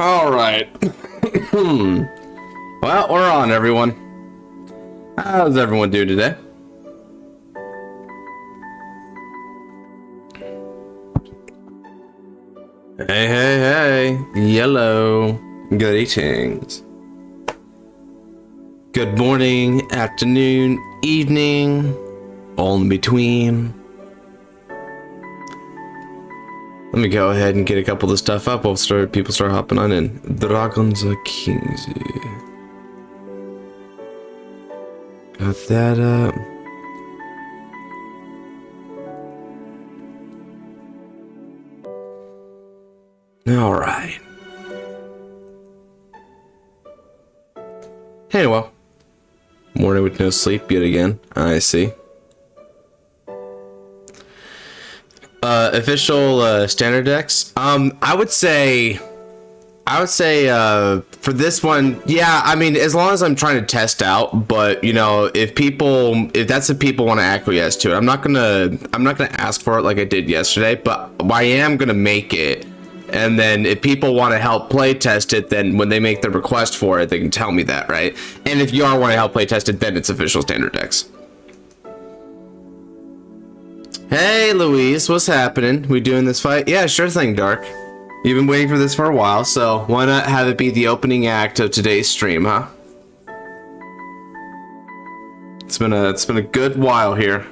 All right. Well, we're on, everyone. How's everyone doing today? Hey, hey, hey. Yellow. Greetings. Good morning, afternoon, evening, all in between. Let me go ahead and get a couple of stuff up while people start hopping on in. Dragons are kings. Got that up. All right. Hey, well. Morning with no sleep yet again. I see. Official standard decks. I would say for this one, yeah, I mean, as long as I'm trying to test out, but you know, if that's if people want to acquiesce to it, I'm not gonna ask for it like I did yesterday, but I am gonna make it. And then if people want to help play test it, then when they make the request for it, they can tell me that, right? And if you are want to help play test it, then it's official standard decks. Hey, Louise, what's happening? We doing this fight? Yeah, sure thing, Dark. You've been waiting for this for a while, so why not have it be the opening act of today's stream, huh? It's been a good while here.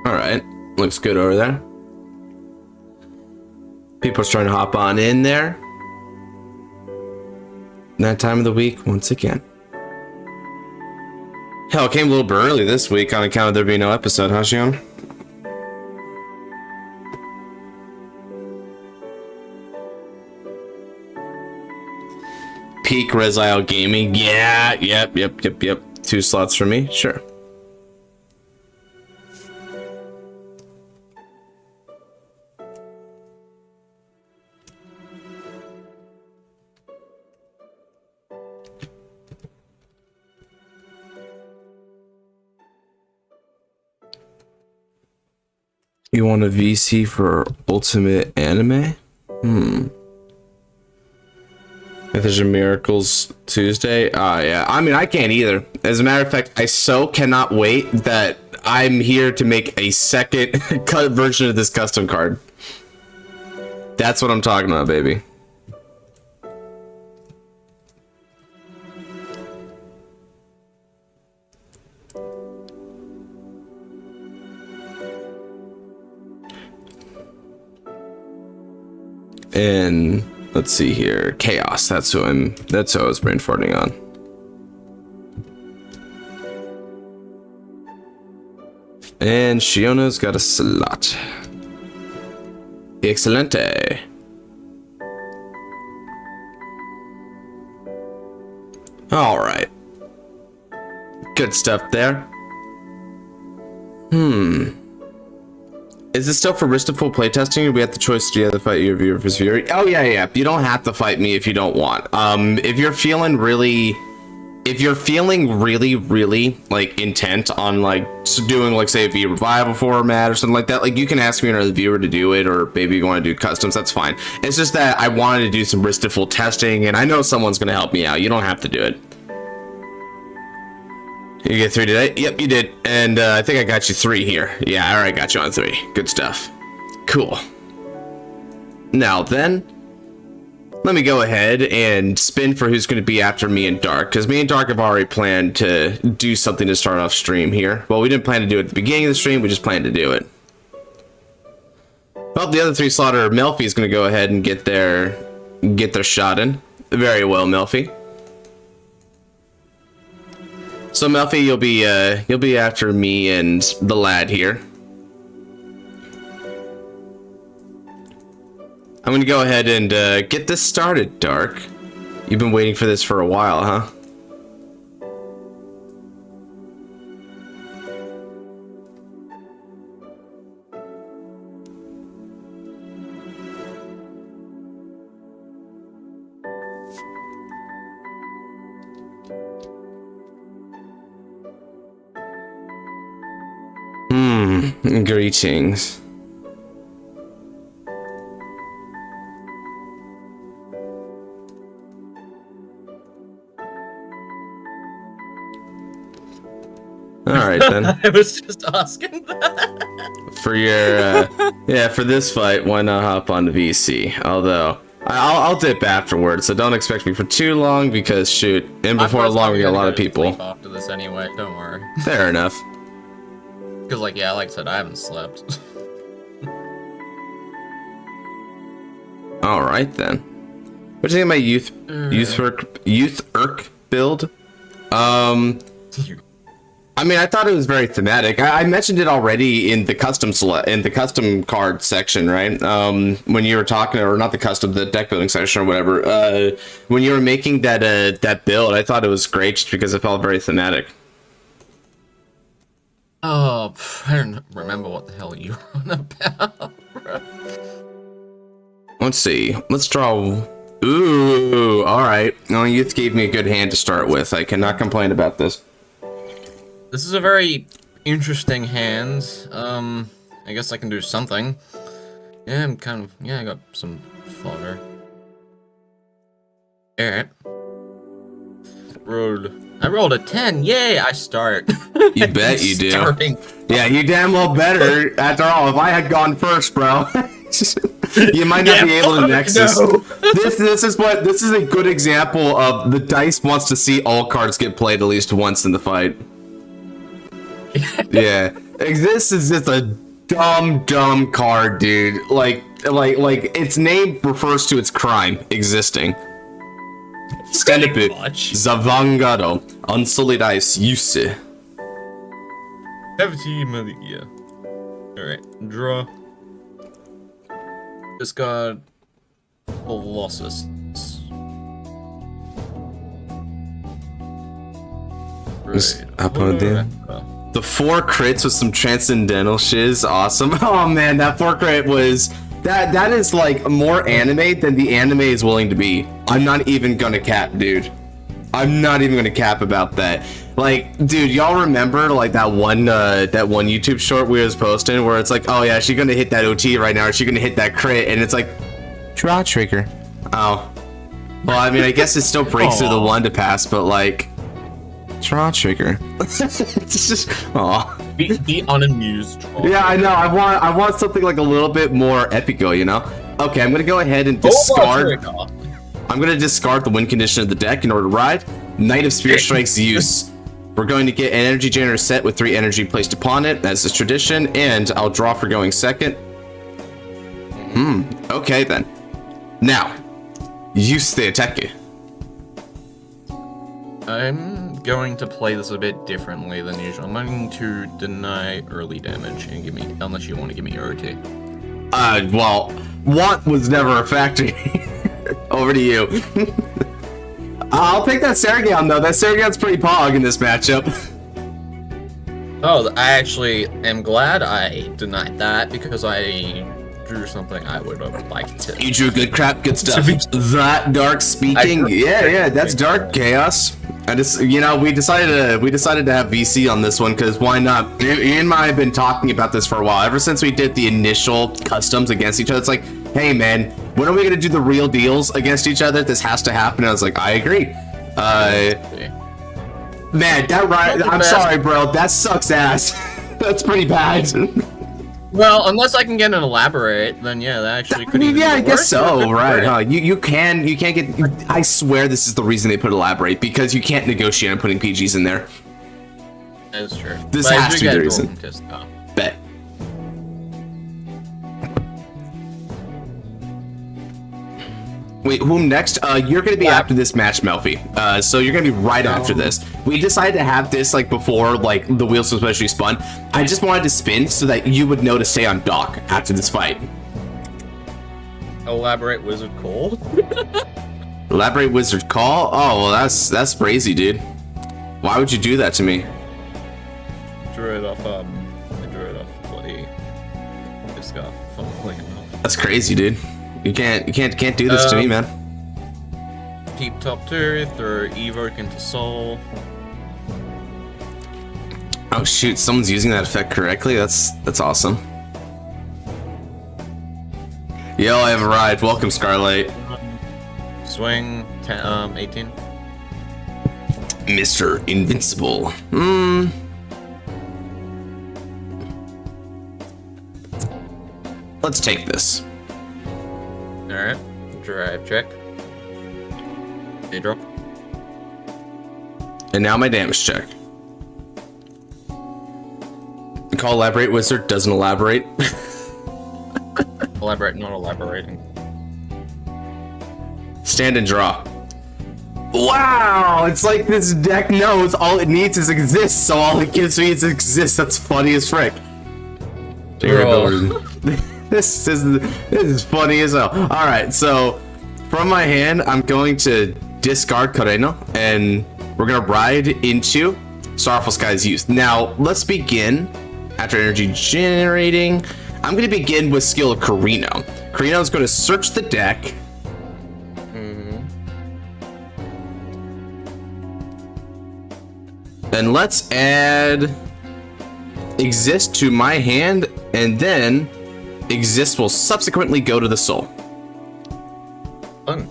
All right, looks good over there. People are starting to hop on in there. That time of the week once again. Hell, it came a little bit early this week on account of there being no episode, huh, Shion? Peak Resile Gaming. Yeah, yep. 2 slots for me, sure. You want a VC for Ultimate Anime? If there's a Miracles Tuesday? Yeah. I mean, I can't either. As a matter of fact, I so cannot wait that I'm here to make a second cut version of this custom card. That's what I'm talking about, baby. And let's see here, Chaos. That's who I was brain farting on. And Shiona's got a slot. Excelente. All right. Good stuff there. Is it still for Rifistol playtesting, or we have the choice to either fight your viewer versus viewer? Oh yeah. You don't have to fight me if you don't want. If you're feeling really like intent on like doing like say a revival format or something like that, like you can ask me or the viewer to do it, or maybe you want to do customs. That's fine. It's just that I wanted to do some Rifistol testing, and I know someone's gonna help me out. You don't have to do it. You get 3 today? Yep, you did. And I think I got you 3 here. Yeah, I already got you on 3. Good stuff. Cool. Now then, let me go ahead and spin for who's going to be after me and Dark, because me and Dark have already planned to do something to start off stream here. Well, we didn't plan to do it at the beginning of the stream, we just planned to do it. Well, the other 3 slaughter, Melfi's going to go ahead and get their shot in. Very well, Melfi. So Melfi, you'll be after me and the lad here. I'm gonna go ahead and get this started, Dark. You've been waiting for this for a while, huh? Greetings. Alright then. I was just asking that. For your, yeah, for this fight, why not hop on the VC? Although, I'll dip afterwards, so don't expect me for too long, because shoot, and before long we got a lot of people. After this anyway, don't worry. Fair enough. Because, like, yeah, like I said, I haven't slept. Alright then. What do you think of my youth Urk build? I mean, I thought it was very thematic. I mentioned it already in the custom card section, right? When you were talking, or not the custom, the deck building section or whatever. When you were making that build, I thought it was great just because it felt very thematic. Oh, I don't remember what the hell you were on about, bro. Let's see. Let's draw. Ooh, all right. No, youth gave me a good hand to start with. I cannot complain about this. This is a very interesting hand. I guess I can do something. Yeah, I'm kind of, I got some fodder. Alright. I rolled a 10, yay, I start. You bet you do. Yeah, you damn well better. After all, if I had gone first, bro, you might not be able to Nexus. No. This is a good example of the dice wants to see all cards get played at least once in the fight. Yeah, this is just a dumb card, dude. Like its name refers to its crime existing. Stenepu, Zavangado, Unsolidized Use. 70 million, yeah. Alright, draw. Discard Colossus. Right. The 4 crits with some transcendental shiz, awesome. Oh man, that 4 crit was that is like more anime than the anime is willing to be. I'm not even gonna cap, dude. I'm not even gonna cap about that. Like, dude, y'all remember like that one YouTube short we was posting where it's like, oh yeah, she's gonna hit that OT right now, or she's gonna hit that crit, and it's like, draw trigger. Oh. Well, I mean, I guess it still breaks through the 1 to pass, but like, draw trigger. It's just, aw. Be unamused. Yeah, I know. I want something like a little bit more epico, you know. Okay, I'm gonna go ahead and discard. I'm gonna discard the win condition of the deck in order to ride. Knight of Spear Strike's use. We're going to get an energy generator set with 3 energy placed upon it, as is tradition, and I'll draw for going second. Okay then. Now, use the attack. I'm going to play this a bit differently than usual. I'm going to deny early damage and give me, unless you want to give me OT. Well, want was never a factor. Over to you. I'll take that Saragon though. That Saragon's pretty pog in this matchup. Oh, I actually am glad I denied that because I drew something I would have liked to. You drew good crap, good stuff. That dark speaking, yeah, that's dark chaos. I just, you know, we decided to have VC on this one because why not? Ian and I have been talking about this for a while. Ever since we did the initial customs against each other, it's like, hey man, when are we gonna do the real deals against each other? This has to happen. And I was like, I agree. Man, that right? I'm sorry, bro. That sucks ass. That's pretty bad. Well, unless I can get an elaborate, then yeah, that actually could. Yeah, I guess so. Right? Huh? You can't get. I swear this is the reason they put elaborate, because you can't negotiate on putting PGs in there. That's true. This has to be the reason. Bet. Wait, whom next? You're gonna be after this match, Melfi. So you're gonna be right after this. We decided to have this like before, like the wheels was especially spun. I just wanted to spin so that you would know to stay on dock after this fight. Elaborate wizard call. Elaborate wizard call? Oh well, that's crazy, dude. Why would you do that to me? Drew it off. I drew it off bloody scarf. That's crazy, dude. You can't do this to me, man. Keep top 2, throw evoke into soul. Oh shoot, someone's using that effect correctly? That's awesome. Yo, I have arrived. Welcome, Scarlet. Swing 18. Mr. Invincible. Let's take this. Alright. Drive check. A drop. And now my damage check. Call elaborate wizard doesn't elaborate. Elaborate, not elaborating. Stand and draw. Wow, it's like this deck knows all it needs is exist, so all it gives me is exist. That's funny as frick. This is funny as hell. All right, so from my hand, I'm going to discard Careno, and we're gonna ride into Sorrowful Sky's Youth. Now, let's begin. After energy generating, I'm gonna begin with skill of Careno. Careno is going to search the deck. Then let's add exist to my hand, and then exist will subsequently go to the soul. Fun.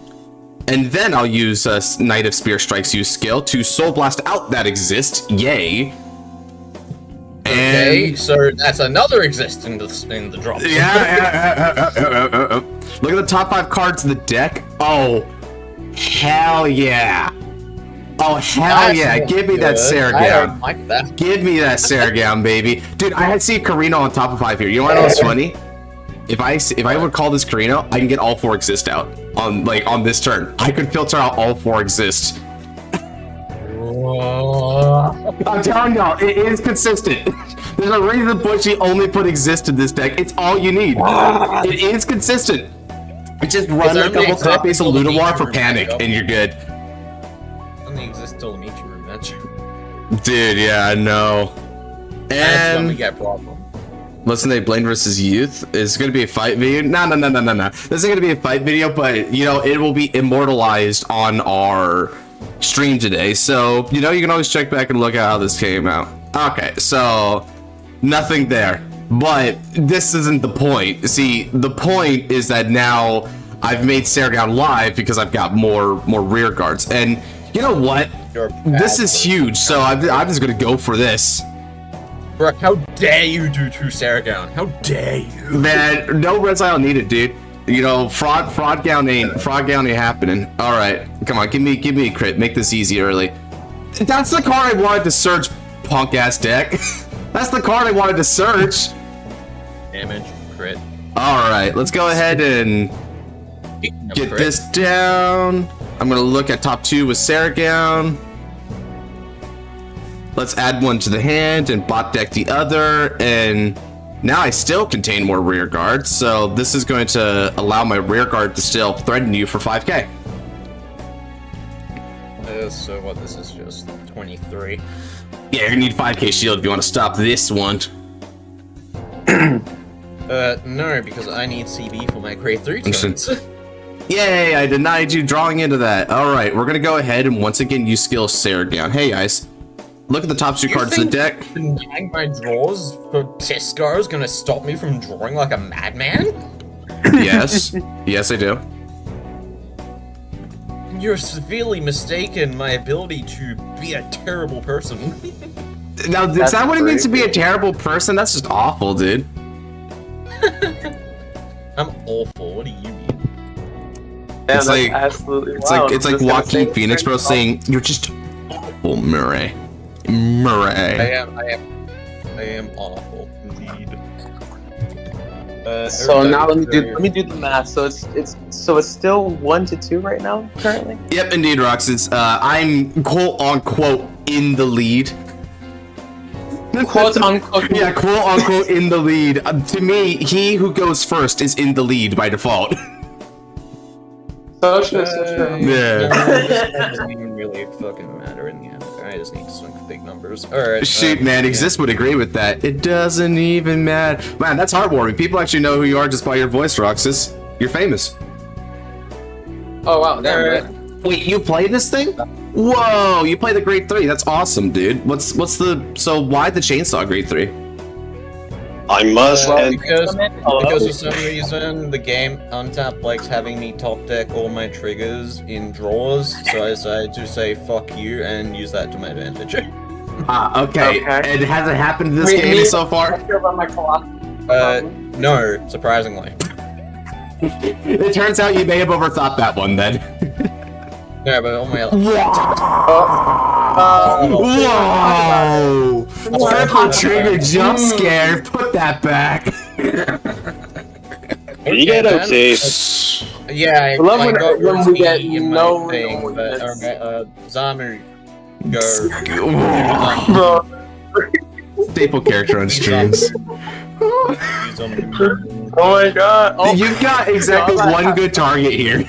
And then I'll use Knight of Spear Strikes use skill to soul blast out that exist. Yay. Okay, so that's another exist in the drop. Yeah. Look at the top 5 cards of the deck. Oh, hell yeah. Oh, hell yeah. Give me that Saragown. Like that. Give me that Saragown, baby. Dude, I had seen Careno on top of 5 here. You wanna know what's funny? If I would call this Careno, I can get all 4 exist out on this turn. I could filter out all 4 exist. I'm telling y'all, it is consistent. There's a reason Bushy only put exist in this deck. It's all you need. It is consistent. Just run a couple copies of Ludawar for panic, and you're good. Only exist till the meet room, that's Dude, yeah, I know. That's when we And get problem. listen, they Blaine versus Youth is going to be a fight video. No. This isn't going to be a fight video, but you know it will be immortalized on our stream today. So you know you can always check back and look at how this came out. Okay, so nothing there. But this isn't the point. See, the point is that now I've made Saragown live because I've got more rear guards. And you know what? This is huge, so I'm just gonna go for this. Bro, how dare you do 2 Saragown? How dare you? Man, no red style needed, dude. You know, fraud gown ain't happening. All right, come on, give me a crit. Make this easy early. That's the card I wanted to search, punk ass deck. That's the card I wanted to search. Damage, crit. All right, let's go ahead and get this down. I'm gonna look at top 2 with Saragown. Let's add 1 to the hand and bot deck the other, and now I still contain more rear guard, so this is going to allow my rear guard to still threaten you for 5k. So what, this is just 23. Yeah, you're gonna need 5k shield if you want to stop this one. No, because I need CB for my grade 3 turns. Yay, I denied you drawing into that. Alright, we're gonna go ahead and once again use skill Saragown. Hey guys, look at the top 2 cards of the deck. Denying my draws for Tescar is gonna stop me from drawing like a madman? Yes, yes I do. You're severely mistaken my ability to be a terrible person. Now, is that what it means to be a terrible person? That's just awful, dude. I'm awful, what do you mean? It's like absolutely it's like Joaquin Phoenix, bro, saying you're just awful, Murray. I am awful indeed. So now let me do the math. So it's still 1-2 right now currently. Yep, indeed, Rox. It's I'm quote unquote in the lead. Quote unquote. Yeah, quote unquote in the lead. To me, he who goes first is in the lead by default. So true. Yeah. That doesn't even really fucking matter in the end. I just need to swing for big numbers. Alright. Shoot, man, Exist would agree with that. It doesn't even matter. Man, that's heartwarming. People actually know who you are just by your voice, Roxas. You're famous. Oh wow, damn right. Wait, you play this thing? Whoa, you play the grade 3. That's awesome, dude. So why the chainsaw grade 3? I must because for some reason the game Untap likes having me top deck all my triggers in draws, so I decided to say fuck you and use that to my advantage. Okay. And has it happened this game so far? No, surprisingly. It turns out you may have overthought that one then. Yeah, but on my Whoa! Triple trigger jump scare. Put that back. You get OT. Yeah, I got when we get in no my thing, but Zamu, go. Staple character on streams. Oh my god! Oh, You've got exactly one good target here.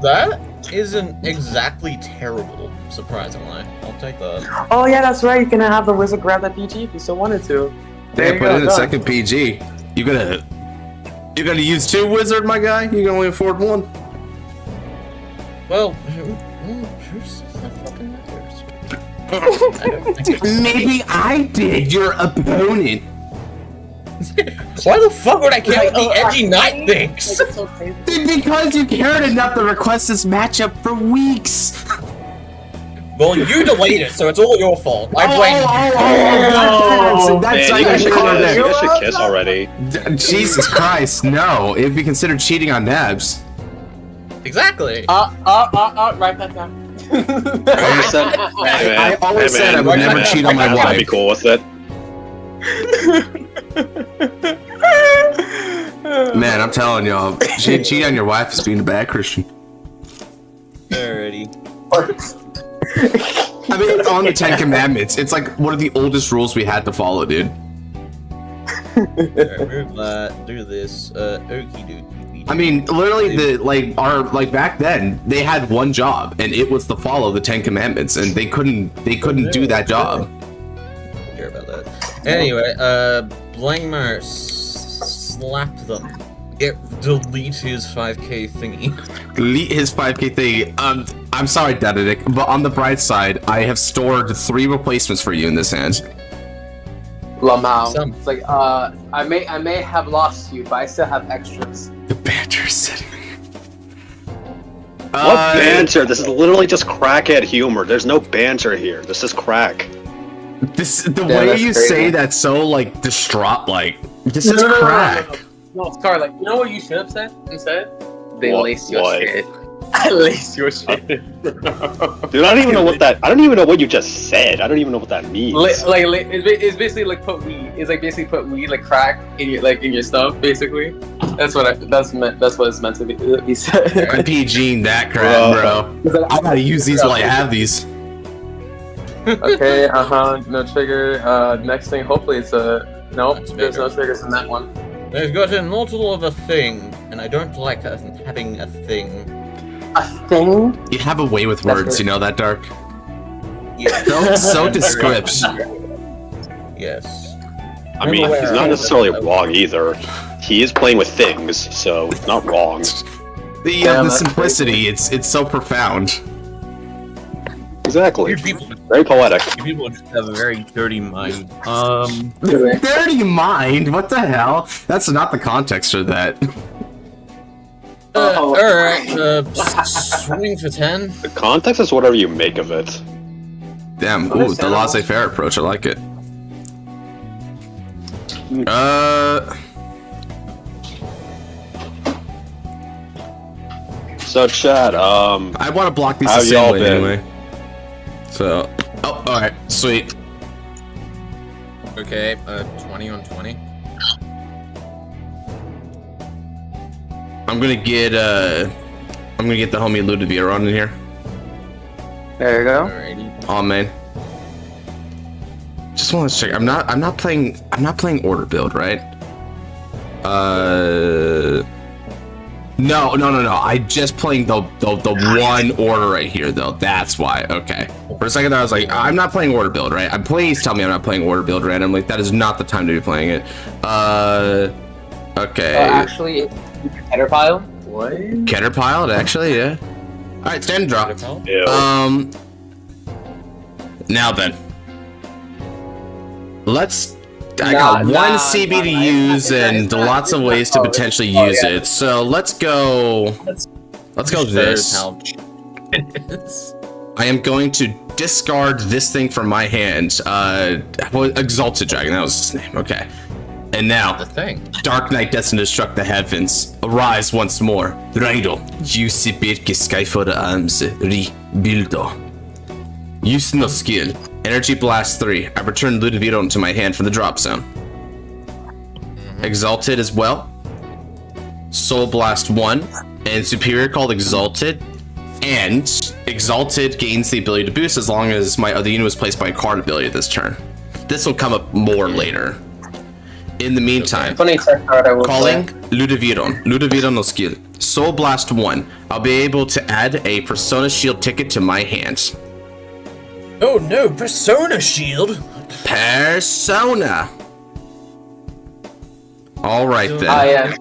That isn't exactly terrible, surprisingly. I'll take that. oh yeah, that's right. You can have the wizard grab that PG if you still wanted to. Damn, put in a second PG. You gonna use 2 wizard, my guy? You can only afford 1. Well, who says that fucking matters? Maybe I did. Your opponent. Why the fuck would I care what the edgy knight thinks? Because you cared enough to request this matchup for weeks. Well, you delayed it, so it's all your fault. I blame you. That's Man, you guys should kiss already. Jesus Christ, no. It'd be considered cheating on Nabs. Exactly. Write that down. I always said I would never cheat on my wife. I'd be cool with it. Man, I'm telling y'all, cheat on your wife is being a bad Christian. Alrighty. I mean, it's on the 10 Commandments. It's like one of the oldest rules we had to follow, dude. Move that. Do this. Okie dokie. I mean, literally, back then they had one job, and it was to follow the 10 Commandments, and they couldn't do that job. Don't care about that. Anyway, Blangmar, slap them. Delete his 5k thingy. Delete his 5k thing. I'm sorry, Dededick, but on the bright side, I have stored 3 replacements for you in this hand. Lamau. It's like, I may have lost you, but I still have extras. The banter setting. What banter? This is literally just crackhead humor. There's no banter here. This is crack. The way you crazy. say that's so like distraught. Like this is crack. No, Scarlet. You know what you should have said instead? They laced your What? shit. I laced your shit. Dude, I don't even know what that. I don't even know what you just said. I don't even know what that means. It's basically like put weed. It's like basically put weed, like crack, in your stuff. Basically, that's what it's meant to be said. I'm PGing that crap, bro. I gotta use these while I have these. Okay. No trigger. Next thing. Hopefully it's a nope. There's no triggers in that one. They've got an immortal of a thing, and I don't like having a thing. A thing? You have a way with That's words, good. you know that, Dark? Yeah. So descriptive. Yes. I mean, he's not necessarily wrong either. He is playing with things, so it's not wrong. The simplicity, it's so profound. Exactly. You people, Very poetic. you people just have a very dirty mind. Dirty mind? What the hell? That's not the context for that. Alright, swing for 10. The context is whatever you make of it. Damn, ooh, the laissez-faire approach, I like it. So, Chad, I want to block these how the same y'all way been? anyway. So, oh, alright, sweet. Okay, 20 on 20. I'm gonna get the homie Ludovier on in here. There you go. Alrighty. Oh man. Just want to check. I'm not playing order build, right? No. I just playing the one order right here though. That's why. Okay. For a second there I was like, I'm not playing order build, right? Please tell me I'm not playing order build randomly. That is not the time to be playing it. Okay. Actually, header pile. What? Caterpilot, actually, yeah. Alright, stand draw. Ew. Now then. I got one CB to use and lots of ways to potentially use it. So let's go this. I am going to discard this thing from my hand. Exalted Dragon, that was his name. Okay. And now, The thing. Dark Knight destined to destruct the heavens. Arise once more. Raido. Juicy Birke Skyford Arms. Rebuildo. Use no skill. Energy Blast 3. I return Ludovico to my hand from the drop zone. Exalted as well. Soul Blast 1. And Superior called Exalted. And Exalted gains the ability to boost as long as my other unit was placed by a card ability this turn. This will come up more later. In the meantime, Funny tech card I will calling play. Ludovico no skill. Soul Blast 1. I'll be able to add a Persona Shield ticket to my hand. Oh no, Persona Shield! Persona! Alright then. Yeah.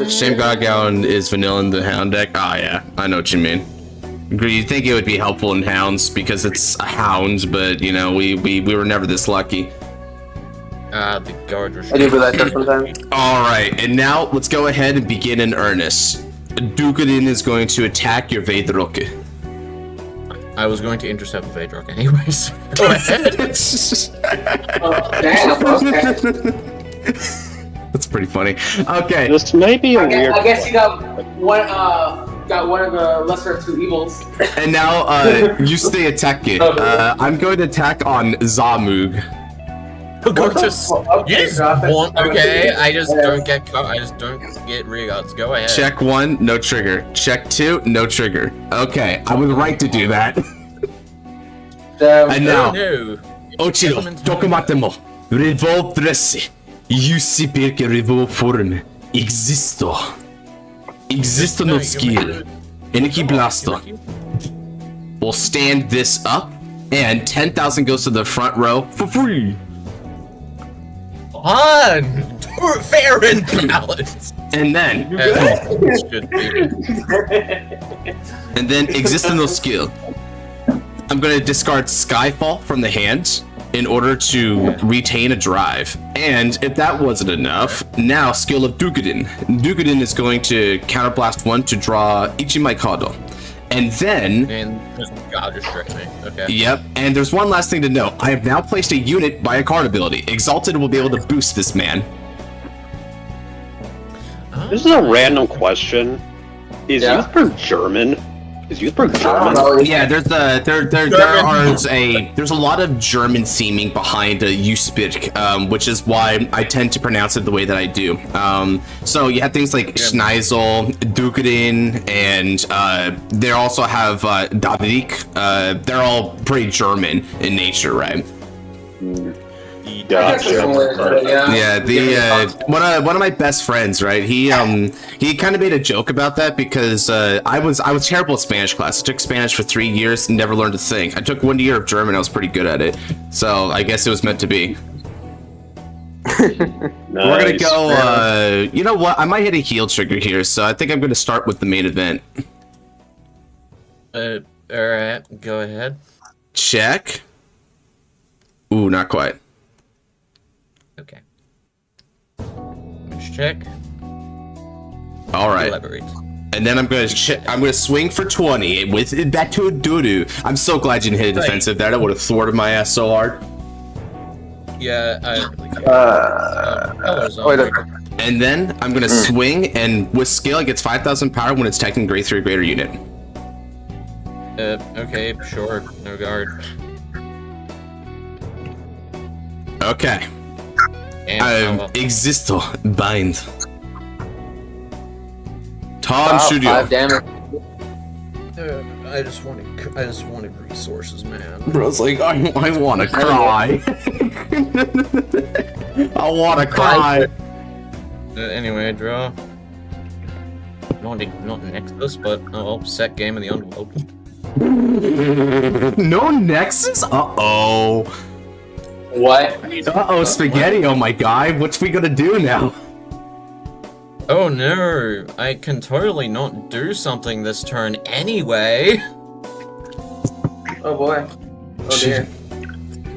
Shame Gargown is vanilla in the Hound deck. Ah, yeah, I know what you mean. Agree. You'd think it would be helpful in Hounds because it's a Hound, but you know, we were never this lucky. The guard I do that sometimes. Alright, and now let's go ahead and begin in earnest. Dukadin is going to attack your Veidroke. I was going to intercept the Vadrock anyways. Go ahead. Damn, okay. That's pretty funny. Okay. This may be a weird. I guess you got one of the lesser of two evils. And now, you stay attacking. I'm going to attack on Zamug. I just don't get caught. I just don't get regards. Go ahead. Check 1, no trigger. Check 2, no trigger. Okay, I was right to do that. And now, No. Ochiro, Tokumatemo, Revolve Dress, Yusi perché Revolve Form, Existo. Existo no skill. Energy Blasto. We'll stand this up, and 10,000 goes to the front row for free. On! Fair and balanced! And then, Existential skill. I'm going to discard Skyfall from the hand in order to retain a drive. And if that wasn't enough, now skill of Dukadin. Dukadin is going to counterblast 1 to draw Ichimaikado. And then... And God restrict me. Okay. Yep, and there's one last thing to note. I have now placed a unit by a card ability. Exalted will be able to boost this man. This is a random question. Is Youthberg German? Is Youthberg German? Yeah, there's a lot of German seeming behind Youthberg, which is why I tend to pronounce it the way that I do. So you have things like Schneisel, Dukadin, and they also have Davidik. They're all pretty German in nature, right? Gotcha. Yeah, one of my best friends, right? He kind of made a joke about that because I was terrible at Spanish class. I took Spanish for 3 years and never learned a thing. I took 1 year of German. I was pretty good at it, so I guess it was meant to be. Nice. We're gonna go. You know what? I might hit a heal trigger here, so I think I'm gonna start with the main event. Alright, go ahead. Check. Ooh, not quite. Okay. Let's check. All right. Elaborate. And then I'm gonna swing for 20 with back to a doo-doo. I'm so glad you didn't hit a defensive there. That would have thwarted my ass so hard. Yeah, And then I'm gonna swing, and with skill, it gets 5,000 power when it's attacking grade 3 or greater unit. Okay, sure. No guard. Okay. Existo, bind. Tom Studio. 5 damage. I just wanted resources, man. Bro's like, I wanna cry. I wanna cry. Anyway, draw. Not Nexus, but set game in the Underworld. No Nexus? Uh-oh. What? Uh-oh, Spaghetti, oh my guy. What's we gonna do now? Oh no, I can totally not do something this turn anyway. Oh boy. Oh dear.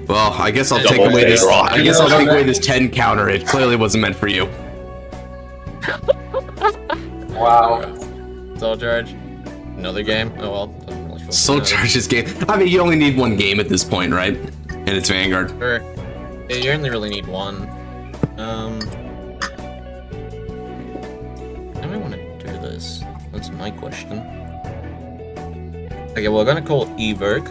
Well, I guess I'll take Double away this. rock. I guess I'll take away this 10 counter. It clearly wasn't meant for you. Wow. Soul Charge. Another game? Oh well. doesn't really feel Soul bad. Charge's game. I mean, you only need one game at this point, right? And it's Vanguard. Sure. Yeah, you only really need one. How do I want to do this? That's my question. Okay, we're gonna call Evoke.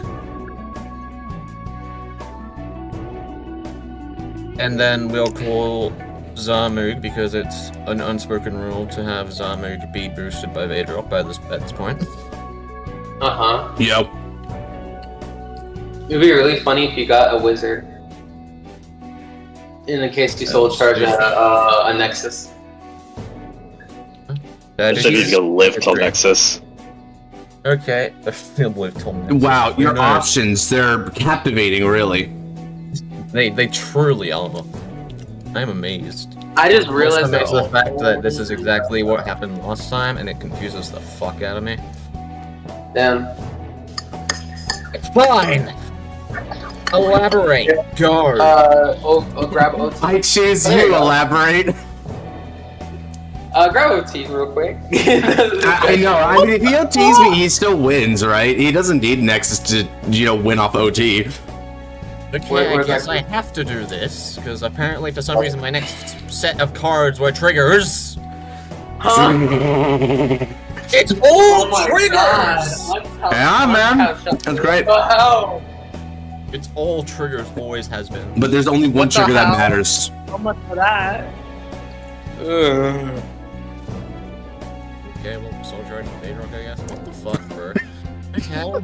And then we'll call Zarmug because it's an unspoken rule to have Zarmug be boosted by Vadrock at this point. Uh-huh. Yep. It would be really funny if you got a wizard. In the case you soul charge a Nexus. I said he's gonna live till Nexus. Okay, he'll live till Nexus. Wow, your Who knows? options, they're captivating, really. They truly are. I'm amazed. I just realized It's that the fact that this is exactly what happened last time, and it confuses the fuck out of me. Damn. Fine! Elaborate! Go! I'll grab OT. I choose There you you, go. elaborate. Grab OT real quick. I know, I mean, if he OTs me, he still wins, right? He doesn't need Nexus to, win off OT. Okay, Where- I guess I have to do this, because apparently for some reason my next set of cards were triggers. It's all Oh my triggers! God. Yeah, man. That's great. What the hell? It's all triggers, always has been. But there's only one What the trigger that hell? matters. How much for that? Okay, well, Soul Charge and Vadrock, I guess. What the fuck, bro? No,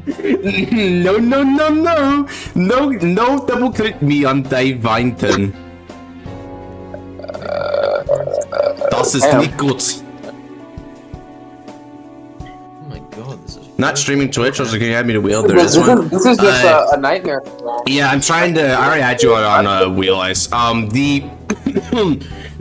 no, no, no. No double click me on Divine. Das ist nicht gut. Oh my god, this is... Not streaming Twitch, or can you add me to wheel? There is one. This is just a nightmare. Yeah, I'm trying to. I already had you on wheel ice.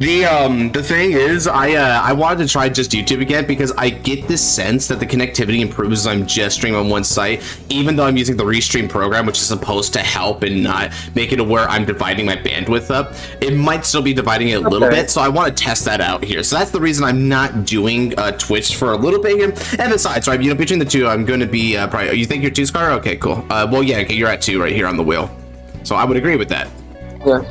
The thing is, I wanted to try just YouTube again because I get this sense that the connectivity improves as I'm just streaming on one site, even though I'm using the Restream program, which is supposed to help and not make it to where I'm dividing my bandwidth up. It might still be dividing it a little bit, so I want to test that out here. So that's the reason I'm not doing Twitch for a little bit here. And besides, right, between the two, I'm going to be probably. You think you're 2 Scar? Okay, cool. Well, yeah, okay, you're at 2 right here on the wheel. So I would agree with that. Yeah.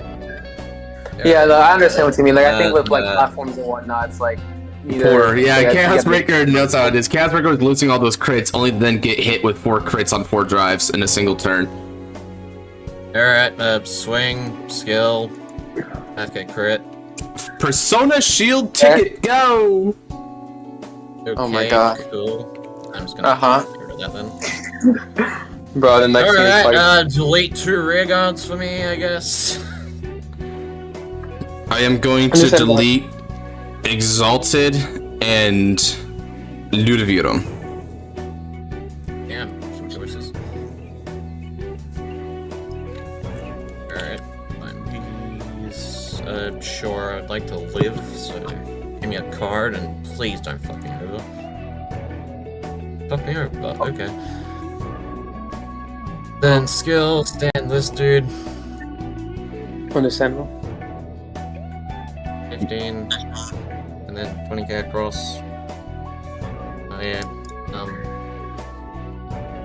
Yeah, I understand what you mean. Like, I think with like Yeah. platforms and whatnot, it's like Poor, yeah, like, Chaos you get- Breaker knows how it is. Chaos Breaker was losing all those crits, only to then get hit with 4 crits on 4 drives in a single turn. Alright, swing, skill, okay, crit. Persona Shield ticket, go! Okay, Oh my god. Cool. I'm just gonna Uh-huh. get rid of that then. Bro, the next thing is Alright, like, delete 2 rear guards for me, I guess. I am going to Understand that. delete Exalted and Ludoviron. Damn, some choices. Alright, these. Sure, I'd like to live, so give me a card and please don't fuck me over. Fuck me over, but okay. Then skill, stand this dude. understandable. 15, and then 20k across. Oh yeah,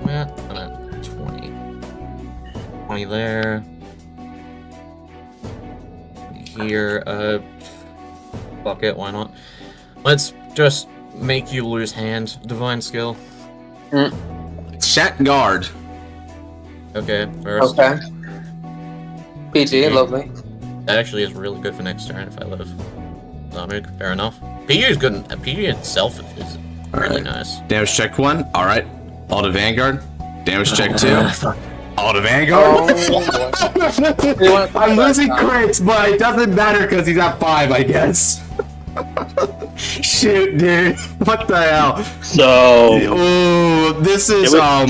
yeah, I'm at 20. 20 there. Here, fuck it, why not? Let's just make you lose hand, divine skill. Shat Guard. Okay, first. Okay. PG, lovely. That actually is really good for next turn if I live. Zamuk, fair enough. PG is good. PG itself is really nice. Damage check 1, alright. All to Vanguard. Damage check 2. All to Vanguard. I'm losing crits, but it doesn't matter because he's at 5, I guess. Shoot, dude. What the hell? So, Oh, this is, man.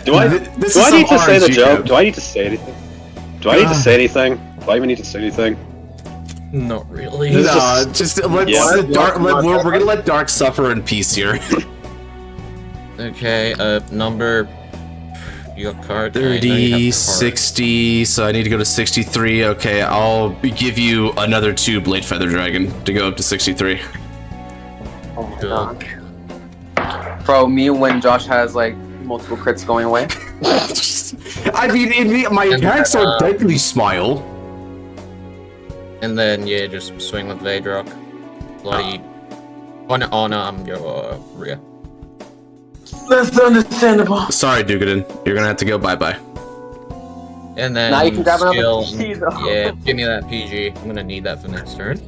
do I this do is I need some to say the RNG joke? code. Do I need to say anything? Do I need to say anything? Do I even need to say anything? Not really. No, just let's Yeah. we're gonna let Dark suffer in peace here. Okay, number. You got card. 30, 60, so I need to go to 63. Okay, I'll give you another 2 Blade Feather Dragon to go up to 63. Oh my god. Bro, me when Josh has like multiple crits going away. I mean, my attacks are deadly smile. And then, yeah, just swing with Vadrock. Bloody. On your rear. That's understandable. Sorry, Dugadin. You're gonna have to go bye-bye. And then Now you can grab another skill, PG though. yeah, give me that PG. I'm gonna need that for next turn.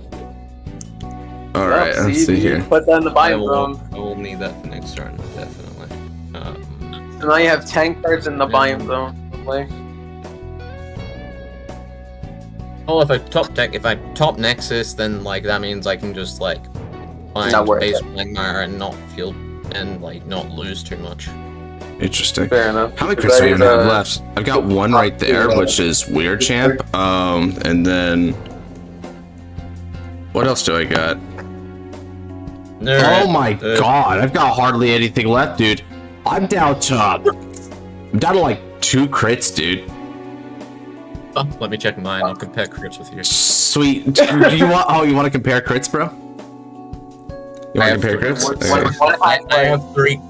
Alright, let's see here. Put that in the I biome will, zone. I will need that for next turn, definitely. So now you have 10 cards in the biome zone. Like, Well, if I top Nexus, then like that means I can just like find Not worth base it. Magmar and not feel and like not lose too much. Interesting. fair enough. How many crits do I even have left? I've got 1 right there, which is Weird Champ. And then... What else do I got? Oh my god, I've got hardly anything left, dude. I'm down to like 2 crits, dude. Oh, let me check mine. I'll compare crits with you. Sweet. You want to compare crits, bro? You want to compare crits? Okay.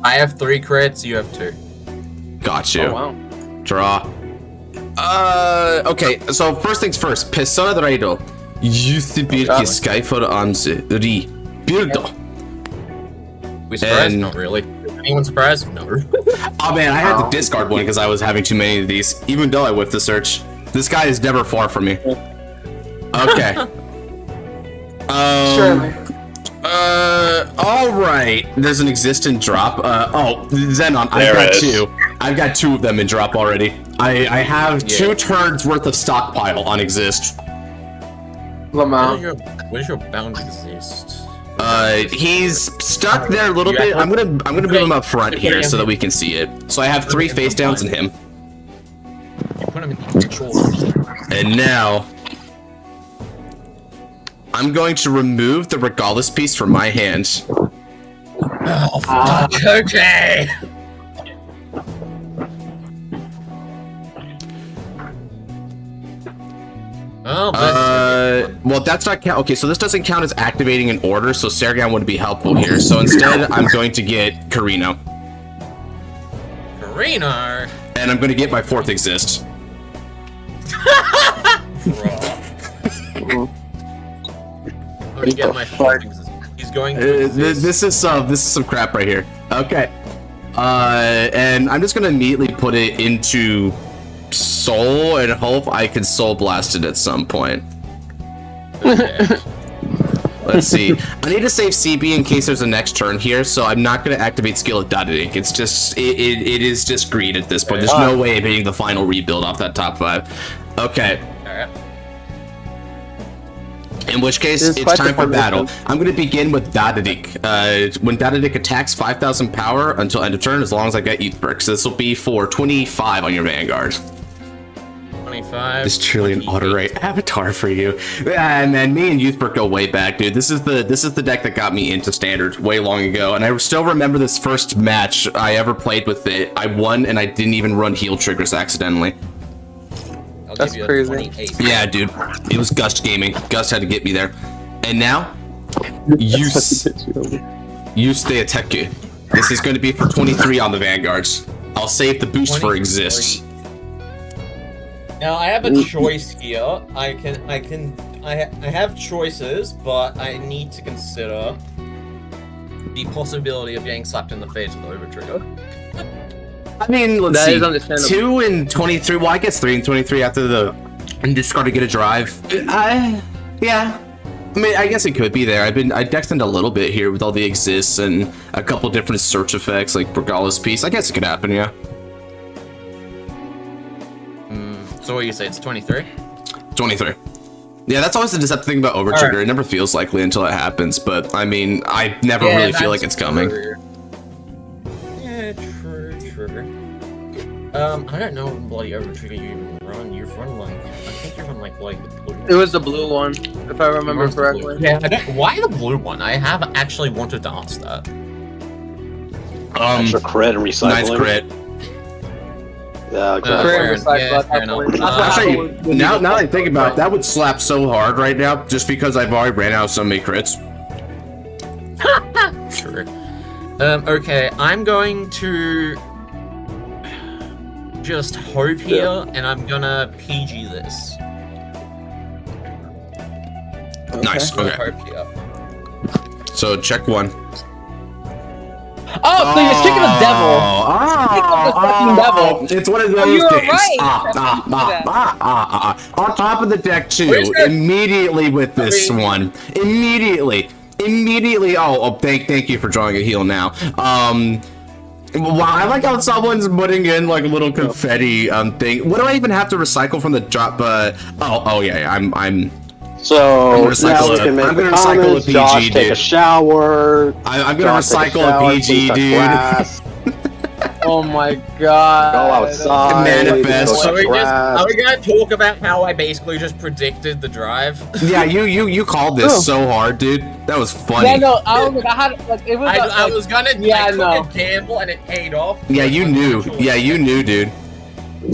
I have 3 crits. You have 2. Got you. Oh, wow. Draw. Okay, so first things first. Persona Drago. Just birke sky for amse. Ri. Birdo. We surprised? And- Not really. Anyone surprised? No. Oh man, I had to discard one because I was having too many of these, even though I whipped the search. This guy is never far from me. Okay. Surely. Alright. There's an existent drop. Xenon, There I've got is. 2. I've got 2 of them in drop already. I have 2 turns worth of stockpile on exist. Lamau. Where's your bound exist? He's stuck there a little bit. I'm gonna move him up front here so that we can see it. So I have 3 face downs in him. You put him in control. And now I'm going to remove the Regardless piece from my hand. Oh, fuck. Okay. Oh, Well, that's not count. Okay, so this doesn't count as activating an order, so Sergon wouldn't be helpful here. So instead, I'm going to get Carino. Karina. And I'm going to get my 4th exist. I'm gonna get my fuck. He's going to This is some crap right here. Okay. And I'm just going to immediately put it into Soul and hope I can Soul Blast it at some point. Okay. Let's see. I need to save CB in case there's a next turn here, so I'm not going to activate skill at Dotting. It's just, it is just greed at this point. There's no way of hitting the final rebuild off that top 5. Okay. Alright. In which case, This is it's quite time the for battle. formation. I'm going to begin with Dadadik. When Dadadik attacks, 5,000 power until end of turn, as long as I get Youthbrick. So this will be for 25 on your Vanguard. 25. It's truly an auto-rate avatar for you. And then me and Youthbrick go way back, dude. This is the deck that got me into Standard way long ago. And I still remember this first match I ever played with it. I won, and I didn't even run heal triggers accidentally. I'll That's give you crazy. a 28. Yeah, dude. It was Gust Gaming. Gust had to get me there. And now, you stay attack. This is going to be for 23 on the Vanguards. I'll save the boost for 23. exist. Now I have a choice here. I have choices, but I need to consider the possibility of getting slapped in the face with Overtrigger. I mean, let's That see. is understandable. 2 and 23. Well, I guess 3 and 23 after the discard to get a drive. Yeah. I mean, I guess it could be there. I dexed a little bit here with all the exists and a couple different search effects like Bragalla's piece. I guess it could happen, yeah. So what do you say? It's 23. 23. Yeah, that's always the deceptive thing about Overtrigger. Alright. It never feels likely until it happens, but I mean, I never really feel like it's coming. Yeah, true. I don't know what bloody Overtrigger you even run. You run like, I think you run like bloody the blue. It was the blue one. if I remember Where's the blue? correctly. Yeah, I don't, why the blue one? I have actually wanted to ask that. Extra crit and recycling. Nice crit. Yeah, exactly. Fair enough. fair enough. That's what Actually, happened with- now that I think about it, that would slap so hard right now, just because I've already ran out of so many crits. True. Okay, I'm going to just hope here, and I'm gonna PG this. Nice. Okay. Hope here. So check one. Oh, so you're sticking with devil. Oh, fucking devil. It's one of Oh, those you were things. right. On top of the deck too. Where's that? Immediately with this one. Immediately. Oh, thank you for drawing a heal now. Wow, I like how someone's putting in like a little confetti thing. What do I even have to recycle from the drop? Yeah. I'm So I'm gonna now recycle we it. can make I'm the gonna recycle comments. a PG, Josh, take dude. a shower. I'm gonna Josh, take recycle a shower, PG, please touch dude. grass, Oh my god. Go outside. Manifest. go So touch grass. are we gonna talk about how I basically just predicted the drive? Yeah, you called this so hard, dude. That was funny. Yeah, no, I had like it was. I was gonna Yeah, I took a gamble and it paid off. Yeah, you knew. Yeah, you knew, dude.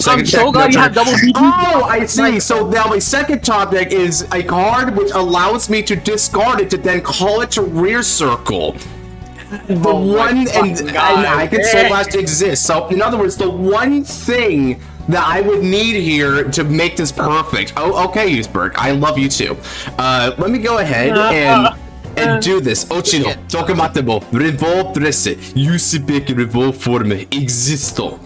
I'm so glad you have double BG. Oh, I see. So now my second topic is a card which allows me to discard it to then call it to rear circle. The one and I can Soul Blast exist. So in other words, the one thing that I would need here to make this perfect. Oh, okay, Usberg. I love you too. Let me go ahead and do this. Ochino, tokamatemo, Revoltresse, Yusibek Revolforme, Existo.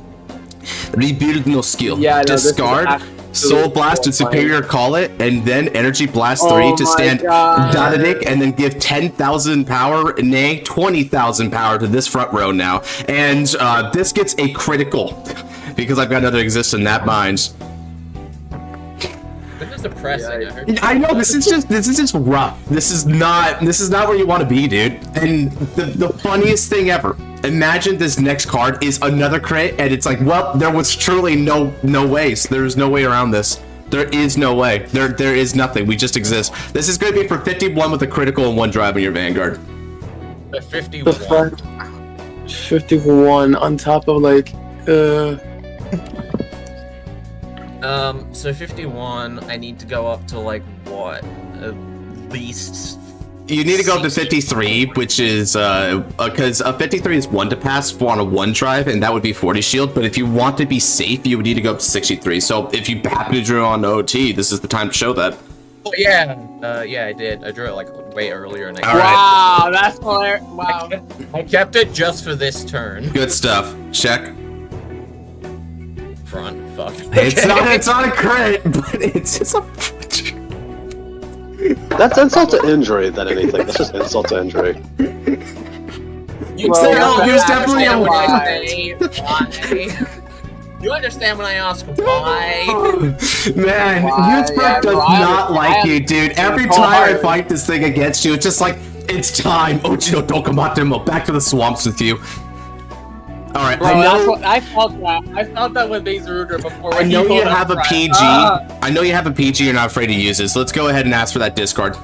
Rebuild no skill. Yeah, no, this is discard, absolutely Soul Blast to horrifying. Superior Call it, and then Energy Blast 3 Oh to my stand God. Dodadic, and then give 10,000 power, nay, 20,000 power to this front row now. And this gets a critical, because I've got another Exist in that mind. This is depressing. I know this is just rough. This is not where you want to be, dude. And the funniest thing ever. Imagine this next card is another crit, and it's like, well, there was truly no ways. There's no way around this. There is no way. There is nothing. We just exist. This is going to be for 51 with a critical and 1 drive in your Vanguard. The 51. 51 on top of like So 51, I need to go up to like what? At least. You need to go up to 53, which is because 53 is 1 to pass on a 1 drive, and that would be 40 shield. But if you want to be safe, you would need to go up to 63. So if you happen to draw on OT, this is the time to show that. Oh yeah, yeah, I did. I drew it like way earlier, and All right. wow, that's hilarious. Wow. I kept it just for this turn. Good stuff. Check. Front, fuck. It's not a crit, but it's just a. That's insult to injury than anything. That's just insult to injury. You Well, he was definitely a why. You understand when I ask why? Man, Why? Usberg Yeah, does why? not like I you, dude. Every cold time I hearted. fight this thing against you, it's just like, it's time. Ochino Tokamatemo, back to the swamps with you. Alright, Bro, I that's know. what I felt that. I felt that with Base Ruger before. I when know he you pulled have a up PG. front. I know you have a PG. You're not afraid to use this. Let's go ahead and ask for that discard.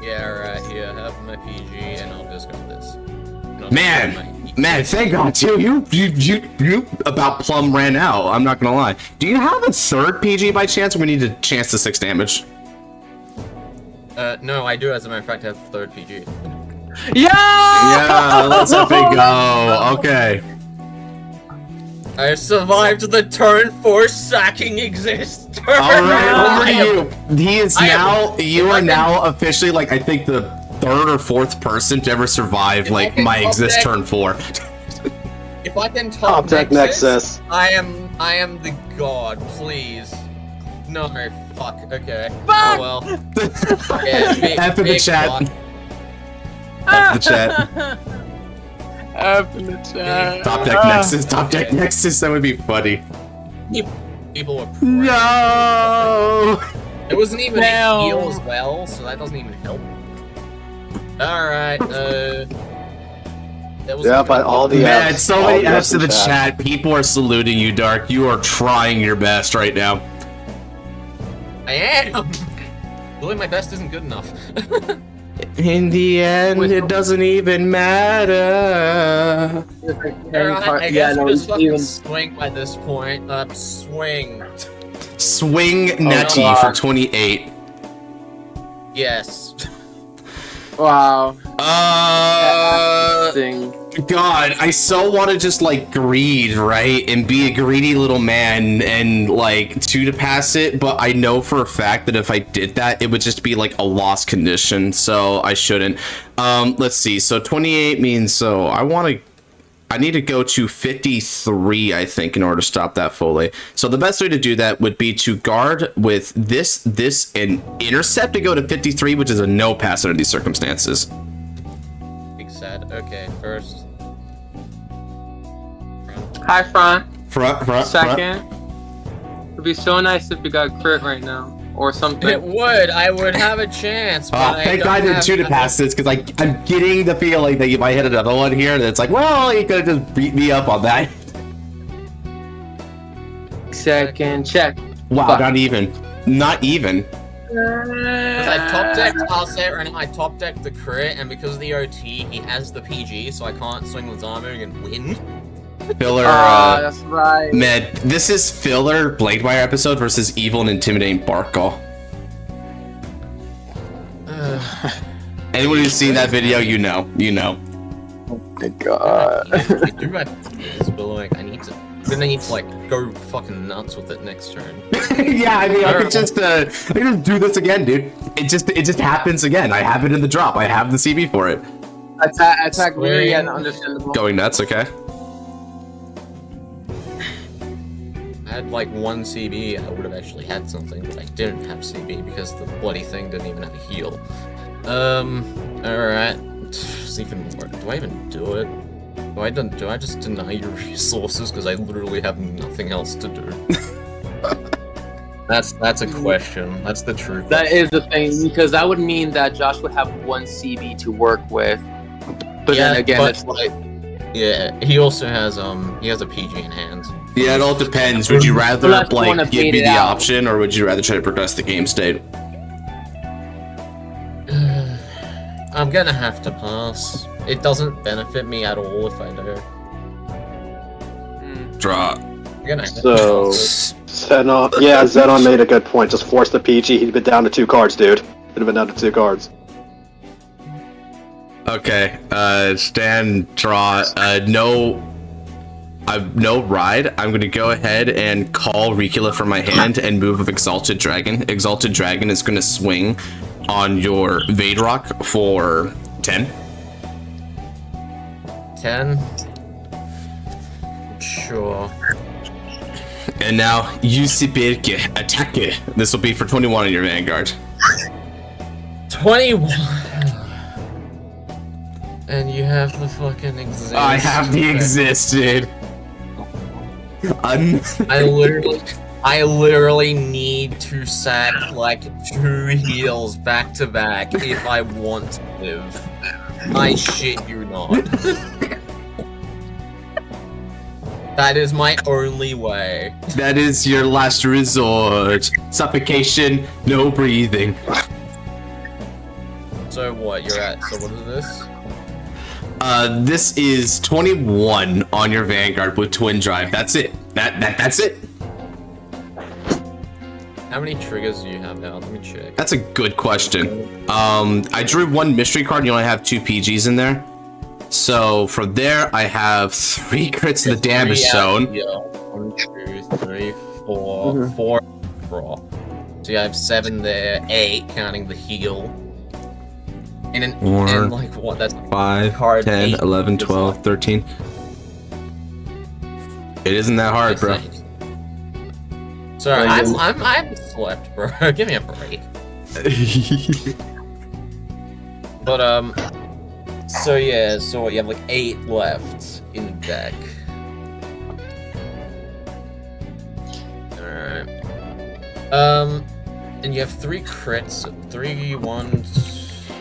Yeah, right here. Have my PG, and I'll discard this. And I'll Man, discard my- man, thank God too. You about plumb ran out. I'm not gonna lie. Do you have a third PG by chance? Or we need to chance the 6 damage. No, I do. As a matter of fact, have third PG. Yeah, let's have it go. Okay. I survived the turn 4 sacking exist. Turn All right, over to five. you. He is I am- now. You if are I can- now officially like I think the 3rd or 4th person to ever survive If I like can my exist update- turn 4. If I can Top top deck Nexus. I am the god. Please. No, fuck. Okay. Fuck! Oh well. Yeah, F in the big chat. fuck. F in the chat. Up in the chat. Top deck Nexus. Top deck Nexus. That would be funny. People were praying. No. It wasn't even No. a heal as well, so that doesn't even help. Alright, that was Yeah, but all the Man, Fs, so all many the F's in the chat. chat. People are saluting you, Dark. You are trying your best right now. I am. Doing my best isn't good enough. In the end, it doesn't even matter. Alright, I guess we just fucking swing by this point. Swing. Swing Netty for 28. Yes. Wow. God, I so want to just like greed, right? And be a greedy little man and like to pass it, but I know for a fact that if I did that, it would just be like a lost condition, so I shouldn't. Let's see. So 28 means so I need to go to 53, I think, in order to stop that fully. So the best way to do that would be to guard with this, and intercept to go to 53, which is a no pass under these circumstances. Big sad. Okay, first. Hi, front. Front. Second. It'd be so nice if you got crit right now. Or something. It would. I would have a chance. But Thank God I did 2 to pass this, because I'm getting the feeling that if I hit another one here, that it's like, well, he could have just beat me up on that. Second check. Wow, Fuck. not even. Not even. Because I top decked, I'll say it right now, I top decked the crit, and because of the OT, he has the PG, so I can't swing with Zamu and win. Filler, that's right. Med, this is filler Bladewire episode versus evil and intimidating Barkle. Anyone who's seen that video, you know. Oh my god. I do have this, but like, I need to like go fucking nuts with it next turn. Yeah, I mean, I could just do this again, dude. It just happens again. I have it in the drop. I have the CB for it. Attack very understandable. Going nuts, okay. I had like 1 CB, I would have actually had something, but I didn't have CB because the bloody thing didn't even have a heal. Alright. It's even more. Do I even do it? Do I just deny your resources because I literally have nothing else to do? That's a question. That's the truth. That is the thing, because that would mean that Josh would have 1 CB to work with. But then again, it's like... Yeah, he also has he has a PG in hand. Yeah, it all depends. Would you rather like give me the option, or would you rather try to progress the game state? I'm gonna have to pass. It doesn't benefit me at all if I do. Draw. I'm gonna have to So, pass Zenon made a good point. Just force the PG. He'd been down to 2 cards, dude. He'd have been down to 2 cards. Okay, stand, draw, no ride. I'm gonna go ahead and call Ricula from my hand and move with Exalted Dragon. Exalted Dragon is gonna swing on your Vadrock for 10. 10? Sure. And now, Yusipirke, attack it. This will be for 21 on your Vanguard. 21! And you have the fucking exist. I have the exist, dude. I literally need to sack like 2 heals back to back if I want to live. I shit you not. That is my only way. That is your last resort. Suffocation, no breathing. So what, you're at, so what is this? This is 21 on your Vanguard with Twin Drive. That's it. That's it. How many triggers do you have now? Let me check. That's a good question. I drew 1 mystery card and you only have 2 PGs in there. So from there, I have 3 crits to the damage zone. 1, 2, 3, 4, 4 draw. So you have 7 there, 8 counting the heal. And like what? That's 5, card 10, 8, 11, 12, 13. It isn't that hard, bro. Sorry, I'm slept, bro. Give me a break. But so yeah, so you have like 8 left in the deck. Alright. And you have 3 crits, 3 1s.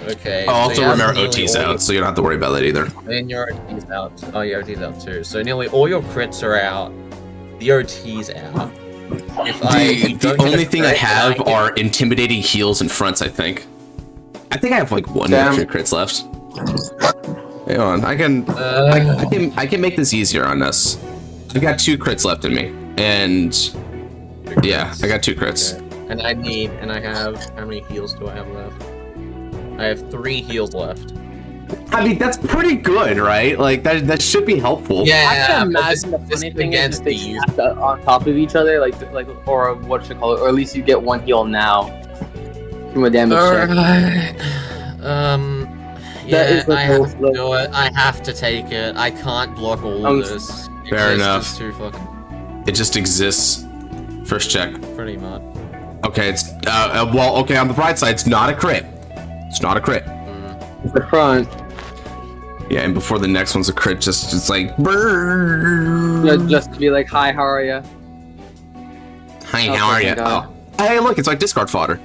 Okay. Oh, also so remember OT's out, so you don't have to worry about that either. And your OT's out. Oh, your OT's out too. So nearly all your crits are out. The OT's out. if I The don't only get a thing I crit, have then are intimidating heals and fronts, I think. I think I have like one Damn. extra crits left. Hang on, I can make this easier on us. I've got 2 crits left in me, and yeah, I got 2 crits. Okay. And I have, how many heals do I have left? I have 3 heals left. I mean, that's pretty good, right? Like that should be helpful. I Yeah, can but imagine the this funny thing is against if they the stack on top of each other, like or what you call it, or at least you get 1 heal now from a damage check. Alright. That Yeah, is the I have whole to do it. I have to take it. I can't block all of this. Fair It's enough. just too fucking It just exists. First check. pretty much. Okay, it's well, okay. On the bright side, it's not a crit. It's not a crit. It's the front. Yeah, and before the next one's a crit, just like brrrr. Just to be like, hi, how are ya? Hi, Oh, how are you? thank God. Oh. Hey, look, it's like discard fodder.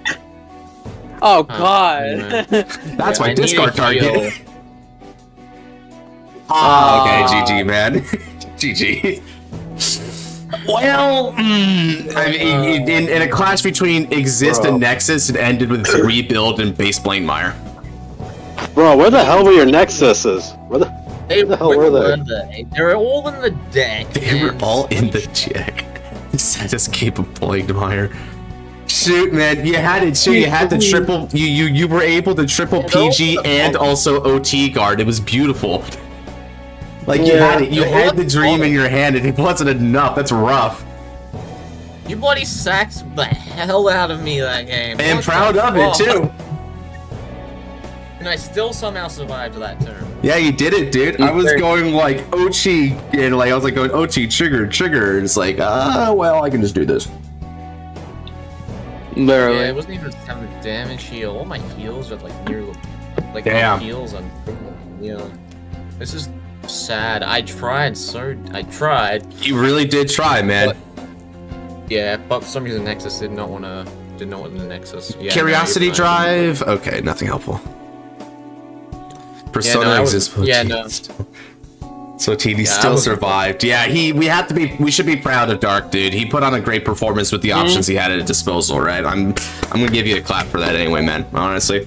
Oh God. That's my I need discard a heal. target. Okay, GG, man. GG. Well, I mean, in a clash between Exist and Nexus, it ended with Rebuild and Base Blade Mire. Bro, where the hell were your Nexuses? Where the hell were they? They were all in the deck. They were and- all in the check. Set escape of Plagued Mire. Shoot, man, you had it. Shoot, you had the triple. You were able to triple PG and also OT guard. It was beautiful. Like you had it. You had the dream in your hand, and it wasn't enough. That's rough. You bloody sacked the hell out of me that game. And What proud the of it fuck? too. And I still somehow survived that turn. Yeah, you did it, dude. I was going like Ochi, and like I was like going Ochi, trigger. And it's like, well, I can just do this. Literally. Yeah, it wasn't even having a damage heal. All my heals are like near, like Damn. my heals on. Yeah, this is sad. I tried. You really did try, man. Yeah, but for some reason Nexus did not want the Nexus. Yeah, Curiosity no, you're fine. drive. Okay, nothing helpful. Persona I was- exists. yeah, no. So TD Yeah, I still was- survived. Yeah, we should be proud of Dark, dude. He put on a great performance with the options he had at his disposal, right? I'm gonna give you a clap for that anyway, man. Honestly,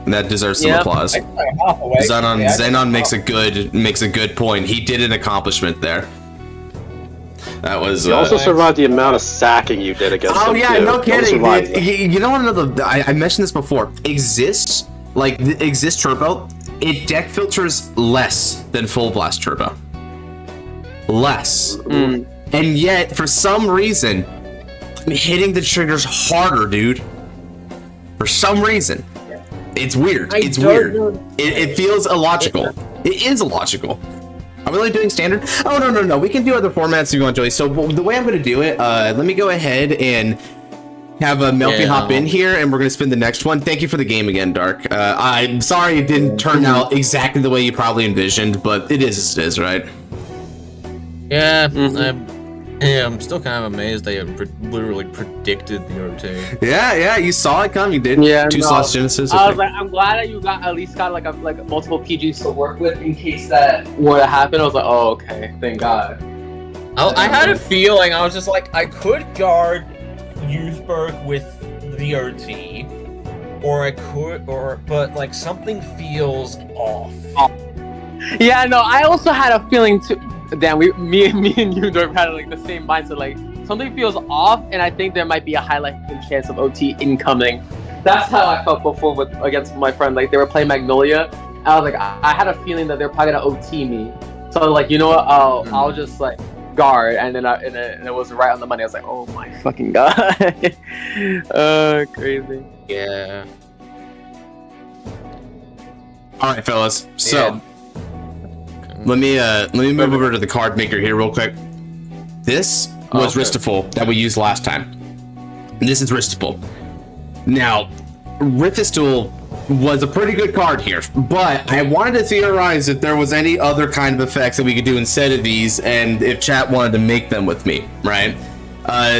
that deserves some applause. Xenon makes a good point. He did an accomplishment there. That was. You also survived the amount of sacking you did against Oh him, yeah, too. no You kidding. survived Dude. that. You know what? I mentioned this before. Exist, like the Exist Turbo, it deck filters less than Full Blast Turbo. Less. And yet, for some reason, I'm hitting the triggers harder, dude. For some reason. It's weird. It's weird. It feels illogical. It is illogical. Are we only doing standard? Oh, no. We can do other formats if you want, Joey. So the way I'm going to do it, let me go ahead and have a Melfi hop in here, and we're going to spin the next one. Thank you for the game again, Dark. I'm sorry it didn't turn out exactly the way you probably envisioned, but it is as it is, right? Yeah, I'm still kind of amazed they literally predicted the OT. Yeah, you saw it coming, dude. Yeah, Two no. slots Genesis. I was Okay. like, I'm glad that you at least got like multiple PGs to work with in case that were to happen. I was like, oh, okay, thank God. I had a feeling. I was just like, I could guard Youthberg with the OT, or I could, but like something feels off. Yeah, no, I also had a feeling too. Damn, me and you had like the same mindset. Like something feels off, and I think there might be a high likelihood chance of OT incoming. That's how I felt before against my friend. Like they were playing Magnolia. I was like, I had a feeling that they're probably gonna OT me. So like, you know what? I'll just like guard, and then it was right on the money. I was like, oh my fucking God. Crazy. Yeah. All right, fellas. So. Yeah. Let me move over to the card maker here real quick. This was Rifistol that we used last time. And this is Rifistol. Now, Rifistol was a pretty good card here, but I wanted to theorize if there was any other kind of effects that we could do instead of these, and if chat wanted to make them with me, right?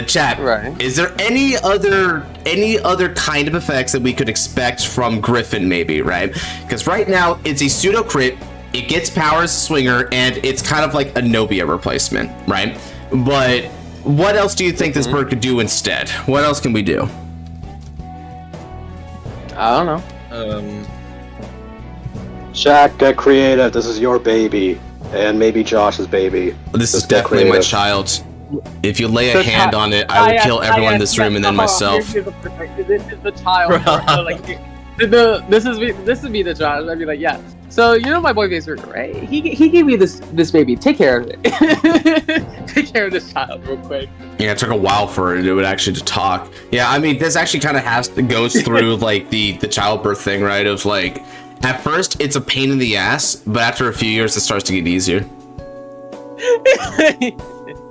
Chat, Right. is there any other kind of effects that we could expect from Griffin, maybe, right? Because right now it's a pseudo crit. It gets powers swinger, and it's kind of like a Nobia replacement, right? But what else do you think this bird could do instead? What else can we do? I don't know. Shaq, get creative. This is your baby, and maybe Josh's baby. This is Just get definitely my creative. child. If you lay a hand on it, I will kill everyone in this room and then myself. This is the child. Like, this would be the child. I'd be like, yeah. So you know my boy Vaser, right? He gave me this baby. Take care of it. Take care of this child real quick. Yeah, it took a while for it would actually to talk. Yeah, I mean, this actually kind of goes through like the childbirth thing, right? Of like, at first it's a pain in the ass, but after a few years it starts to get easier.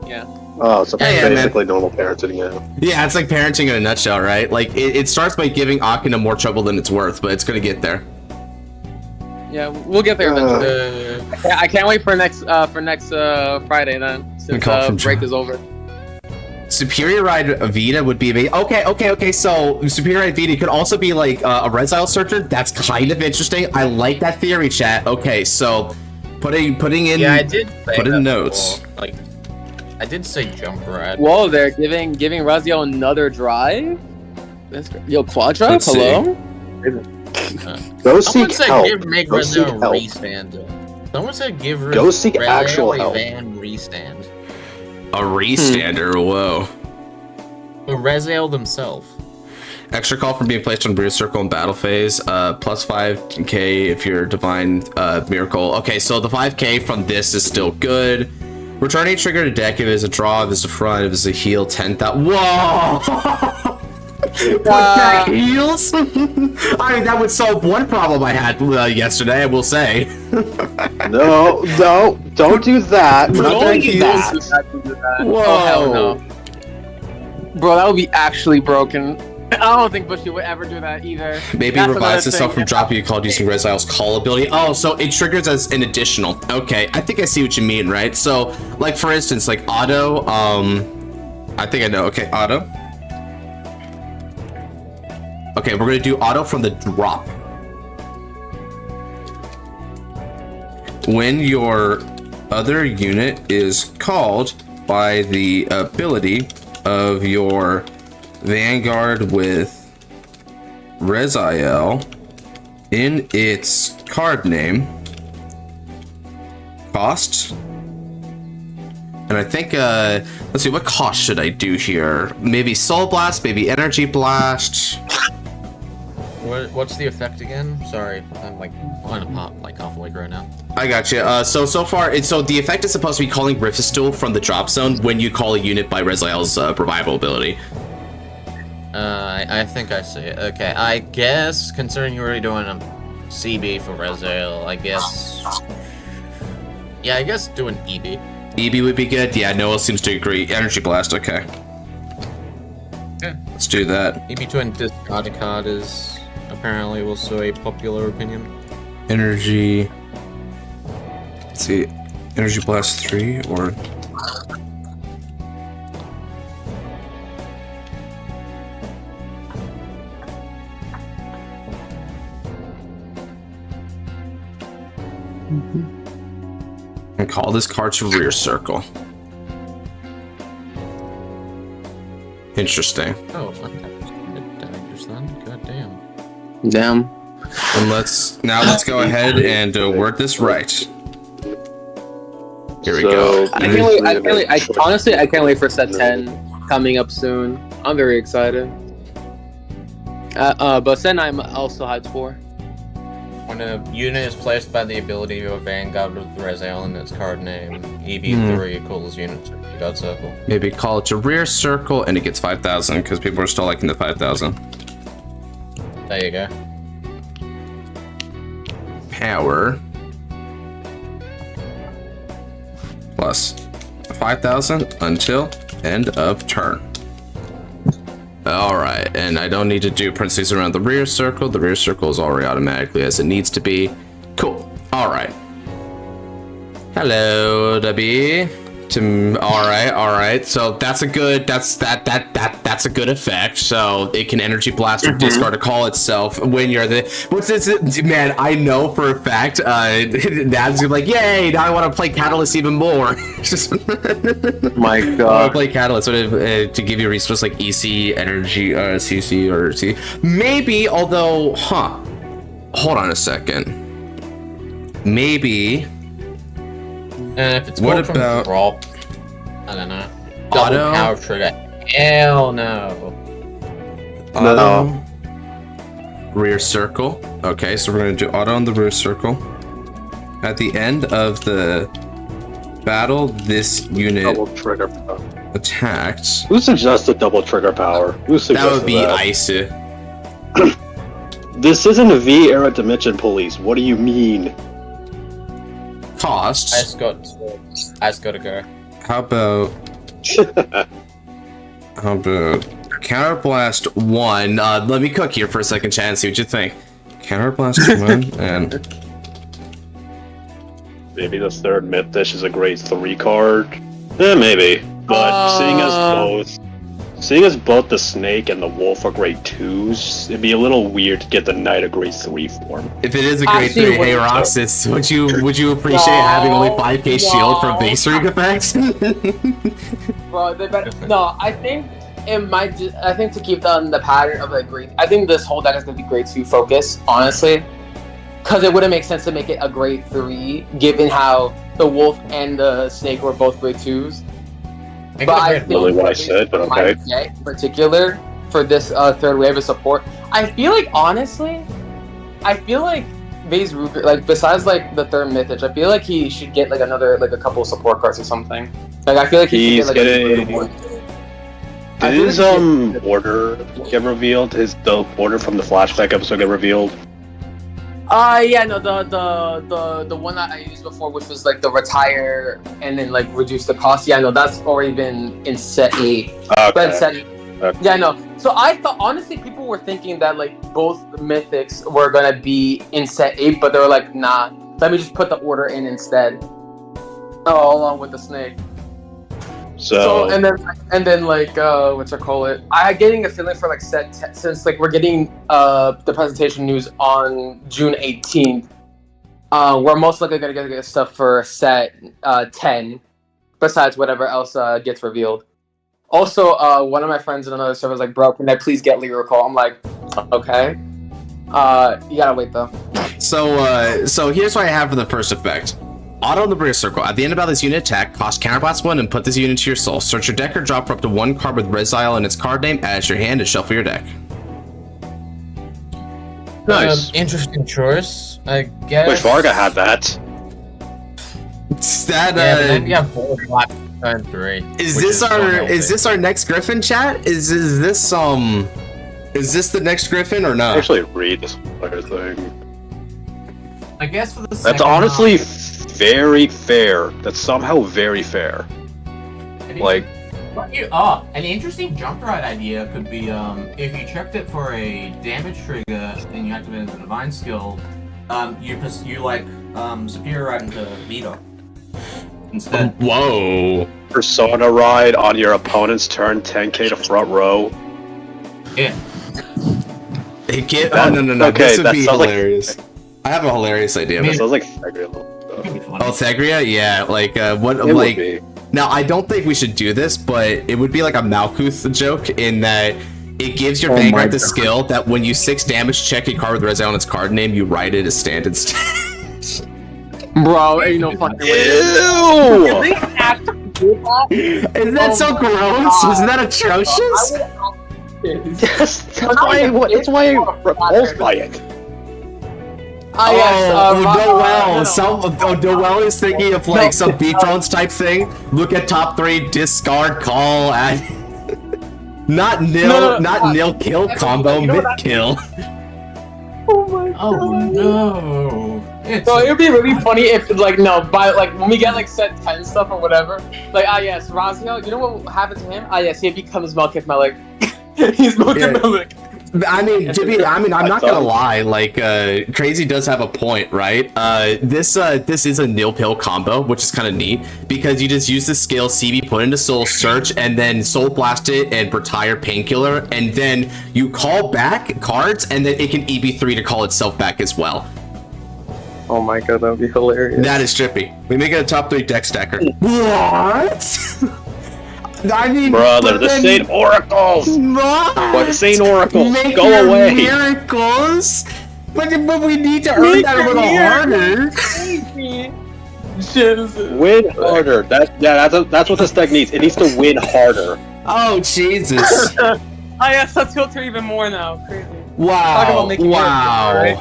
Yeah. Oh, so Yeah, basically normal parenting, yeah. Yeah, it's like parenting in a nutshell, right? Like, it starts by giving Akina more trouble than it's worth, but it's gonna get there. Yeah, we'll get there eventually. I can't wait for next Friday then, since break is over. Superior Ride Vita would be amazing. Okay. So Superior Ride Vita could also be like a Resile Searcher. That's kind of interesting. I like that theory, chat. Okay, so putting in. Yeah, I did. Put in notes. Before. Like, I did say Jump Rad. Whoa, they're giving Raziel another drive. That's great. Yo, Quad Drive. Let's Hello. Go Someone seek said help. give make Go seek Rezael a help. restand. Someone said give Go seek Rezael actual a help. van restand. A restander. Whoa. But Rezael themselves. Extra call from being placed on rear circle in battle phase. Plus 5k if you're divine miracle. Okay, so the 5k from this is still good. Returning trigger to deck if it's a draw, if it's a front, if it's a heal, 10,000. Whoa! Put back heals? I mean, that would solve one problem I had yesterday, I will say. No, don't do that. We're not gonna do that. Whoa. Oh, hell no. Bro, that would be actually broken. I don't think Bushy would ever do that either. Maybe That's revives another itself thing. from dropping a card using Rezile's call ability. Oh, so it triggers as an additional. Okay, I think I see what you mean, right? So, like, for instance, like, auto, I think I know. Okay, auto. Okay, we're gonna do auto from the drop. When your other unit is called by the ability of your Vanguard with Reziel in its card name, cost, and I think, let's see, what cost should I do here? Maybe Soul Blast, maybe Energy Blast. What's the effect again? Sorry, I'm like on a pop like off awake right now. I got you. So far, the effect is supposed to be calling Rifistol from the drop zone when you call a unit by Reziel's revival ability. I think I see it. Okay, I guess considering you're already doing a CB for Reziel, I guess. Yeah, I guess do an EB. EB would be good. Yeah, Noah seems to agree. Energy Blast. Okay. Yeah. Let's do that. EB to and discard a card is apparently also a popular opinion. Energy. Let's see. Energy Blast 3 or. And call this card to rear circle. Interesting. Oh, Untap then. God damn. Damn. And let's go ahead and word this right. Here we go. I can't wait. Honestly, I can't wait for set 10 coming up soon. I'm very excited. But set 9 I'm also hyped for. When a unit is placed by the ability of a Vanguard with Reziel in its card name, EB3 equals unit to the God Circle. Maybe call it to rear circle and it gets 5,000 because people are still liking the 5,000. There you go. Power plus 5,000 until end of turn. Alright, and I don't need to do parentheses around the rear circle. The rear circle is already automatically as it needs to be. Cool. Alright. Hello, Debbie. to all right. So that's a good that's a good effect. So it can energy blast or discard a call itself when you're the what's this man? I know for a fact. Dad's gonna be like, yay! Now I want to play Catalyst even more. My I want God. to play Catalyst to give you resources like EC, energy, CC, or C. Maybe, although, hold on a second. Maybe. And if it's What called from about- drop, I don't know. Auto? Double power trigger. Hell no. Auto. Rear circle. Okay, so we're gonna do auto on the rear circle. At the end of the battle, this unit Double trigger power. attacked. Who suggested double trigger power? Who That suggested would be that? Ice. This isn't a V-era Dimension Police. What do you mean? Costs. I just gotta go. How about Counterblast 1? Let me cook here for a second, Chad, and see what you think. Counterblast 1 and Maybe the third Mythisch is a grade 3 card. Maybe. But seeing as both the Snake and the Wolf are grade 2s, it'd be a little weird to get the Knight a grade 3 form. if it is a grade Actually, 3, hey wait, Roxas, would you appreciate having only 5k shield from base ring effects? Bro, they better. No, I think it might. I think to keep the pattern of like grade. I think this whole deck is gonna be grade 2 focus, honestly, because it wouldn't make sense to make it a grade 3, given how the Wolf and the Snake were both grade 2s. Make But it a I grade think Really what I said, but okay. my deck in particular for this third wave of support, I feel like honestly, Vase Ruger, like besides like the third Mythisch, I feel like he should get like another like a couple of support cards or something. Like I feel like he He's should get like getting- a good one. I Did feel his like he should- order get revealed? The order from the flashback episode get revealed? Yeah, no, the one that I used before, which was like the retire and then like reduce the cost. Yeah, no, that's already been in set 8. But in Okay. set 8. Yeah, no. So I thought honestly, people were thinking that like both Mythics were gonna be in set 8, but they were like, nah, let me just put the order in instead. Oh, along with the Snake. So and then like I'm getting a feeling for like set 10, since like we're getting the presentation news on June 18th. We're most likely gonna get stuff for set 10, besides whatever else gets revealed. Also, one of my friends in another server was like, "Bro, can I please get Lyrical?" I'm like, "Okay." You gotta wait though. So here's what I have for the first effect. Auto in the rear circle. At the end of this unit attack, cost Counterblast 1 and put this unit to your soul. Search your deck or drop for up to 1 card with Resile in its card name, add it to your hand, and shuffle your deck. Nice. Interesting choice, I guess. Wish Varga had that. That Yeah, but then we have 4 black turn 3. is which this not our healthy. is this our next Griffin, chat? Is this the next Griffin or not? Actually, read this entire thing. I guess for the That's second honestly half, very fair. That's somehow very fair. Like, an interesting jump ride idea could be if you checked it for a damage trigger and you activated the divine skill, you superior ride into Vita instead. Whoa. Persona ride on your opponent's turn, 10k to front row. Yeah. Hey, kid. Oh no. Okay, This would that be sounds like- hilarious. I have a hilarious idea. That But... sounds like Thagria though. Could be funny. Oh, Thagria? Yeah, like what? It would Like be. now, I don't think we should do this, but it would be like a Malkuth joke in that it gives your Vanguard the skill that when you 6 damage check a card with Res on its card name, you write it as stand instead. Bro, ain't no fucking way. Ew! They actually do that? Isn't that Oh so my gross? God. Isn't that atrocious? Yes, that's why I'm repulsed by it. Noel is thinking of like some beat drones type thing. Look at top 3, discard, call, and not nil kill combo, You know mid what kill. Oh my god. Oh no! It's So it would be really funny if when we get like set 10 stuff or whatever, like yes, Razio, you know what happened to him? Yes, he becomes Melkith Melik. He's Melkith Yeah. Melik. I mean, I'm not gonna lie. Like, Crazy does have a point, right? This is a nil pill combo, which is kind of neat because you just use the skill CB, put into Soul Search, and then Soul Blast it and retire Painkiller, and then you call back cards, and then it can EB3 to call itself back as well. Oh my god, that would be hilarious. That is trippy. We make it a top 3 deck stacker. What? I mean, brother, the Saint Oracles! What? What, the Saint Oracles? Make Go your away! Miracles? But we need to earn that a little harder. Win harder. That's what this deck needs. It needs to win harder. Oh, Jesus. Oh yes, let's filter even more now. Crazy. Wow. Wow.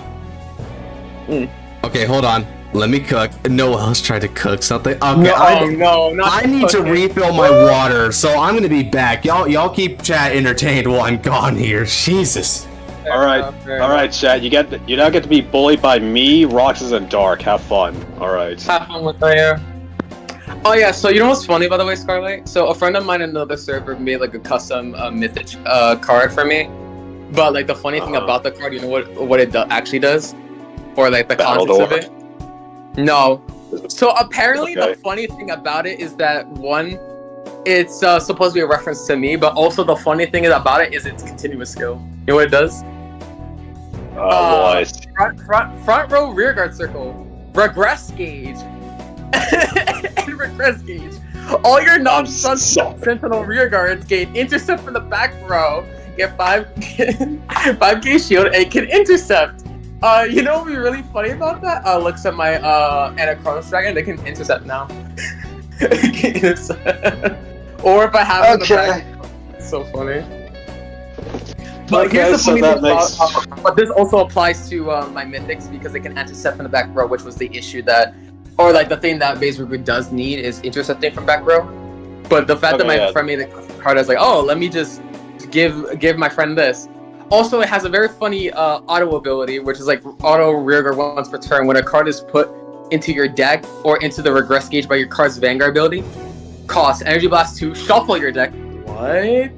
Okay, hold on. Let me cook. No one else tried to cook something. Okay, I need to refill my water, so I'm gonna be back. Y'all keep chat entertained while I'm gone here. Jesus. All right, chat. You now get to be bullied by me, Roxas, and Dark. Have fun. All right. Have fun with that. Oh yeah. So you know what's funny, by the way, Scarlet? So a friend of mine in another server made like a custom Mythisch card for me. But like the funny thing about the card, you know what it actually does, or like the concept of it. No. So apparently the funny thing about it is that one, it's supposed to be a reference to me, but also the funny thing about it is it's continuous skill. You know what it does? Front row rear guard circle, regress gauge, and regress gauge. All your non-sentinel rear guards gain intercept from the back row, get 5k shield, and can intercept. You know what would be really funny about that? Looks at my Anachronos Dragon, they can intercept now. They can intercept. Or if I have it in the back, it's so funny. But here's the funny thing but this also applies to my Mythics because they can intercept from the back row, which was the issue that, or like the thing that Base Ruger does need is intercepting from back row. But the fact that my friend made the card, I was like, oh, let me just give my friend this. Also, it has a very funny auto ability, which is like auto rear guard once per turn. When a card is put into your deck or into the regress gauge by your card's Vanguard ability, cost Energy Blast 2, shuffle your deck. What?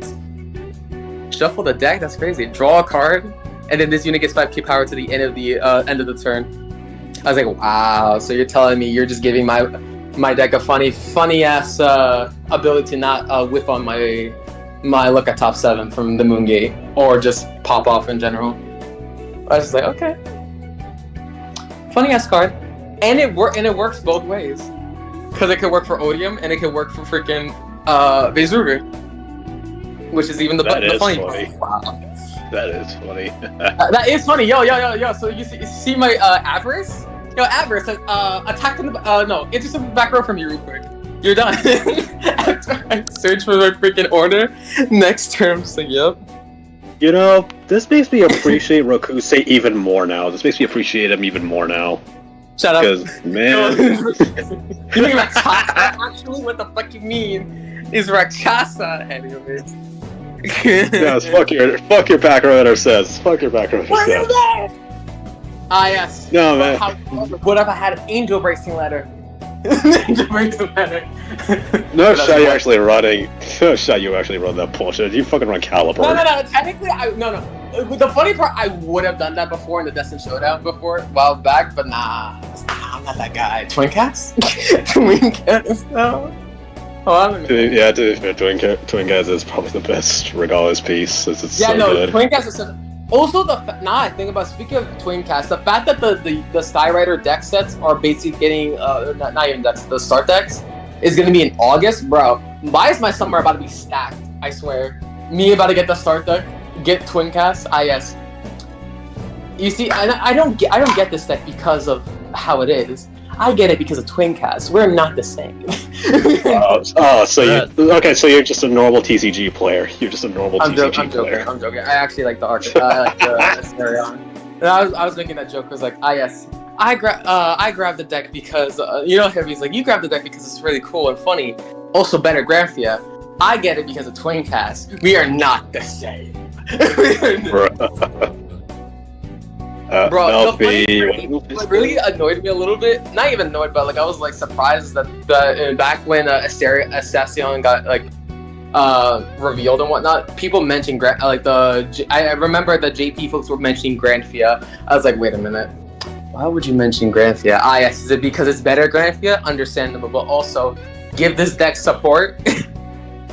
Shuffle the deck? That's crazy. Draw a card, and then this unit gets 5k power to the end of the turn. I was like, wow. So you're telling me you're just giving my deck a funny ass ability to not whiff on my look at top 7 from the Moon Gate, or just pop off in general. I was just like, okay, funny ass card, and it works both ways, because it could work for Odium and it could work for freaking Base Ruger, which is even the funny. Wow. That is funny. That is funny, yo. So you see my Avarice? Yo, Avarice, attack from the intercept the back row from you real quick. You're done. After I search for my freaking order, next term, so yep. You know, this makes me appreciate Rokuse even more now. This makes me appreciate him even more now. Shut up. Because, man. You mean Rakshasa? Actually, what the fuck you mean is Rakshasa, anyways. Yes, fuck your back rower says. Fuck your back rower says. Ah, yes. No, man. What if I had an angel bracing ladder? No shot you actually running. No shot you actually run that bullshit. You fucking run Caliber. No. Technically, no. The funny part, I would have done that before in the Destin Showdown before, a while back, but nah, I'm not that guy. Twin cast? Twin cast? No. Yeah, dude, Twin cast is probably the best regardless piece. It's so good. Twin cast is so. Also, I think about, speaking of Twin Cast, the fact that the Skyrider deck sets are basically getting, not even decks, the start decks, is going to be in August, bro. Why is my summer about to be stacked? I swear. Me about to get the start deck, get Twin Cast, yes. You see, I don't get this deck because of how it is. I get it because of Twin Cast. We're not the same. So you're just a normal TCG player. You're just a normal TCG player. I'm joking. I actually like the art. I like the Asterion. And I was making that joke because like, yes, I grabbed the deck because you know Heavy's like, you grabbed the deck because it's really cool and funny. Also better Granthea. I get it because of Twin Cast. We are not the same. Bro, what really annoyed me a little bit, not even annoyed, but like I was like surprised that back when Asterion got like revealed and whatnot, people mentioned I remember the JP folks were mentioning Granfia. I was like, wait a minute, why would you mention Granfia? Yes, is it because it's better Granfia? Understandable, but also give this deck support.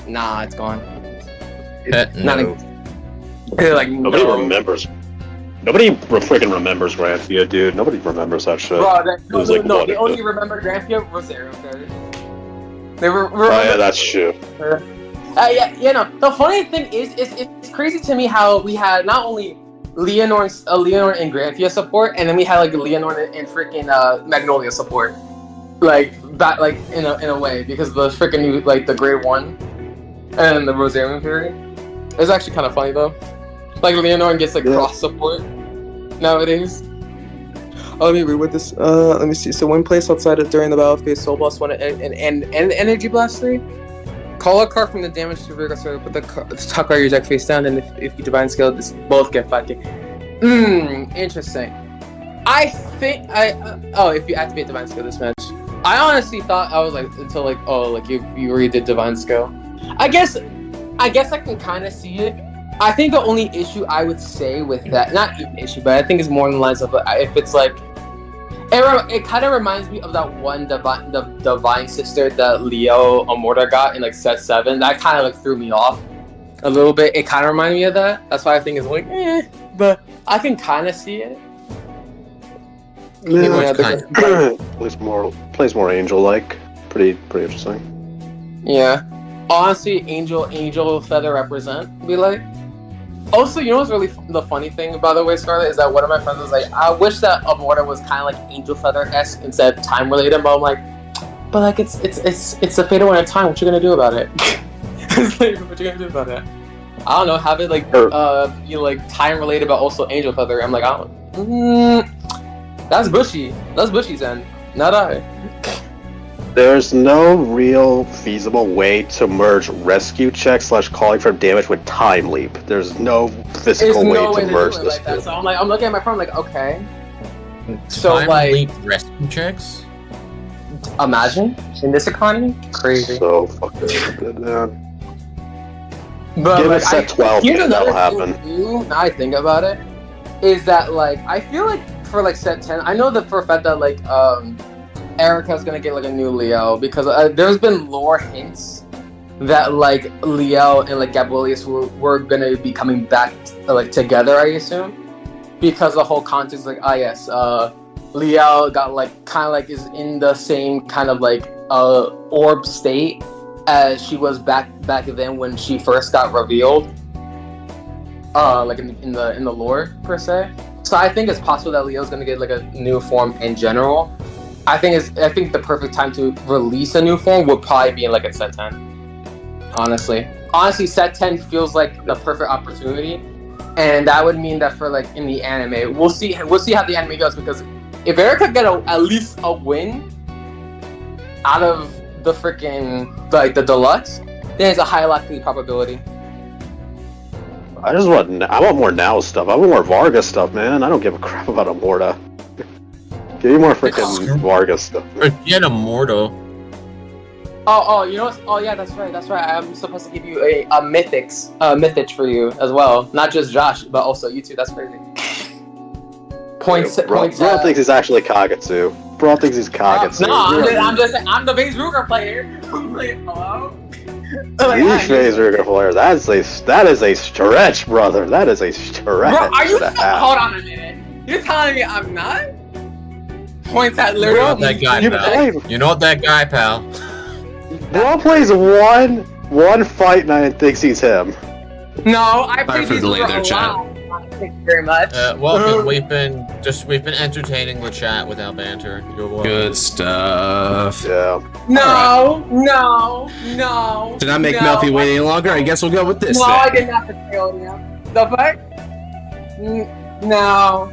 Nah, it's gone. It's No. like Nobody no. remembers. Nobody freaking remembers Granfia, dude. Nobody remembers that shit. Bro, It was like, what they if only it- remember Granfia was Arrow Fairy. They were Oh yeah, that's true. yeah. The funny thing is, it's crazy to me how we had not only Leonor and Granfia support, and then we had like Leonor and freaking Magnolia support, like that, like in a way, because the freaking new, like the grade 1 and the Rosarian Fury. It's actually kind of funny though. Like Leonor gets like cross support nowadays. Oh, let me read what this. Let me see. So when placed outside of during the battle phase, Soul Blast 1 and Energy Blast 3. Call a card from the damage to Virgo, so put the top card of your deck face down, and if you divine scale, this both get 5k. Interesting. I think if you activate divine scale this match, I honestly thought I was like until like you already did divine scale. I guess I can kind of see it. I think the only issue I would say with that, not even issue, but I think it's more in the lines of if it's like. It kind of reminds me of that one divine sister that Leo Amorta got in like set 7. That kind of like threw me off a little bit. It kind of reminded me of that. That's why I think it's like, but I can kind of see it. Plays more angel-like. Pretty interesting. Yeah. Honestly, angel feather represent. Be like. Also, you know what's really the funny thing, by the way, Scarlett, is that one of my friends was like, I wish that Amorta was kind of like Angel Feather-esque instead of time-related, but I'm like, but like, it's a fatal one at a time, what you gonna do about it? It's like, what you gonna do about it? I don't know, have it like, like time-related, but also Angel Feather. I'm like, that's bushy. That's bushy's end, not I. There's no real feasible way to merge rescue check / calling for damage with time leap. There's no physical way to merge this. Like that. So I'm looking at my phone like, okay. So Time like leap rescue checks? Imagine in this economy, crazy. So fucking good, man. But Give like, it set 12, here's man, another that'll thing happen. too, now I think about it, is that like I feel like for like set 10, I know that for a fact that like Erica's gonna get like a new Leo because there's been lore hints that like Leo and like Gabrielius were gonna be coming back like together, I assume, because the whole context like Leo got like kind of like is in the same kind of like orb state as she was back then when she first got revealed, like in the lore per se. So I think it's possible that Leo's gonna get like a new form in general. I think the perfect time to release a new form would probably be in like a set 10. Honestly, set 10 feels like the perfect opportunity, and that would mean that for like in the anime, we'll see how the anime goes, because if Erica get at least a win out of the freaking like the deluxe, then it's a high likely probability. I want more now stuff. I want more Vargas stuff, man. I don't give a crap about Amorta. Give me more freaking Vargas stuff. Forget Immortal. Oh, you know what? Oh yeah, that's right. I'm supposed to give you a Mythisch for you as well. Not just Josh, but also you two. That's crazy. Points. Bro thinks he's actually Kagetsu. Bro thinks he's Kagetsu. No, I'm just saying, I'm the Vase Ruger player. Like, hello? Phase Ruger player. That is a stretch, brother. That is a stretch. Bro, are you? Hold on a minute. You're telling me I'm not? Points at literally. That guy, pal. You know what that guy, pal. Bro plays one fight night and thinks he's him. No, I played for these the for later a chat. while. Thank you very much. Welcome. We've been entertaining the chat without banter. You're welcome. Good stuff. Yeah. No. Did I make Melfi wait any longer? I guess we'll go with this. No, then. I did not fail you. The fuck? No.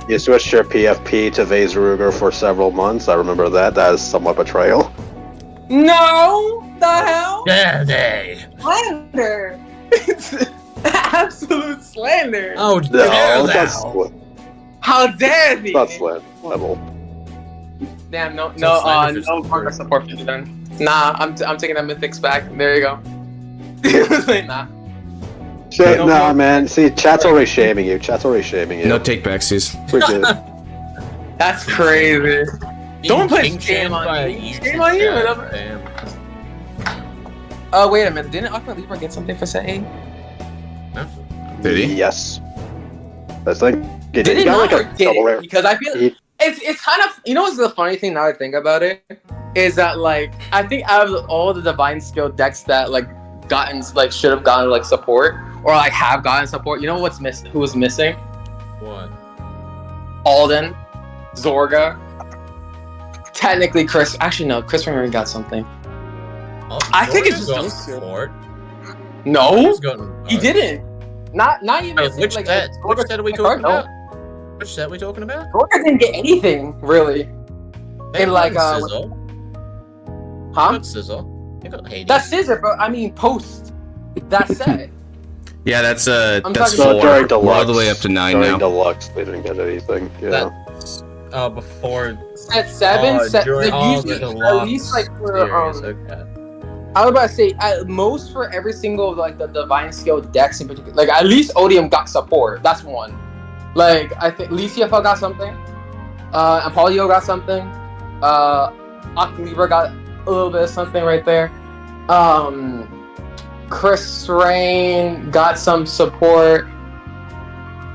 You switched your PFP to Vase Ruger for several months. I remember that. That is somewhat betrayal. No! The hell? Dare they? Slander! It's absolute slander! Oh, No, dare that's thou? How dare thee! not slander level. Damn, no slander for Vargas support for you then. Nah, I'm taking that Mythics back. There you go. Like, nah. Nah, man. See, chat's already shaming you. Chat's already shaming you. No take backsies. We're good. That's crazy. Don't put shame on by me. YouTube Shame on you. chat, Whatever. damn. Wait a minute. Didn't Aqua Libra get something for set A? Did he? Yes. That's like. Did it got not like or a did double it? rare. Because I feel it's kind of, you know what's the funny thing now I think about it is that like I think out of all the divine skill decks that like should have gotten like support or like have gotten support, you know what's missing? Who was missing? What? Alden, Zorga. Technically, Chris. Actually, no. Chris already got something. Oh, I think it's Zorga's just got those two. support. No, He's gotten he didn't. Not even. Wait, which like, set? Which set are we talking no. about? Which set are we talking about? Zorga didn't get anything really. They In like got Scissor. Huh? They got Scissor. They got Hades. That's Scissor, but I mean post. That's it. Yeah, that's talking that's about 4. during We're deluxe. all the way up to 9 During now. deluxe, they didn't get anything. Yeah. That's before. Set 7. Set During like, usually the at deluxe least like for series, okay. I was about to say at most for every single like the divine skill decks in particular. Like at least Odium got support. That's one. Like I think Leciafel got something. And Polio got something. Octolibra got a little bit of something right there. Chris Rain got some support.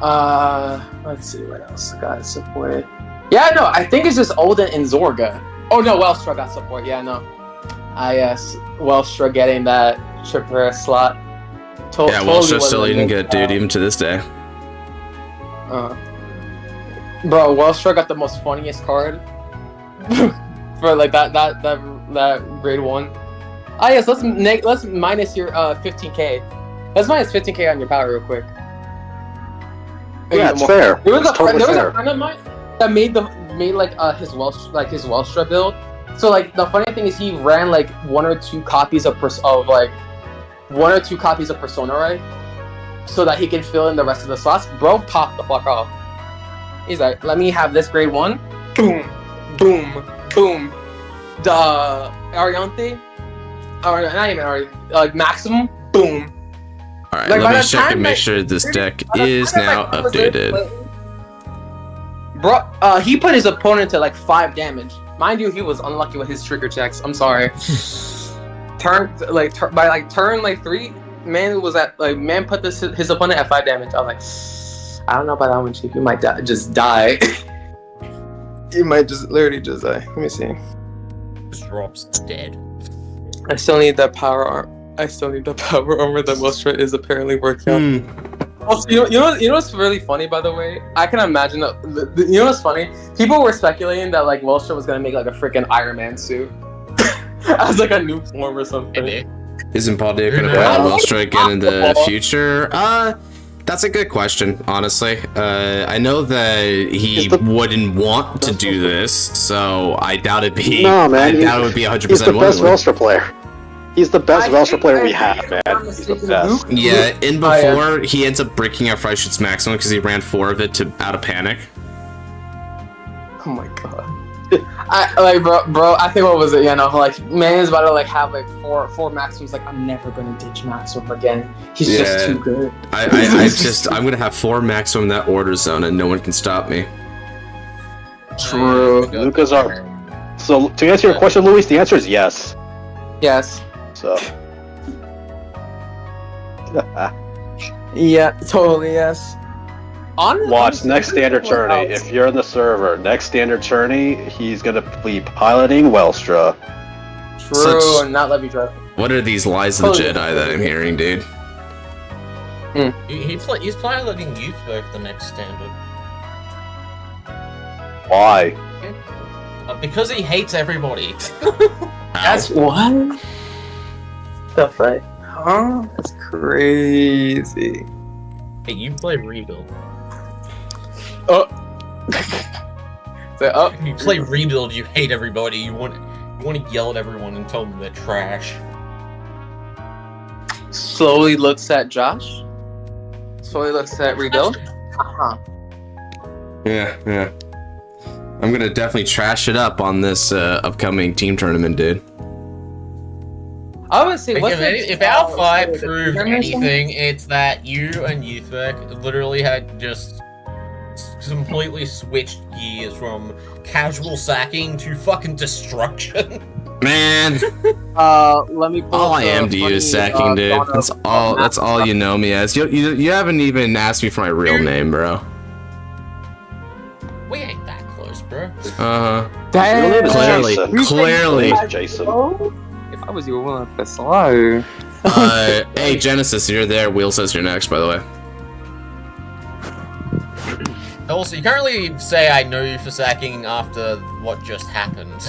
Let's see what else got supported. Yeah, no, I think it's just Olden and Zorga. Oh no, Wellstra got support. Yeah, no. Yes, Wellstra getting that tripper slot. Yeah, Wellstra still didn't get dude even to this day. Bro, Wellstra got the most funniest card for like that grade 1. Ah yes, let's minus your 15k. Let's minus 15k on your power real quick. Yeah, it's fair. There was a Totally fair. friend of mine that made his Wellstra build. So like the funny thing is he ran like 1 or 2 copies of Persona, right? So that he can fill in the rest of the slots. Bro, pop the fuck off. He's like, let me have this grade 1. Boom, boom, boom. The Ariante, or not even Ariante, like maximum. Boom. All right, Like, by let me the check time and make that- sure this deck By the is time now that was in updated. play- Bro, he put his opponent to like 5 damage. Mind you, he was unlucky with his trigger checks. I'm sorry. By turn 3, man put his opponent at 5 damage. I was like, I don't know about that one, Chief. You might just die. You might just literally just die. Let me see. Just drops dead. I still need that power armor that Wellstra is apparently working on. Also, you know what's really funny, by the way? I can imagine that. You know what's funny? People were speculating that like Wellstra was gonna make like a freaking Iron Man suit as like a new form or something. Maybe. Isn't Paul Dick gonna Yeah. put Wellstra again in the future? That's a good question, honestly. I know that he wouldn't want to do this, so I doubt it'd be. No, man. I doubt it would be 100% He's the best willingly. Wellstra player. He's the best Wellstra player we have, man. I'm He's the mistaken, best. Yeah, in before he ends up breaking out Freischütz maximum because he ran 4 of it out of panic. Oh my god. bro. I think what was it? You know, like man is about to like have like four maxims. Like I'm never gonna ditch maximum again. He's just too good. I'm gonna have 4 maximum in that order zone and no one can stop me. True. Luca's our. So to answer your question, Luis, the answer is yes. Yes. So. Yeah. Totally. Yes. Watch next standard tourney. If you're in the server, next standard tourney, he's gonna be piloting Wellstra. True. And not let me drive. What are these lies of the Jedi that I'm hearing, dude? He's piloting Yugioh the next standard. Why? Because he hates everybody. That's what? The fuck? Huh? That's crazy. Hey, you play Rebuild. Oh. You play Rebuild, you hate everybody, you want to yell at everyone and tell them they're trash. Slowly looks at Josh. Slowly looks at Rebuild. Yeah. I'm gonna definitely trash it up on this upcoming team tournament, dude. I would say, Like, if our fight proved anything, it's that you and Youthbeck literally had just completely switched gears from casual sacking to fucking destruction. Man, let me. all I am to you is sacking, dude. That's all you know me as. You haven't even asked me for my real name, bro. We ain't that close, bro. Damn. Clearly. Jason. If I was you, willing to slow. Hey, Genesis, you're there. Wheel says you're next, by the way. Also, you can't really say I know you for sacking after what just happened.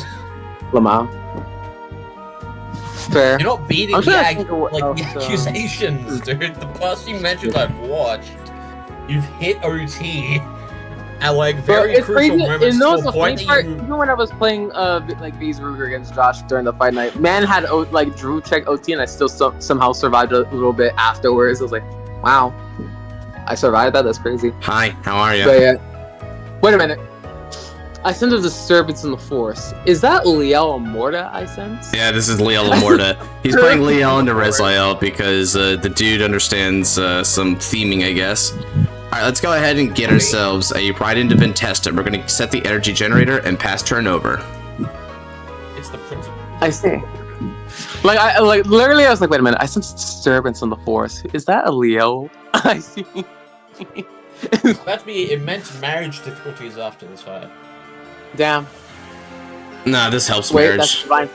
Lamau. Fair. You're not beating I'm the, trying to think of what the else, accusations, dude. The past few matches I've watched, you've hit OT at like very crucial moments to a point that you... Even when I was playing like V's Ruger against Josh during the fight night, man had like Drew check OT and I still somehow survived a little bit afterwards. I was like, wow, I survived that. That's crazy. Hi, how are you? But yeah, wait a minute. I sense a disturbance in the force. Is that Liel Amorta I sense? Yeah, this is Liel Amorta. He's playing Liel into Reziel because the dude understands some theming, I guess. Alright, let's go ahead and get ourselves a Ride into Ventesta. We're gonna set the energy generator and pass turn over. It's the principle. I see. Like, literally, I was like, wait a minute. I sense disturbance in the force. Is that a Liel? I see. About to be immense marriage difficulties after this fight. Damn. Nah, this helps Wait, marriage. that's fine.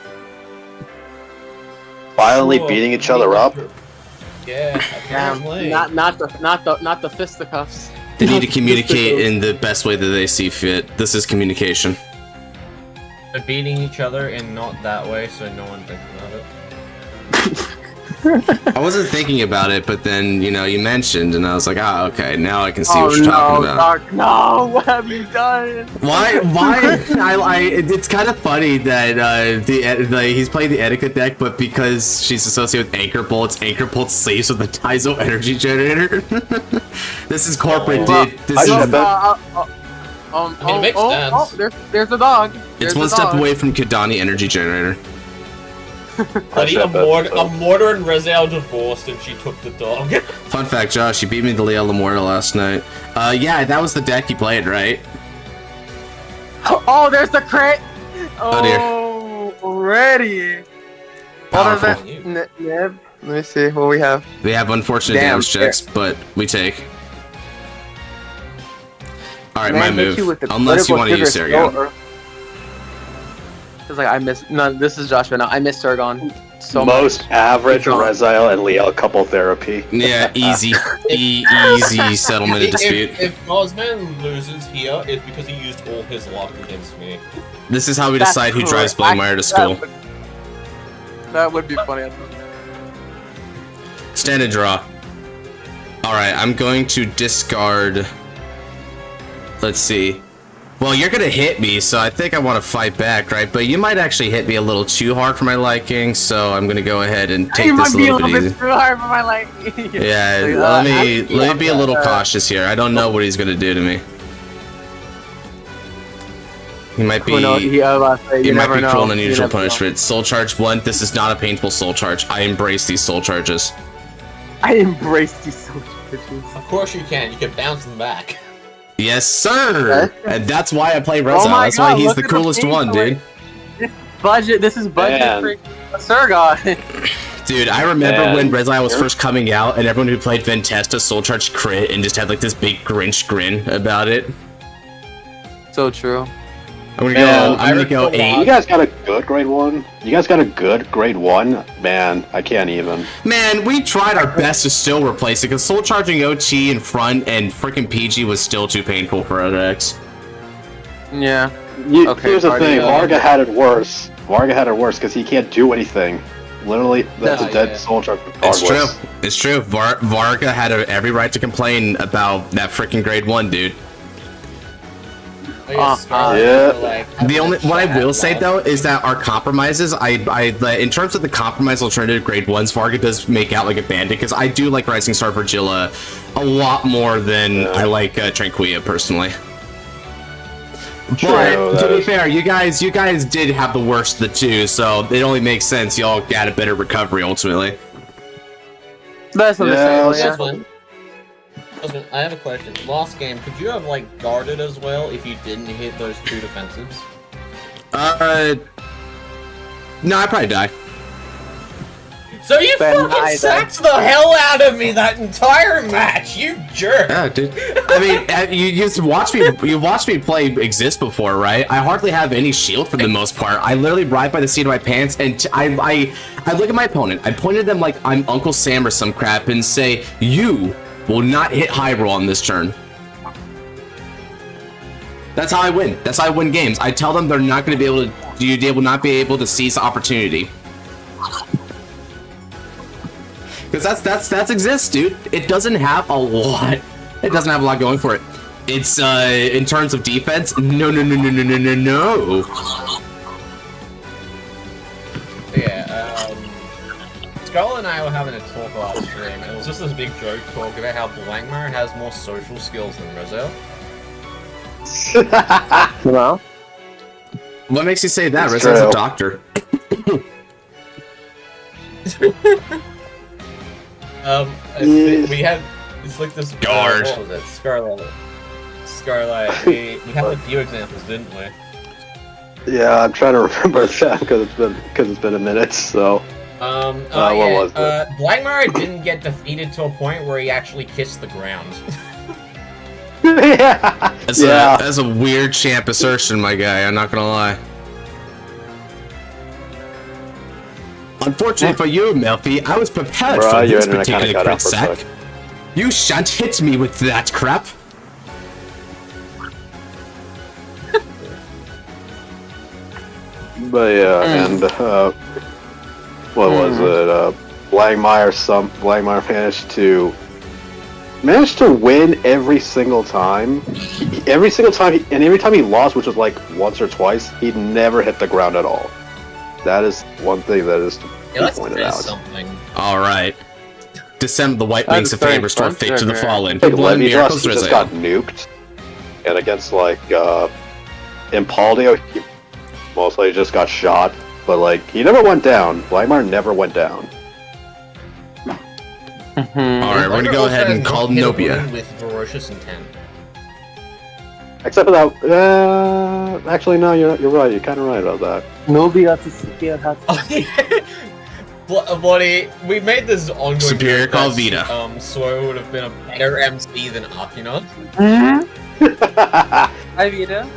Finally beating each other up. Yeah, apparently. Not the fisticuffs. They need to communicate in the best way that they see fit. This is communication. They're beating each other in not that way, so no one thinks about it. I wasn't thinking about it, but then, you know, you mentioned, and I was like, ah, okay, now I can see what you're talking about. Doc, no, what have you done? Why? It's kind of funny that he's playing the etiquette deck, but because she's associated with Anchor Bolt saves with the Taizo energy generator. This is corporate, dude. This is. It makes sense. There's a dog. It's one step away from Kidani energy generator. Buddy, a mortar and Reziel divorced and she took the dog. Fun fact, Josh, you beat me to Leo Lamorta last night. Yeah, that was the deck you played, right? Oh, there's the crit! Oh dear. Already! Powerful. What is it? Let me see what we have. We have unfortunate damage checks, but we take. Alright, my move. Unless you want to use Sargon. It's like I missed. No, this is Joshua now. I missed Sargon so much. Most average Reziel and Liel couple therapy. Yeah, easy. Easy settlement of dispute. If Mosman loses here, it's because he used all his luck against me. This is how we decide who drives Blamemeyer to school. That would be funny. Stand and draw. Alright, I'm going to discard. Let's see. Well, you're gonna hit me, so I think I want to fight back, right? But you might actually hit me a little too hard for my liking, so I'm gonna go ahead and take this a little bit easy. Too hard for my liking. Yeah, let me be a little cautious here. I don't know what he's gonna do to me. He might be. He might be cruel and unusual punishment. Soul charge 1. This is not a painful soul charge. I embrace these soul charges. I embrace these soul charges. Of course you can. You can bounce them back. Yes, sir! And that's why I play Reziel. That's why he's the coolest one, dude. This is budget for Sargon. Dude, I remember when Reziel was first coming out, and everyone who played Ventesta soul charged crit and just had like this big Grinch grin about it. So true. I'm gonna go 8. You guys got a good grade 1? You guys got a good grade 1? Man, I can't even. Man, we tried our best to still replace it, because soul charging OT in front and freaking PG was still too painful for our decks. Yeah. Here's the thing, Varga had it worse. Varga had it worse because he can't do anything. Literally, that's a dead soul charge. It's true. It's true. Varga had every right to complain about that freaking grade 1, dude. Yeah. What I will say though is that our compromises, in terms of the compromise alternative grade 1s, Varga does make out like a bandit, because I do like Rising Star Virgilla a lot more than I like Tranquilla personally. But to be fair, you guys did have the worst of the two, so it only makes sense y'all got a better recovery ultimately. That's understandable. Yeah. Husband, I have a question. Last game, could you have like guarded as well if you didn't hit those 2 defensives? No, I'd probably die. So you Then fucking I sacked the hell out of me that entire match, you jerk! Yeah, dude. I mean, you watched me play Exist before, right? I hardly have any shield for the most part. I literally ride by the seat of my pants, and I look at my opponent. I point at them like I'm Uncle Sam or some crap, and say, "You will not hit high roll on this turn." That's how I win. That's how I win games. I tell them they're not going to be able to. They will not be able to seize the opportunity. Because that's Exist, dude. It doesn't have a lot. It doesn't have a lot going for it. It's in terms of defense. No. Yeah. Scarlet and I were having a talk last stream, and it was just this big joke talk about how Blankmar has more social skills than Rezel. Well, What makes you say that? It's Rezel's a true. doctor. We had it's like this Guard. what was it? Scarlet. We had a few examples, didn't we? Yeah, I'm trying to remember that because it's been a minute. So what was it? Blackmar didn't get defeated to a point where he actually kissed the ground. yeah, That's a weird champ assertion, my guy. I'm not gonna lie. Unfortunately for you, Melfi, I was prepared for your this internet kinda particular cut crit out for a sack. sec. You shan't hit me with that crap. But yeah, and what was it? Blackmire managed to win every single time. Every time he lost, which was like once or twice, he'd never hit the ground at all. That is one thing that is pointed out. Something. All right. Descend the white wings of favor, store fate to the fallen. Like Blood Levi miracles, just Rizzo. got nuked, and against like Impaldio, he mostly just got shot. But like he never went down. Blackmire never went down. All right, we're gonna go ahead and call Nobia. With ferocious intent. Except for that, actually no, you're right. You're kind of right about that. Nobia to Superior has Bloody, we made this ongoing Superior joke called that, Vita. Swo would have been a better MC than Akina. Hi, Vita.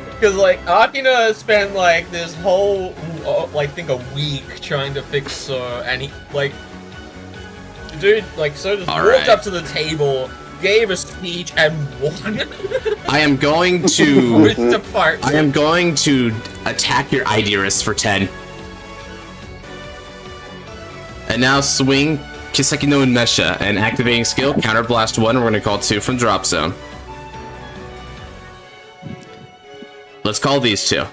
Because, like, Akina spent, like, this whole, like, I think a week trying to fix Swo, and he, like, the dude, like, Swo just walked up to the table, gave a speech, and won. I am going to. Ripped apart. I am going to attack your Idearist for 10. And now swing Kiseki no Unmesha and activating skill, counterblast 1, we're gonna call 2 from drop zone. Let's call these 2.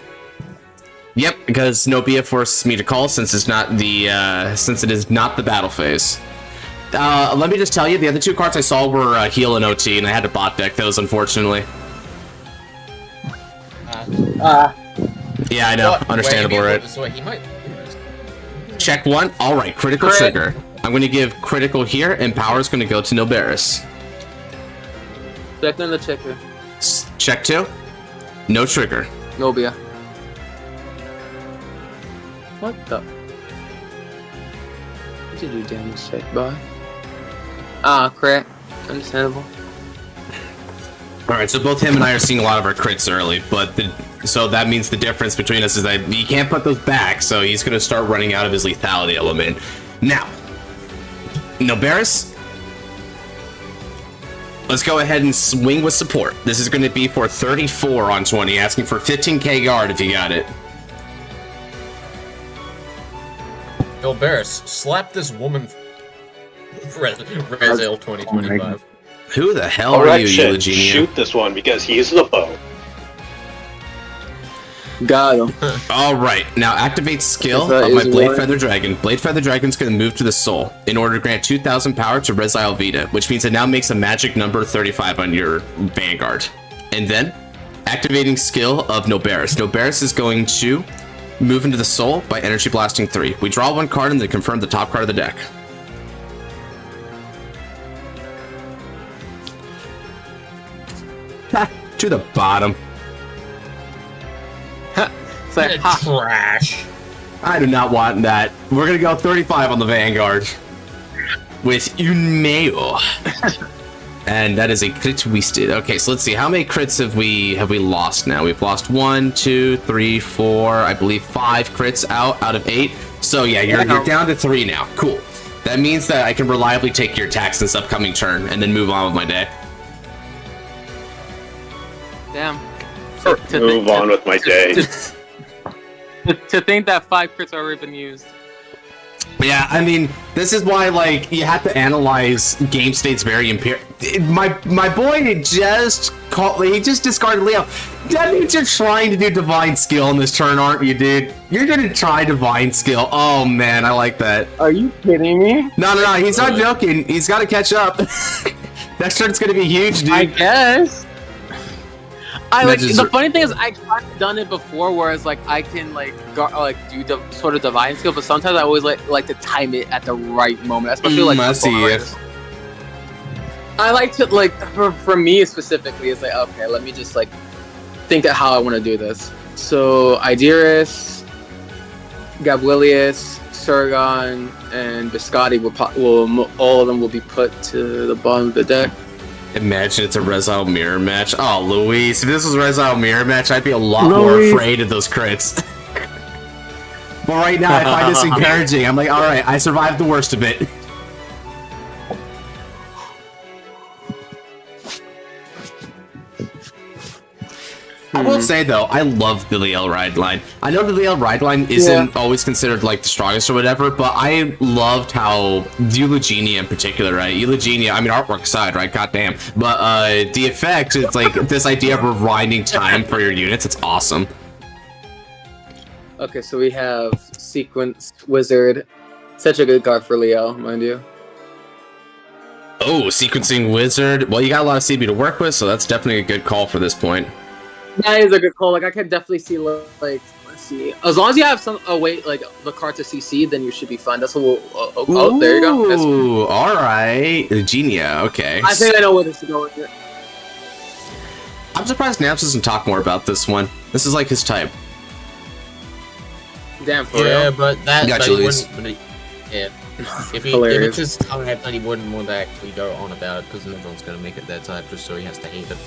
Yep, because Nobia forces me to call since it's not the since it is not the battle phase. Let me just tell you, the other 2 cards I saw were heal and OT, and I had to bot deck those, unfortunately. Yeah, I know. Understandable, right? So he might. Check 1. Alright, critical trigger. I'm going to give critical here, and power is going to go to Noberis. Check in the checker. Check 2. No trigger. Nobia. What the? What did you damage check, boy? Crit. Understandable. Alright, so both him and I are seeing a lot of our crits early, but so that means the difference between us is that he can't put those back, so he's going to start running out of his lethality element. Now, Noberis, let's go ahead and swing with support. This is going to be for 34 on 20, asking for 15k guard if you got it. Yo, Barris, slap this woman. Rezel 2025. Who the hell are you, Eugenia? Shoot this one because he uses a bow. Got him. Alright, now activate skill That of my is Blade one. Feather Dragon. Blade Feather Dragon's going to move to the soul in order to grant 2,000 power to Resil Vita, which means it now makes a magic number 35 on your Vanguard. And then, Activating skill of Noberis. Noberis is going to move into the soul by energy blasting 3. We draw 1 card and then confirm the top card of the deck. To the bottom. It's like, ha. Trash. I do not want that. We're gonna go 35 on the Vanguard with Yugioh. And that is a crit wasted. Okay, so let's see. How many crits have we lost now? We've lost 1, 2, 3, 4, I believe 5 crits out of 8. So yeah, you're down to 3 now. Cool. That means that I can reliably take your attacks this upcoming turn and then move on with my day. Damn. Move on with my day. To think that 5 crits already been used. Yeah, I mean, this is why, like, you have to analyze game states very My boy just discarded Leo. That means you're trying to do Divine Skill in this turn, aren't you, dude? You're gonna try Divine Skill. Oh, man, I like that. Are you kidding me? No, he's not joking. He's gotta catch up. Next turn's gonna be huge, dude. I guess. The funny thing is, I've done it before, whereas like I can do the sort of divine skill, but sometimes I always like to time it at the right moment, especially I see. I like to for me specifically, it's like, okay, let me just like think of how I want to do this. So Idiris, Gabrielius, Surgon, and Biscotti will all of them will be put to the bottom of the deck. Imagine it's a Resile Mirror match. Oh, Luis, if this was a Resile Mirror match, I'd be a lot more afraid of those crits. But right now, I find this encouraging. I'm like, alright, I survived the worst of it. I will say, though, I love the Liel Ride line. I know the Liel Ride line isn't always considered, like, the strongest or whatever, but I loved how Eulogenia in particular, right? Eulogenia, I mean, artwork aside, right? Goddamn. But the effect, it's like this idea of rewinding time for your units. It's awesome. Okay, so we have Sequence Wizard. Such a good card for Liel, mind you. Oh, Sequencing Wizard. Well, you got a lot of CB to work with, so that's definitely a good call for this point. That is a good call. Like, I can definitely see, like, let's see. As long as you have the card to CC, then you should be fine. That's what we'll... there you go. Ooh, alright. Genia, okay. I think I know where this is going. I'm surprised Naps doesn't talk more about this one. This is like his type. Damn, for real? but he wouldn't... Yeah. If it's his type, then he wouldn't want to actually go on about it, because everyone's going to make it their type, just so he has to hate it.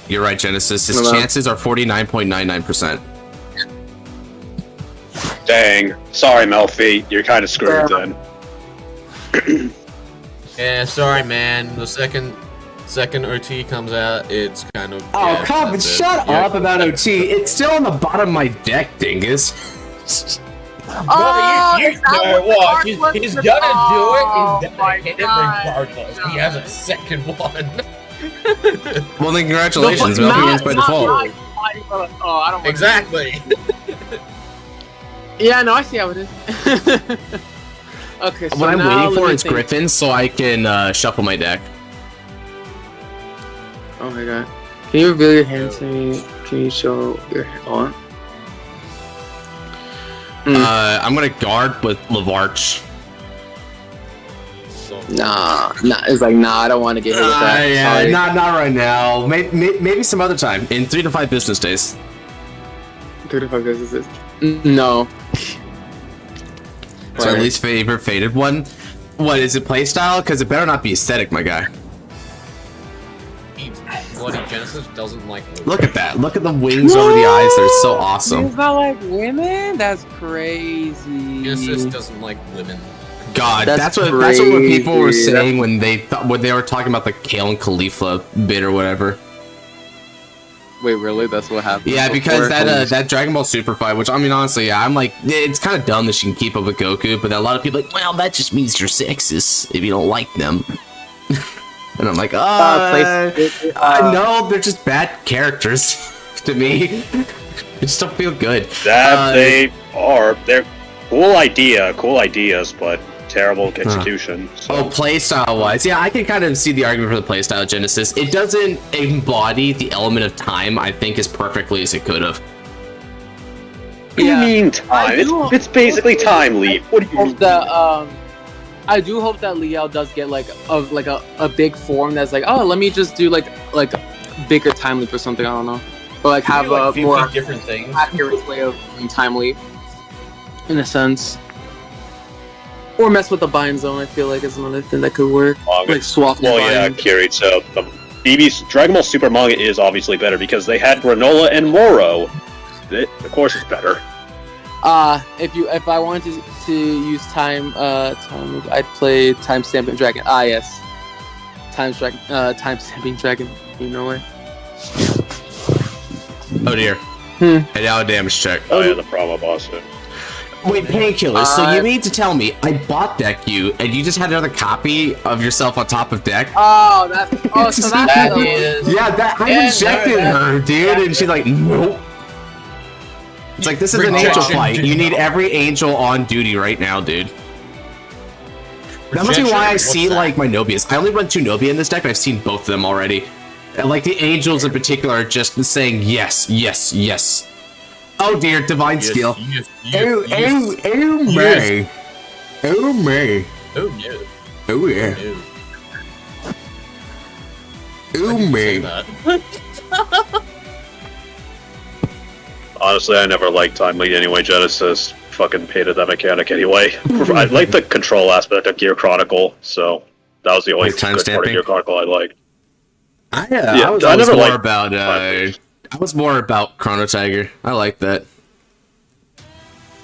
You're right, Genesis. His chances are 49.99%. Dang. Sorry, Melfi. You're kind of screwed then. Yeah, sorry, man. The second OT comes out, it's kind of... Oh, yeah, come on, shut up about OT. It's still on the bottom of my deck, dingus. He's gonna do it, and hit it regardless. He has a second one. Well, then congratulations, Melfi wins by default. I don't exactly. Yeah, no, I see how it is. Okay, so what I'm waiting for is think. Griffin, so I can shuffle my deck. Oh my god. Can you reveal your hand to me? Can you show your hand? I'm gonna guard with Lavarch. Nah, it's like, nah, I don't want to get hit with that. Yeah, not right now. Maybe some other time, in 3 to 5 business days. 3 to 5 business days? No. So at least favorite faded one. What is it? Playstyle? Because it better not be aesthetic, my guy. Bloody Genesis doesn't like women. Look at that. Look at the wings over the eyes. They're so awesome. It's not like women? That's crazy. Genesis doesn't like women. God, that's what people were saying when they were talking about the Kale and Khalifa bit or whatever. Wait, really? That's what happened? Yeah, because that Dragon Ball Super fight, which, I mean, honestly, yeah, I'm like, it's kind of dumb that she can keep up with Goku, but a lot of people are like, well, that just means you're sexist if you don't like them. And I'm like, no, they're just bad characters to me. They just don't feel good. They are. They're cool ideas, but terrible execution. So. Oh, playstyle wise, yeah, I can kind of see the argument for the playstyle Genesis. It doesn't embody the element of time, I think, as perfectly as it could have. What do you mean time? It's basically time leap. What do you mean? I do hope that Liao does get like a big form that's like, oh, let me just do like bigger time leap or something. I don't know, or like have a more different things. accurate way of doing time leap, in a sense. Or mess with the bind zone. I feel like is another thing that could work. Like swap. Well, yeah, Kiri. So BB's Dragon Ball Super manga is obviously better because they had Granola and Moro. It, of course, it's better. If I wanted to use time I'd play Time Stamping Dragon. Ah, yes, Time Stamping Dragon. You know where? Oh dear. Hmm. And now a damage check. Oh yeah, the promo boss. Wait, Painkillers, so you mean to tell me I bought deck you, and you just had another copy of yourself on top of deck? Oh, so that is... Yeah, I rejected her, dude, and she's like, nope. It's like, this is an angel fight. You need every angel on duty right now, dude. That must be why I see, like, my Nobias. I only run 2 Nobia in this deck, but I've seen both of them already. And, like, the angels in particular are just saying yes, yes, yes. Oh dear, divine skill. Oh my. Oh my. Oh no. Oh yeah. Oh my. Honestly, I never liked time lead anyway. Genesis fucking hated that mechanic anyway. I like the control aspect of Gear Chronicle, so that was the only good part of Gear Chronicle I liked. I was more about Chrono Tiger. I like that.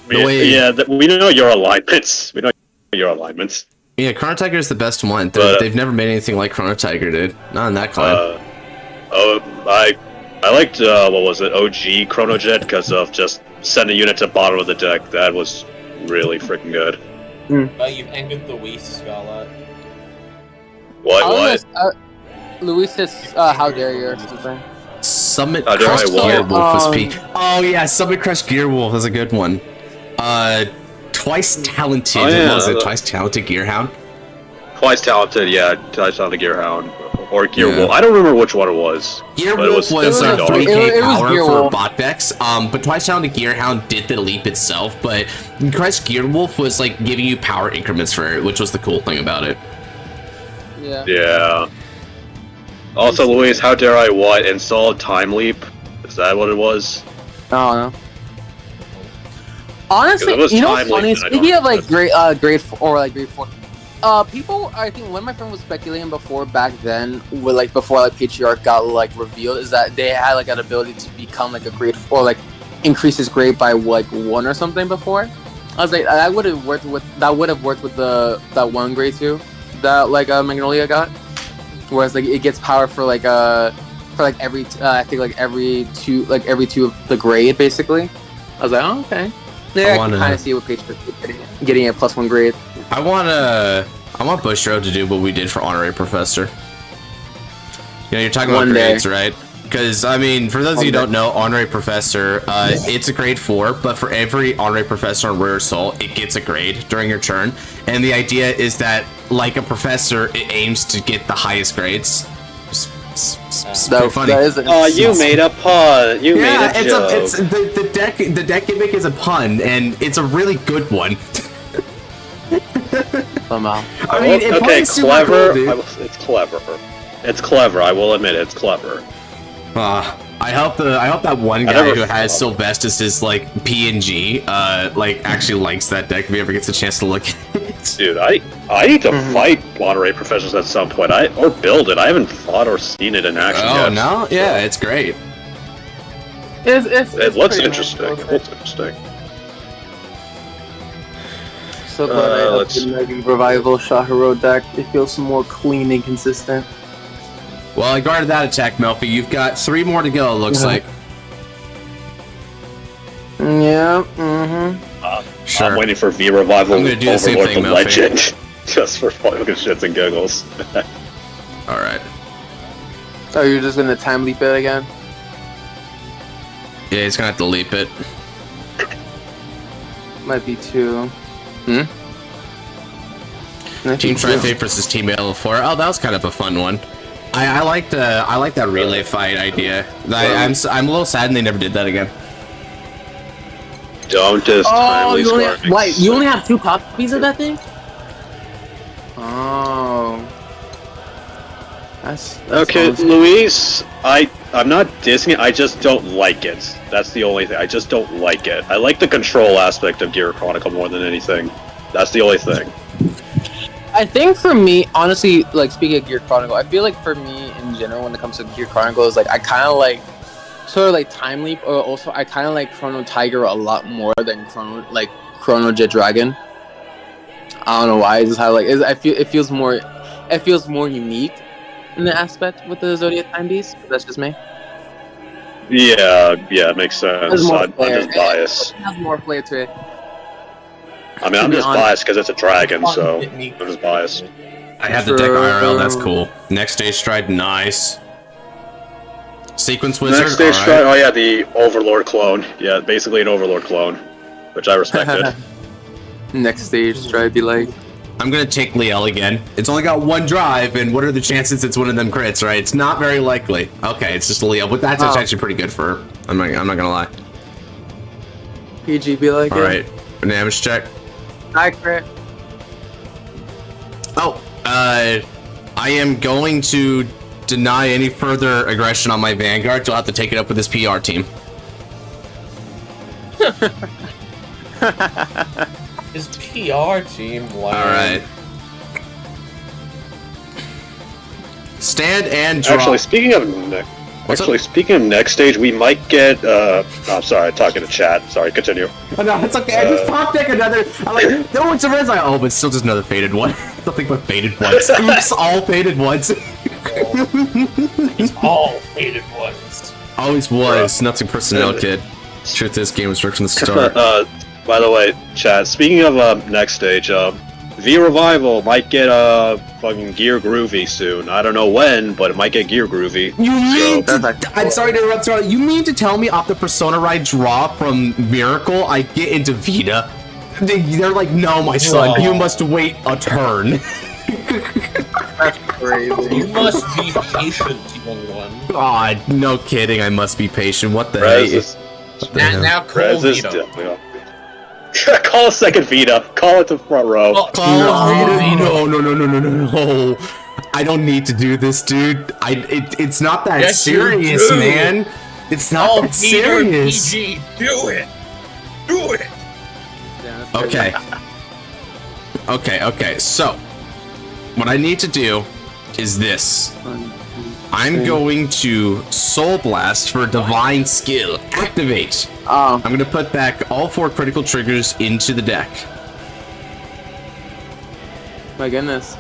We know your alignments. Yeah, Chrono Tiger is the best one. They've never made anything like Chrono Tiger did. Not in that clan. I liked what was it, OG Chrono Jet because of just send a unit to bottom of the deck. That was really freaking good. You've angered the Whis, Scarlet. What? Luis says, how dare you or something. Summit Crushed Gearwolf was peak. Oh yeah, Summit Crushed Gearwolf is a good one. Twice Talented, what was it? Twice Talented Gearhound? Twice Talented, yeah. Twice Talented Gearhound. Or Gearwolf. I don't remember which one it was. Gearwolf was 3k power for bot decks, but Twice Talented Gearhound did the leap itself, but Crushed Gearwolf was like giving you power increments for it, which was the cool thing about it. Yeah. Also, Luis, how dare I install Time Leap? Is that what it was? I don't know. Honestly, you know what's funny? Speaking of like grade 4 or like grade 4, people, I think one of my friends was speculating back then, before Patriarch got like revealed, is that they had like an ability to become like a grade 4, like increase his grade by like 1 or something before. I was like, that would have worked with that one grade 2 that like Magnolia got. Whereas like it gets power for every I think like every two of the grade basically. I was like, oh okay. Yeah, I can kind of see what Patriot getting a +1 grade. I want Bushro to do what we did for Honorary Professor. You know, you're talking about grades, right? Because I mean, for those of you who don't know, Honorary Professor, it's a grade 4, but for every Honorary Professor on Rare Soul, it gets a grade during your turn. And the idea is that, like a professor, it aims to get the highest grades. So funny. You made a pun. You made a joke. The deck gimmick is a pun, and it's a really good one. Somehow. I mean, okay, clever. Cool, it's clever. It's clever. I will admit it's clever. I hope that one guy who has Sylvestus is like PNG, like actually likes that deck if he ever gets a chance to look at it. Dude, I need to fight Monterey Professors at some point. Or build it. I haven't fought or seen it in action yet. Oh no? Yeah, it's great. It looks interesting. It looks interesting. So glad I have the Revival Shahiro deck. It feels more clean and consistent. Well, I guarded that attack, Melfi. You've got 3 more to go, it looks like. Yeah, Sure. I'm waiting for V Revival. I'm gonna do the same thing, the Legend. Just for fucking shits and giggles. Alright. Oh, you're just gonna time leap it again? Yeah, he's gonna have to leap it. Might be 2. Team Tri-Fate versus Team L4. Oh, that was kind of a fun one. I like that relay fight idea. I'm a little sad they never did that again. Don't just timely score. Wait, you only have 2 copies of that thing? Oh. That's okay, awesome. Luis. I'm not dissing it. I just don't like it. That's the only thing. I just don't like it. I like the control aspect of Gear Chronicle more than anything. That's the only thing. I think for me, honestly, like speaking of Gear Chronicle, I feel like for me in general, when it comes to Gear Chronicle, is like I kind of like sort of like Time Leap, or also I kind of like Chrono Tiger a lot more than Chrono Jet Dragon. I don't know why. It's just how like it feels more unique in the aspect with the Zodiac Time Beast. That's just me. Yeah, it makes sense. I'm just biased. It has more flair to it. I mean, I'm just biased because it's a dragon, so I'm just biased. I have the deck IRL, that's cool. Next stage stride, nice. Sequence Wizard, Next stage stride, oh yeah, the Overlord clone. Yeah, basically an Overlord clone, which I respected. Next stage stride be like... I'm gonna take Liel again. It's only got 1 drive, and what are the chances it's one of them crits, right? It's not very likely. Okay, it's just a Liel, but that's actually pretty good for her. I'm not gonna lie. PG be like Alright, damage check. I crit. Oh, I am going to deny any further aggression on my Vanguard. You'll have to take it up with his PR team. His PR team, wow. Alright. Stand and draw. Actually, speaking of next stage, we might get. I'm sorry, talking to chat. Sorry, continue. Oh no, it's okay. I just popped deck another. I'm like, no one's a res. Like, oh, but still just another faded one. Nothing but faded ones. Oops, all faded ones. It's all faded ones. Always was. Nothing personnel, kid. Truth is, game was worked from the start. By the way, chat. Speaking of next stage, V Revival might get fucking Gear Groovy soon. I don't know when, but it might get Gear Groovy. You mean I'm sorry to interrupt, Charlie. You mean to tell me off the Persona Ride draw from Miracle, I get into Vita? They're like, no, my son, you must wait a turn. That's crazy. You must be patient, young one. Aw, no kidding, I must be patient. What the hell? Now call Vito. Call a second Vita. Call it to front row. No. I don't need to do this, dude. It's not that serious, man. It's not that serious. PG, do it. Do it. Okay. So, what I need to do is this. I'm going to Soul Blast for Divine Skill. Activate. I'm going to put back all 4 critical triggers into the deck. My goodness.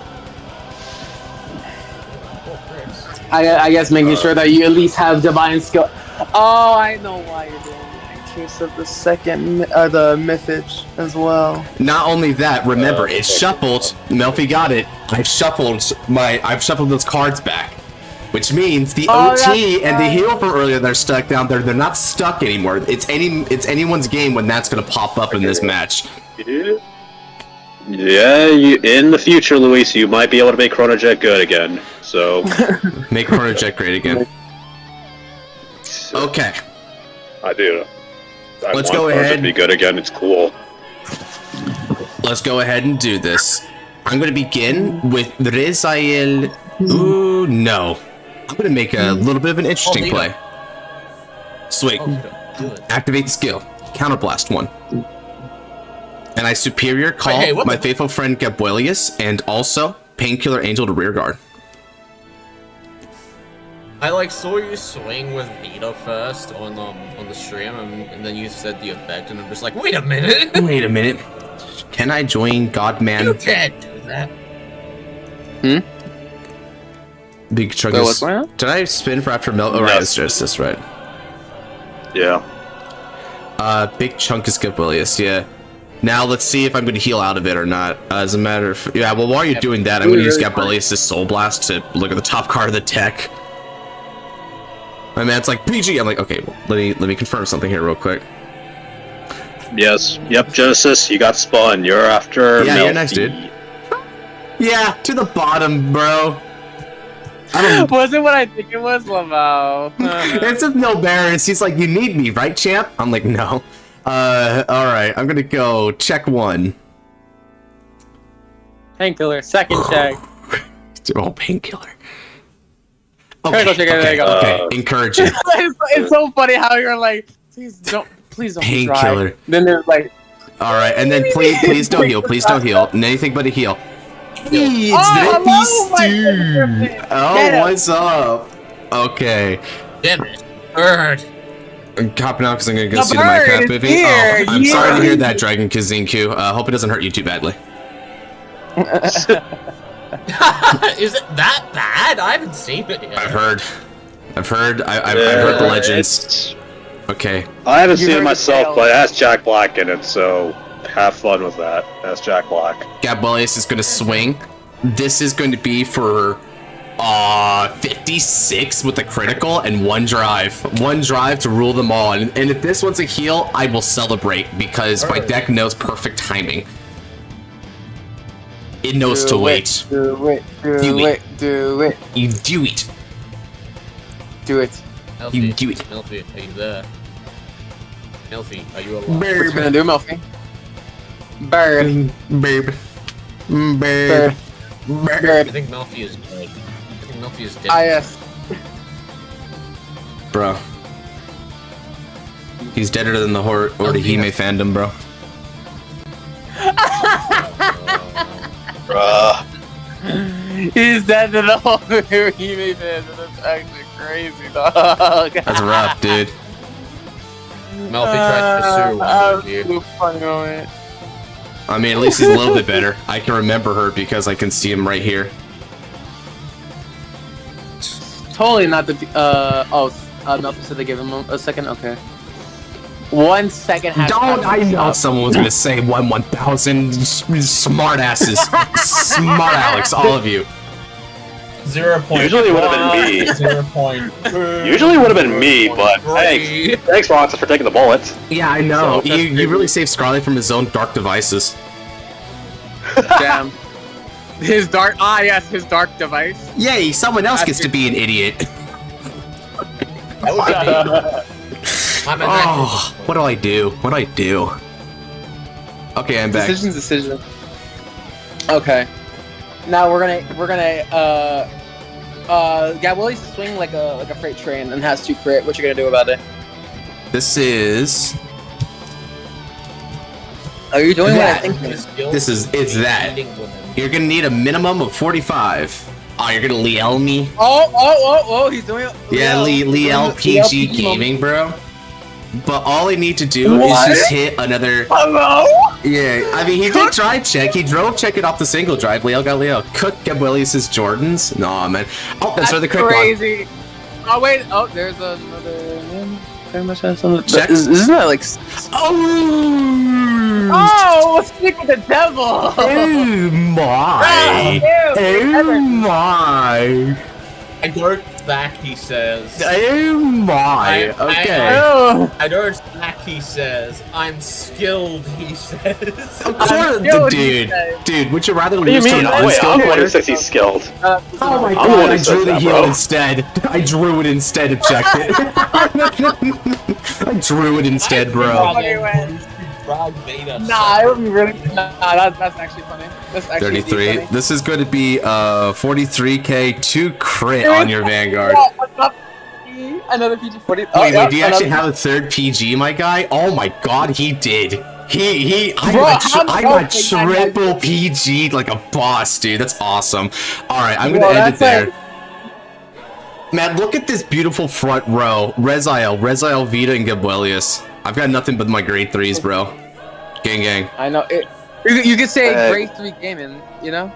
I guess making sure that you at least have Divine Skill. Oh, I know why you're doing that. In case of the the Mythisch as well. Not only that, remember, it's shuffled. Melfi got it. I've shuffled those cards back. Which means the OT and the heal from earlier that are stuck down there, they're not stuck anymore. It's anyone's game when that's gonna pop up in this match. Yeah, in the future, Luis, you might be able to make Chrono Jet good again. So make Chrono Jet great again. Okay. I do. Let's go ahead. To be good again. It's cool. Let's go ahead and do this. I'm gonna begin with Rezael. Ooh, no. I'm gonna make a little bit of an interesting play. Sweet. Activate skill. Counterblast 1. And I superior call my faithful friend Gabuelius and also Painkiller Angel to rearguard. I saw you swing with Vito first on the stream, and then you said the effect, and I'm just like, wait a minute. Wait a minute. Can I join Godman? You can't do that. Big chunk. Did I spin for after melt? Oh, right, it's just this, right? Yeah. Big chunk is Gabuelius, yeah. Now let's see if I'm going to heal out of it or not. As a matter of well, while you're doing that, I'm going to use Gabuelius' Soul Blast to look at the top card of the deck. My man's like, PG! I'm like, okay, well, let me confirm something here real quick. Yes. Yep, Genesis, you got spun. You're after Yeah, Melfi. you're next, dude. Yeah, to the bottom, bro. Wasn't what I think it was, Lamau. It's of no Barris. He's like, you need me, right, champ? I'm like, no. Alright, I'm gonna go check 1. Painkiller, second check. Oh, painkiller. Critical check, there you go. Okay, encouraging. It's so funny how you're like, please don't be dry. Painkiller. Then they're like, Alright, and then please don't heal. Please don't heal. Anything but a heal. It's hello, my Rifistol. Oh, what's up? Okay. Damn it. Bird. I'm copping out because I'm going to go The see the bird Minecraft is movie. here, Oh, I'm sorry to yeah. hear that, Dragon Kazinku. Hope it doesn't hurt you too badly. Is it that bad? I haven't seen it yet. I've heard the legends. It's- Okay. I haven't You seen it heard myself, it, but it has Jack Black in it, so have fun with that. That's Jack Black. Gabrielius is going to swing. This is going to be for 56 with a critical and 1 drive. 1 drive to rule them all. And if this one's a heal, I will celebrate because my deck knows perfect timing. It knows to wait. Do it. You do it. Do it. You do it. You do it. Melfi, are you there? Melfi, are you alive? What you gonna do, Melfi? Bird. Bird. Bird. I Bird. think Melfi is dead. I think Melfi is dead. Ah, yes. Bro. He's deader than the Hime fandom, bro. Bruh. He's dead to the whole Hime fans. That's actually crazy, dog. That's rough, dude. Melfi tried to pursue one of you. Funny moment. I mean, at least he's a little bit better. I can remember her because I can see him right here. Totally not the. Melfi said they gave him a second. Okay. 1 second. Don't I know someone was gonna say 1,000 smart asses, smart Alex, all of you. 0. Usually it would have been me. 0. Usually it would have been me, but thanks Roxas for taking the bullets. Yeah, I know. So, You really saved Scarlet from his own dark devices. Damn. His dark. Ah, yes, his dark device. Yay! Someone else gets to be an idiot. That would be me. I'm an Oh, what do I do? What do I do? Okay, I'm back. Decision. Okay. Now we're gonna Willy's swing like a freight train and has 2 crit. What you gonna do about it? This is Are you doing that. what I think? It's that. You're gonna need a minimum of 45. Oh, you're gonna Liel me? Oh, he's doing it. Yeah, Liel PG Gaming, bro. But all I need to do is just hit another. Hello? Yeah, I mean, he did drive check. He drove check it off the single drive. Liel got Liel. Cook Gabrielius' Jordans. No, man. Oh, that's the quick crazy. Oh, wait. Oh, there's another. Very much has some. Check. Isn't that like. Oh! Oh, stick with the devil! Oh my! Oh my! I don't back, he says. Oh my! Okay. I don't back, he says. I'm skilled, he says. Of course, dude. Would you rather do lose you to mean? an Wait, I'm unskilled the one who player? says he's skilled. Oh my I'm the god! one who I says drew the that, heal bro. instead. I drew it instead of checked it. I drew it instead, bro. Nah, it would be really. Nah, that's actually funny. That's actually 33. funny. This is going to be 43k 2 crit on your Vanguard. Another PG 40. Wait, do you actually have a 3rd PG, my guy? Oh my god, he did. I got triple PG'd like a boss, dude. That's awesome. Alright, I'm gonna end it there. Man, look at this beautiful front row. Reziel, Vita, and Gabrielius. I've got nothing but my grade 3s, bro. Gang. I know. You could say grade 3 gaming, you know?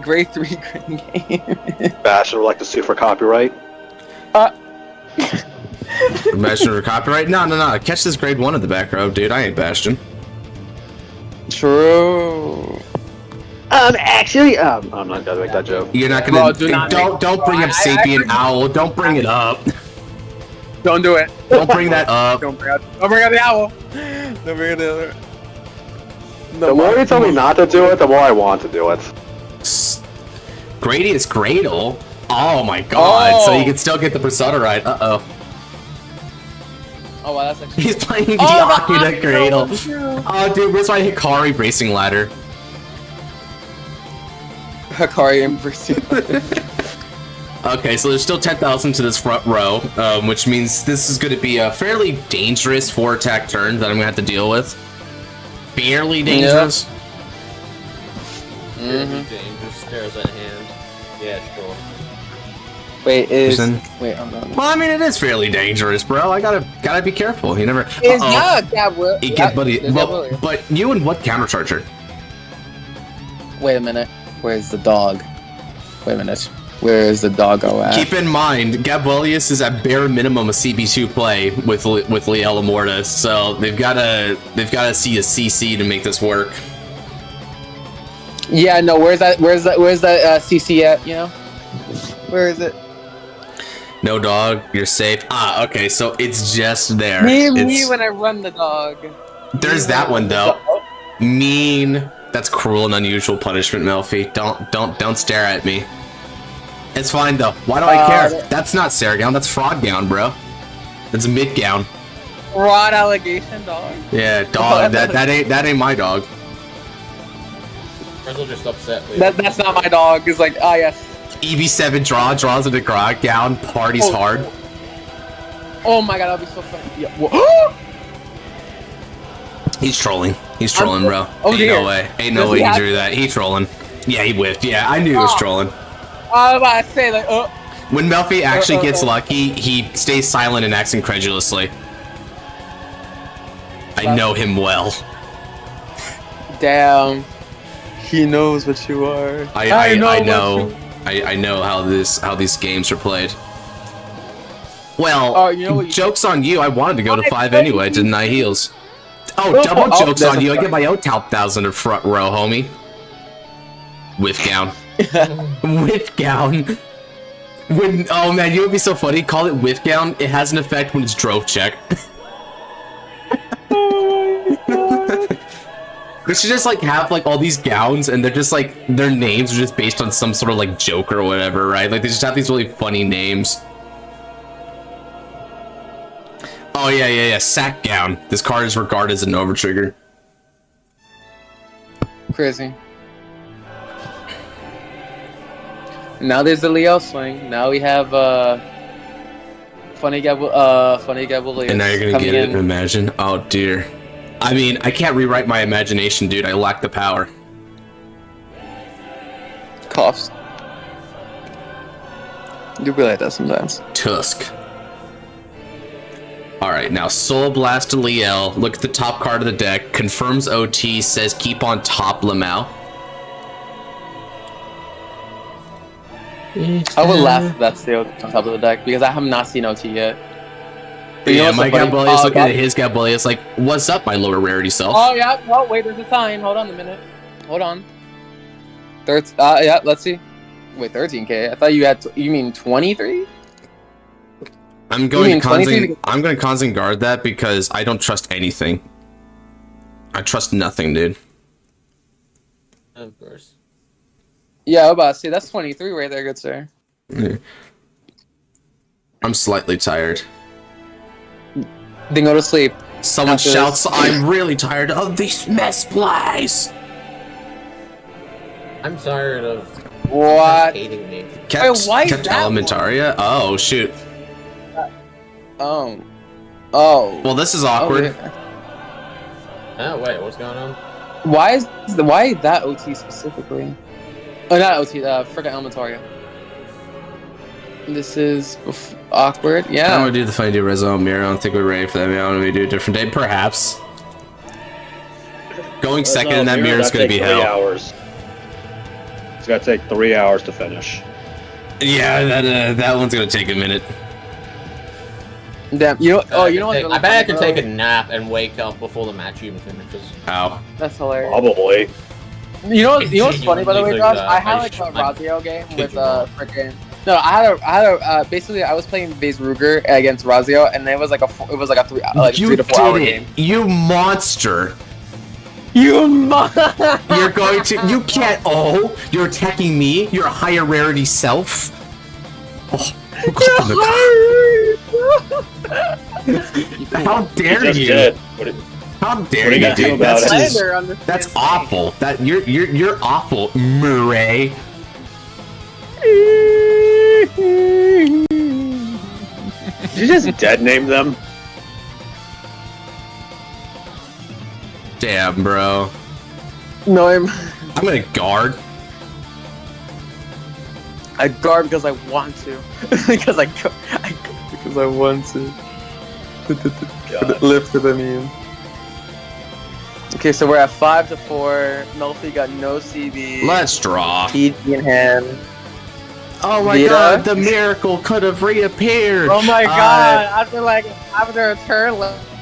Grade 3 game. Bastion would like to sue for copyright. Bastion for copyright? No. Catch this grade 1 in the back row, dude. I ain't Bastion. True. Actually, I'm not gonna make that joke. You're not gonna. Bro, don't bring up Sapient Owl. Don't bring it up. Don't do it. Don't bring that up. Don't bring out the owl. Don't bring out the other. The more you tell me not to do it, the more I want to do it. Gradius Gradle? Oh my god, Oh. so you can still get the Persona right. Uh-oh. Oh, wow, that's actually... He's playing the Oh, Akira Gradle. True. Oh, dude, where's my Hikari Bracing Ladder? Hikari and Bracing. Okay, so there's still 10,000 to this front row, which means this is going to be a fairly dangerous 4-attack turn that I'm going to have to deal with. Fairly dangerous. Really dangerous. Spares in hand. Yeah, sure. Wait, Person. Wait, I'm not... Well, I mean, it is fairly dangerous, bro. I gotta be careful. You never... Is that Gabriel? But you and what countercharger? Wait a minute. Where's the dog? Wait a minute. Where is the doggo at? Keep in mind, Gabuelius is at bare minimum a CB2 play with Liel Immortus, so they've gotta see a CC to make this work. Yeah, no. Where's that CC at? You know? Where is it? No dog, you're safe. Ah, okay, so it's just there. Me when I run the dog. There's that one though. Mean. That's cruel and unusual punishment, Melfi. Don't stare at me. It's fine though. Why do I care? That's not Sarah Gown. That's Fraud Gown, bro. That's Mid Gown. Fraud allegation dog. Yeah, dog. that ain't my dog. Frizzle just upset. That's not my dog. It's like, ah, yes. EV7 draws into Grog Gown. Party's hard. Oh my god, that'd be so funny. Yeah. He's trolling. He's trolling, bro. Oh, dear. No way. Ain't no way he drew that. He trolling. Yeah, he whiffed. Yeah, I knew he was trolling. I was about to say, like, When Melfi actually gets lucky, he stays silent and acts incredulously. I know him well. Damn. He knows what you are. I know how these games are played. Well, joke's on you. I wanted to go to 5 anyway, didn't I, heals? Oh, double joke's on you. I get my own top 1,000 of front row, homie. Whiff gown. Whiff gown. Oh man, you would be so funny. Call it whiff gown. It has an effect when it's drove check. We should just like have like all these gowns and they're just like their names are just based on some sort of like joke or whatever, right? Like they just have these really funny names. Oh yeah. Sack gown. This card is regarded as an overtrigger. Crazy. Now there's the Leo swing. Now we have funny Gabuelius. And now you're gonna get it. Imagine. Oh dear. I mean, I can't rewrite my imagination, dude. I lack the power. Coughs. You be like that sometimes. Tusk. Alright, now Soul Blast to Liel. Look at the top card of the deck. Confirms OT. Says keep on top Lamau. I would laugh if that's still on top of the deck because I have not seen OT yet. But yeah, my Gabuelius looking at his Gabuelius like, what's up, my lower rarity self? Oh, yeah. Oh, wait, there's a sign. Hold on a minute. Hold on. Yeah, let's see. Wait, 13k? I thought you had... you mean 23? I'm going to constant guard that because I don't trust anything. I trust nothing, dude. Of course. Yeah, I was about to say, that's 23 right there, good sir. Yeah. I'm slightly tired. Then go to sleep. Someone shouts, I'm really tired of these mess plays. I'm tired of what? hating me. Kept why is that Elementaria? Oh, shoot. Oh. Well, this is awkward. Oh, wait, what's going on? Why that OT specifically? Oh, not OT, frickin' Elementaria. This is awkward, yeah. I don't want to do the funny do Rezo Mirror. I don't think we're ready for that. I want to do a different day, perhaps. Going second in that mirror is going to be hell. 3 hours. It's going to take 3 hours to finish. Yeah, that one's going to take a minute. Damn, you know what? I bet I can take a nap and wake up before the match even finishes. Ow. That's hilarious. Probably. You know what's funny, by the way, Josh? I had like a Razio game with frickin'. No, I had a basically I was playing Base Ruger against Razio, and it was like a 3 to 4 hour game. You monster! You're going to. You can't. Oh, you're attacking me. Your higher rarity self. Oh, how dare Just you? did. How What dare do you you, got to do dude? about That's it? just, that's awful. That you're awful, Murray. Did you just dead name them? Damn, bro. No, I'm gonna guard. I guard because I want to. because I want to. Lifted, I mean. Okay, so we're at 5-4. Melfi got no CB. Let's draw. PG in hand. Oh my Vita? god, the miracle could have reappeared. Oh my god! After a turn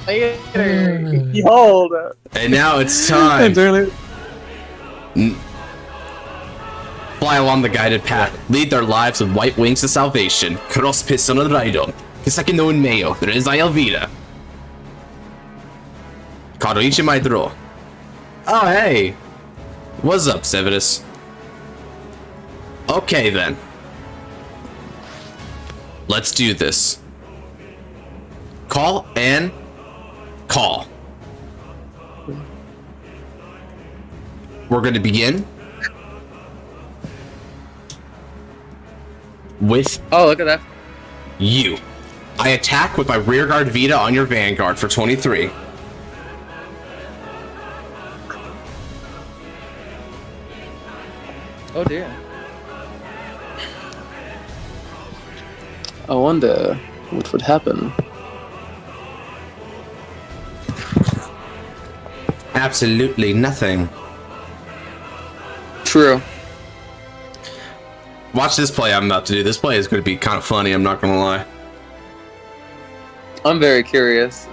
later, behold. And now it's time. Fly along the guided path. Lead their lives with white wings to salvation. Cross piston on Raidon. Kisaki no Unmeo. Rezail Vida. Karoichi my draw. Oh hey. What's up, Severus? Okay then. Let's do this. Call and call. We're going to begin with Oh, look at that. you. I attack with my rearguard Vita on your Vanguard for 23. Oh dear. I wonder what would happen. Absolutely nothing. True. Watch this play I'm about to do. This play is going to be kind of funny, I'm not going to lie. I'm very curious.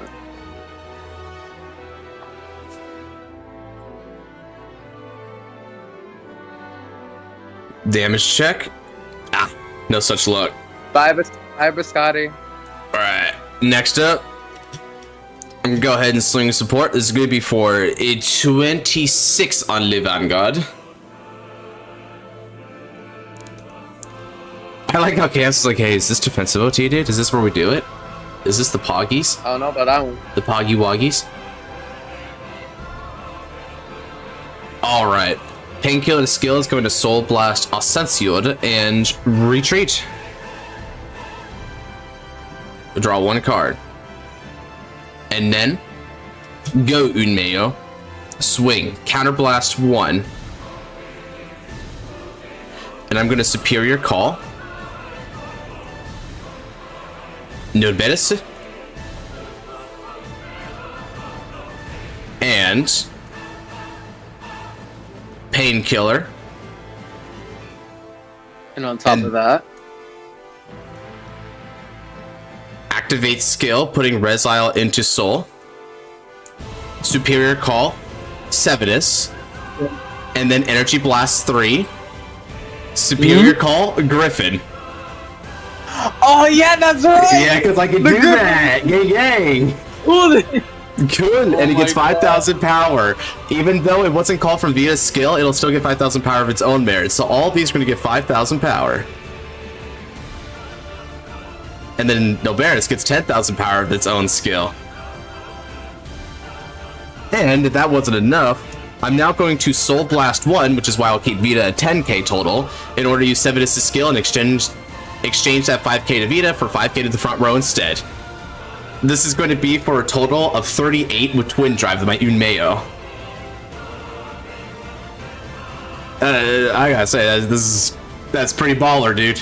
Damage check. Ah, no such luck. Bye, Biscotti. Alright, next up, I'm gonna go ahead and swing support. This is gonna be for a 26 on Le Vanguard. I like how Chaos is like, hey, is this defensive OT, dude? Is this where we do it? Is this the Poggies? I don't know about that one. The Poggy Woggies? Alright. Painkiller skill is going to Soul Blast Ascension and retreat. Draw one card. And then go Unmeo. Swing. Counterblast 1. And I'm going to Superior Call. Nobetis. And Painkiller. And on top of that, Activate skill, putting Resile into Soul. Superior Call, Sevenus. And then Energy Blast 3. Superior Call, Griffin. oh yeah, that's right. Yeah, because I can do that. Gang, gang. Good, and it gets 5,000 power. Even though it wasn't called from Vita's skill, it'll still get 5,000 power of its own merit. So all of these are going to get 5,000 power. And then Noberis gets 10,000 power of its own skill. And if that wasn't enough, I'm now going to Soul Blast 1, which is why I'll keep Vita at 10k total, in order to use Sevidus' skill and exchange that 5k to Vita for 5k to the front row instead. This is going to be for a total of 38 with Twin Drive with my Unmeo. I gotta say, that's pretty baller, dude.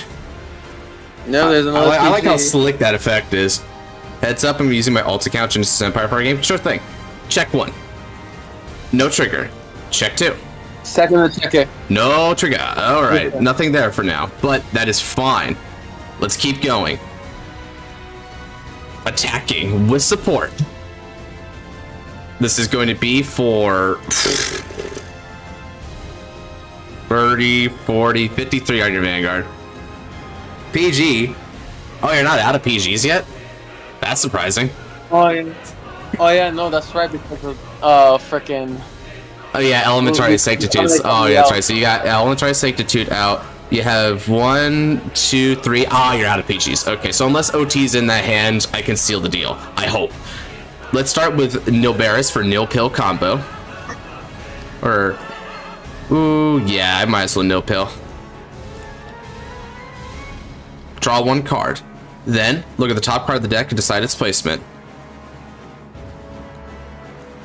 No, there's another. I like how slick that effect is. Heads up, I'm using my alt account to Genesis Empire for our game. Sure thing. Check 1. No trigger. Check 2. Second to check it. No trigger. Alright, nothing there for now. But that is fine. Let's keep going. Attacking with support. This is going to be for 30, 40, 53 on your Vanguard. PG. Oh, you're not out of PGs yet? That's surprising. Oh yeah, no, that's right because of frickin' Oh yeah, Elementary Sanctitudes. Oh yeah, that's right. So you got Elementary Sanctitude out. You have 1, 2, 3. Ah, you're out of PGs. Okay, so unless OT's in that hand, I can seal the deal. I hope. Let's start with Nilberis for nil pill combo. Or, ooh, yeah, I might as well nil pill. Draw 1 card. Then look at the top card of the deck and decide its placement.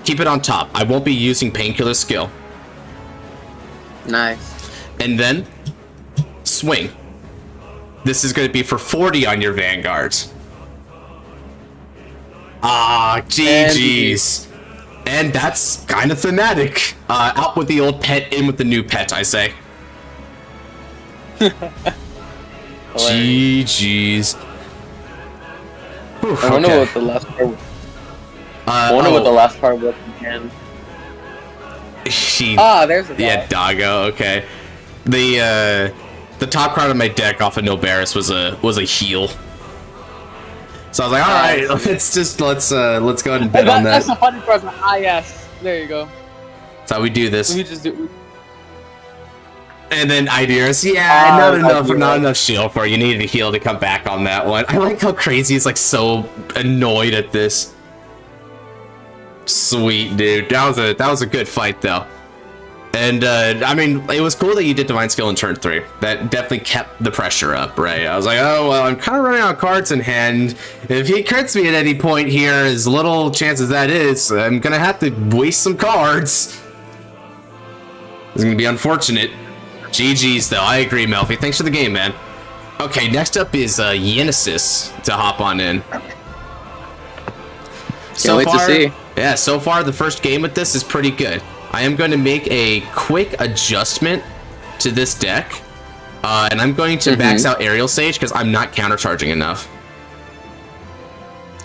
Keep it on top. I won't be using Painkiller skill. Nice. And then swing. This is going to be for 40 on your Vanguard. Ah, GG's. And that's kind of thematic. Out with the old pet, in with the new pet, I say. GG's. I wonder what the last part was. I wonder what the last part was again. There's a guy. Yeah, Doggo, okay. The top card of my deck off of Nilberis was a heal. So I was like, all right, let's go ahead and bet on that. That's the funny part. Yes, there you go. That's how we do this. We just do. And then Ideas, yeah, not enough shield for you. Needed a heal to come back on that one. I like how Crazy is like so annoyed at this. Sweet dude, that was a good fight though. And I mean, it was cool that you did Divine Skill in turn 3. That definitely kept the pressure up, right? I was like, oh well, I'm kind of running out of cards in hand. If he crits me at any point here, as little chance as that is, I'm gonna have to waste some cards. It's gonna be unfortunate. GG's though, I agree, Melfi. Thanks for the game, man. Okay, next up is Genesis to hop on in. Can't wait to see. Yeah, so far the first game with this is pretty good. I am going to make a quick adjustment to this deck, and I'm going to max out Aerial Sage because I'm not countercharging enough.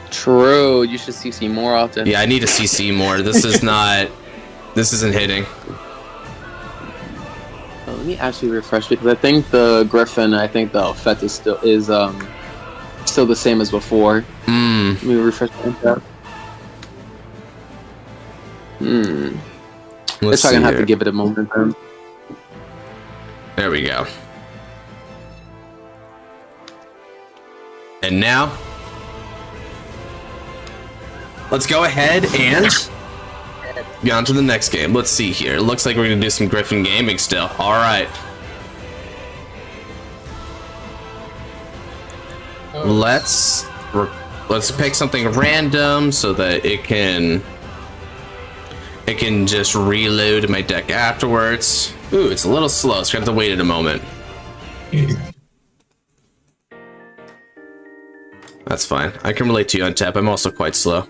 True, you should CC more often. Yeah, I need to CC more. This is not. This isn't hitting. Let me actually refresh because I think the Griffin, I think the effect is still the same as before. Let me refresh that. Let's see. I'm gonna have to give it a moment then. There we go. And now, let's go ahead and get on to the next game. Let's see here. It looks like we're gonna do some Griffin gaming still. All right. Let's pick something random so that it can just reload my deck afterwards. Ooh, it's a little slow, so I have to wait a moment. That's fine. I can relate to you, Untap. I'm also quite slow.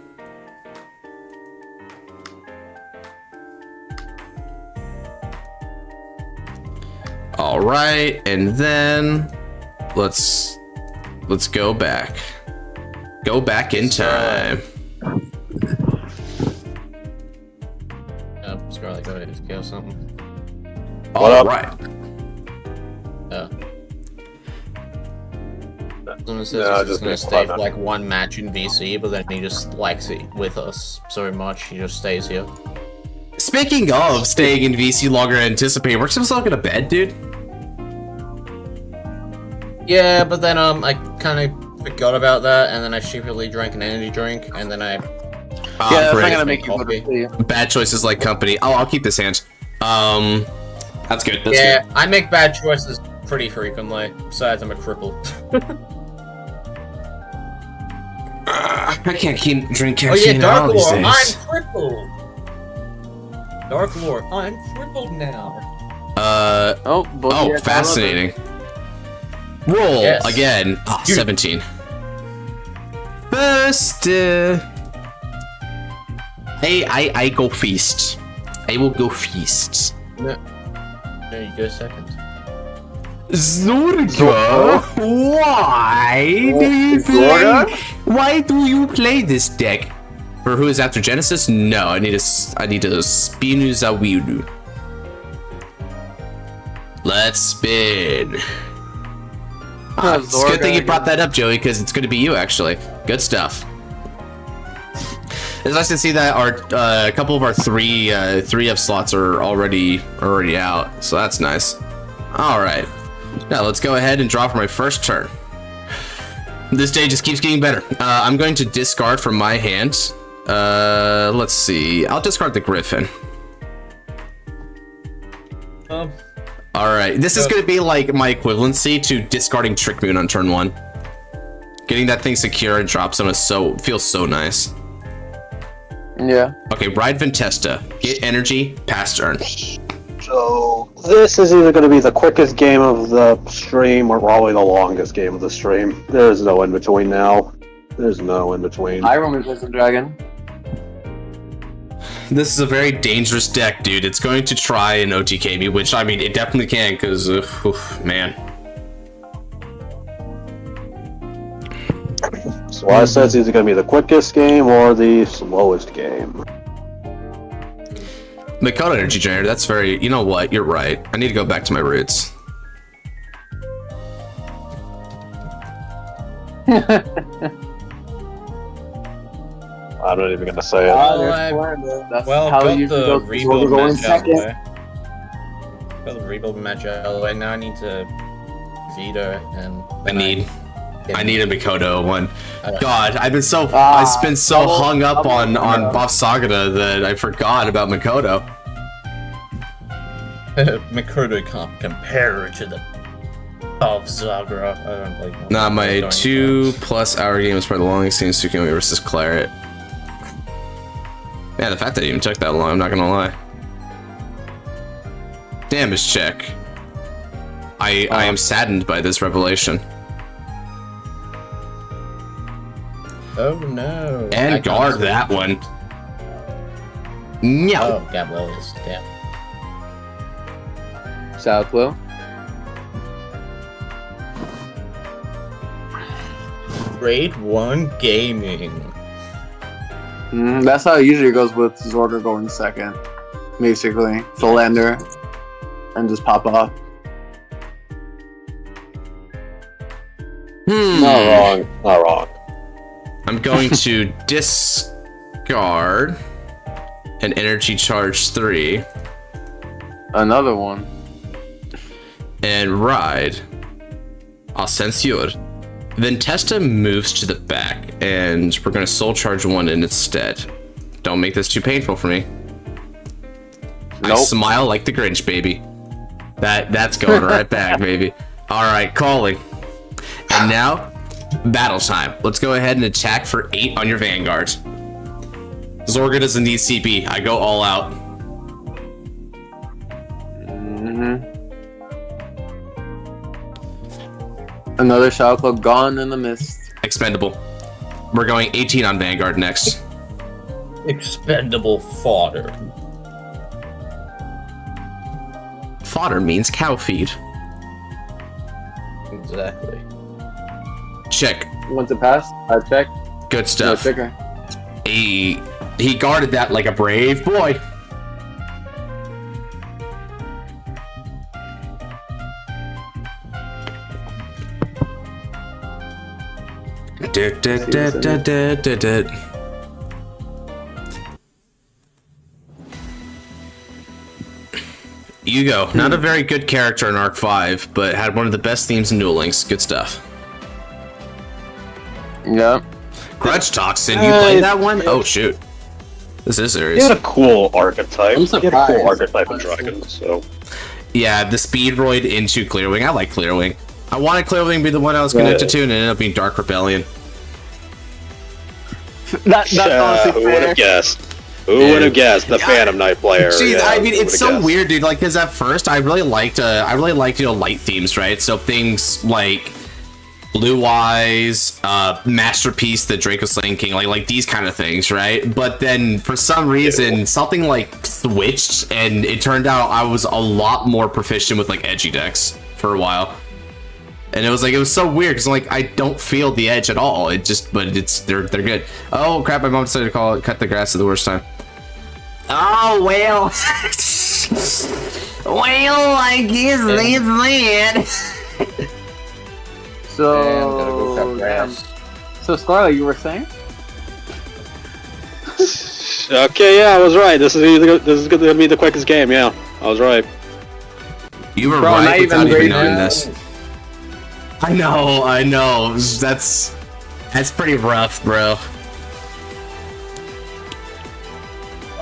All right, and then let's go back. Go back in time. Scarlet, go ahead and kill something. All right. Someone says he's gonna stay for like one match in VC, but then he just likes it with us so much, he just stays here. Speaking of staying in VC longer than anticipated, we're still going to bed, dude. Yeah, but then I kind of forgot about that, and then I stupidly drank an energy drink, and then I. Yeah, that's not gonna make you go to sleep. Bad choices like company. Oh, I'll keep this hand. That's good. That's yeah, good. I make bad choices pretty frequently. Besides, I'm a cripple. I can't keep drinking. Oh yeah, Dark these Lore, days. I'm crippled. Dark Lore, I'm crippled now. Fascinating. Roll again. Oh, 17. First, I go feast. I will go feast. No, you go second. Zorga, why do you play this deck? For who is after Genesis? No, I need a Spinozawiru. Let's spin. It's a good thing you brought that up, Joey, because it's going to be you, actually. Good stuff. It's nice to see that our a couple of our 3F slots are already out, so that's nice. All right, now let's go ahead and draw for my first turn. This day just keeps getting better. I'm going to discard from my hand. Let's see. I'll discard the Griffin. All right, this is going to be like my equivalency to discarding Trick Moon on turn 1. Getting that thing secure and drop zone feels so nice. Yeah. Okay, ride Ventesta. Get energy, pass turn. So this is either going to be the quickest game of the stream or probably the longest game of the stream. There's no in between now. There's no in between. I run with Poison Dragon. This is a very dangerous deck, dude. It's going to try and OTK me, which, I mean, it definitely can, because, man. So I said it's either going to be the quickest game or the slowest game. Mikoto Energy Generator, that's very... You know what? You're right. I need to go back to my roots. I'm not even going to say it. That's Well, how got you the go rebuild going match out of the second. way. Got the rebuild match out of the way. Now I need to veto and... I need a Mikoto one. God, I've been so double- hung up double on Mikoto. Boss Sagata that I forgot about Mikoto. Mikoto can't compare to the of Zagra. I don't like. Nah, my 2+ hour game is probably the longest game, Tsukimi versus Claret. Man, the fact that it even took that long, I'm not gonna lie. Damage check. I am saddened by this revelation. Oh no! And guard that one. No. Oh, Gabriel is damn. South Will. Grade 1 gaming. That's how it usually goes with Zorga going second. Basically. Full ender. And just pop off. Not wrong. Not wrong. I'm going to discard an energy charge 3 Another one. and ride Ascensor. Then Testa moves to the back, and we're going to soul charge 1 in its stead. Don't make this too painful for me. I Nope. smile like the Grinch, baby. That's going right back, baby. All right, calling. And now, battle time. Let's go ahead and attack for 8 on your Vanguard. Zorga doesn't need CP. I go all out. Another Shadow Club gone in the mist. Expendable. We're going 18 on Vanguard next. Expendable fodder. Fodder means cow feed. Exactly. Check. Once it passed, I checked. Good No stuff. trigger. He guarded that like a brave boy. Yugioh, not a very good character in Arc 5, but had one of the best themes in Duel Links. Good stuff. Yeah. Grudge Toxin, you played that one? Oh shoot. This is He serious. had a cool archetype. I'm He had a surprised. cool archetype in Dragon, so... Yeah, the Speedroid into Clearwing. I like Clearwing. I wanted Clearwing to be the one I was connected to, and it ended up being Dark Rebellion. That's honestly who would fair. have guessed? Who would have guessed? The Phantom Knight player. Jeez, yeah, I mean, who it's would've so guessed? weird, dude. Like, because at first, I really liked, light themes, right? So things like Blue Eyes, Masterpiece, the Draco Slaying King, like these kind of things, right? But then for some reason, something like switched, and it turned out I was a lot more proficient with like edgy decks for a while. And it was so weird because like I don't feel the edge at all. They're good. Oh crap! My mom decided to cut the grass at the worst time. Oh well. Well, I guess that's that. So, Damn, gotta go cut grass. So Scarlet, you were saying? Okay, yeah, I was right. This is gonna be the quickest game. Yeah, I was right. You were Bro, right not without even even great knowing news. this. I know. That's pretty rough, bro.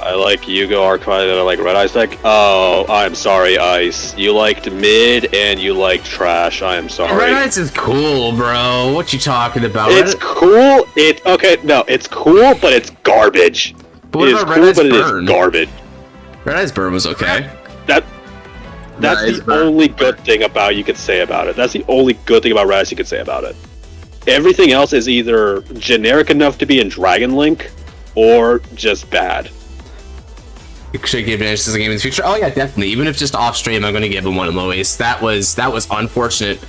I like Yugioh Archive and I like Red Ice deck. Oh, I'm sorry, Ice. You liked mid and you liked trash. I am sorry. Red Ice is cool, bro. What you talking about? It's cool. It's cool, but it's garbage. But what It is about cool, Red Ice but it Burn? is garbage. Red Ice Burn was okay. That's Red Ice the Burn. only good thing about you could say about it. That's the only good thing about Red Ice you could say about it. Everything else is either generic enough to be in Dragon Link, or just bad. Should give advantage to the game in the future. Oh yeah, definitely. Even if just off stream, I'm gonna give him one of Lois. That was unfortunate.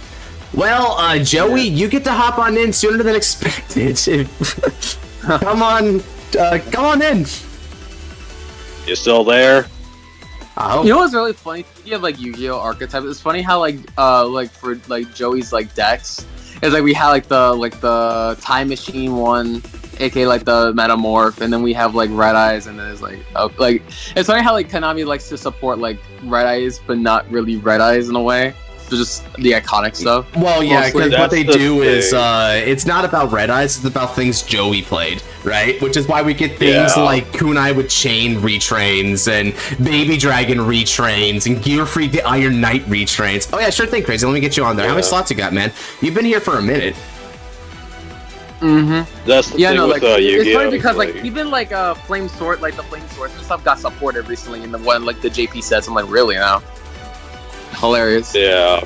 Well, Joey, you get to hop on in sooner than expected. Come on in. You still there? You know what's really funny? You have like Yu-Gi-Oh archetype. It's funny how for Joey's like decks, it's like we have like the time machine one, aka like the metamorph, and then we have like Red Eyes, and then it's like it's funny how like Konami likes to support like Red Eyes, but not really Red Eyes in a way. So just the iconic stuff. Well, yeah, Mostly. because what they That's the do is thing. it's not about Red Eyes, it's about things Joey played, right? Which is why we get things Yeah. like Kunai with Chain retrains and Baby Dragon retrains and Gear Freak the Iron Knight retrains. Oh yeah, sure thing, Crazy. Let me get you on there. How many Yeah. slots you got, man? You've been here for a minute. That's the thing with it's Yu-Gi-Oh! funny because like even like Flame Sword, like the Flame Sword and stuff got supported recently in the one like the JP sets. I'm like, really now? Hilarious. Yeah.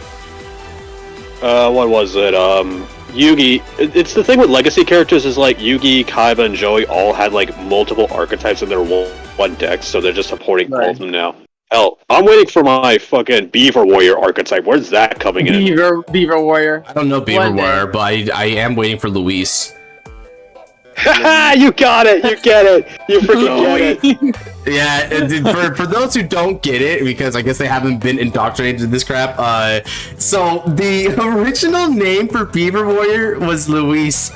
What was it? Yugi. It's the thing with legacy characters is like Yugi, Kaiba, and Joey all had like multiple archetypes in their one deck, so they're just supporting all of them now. Hell, I'm waiting for my fucking Beaver Warrior archetype. Where's that coming in? Beaver Warrior. I don't know Beaver One day. Warrior, but I am waiting for Luis. Haha, you got it! You get it! You freaking get it! Yeah, for those who don't get it, because I guess they haven't been indoctrinated to this crap, so the original name for Beaver Warrior was Luis.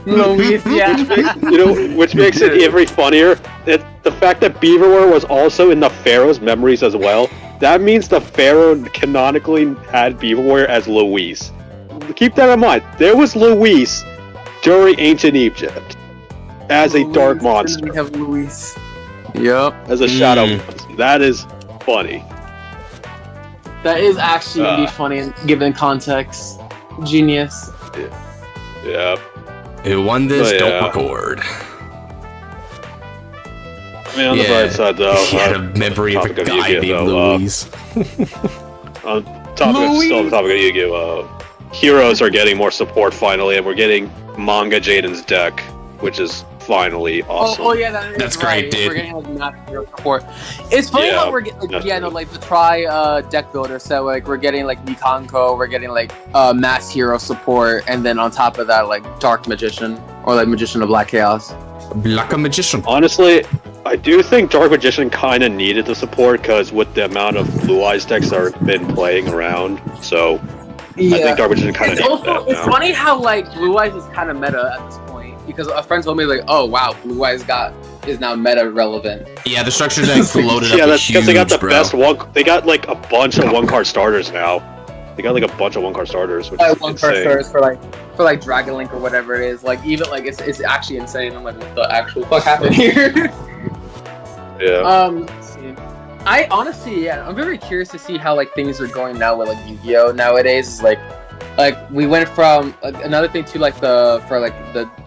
Luis, yeah. You know, which makes it even funnier. The fact that Beaver Warrior was also in the Pharaoh's memories as well. That means the Pharaoh canonically had Beaver Warrior as Luis. Keep that in mind. There was Luis during ancient Egypt as a dark monster, We have Luis. Yep. as a shadow monster. That is funny. That is actually gonna be funny given context. Genius. Yeah. Who won this? Oh, yeah. Don't record. I mean, on the bright side, though, He had a memory of a topic of guy named Yu-Gi-Oh, though, Luis. still on the topic of Yu-Gi-Oh! Heroes are getting more support finally, and we're getting Manga Jaden's deck, which is finally awesome. Oh yeah, That's right. great, dude. We're getting like massive hero support. It's funny Yeah, how we're getting that's like the try deck builder. So like we're getting like Nikanko, we're getting like mass hero support, and then on top of that like Dark Magician or like Magician of Black Chaos. Like a magician. Honestly, I do think Dark Magician kind of needed the support, because with the amount of Blue Eyes decks that have been playing around, so I think Dark Magician kind of It's needed also that it's now. funny how like Blue Eyes is kind of meta at this point because a friend told me like, oh wow, Blue Eyes is now meta relevant. Yeah, the structure deck loaded Yeah, up that's huge, because they got the bro. best one. They got like a bunch of one-card starters now. They got like a bunch of one-card starters, which is One card insane. stars for like Dragon Link or whatever it is. Like even like it's actually insane. I'm like, what the actual fuck happened here? Yeah. Let's see. I honestly, yeah, I'm very curious to see how like things are going now with like Yu-Gi-Oh nowadays. Is like we went from like, another thing to like the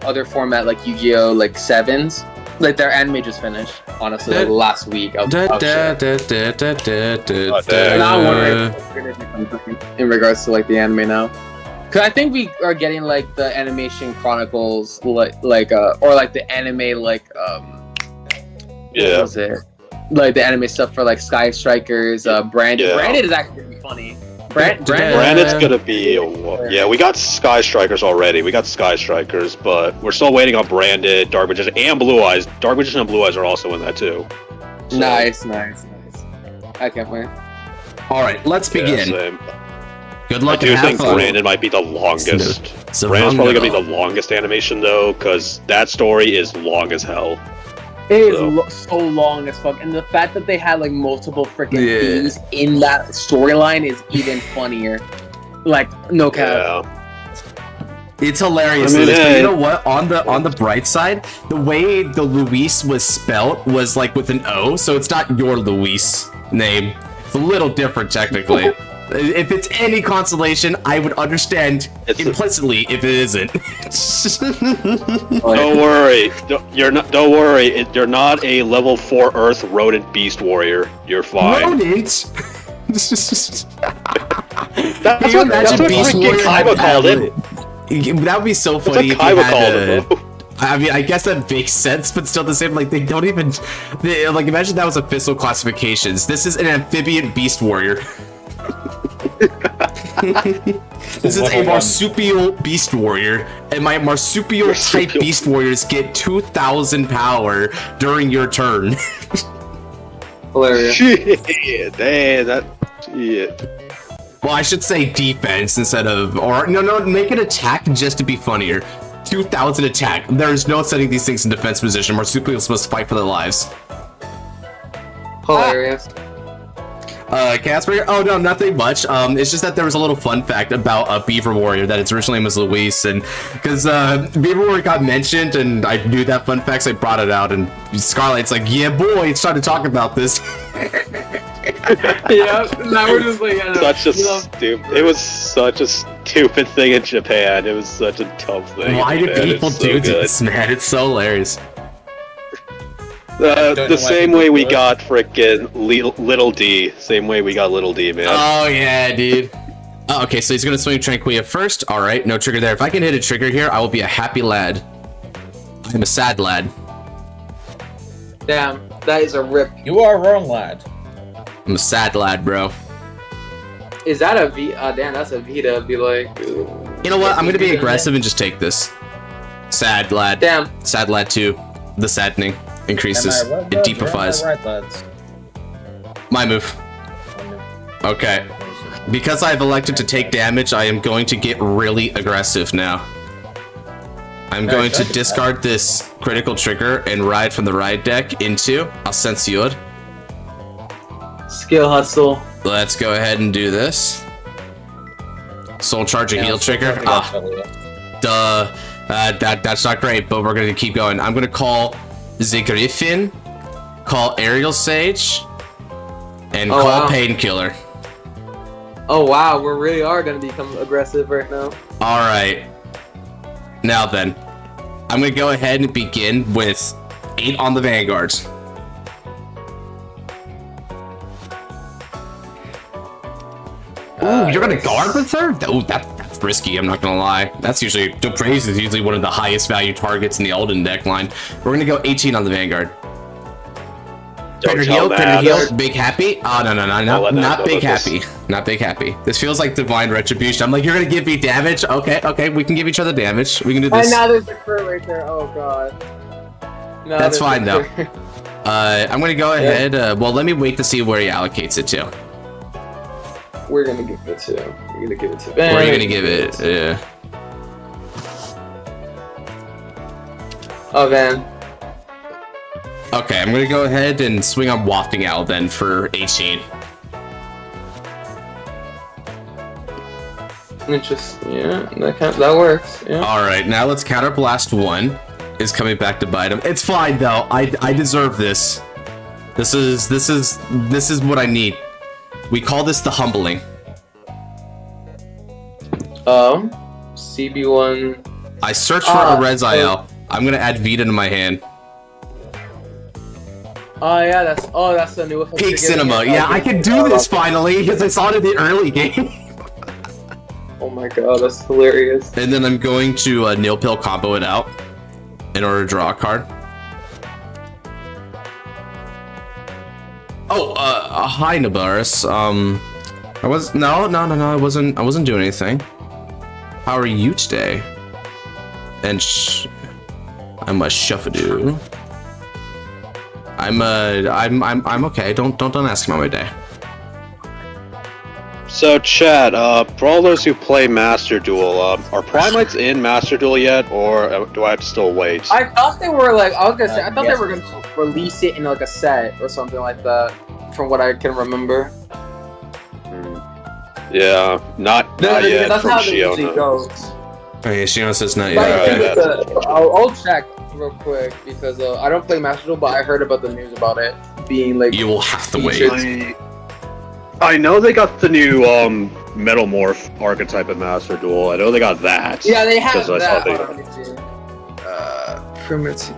other format like Yu-Gi-Oh like sevens. Like their anime just finished. Honestly, like last week. I was Da, oh, da, shit. da, da, da, da, damn. Now I'm da. wondering what's gonna be something in regards to like the anime now. Cause I think we are getting like the animation chronicles or like the anime like what Yeah. was it? Like the anime stuff for like Sky Strikers, Branded. Yeah. Branded is actually gonna be funny. Branded. Branded's gonna be yeah. We got Sky Strikers already. We got Sky Strikers, but we're still waiting on Branded, Dark Magician, and Blue Eyes. Dark Magician and Blue Eyes are also in that too. So, Nice. I can't wait. All right, let's yeah, begin. same. Good I luck do and have think fun. Brandon might be the longest. So Brandon's probably gonna be Vanguard. the longest animation though, because that story is long as hell. It is So- so long as fuck, and the fact that they had like multiple freaking Yeah. things in that storyline is even funnier. Like, no cap. Yeah. It's hilarious. I mean, But hey. you know what? On the bright side, the way the Luis was spelt was like with an O, so it's not your Luis name. It's a little different technically. If it's any consolation, I would understand It's a- implicitly if it isn't. Don't worry. Don't worry. You're not a level 4 Earth rodent beast warrior. You're fine. Rodent. That's Can you what imagine Beast freaking Warrior had Kaiba called it. That would be so That's what funny if you Kaiba had called it, though. I mean, I guess that makes sense, but still the same. Like, they don't even. Like, imagine that was official classifications. This is an amphibian beast warrior. This is a marsupial beast warrior, and my marsupial type Marsupial. beast warriors get 2,000 power during your turn. Hilarious. Shit. Dang, that. Shit. Well, I should say defense instead of, or no, make it attack just to be funnier. 2,000 attack. There's no setting these things in defense position. Marsupials must fight for their lives. Hilarious. Casper? Oh no, nothing much. It's just that there was a little fun fact about Beaver Warrior that its original name was Luis, and because Beaver Warrior got mentioned, and I knew that fun fact, so I brought it out, and Scarlight's like, yeah, boy, it's time to talk about this. Yeah, now we're just like, I don't know, Such a stupid. It was such a stupid thing in Japan. It was such a dumb thing. Why in do Japan. people It's so do good. this, man? It's so hilarious. don't know The why same people way we do it. got frickin' Little D. Same way we got Little D, man. Oh yeah, dude. Oh, okay, so he's gonna swing Tranquilla first. All right, no trigger there. If I can hit a trigger here, I will be a happy lad. I'm a sad lad. damn, that is a rip. You are wrong, lad. I'm a sad lad, bro. Is that a V? Damn, that's a V to be like. You know what? I'm gonna be aggressive and just take this. Sad lad. Damn. Sad lad 2. The saddening increases. Am I right, It lads, or deepifies. am I right, lads? My move. Okay. Because I've elected to take damage, I am going to get really aggressive now. I'm going to discard this critical trigger and ride from the ride deck into Ascension. Skill hustle. Let's go ahead and do this. Soul charge a heal trigger. Duh. That's not great, but we're gonna keep going. I'm gonna call the Griffin, call Aerial Sage, and Oh, call wow. Painkiller. Oh wow, we really are gonna become aggressive right now. Alright. Now then, I'm gonna go ahead and begin with 8 on the Vanguards. Ooh, you're gonna guard with her? Oh, that's risky, I'm not gonna lie. That's usually, Dupraise is usually one of the highest value targets in the Alden deck line. We're gonna go 18 on the Vanguard. Don't Critter tell heal, critter Matt. heal, big happy. Oh, no, let Matt not go big with this. happy. Not big happy. This feels like divine retribution. I'm like, you're gonna give me damage? Okay, we can give each other damage. We can do And this. now there's a crit right there. Oh god. No, That's there's a fine, though. crit. I'm gonna go ahead. Well, let me wait to see where he allocates it to. We're gonna give it to. We're gonna give it to. Where are you gonna give it? Yeah. Oh man. Okay, I'm gonna go ahead and swing on Wafting Owl then for 18. Interesting. Yeah, that works. Yeah. All right, now let's counterblast 1. Is coming back to bite him. It's fine though. I deserve this. This is what I need. We call this the humbling. CB1. I search for a Reziel. I'm gonna add Vita to my hand. Oh yeah, that's the new effect. Peak you're getting Cinema. at. Yeah, Okay. I can do this finally because I saw it in the early game. Oh my god, that's hilarious. And then I'm going to Nil Pill combo it out in order to draw a card. Oh, hi Nabaris. I was no, I wasn't doing anything. How are you today? And I'm a Shuffadoo. I'm okay. Don't ask me about my day. So, Chad, for all those who play Master Duel, are Primites in Master Duel yet, or do I have to still wait? I thought they were like, I was gonna say, I thought yes. they were gonna release it in like a set or something like that, from what I can remember. Yeah, not yet that's from how it usually Shiona. goes. Okay, Shiona says not But yet. Okay. I'll check real quick because I don't play Master Duel, but I heard about the news about it being like. You will have to wait. featured. I know they got the new Metalmorph archetype in Master Duel. I know they got that. Yeah, they have 'cause I saw that. they- Hold on, let me see. Primitive.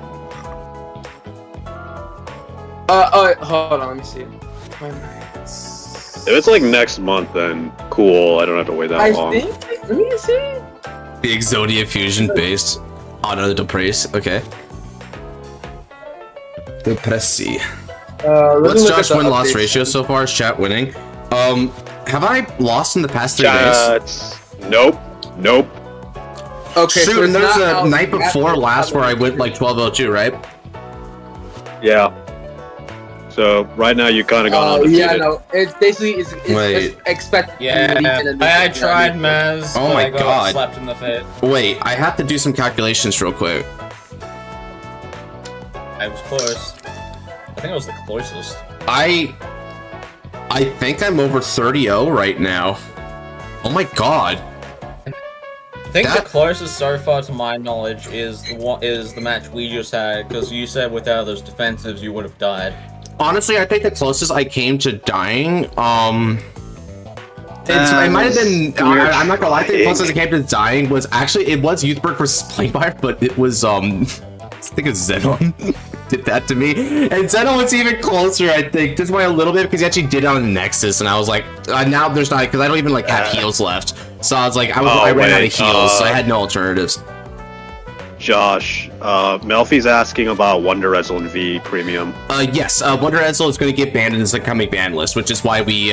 Hold on, let me see. If it's like next month, then cool. I don't have to wait that I long. think. Let me see. The Exodia fusion based on the Depress. Okay. Depressi. What's Josh win-loss ratio so far? Is chat winning? Have I lost in the past 3 days? Nope. Okay, Shoot, so and it's there's not a night out- before last where I went like 1202, right? Yeah. So right now you kind of gone undefeated. yeah, no, it's basically Wait. it's expected. Yeah, I tried Maz. Oh but my I got God. slapped in the face. Wait, I have to do some calculations real quick. I was close. I think I was the closest. I think I'm over 30-0 right now. Oh my god. I think That- the closest so far to my knowledge is the match we just had, because you said without those defensives you would have died. Honestly, I think the closest I came to dying, it might have been, I'm not gonna lie, I think the closest I came to dying was actually, it was Youthberg versus Playbire, but it was, I think it's Zenon did that to me. And Zenon was even closer, I think, just by a little bit, because he actually did it on the Nexus, and I was like, now there's not, because I don't even, like, have heals left. So I was like, I ran out of heals, so I had no alternatives. Josh, Melfi's asking about Wonder Ezel and V Premium. Yes, Wonder Ezel is going to get banned in this coming ban list, which is why we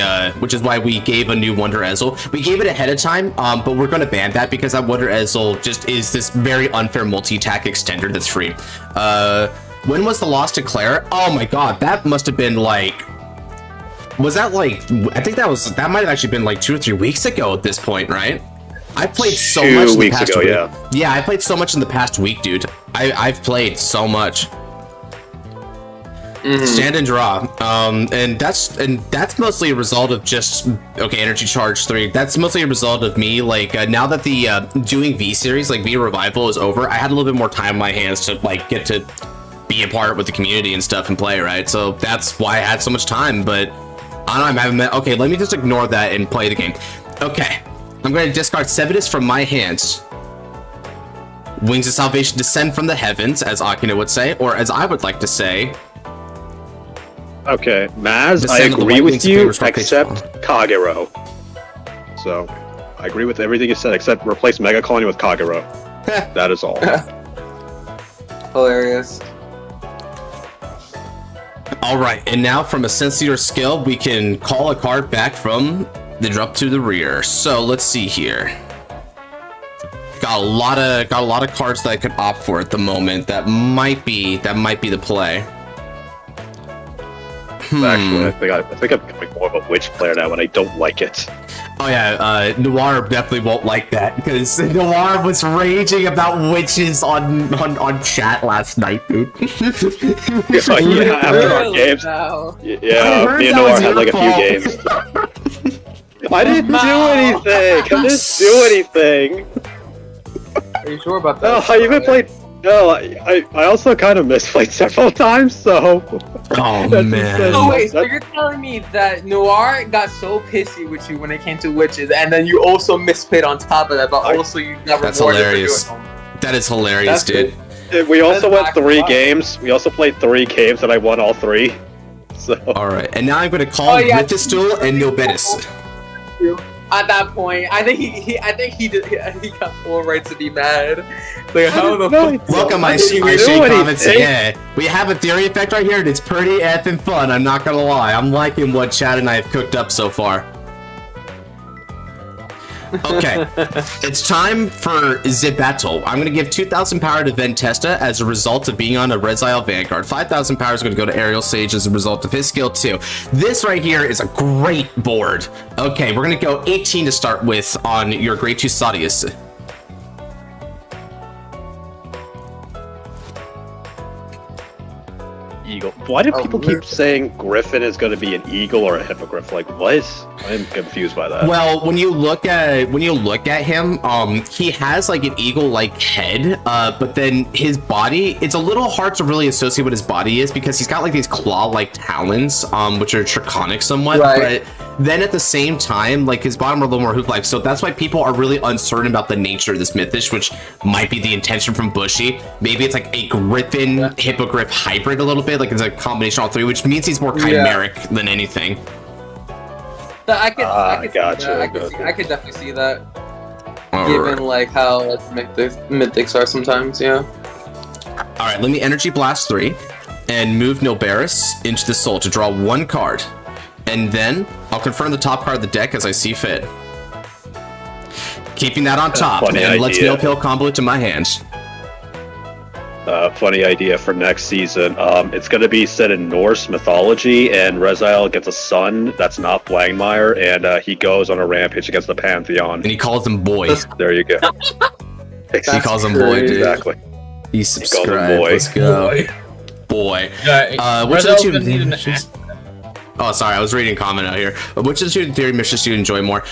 gave a new Wonder Ezel. We gave it ahead of time, but we're going to ban that because that Wonder Ezel just is this very unfair multi-attack extender that's free. When was the loss to Claire? Oh my god, that must have been like... Was that like... I think that might have actually been like 2 or 3 weeks ago at this point, right? I played so much in the past week. Yeah, I played so much in the past week, dude. I've played so much. Stand and draw. And that's mostly a result of just Energy Charge 3. That's mostly a result of me, like, now that the doing V series, like V Revival is over, I had a little bit more time on my hands to like get to be a part with the community and stuff and play, right? So that's why I had so much time, but I don't know, I haven't met. Okay, let me just ignore that and play the game. Okay. I'm going to discard Sevidus from my hands. Wings of Salvation descend from the heavens, as Akina would say, or as I would like to say. Okay, Maz, Descend I of the agree white with wings of you, favor struck except baseball. Kagero. So, I agree with everything you said, except replace Mega Colony with Kagero. That is all. Hilarious. Alright, and now from a Sensitor skill, we can call a card back from the drop to the rear. So let's see here. Got a lot of cards that I could opt for at the moment. That might be the play. Actually, I think I'm becoming more of a witch player now, and I don't like it. Oh yeah, Noir definitely won't like that because Noir was raging about witches on chat last night, dude. Yeah, after our games. Now. Yeah, me and Noir had like a few games. I didn't do anything! I didn't do anything! Are you sure about No, that? I even played... No, I also kind of misplayed several times, so... Oh That's man. just- Oh wait, so you're telling me that Noir got so pissy with you when it came to witches, and then you also misplayed on top of that, but also you got That's rewarded hilarious. for doing them. That is hilarious, That's dude. We also That's went 3 back- games. We also played 3 games, and I won all 3. So... Alright, and now I'm going to call Oh, yeah. Rifistol and Nobetis. At that point, I think he got full right to be mad. Like how the fuck? Welcome, I see comments. Yeah, we have a theory effect right here, and it's pretty effing fun. I'm not gonna lie. I'm liking what Chad and I have cooked up so far. Okay, it's time for the battle. I'm going to give 2,000 power to Ventesta as a result of being on a Resile Vanguard. 5,000 power is going to go to Aerial Sage as a result of his skill too. This right here is a great board. Okay, we're going to go 18 to start with on your Great 2 Sadius. Eagle. Why do people keep saying Griffin is going to be an eagle or a hippogriff? Like, what? I'm confused by that. Well, when you look at him, he has like an eagle-like head, but then his body, it's a little hard to really associate what his body is because he's got like these claw-like talons, which are draconic somewhat, but then at the same time, like his bottom are a little more hoop-like, so that's why people are really uncertain about the nature of this Mythisch, which might be the intention from Bushy. Maybe it's like a griffin hippogriff hybrid a little bit, like it's a combination of all three, which means he's more chimeric than anything. I could definitely see that. Given like how mythics are sometimes, yeah. All right, let me energy blast 3 and move Nobaris into the soul to draw 1 card. And then I'll confirm the top card of the deck as I see fit. Keeping that on top, and let's Nail Pill combo it to my hands. Funny idea for next season. It's going to be set in Norse mythology, and Resile gets a son that's not Blangmire, and he goes on a rampage against the Pantheon. And he calls him boy. There you go. He calls him boy, dude. Exactly. He subscribed. Let's go. Boy. Which of the two... Oh, sorry, I was reading a comment out here. Which of the two theory missions do you enjoy more?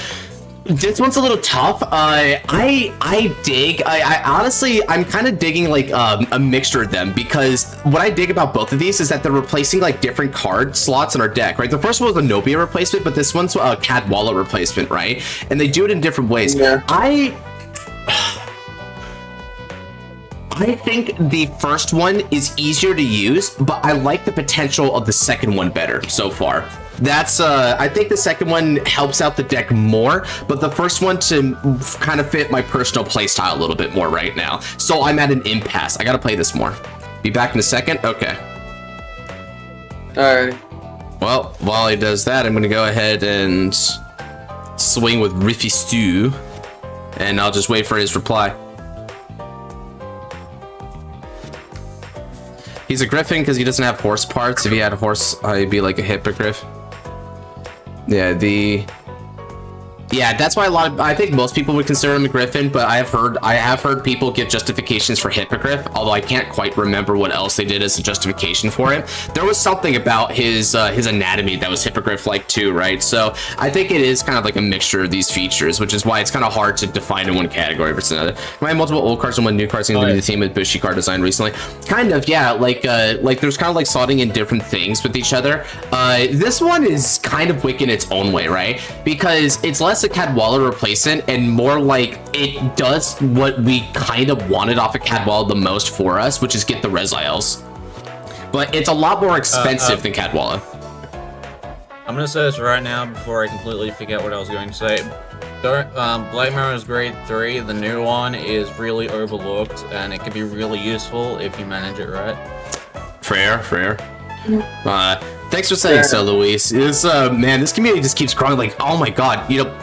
This one's a little tough. I honestly, I'm kind of digging like a mixture of them, because what I dig about both of these is that they're replacing like different card slots in our deck, right? The first one was a Nobia replacement, but this one's a Cadwalla replacement, right? And they do it in different ways. Yeah. I think the first one is easier to use, but I like the potential of the second one better so far. That's I think the second one helps out the deck more, but the first one to kind of fit my personal playstyle a little bit more right now. So I'm at an impasse. I gotta play this more. Be back in a second? Okay. Alright. Well, while he does that, I'm gonna go ahead and swing with Rifistol, and I'll just wait for his reply. He's a griffin because he doesn't have horse parts. If he had a horse, he'd be like a hippogriff. Yeah, that's why I think most people would consider him a griffin, but I have heard people give justifications for hippogriff, although I can't quite remember what else they did as a justification for him. There was something about his anatomy that was hippogriff-like too, right? So I think it is kind of like a mixture of these features, which is why it's kind of hard to define in one category versus another. I have multiple old cards and one new card seems to be the theme of Bushy card design recently. Kind of, yeah, like there's kind of like slotting in different things with each other. This one is kind of wicked in its own way, right? Because it's less a Cadwalla replacement and more like it does what we kind of wanted off of Cadwalla the most for us, which is get the Resiles. But it's a lot more expensive than Cadwalla. I'm gonna say this right now before I completely forget what I was going to say. Black Mirror is grade 3, the new one is really overlooked, and it can be really useful if you manage it right. Fair. Thanks for saying so, Luis. Man, this community just keeps growing. Like, oh my god, you know,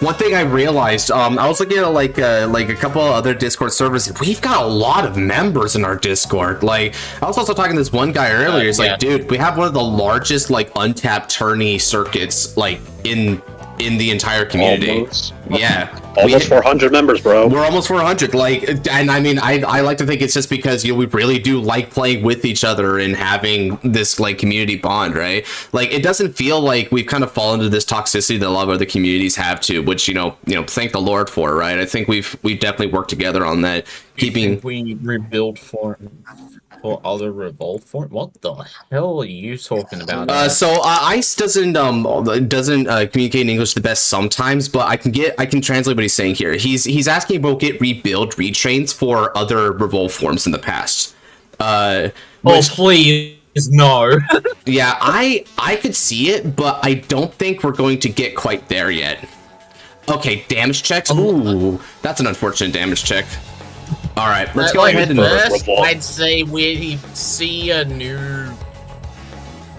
one thing I realized, I was looking at like a couple of other Discord servers. We've got a lot of members in our Discord. Like, I was also talking to this one guy earlier. He's like, dude, we have one of the largest like untapped tourney circuits like in the entire community. Almost. Yeah. Almost 400 members, bro. We're almost 400. Like, and I mean, I like to think it's just because, you know, we really do like playing with each other and having this like community bond, right? Like, it doesn't feel like we've kind of fallen into this toxicity that a lot of other communities have too, which, you know, thank the Lord for, right? I think we've definitely worked together on that. We rebuild for other revolt form. What the hell are you talking about? So Ice doesn't communicate in English the best sometimes, but I can translate what he's saying here. He's asking about get rebuild retrains for other revolt forms in the past. Please no. Yeah, I could see it, but I don't think we're going to get quite there yet. Okay, damage checks. Ooh, that's an unfortunate damage check. All right, let's go ahead and first, I'd say we see a new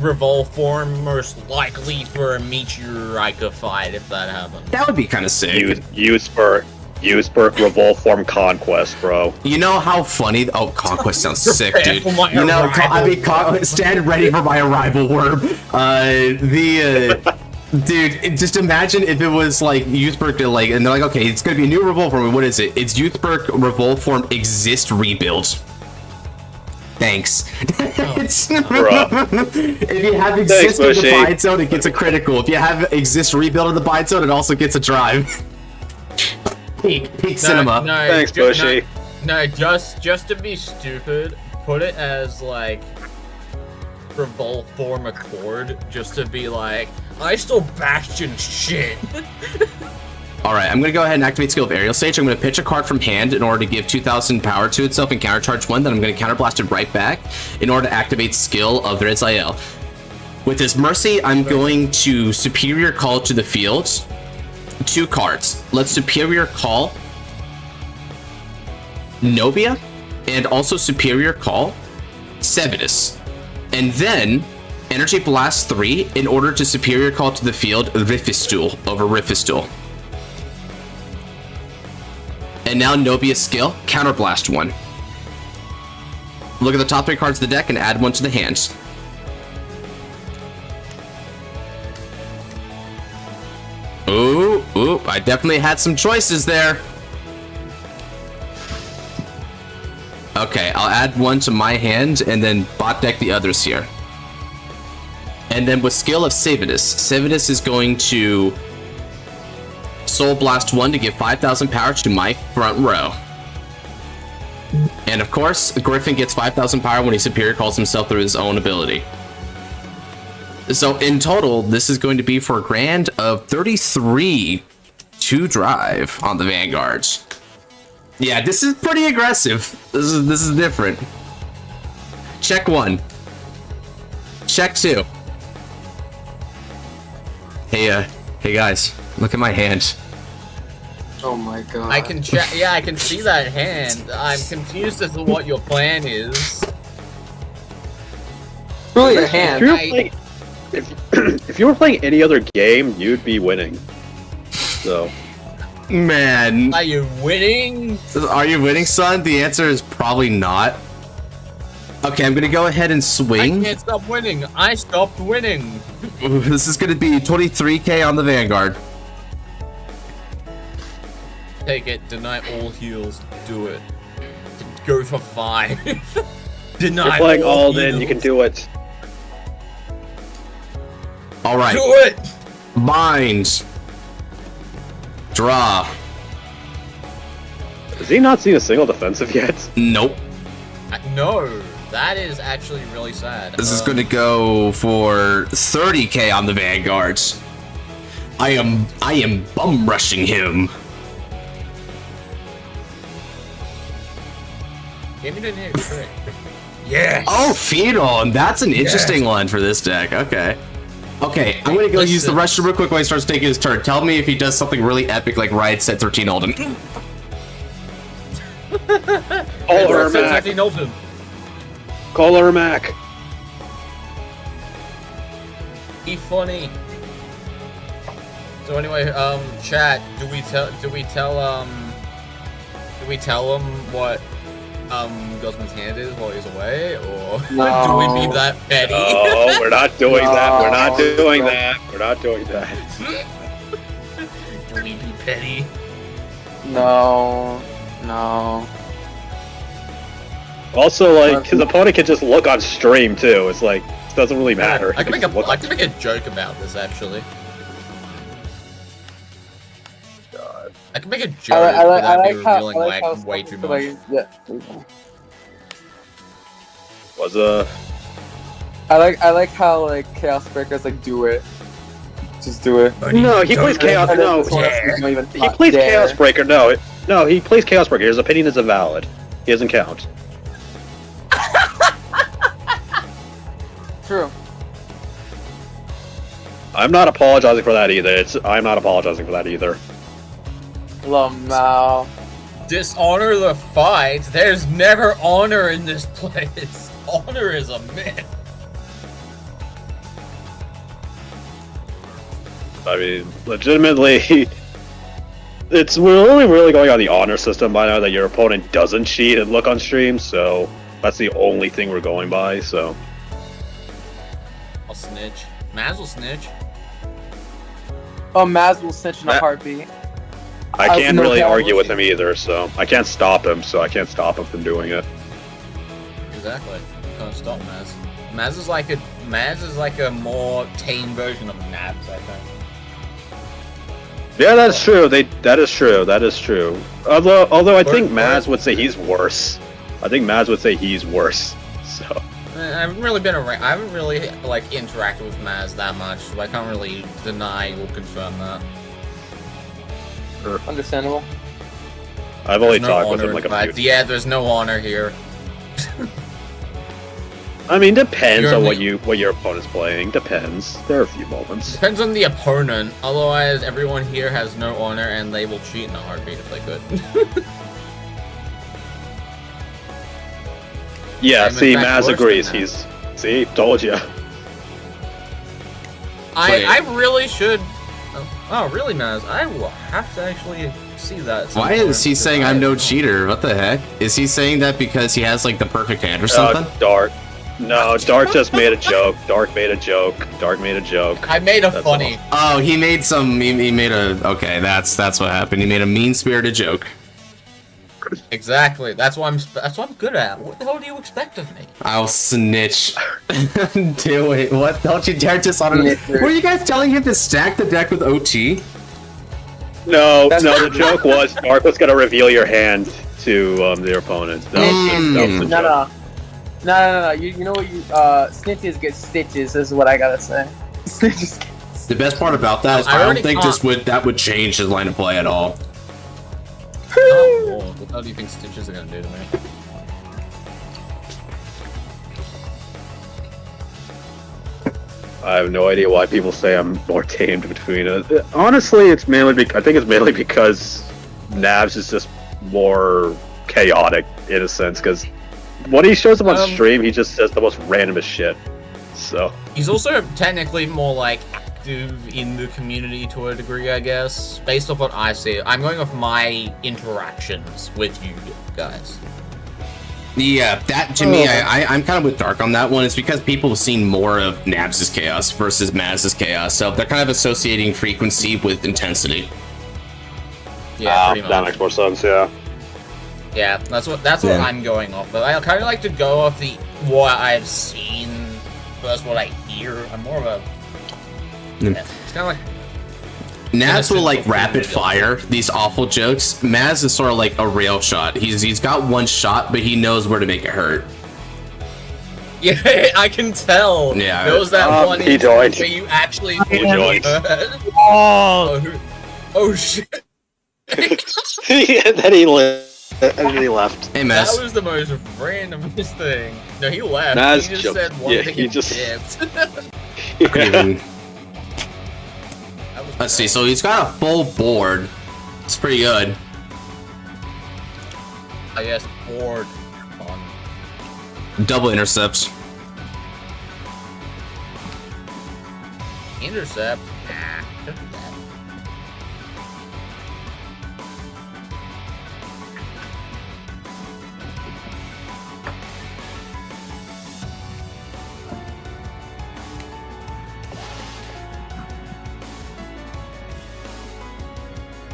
revolve form most likely for a Meteorika fight if that happens. That would be kind of sick. Useberg Revolve Form Conquest, bro. You know how funny? Oh, Conquest sounds sick, Prepare dude. for my You know, arrival. stand ready for my arrival, worm. Dude, just imagine if it was like Youthberg, like, and they're like, okay, it's gonna be a new Revolve form. What is it? It's Youthberg Revolve form exist rebuild. Thanks. If you have exist in the bind zone, it gets a critical. If you have exist rebuild in the bind zone, it also gets a drive. Peak cinema. No, Thanks, Bushy. No, just to be stupid, put it as like Revolve form Accord, just to be like, I still Bastion shit. Alright, I'm gonna go ahead and activate skill of Aerial Stage. I'm gonna pitch a card from hand in order to give 2000 power to itself and countercharge 1, then I'm gonna counterblast it right back in order to activate skill of Rizrael. With his Mercy, I'm going to Superior Call to the field 2 cards. Let's Superior Call Nobia and also Superior Call Sevidus. And then Energy Blast 3 in order to Superior Call to the field Rifistol over Rifistol. And now Nobia's skill, Counterblast 1. Look at the top 3 cards of the deck and add 1 to the hand. Ooh, I definitely had some choices there. Okay, I'll add 1 to my hand and then bot deck the others here. And then with skill of Sevidus is going to Soul Blast 1 to give 5,000 power to my front row. And of course, Griffin gets 5,000 power when he Superior Calls himself through his own ability. So in total, this is going to be for a grand of 33 to drive on the Vanguards. Yeah, this is pretty aggressive. This is different. Check 1. Check 2. Hey guys, look at my hand. Oh my god. I can check. Yeah, I can see that hand. I'm confused as to what your plan is. Really, your hand. If you were playing any other game, you'd be winning. So. Man. Are you winning? Are you winning, son? The answer is probably not. Okay, I'm gonna go ahead and swing. I can't stop winning. I stopped winning. This is gonna be 23k on the Vanguard. Take it. Deny all heals. Do it. Go for 5. Deny. You're playing all in. heals. You can do it. All right. Do it. Bind. Draw. Has he not seen a single defensive yet? Nope. No, that is actually really sad. This is going to go for 30k on the Vanguards. I am bum rushing him. Give me the new trick. Yes. Oh, Phenom. That's an interesting one for this deck. Okay. Okay, I'm gonna go use the rush real quick while he starts taking his turn. Tell me if he does something really epic like Riot Set 13 Olden. Call Ermac. Call Ermac. Be funny. So anyway, chat, do we tell him what Guzman's hand is while he's away, or No. do we be that petty? No, we're not doing that. We're not No. doing that. We're not doing that. Do we be petty? No. Also, like, his opponent can just look on stream too. It's like, it doesn't really matter. I can make He can just make a joke about this actually. I can make a joke without me revealing like way too much. Was I like how like Chaos Breaker's like do it. Just do it. No, he plays Chaos. No, he plays Chaos Breaker. No, he plays Chaos Breaker. His opinion is invalid. He doesn't count. True. I'm not apologizing for that either. I'm not apologizing for that either. Lamau. Dishonor the fight. There's never honor in this place. Honor is a myth. I mean, legitimately, we're only really going on the honor system by now that your opponent doesn't cheat and look on stream, so that's the only thing we're going by, so. I'll snitch. Maz will snitch. Oh, Maz will snitch in a heartbeat. I can't really argue with him either, so I can't stop him, from doing it. Exactly. You can't stop Maz. Maz is like a more tame version of Nabs, I think. Yeah, that's true. That is true. Although I think Maz would say he's worse. So. I haven't really been around. I haven't really like interacted with Maz that much, so I can't really deny or confirm that. Understandable. I've only talked with him like a few. Yeah, there's no honor here. I mean, depends on what your opponent's playing. Depends. There are a few moments. Depends on the opponent. Otherwise, everyone here has no honor, and they will cheat in a heartbeat if they could. Yeah, see, Maz agrees. See, told you. I really should. Oh, really, Maz? I will have to actually see that. Why is he saying I'm no cheater? What the heck? Is he saying that because he has like the perfect hand or something? Dark. No, Dark just made a joke. Dark made a joke. I made a funny. Oh, he made some. He made a. Okay, that's what happened. He made a mean-spirited joke. Exactly. That's what I'm good at. What the hell do you expect of me? I'll snitch. Do it. What? Don't you dare dishonor me. Were you guys telling him to stack the deck with OT? No. The joke was Dark was gonna reveal your hand to their opponent. No. You know what? Snitches get stitches. Is what I gotta say. Snitches get stitches. The best part about that is I don't think that would change his line of play at all. Oh, what the hell do you think stitches are gonna do to me? I have no idea why people say I'm more tamed between it. Honestly, I think it's mainly because Nabs is just more chaotic in a sense. Because when he shows up on stream, he just says the most randomest shit. So he's also technically more like active in the community to a degree, I guess, based off what I see. I'm going off my interactions with you guys. Yeah, that to me, I'm kind of with Dark on that one. It's because people have seen more of Nabs' chaos versus Maz's chaos, so they're kind of associating frequency with intensity. Yeah, that makes more sense. Yeah. Yeah, that's what I'm going off of. I kind of like to go off what I've seen versus what I hear. I'm more of a. Yeah, it's kind of like. Nabs will like rapid fire these awful jokes. Maz is sort of like a rail shot. He's got one shot, but he knows where to make it hurt. Yeah, I can tell. Yeah, there was that one he died. where you actually. Oh shit! And then he left. Hey, Maz. That was the most randomest thing. No, he left. Maz he just jumped. said one thing. He just. Let's see. So he's got a full board. It's pretty good. I guess board. Double intercepts. Intercept. Nah, don't do that.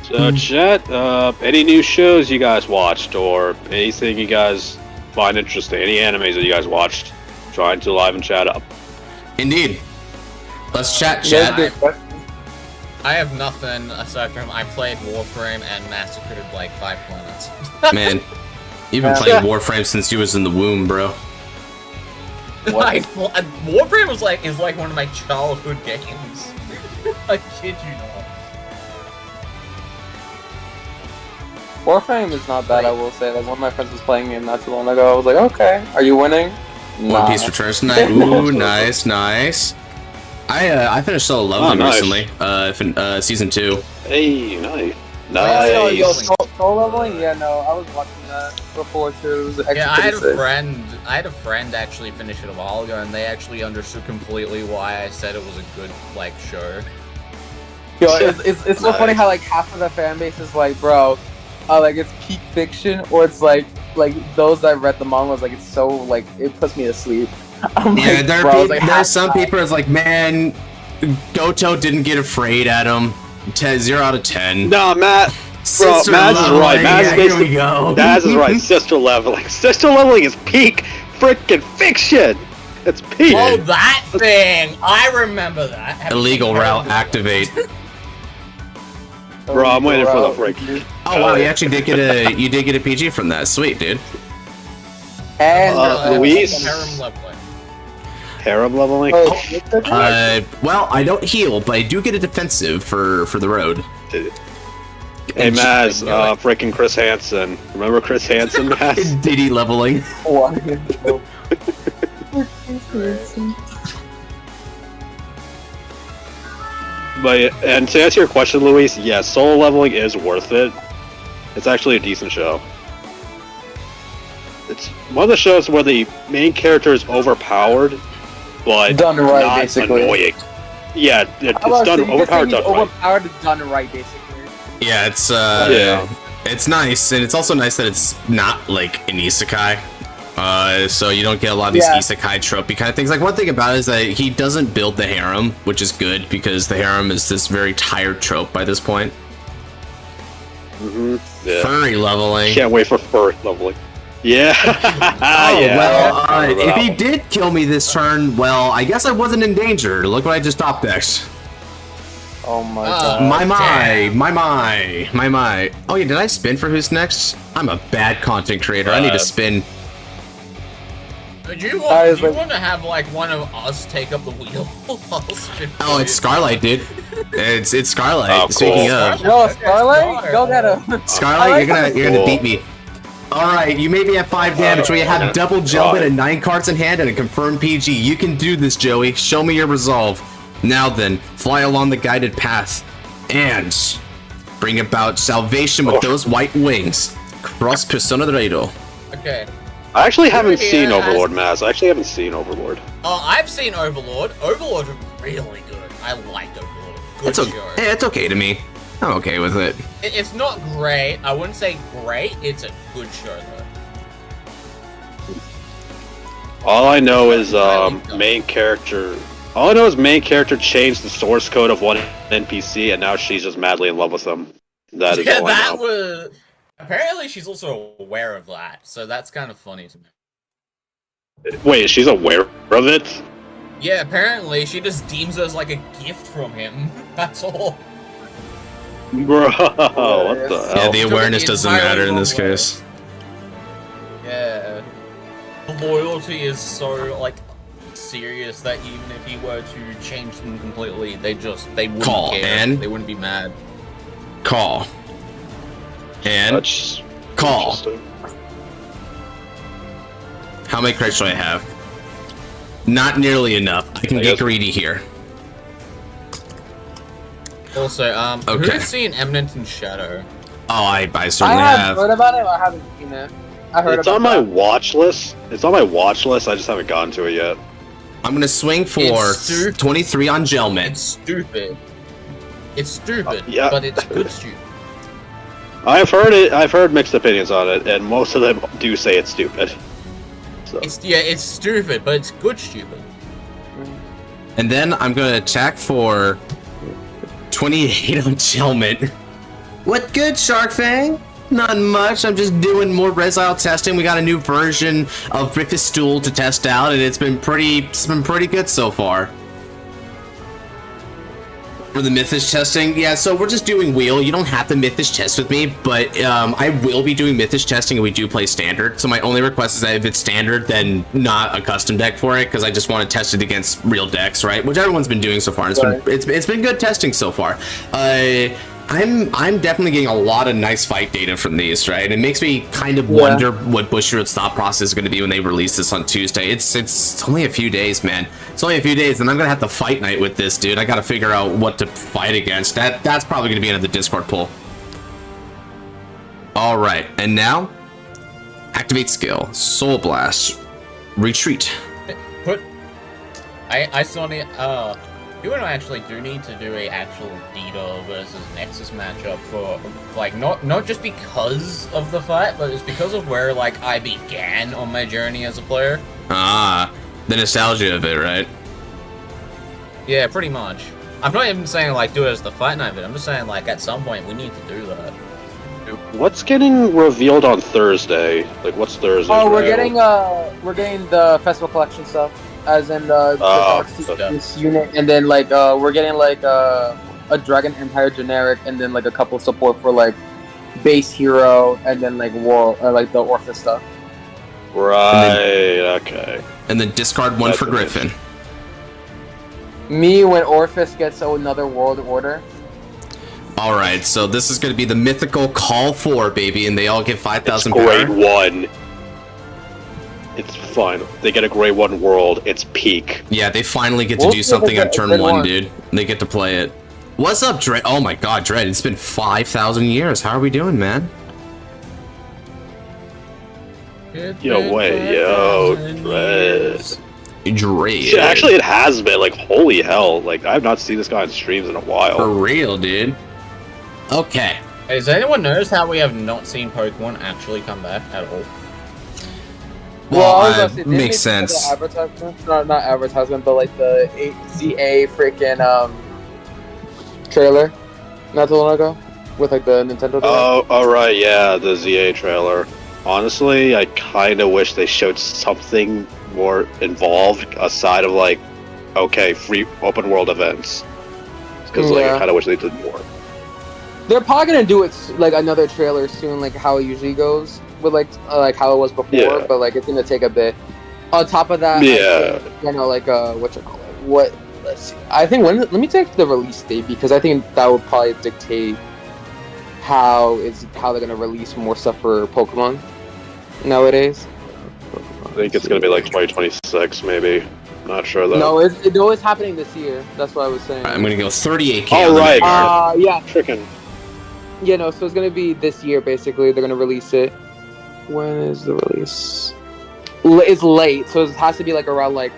So chat, any new shows you guys watched or anything you guys find interesting? Any animes that you guys watched? Trying to live and chat up. Indeed. Let's chat. I have nothing aside from I played Warframe and massacred like 5 planets. Man, you've been playing Warframe since you was in the womb, bro. Warframe is like one of my childhood games. I kid you not. Warframe is not bad, I will say. Like, one of my friends was playing it not too long ago. I was like, okay, are you winning? One Piece returns tonight. Ooh, nice. I finished Solo Leveling recently. Season 2. Hey, nice. Solo Leveling? Yeah, no, I was watching that before too. It was I had a friend actually finish it a while ago, and they actually understood completely why I said it was a good show. Yo, it's so funny how like half of the fan base is like, bro, like it's peak fiction, or it's like those that read the manga was like it's so like it puts me to sleep. I'm Yeah, like, there bro, are it's, like, there's some half- people that's like, man, Goto didn't get afraid at him. 0 out of 10. No, Matt. Bro, Sister Maz is leveling, right. Maz yeah, is here basically we go. Maz is right. Sister leveling. Sister leveling is peak freaking fiction. It's peak. Oh, that thing! I remember that. Illegal route activate. Bro, I'm waiting for the freak. Oh wow, you actually did get a PG from that. Sweet, dude. And Luis? Harem leveling. Harem leveling. Well, I don't heal, but I do get a defensive for the road. Hey Maz, freaking Chris Hansen. Remember Chris Hansen, Maz? Diddy leveling. But and to answer your question, Luis, yes, solo leveling is worth it. It's actually a decent show. It's one of the shows where the main character is overpowered, but done right, not basically. annoying. Yeah, it's done overpowered, done right. Overpowered is done right, basically. Yeah, it's Yeah. it's nice, and it's also nice that it's not like an isekai. So you don't get a lot of these isekai tropey kind of things. Like one thing about it is that he doesn't build the harem, which is good because the harem is this very tired trope by this point. Yeah. Furry leveling. Can't wait for furry leveling. Yeah. Oh, Yeah. well, if he did kill me this turn, well, I guess I wasn't in danger. Look what I just top decked. Oh my Uh, god. My. Oh yeah, did I spin for who's next? I'm a bad content creator. I need to spin. Do you Guys, like- want to have like one of us take up the wheel? Oh, it's Scarlight, dude. It's Scarlight. Oh, cool. Speaking of Yo, Starlight, go get him. Scarlight, you're gonna Cool. beat me. All right, you made me at 5 damage. We have double Gelbit and 9 cards in hand and a confirmed PG. You can do this, Joey. Show me your resolve. Now then, fly along the guided path and bring about salvation with those white wings. Cross Persona Dorado. Okay. I actually haven't Here seen has- Overlord, Maz. I actually haven't seen Overlord. Oh, I've seen Overlord. Overlord's really good. I like Overlord. Good It's okay. show. It's okay to me. I'm okay with it. It's not great. I wouldn't say great. It's a good show though. All I know is main character. All I know is main character changed the source code of one NPC, and now she's just madly in love with him. That is Yeah, all I that know. was. Apparently, she's also aware of that, so that's kind of funny to me. Wait, she's aware of it? Yeah, apparently she just deems it as like a gift from him. That's all. Bro, what the Yeah, hell? the awareness doesn't matter in this case. Yeah. The loyalty is so like serious that even if he were to change them completely, they wouldn't Call, care. and- They wouldn't be mad. Call. And That's call. interesting. How many credits do I have? Not nearly enough. I can I get guess- greedy here. Also, Okay. who's seen Eminence in Shadow? Oh, I I certainly have have. heard about it, but I haven't seen it. I heard It's about on my that. watch list. It's on my watch list. I just haven't gotten to it yet. I'm gonna swing for It's stupid. 23 on Gelman. It's stupid. It's stupid, yeah. but it's good stupid. I've heard it. I've heard mixed opinions on it, and most of them do say it's stupid. So It's stupid, but it's good stupid. And then I'm gonna attack for 28 on Gelman. What good, Shark Fang? Not much. I'm just doing more resile testing. We got a new version of Rifistol to test out, and it's been pretty good so far. For the Mythisch testing, yeah, so we're just doing wheel. You don't have to Mythisch test with me, but I will be doing Mythisch testing, and we do play standard. So my only request is that if it's standard, then not a custom deck for it, because I just want to test it against real decks, right? Which everyone's been doing so far. And it's been good testing so far. I'm definitely getting a lot of nice fight data from these, right? It makes me kind of wonder what Bushiroad's thought process is going to be when they release this on Tuesday. It's only a few days, man. It's only a few days, and I'm gonna have to fight night with this dude. I gotta figure out what to fight against. That's probably gonna be another Discord poll. All right, and now activate skill, Soul Blast, retreat. I saw it. You and I actually do need to do a actual Dito versus Nexus matchup for, like, not just because of the fight, but it's because of where, like, I began on my journey as a player. Ah, the nostalgia of it, right? Yeah, pretty much. I'm not even saying, like, do it as the fight night, but I'm just saying, like, at some point we need to do that. What's getting revealed on Thursday? Like, what's Thursday? Oh, we're getting the festival collection stuff, as in this unit, and then like we're getting like a Dragon Empire generic, and then like a couple support for like base hero, and then like war like the Orpha stuff. Right. Okay. And then discard one for Griffin. Me when Orpheus gets another world order. Alright, so this is going to be the mythical Call 4, baby, and they all get 5,000 power. Grade 1. It's fun. They get a grade 1 world. It's peak. Yeah, they finally get to do something on turn 1, dude. They get to play it. What's up, Dread? Oh my god, Dread, it's been 5,000 years. How are we doing, man? Yo, wait, yo, Dread. Dread. Yeah, actually, it has been. Like, holy hell. Like, I've not seen this guy on streams in a while. For real, dude. Okay. Hey, does anyone notice how we have not seen Pokemon actually come back at all? Well, makes sense. Advertisement? Not advertisement, but like the ZA freaking trailer not too long ago with like the Nintendo. Oh, right, yeah, the ZA trailer. Honestly, I kind of wish they showed something more involved aside of like, okay, free open world events. Because like, I kind of wish they did more. They're probably gonna do it like another trailer soon, like how it usually goes with like how it was before. But like it's gonna take a bit. On top of that, yeah, think, you know, like what you call it? What? Let's see. I think let me take the release date because I think that would probably dictate how they're gonna release more stuff for Pokemon nowadays. I think it's gonna be like 2026, maybe. Not sure though. No, it's happening this year. That's what I was saying. I'm gonna go 38K. Oh, right. Yeah. Freaking. Yeah, no, so it's gonna be this year basically. They're gonna release it. When is the release? It's late, so it has to be like around like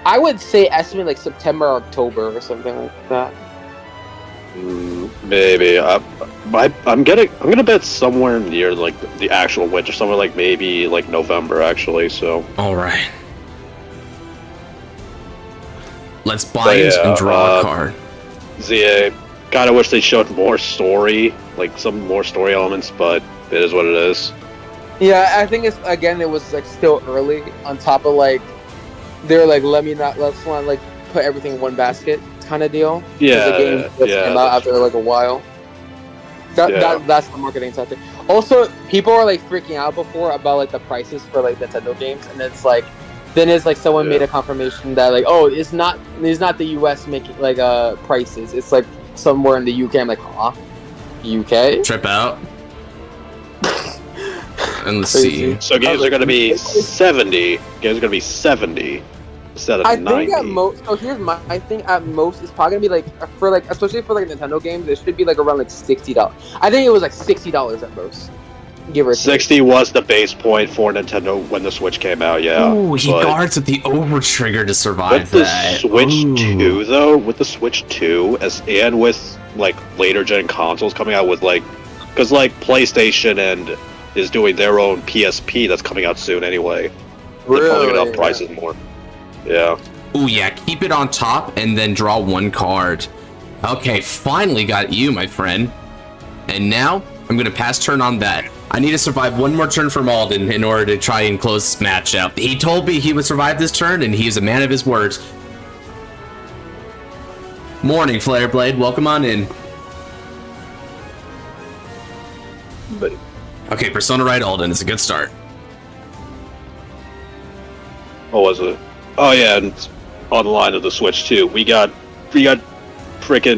I would say estimate like September, October, or something like that. Maybe. I'm gonna bet somewhere near like the actual winter, somewhere like maybe like November actually. So. All right. Let's bind and draw a card. ZA. Kinda wish they showed more story, like some more story elements, but it is what it is. Yeah, I think it was like still early. On top of like, they're like, let's not like put everything in one basket kind of deal. Yeah, the game just came out after like a while. That's the marketing tactic. Also, people were like freaking out before about like the prices for like Nintendo games, and it's like. Then it's like someone made a confirmation that like, oh, it's not the US making like prices. It's like somewhere in the UK. I'm like, huh? UK? Trip out. And let's see. So games are gonna be 70. Games are gonna be 70 instead of 90. I think at most. So here's I think at most it's probably gonna be like for like especially for like Nintendo games, it should be like around like $60. I think it was like $60 at most. Give or 60 was the base point for Nintendo when the Switch came out, yeah. Ooh, he guards with the over trigger to survive with that. With the Switch 2, though, with the Switch 2, and with, like, later gen consoles coming out with, like... Because, like, PlayStation is doing their own PSP that's coming out soon anyway. They're probably gonna up prices more. Yeah. Ooh, yeah, keep it on top and then draw one card. Okay, finally got you, my friend. And now, I'm gonna pass turn on that. I need to survive one more turn from Alden in order to try and close this match out. He told me he would survive this turn, and he is a man of his words. Morning, Flare Blade. Welcome on in. Okay, Persona Ride Alden is a good start. What was it? Oh yeah, and on the line of the Switch 2, we got freaking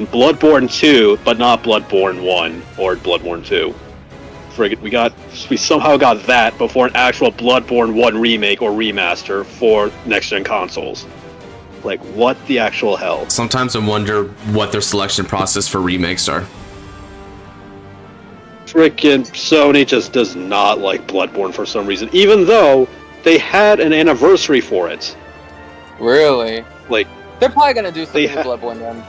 Bloodborne 2, but not Bloodborne 1 or Bloodborne 2. We somehow got that before an actual Bloodborne 1 remake or remaster for next-gen consoles. Like, what the actual hell? Sometimes I wonder what their selection process for remakes are. Freaking Sony just does not like Bloodborne for some reason, even though they had an anniversary for it. Really? Like, They're probably gonna do something They with Bloodborne then.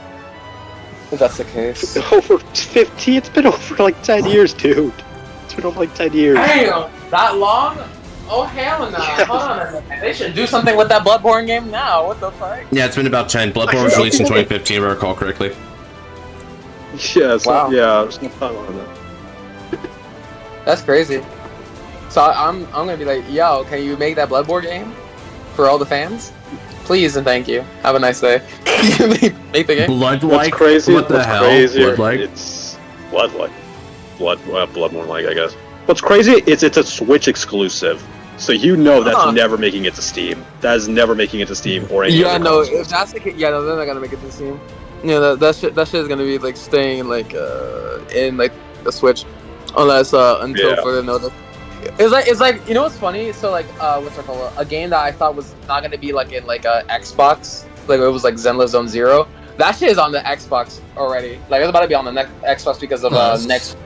If that's the case. Over 15? It's been over like 10 years, dude. It's been over like 10 years. Damn, that long? Oh hell no! Yeah. Hold on a second. They should do something with that Bloodborne game now. What the fuck? Yeah, it's been about 10. Bloodborne was released in 2015, if I recall correctly. Yeah, so, Wow. yeah, there's no time on that. That's crazy. So I'm gonna be like, yo, can you make that Bloodborne game for all the fans? Please and thank you. Have a nice day. Make the game. Blood-like? What's crazy? What the what's hell? Crazier, Blood-like? It's Blood-like. Bloodborne-like, I guess. What's crazy is it's a Switch exclusive. So you know that's never making it to Steam. That is never making it to Steam or any Yeah, other no, console. if that's the case, yeah, no, they're not gonna make it to Steam. Yeah, that shit is gonna be like staying like in like the Switch, unless until further notice. It's like you know what's funny? So like what's it called? A game that I thought was not gonna be like in like a Xbox, like it was like Zenless Zone Zero. That shit is on the Xbox already. Like it's about to be on the next Xbox because of next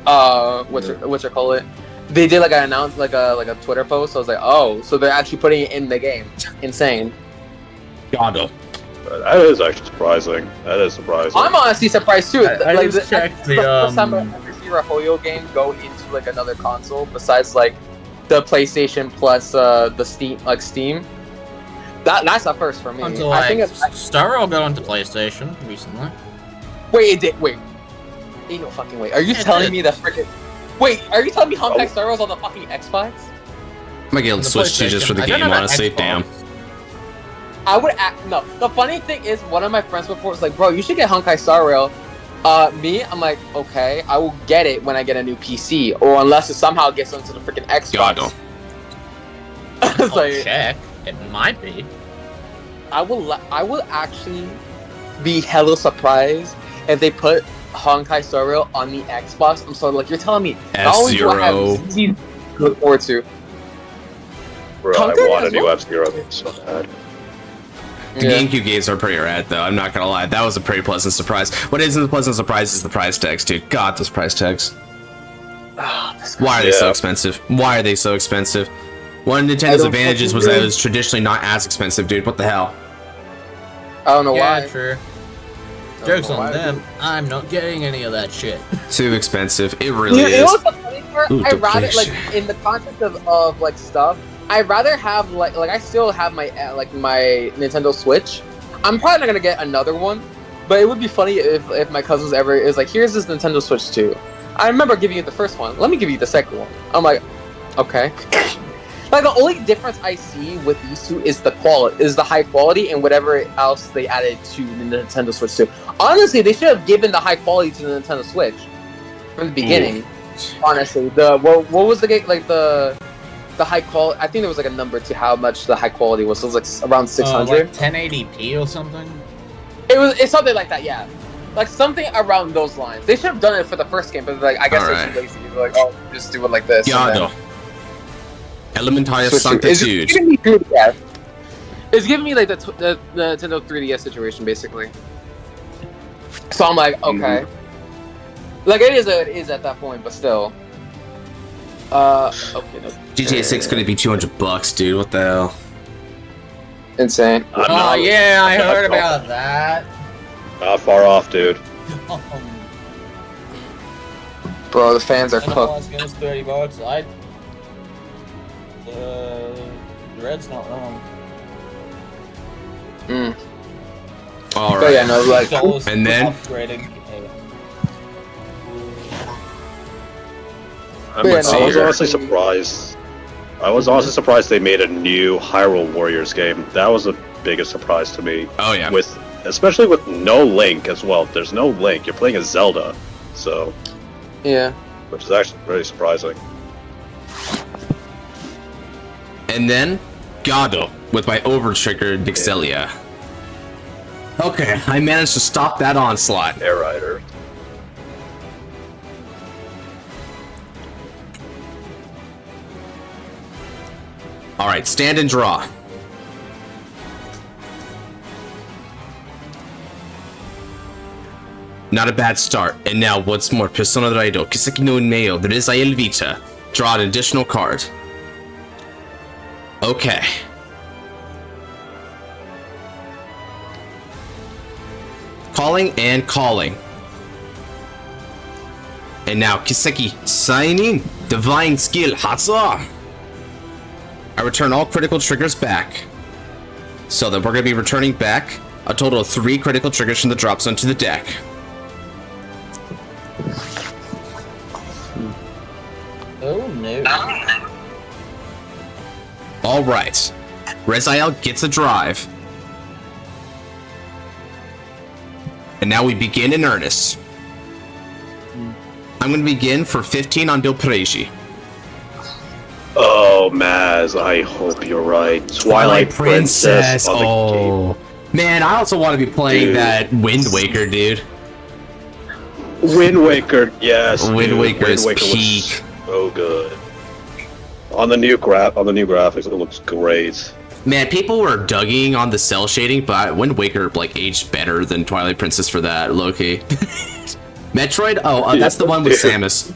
what you call it? They did like an announcement, like a Twitter post. So I was like, oh, so they're actually putting it in the game. Insane. God. That is actually surprising. That is surprising. I'm honestly surprised too. I Like just checked the first time I ever see a Hoyo game go into like another console besides like the PlayStation plus the Steam. That's a first for me. Until I think Star Rail got onto PlayStation recently. wait, it did. Wait, ain't no fucking way. Are you It telling did. me that freaking? Wait, are you telling me Honkai Star Rail's on the fucking Xbox? I might get on The Switch 2 just for the PlayStation. I don't game, know about honestly. Xbox. Damn. I would no. The funny thing is, one of my friends before was like, "Bro, you should get Honkai Star Rail." I'm like, okay, I will get it when I get a new PC, or unless it somehow gets onto the freaking Xbox. God, no. I was I'll like, check. It might be. I will actually be hella surprised if they put Honkai Star Rail on the Xbox. I'm sorry, like you're telling me not only do I have F-Zero. ZZ to look forward to. Bro, Conquer I want a as new well. F-Zero so bad. The GameCube games are pretty rad, though. I'm not gonna lie. That was a pretty pleasant surprise. What isn't a pleasant surprise is the price tags, dude. God, those price tags. Why are they so Yeah. expensive? Why are they so expensive? One of I Nintendo's don't advantages fucking was that know. it was traditionally not as expensive, dude. What the hell? I don't know Yeah, why. true. I don't Joke's know on why. them. I'm not getting any of that shit. Too expensive. It really You know is. what's the funny part? Ooh, I rather depression. like in the context of like stuff. I'd rather have like I still have my my Nintendo Switch. I'm probably not gonna get another one, but it would be funny if my cousins ever is like, here's this Nintendo Switch 2. I remember giving you the first one. Let me give you the second one. I'm like, okay. Like the only difference I see with these two is the quality, is the high quality, and whatever else they added to the Nintendo Switch 2. Honestly, they should have given the high quality to the Nintendo Switch from the beginning. Honestly, what was the game like the high quality? I think there was like a number to how much the high quality was. It was like around 600. Like 1080p or something? It's something like that, yeah. Like something around those lines. They should have done it for the first game, but like I guess they're too lazy. They're like, oh, just do it like this. and Yado. then Elementary switch to- It's Sanctitude. giving me 3DS. It's giving me like the Nintendo 3DS situation basically. So I'm like, okay. Like it is at that point, but still. Okay, no. GTA 6 could be $200, dude. What the hell? Insane. I'm Oh not- yeah, I I'm not heard far- about that. Not far off, dude. Bro, the fans are I know cooked. it's $30. Red's not wrong. Mm. All But right. yeah, no, like $2 And then? upgrading. I Yeah, was no, honestly surprised. I was honestly surprised they made a new Hyrule Warriors game. That was the biggest surprise to me. Oh, yeah. Especially with no Link as well. There's no Link. You're playing as Zelda, so yeah. which is actually very surprising. And then, Gado with my Overtrigger Dixelia. Okay, I managed to stop that onslaught. Air Rider. Alright, stand and draw. Not a bad start. And now, what's more, Persona Raido, Kiseki no Neo, there is Aiel Vita. Draw an additional card. Okay. calling and calling. And now Kiseki signing divine skill Hatsa. I return all critical triggers back. So then we're going to be returning back a total of 3 critical triggers from the drop zone to the deck. Oh no. Alright. Reziel gets a drive. And now we begin in earnest. I'm going to begin for 15 on Dilpreji. Oh, Maz, I hope you're right. Twilight Princess on the game. Man, I also want to be playing that Wind Waker, dude. Wind Waker, yes. Wind Waker is looks peak. so good. On the new graphics, it looks great. Man, people were dugging on the cell shading, but Wind Waker like aged better than Twilight Princess for that, low-key. Metroid? Oh, that's the one with Samus.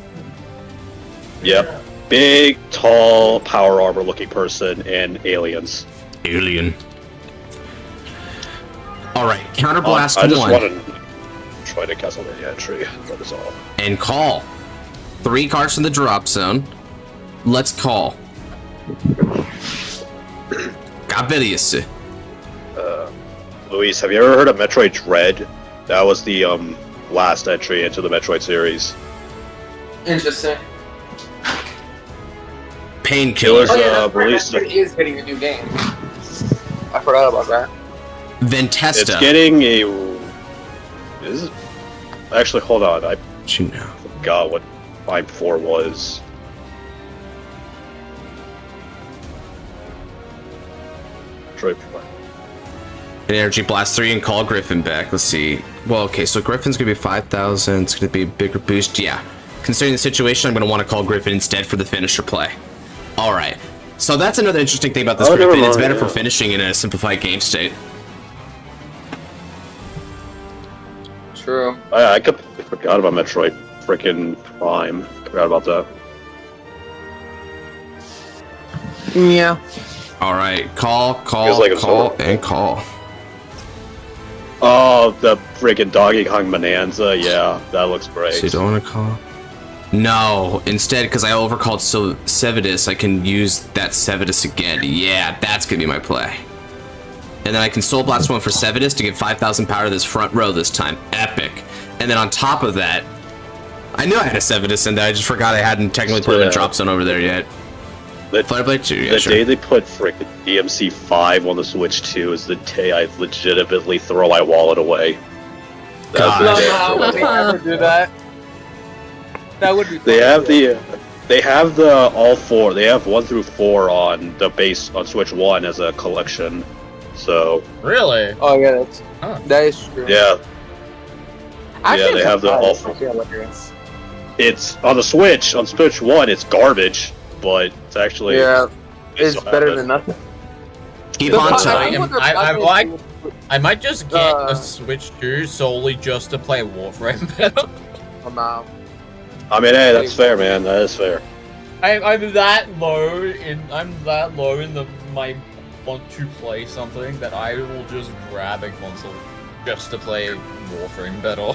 Yep. Big, tall, power armor looking person and aliens. Alien. Alright, Counterblast 1. I just want to try to castle the entry, that is all. And call. 3 cards from the drop zone. Let's call. Gabelius. Luis, have you ever heard of Metroid Dread? That was the last entry into the Metroid series. Interesting. Painkiller. Oh yeah, released Metroid is getting a new game. I forgot about that. Ventesta. It's getting a... Is it? Actually, hold on. I forgot what Prime 4 was. Metroid Prime. An Energy Blast 3 and call Griffin back. Let's see. Well, okay, so Griffin's gonna be 5,000. It's gonna be a bigger boost. Yeah. Considering the situation, I'm gonna want to call Griffin instead for the finisher play. Alright. So that's another interesting thing about this Griffin. It's better for finishing in a simplified game state. True. I completely forgot about Metroid freaking Prime. Forgot about that. Yeah. Alright, call, and call. Oh, the freaking Donkey Kong Bonanza. Yeah, that looks great. So you don't want to call? No, instead, because I overcalled Sevidus, I can use that Sevidus again. Yeah, that's going to be my play. And then I can Soul Blast one for Sevidus to give 5,000 power to this front row this time. Epic. And then on top of that, I knew I had a Sevidus in there, I just forgot I hadn't technically put a drop zone over there yet. Fireblade 2, yeah, the sure. day they put freaking DMC 5 on the Switch 2 is the day I legitimately throw my wallet away. No, would they ever do that? That would be fun. They have the all 4. They have 1 through 4 on the base on Switch 1 as a collection. So Really? Oh yeah, that is true. yeah. They have the all 4. It's on the Switch, on Switch 1 it's garbage, but it's actually it's better than nothing. Keep on telling. I might just get a Switch 2 solely just to play Warframe better. I mean, hey, that's fair, man. That is fair. I'm that low in my want to play something that I will just grab a console just to play Warframe better.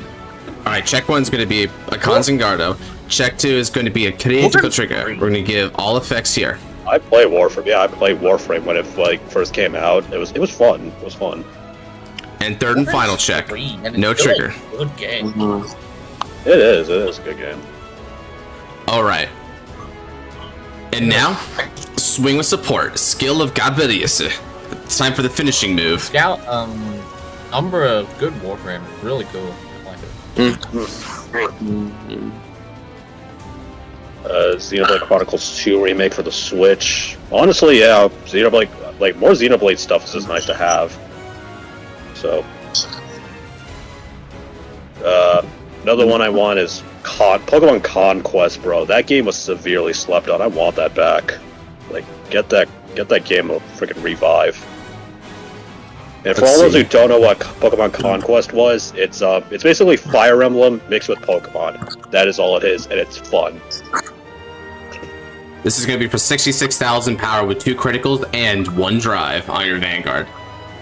Alright, check 1's going to be a Conzingardo. Check 2 is going to be a critical trigger. We're going to give all effects here. I play Warframe. Yeah, I played Warframe when it first came out. It was fun. It was fun. And third and final check. No trigger. Good game. It is a good game. Alright. And now, swing with support. Skill of Gabelius. It's time for the finishing move. Scout, Umbra, good Warframe. Really cool. I like it. Xenoblade Chronicles 2 remake for the Switch. Honestly, yeah, Xenoblade, like more Xenoblade stuff is just nice to have. So, another one I want is Pokemon Conquest, bro. That game was severely slept on. I want that back. Like, get that game a freaking revive. And for all those who don't know what Pokemon Conquest was, it's basically Fire Emblem mixed with Pokemon. That is all it is, and it's fun. This is going to be for 66,000 power with 2 criticals and 1 drive on your Vanguard.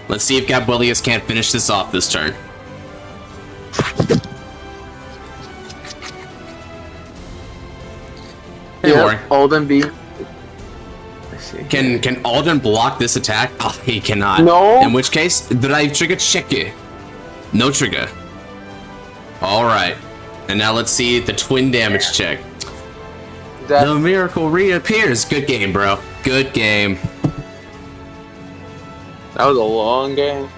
Let's see if Gabelius can't finish this off this turn. worry. Alden B. Let's see. Can Alden block this attack? Oh, he cannot. No. In which case, drive trigger check it. No trigger. All right. And now let's see the twin damage check. The miracle reappears. Good game, bro. Good game. That was a long game.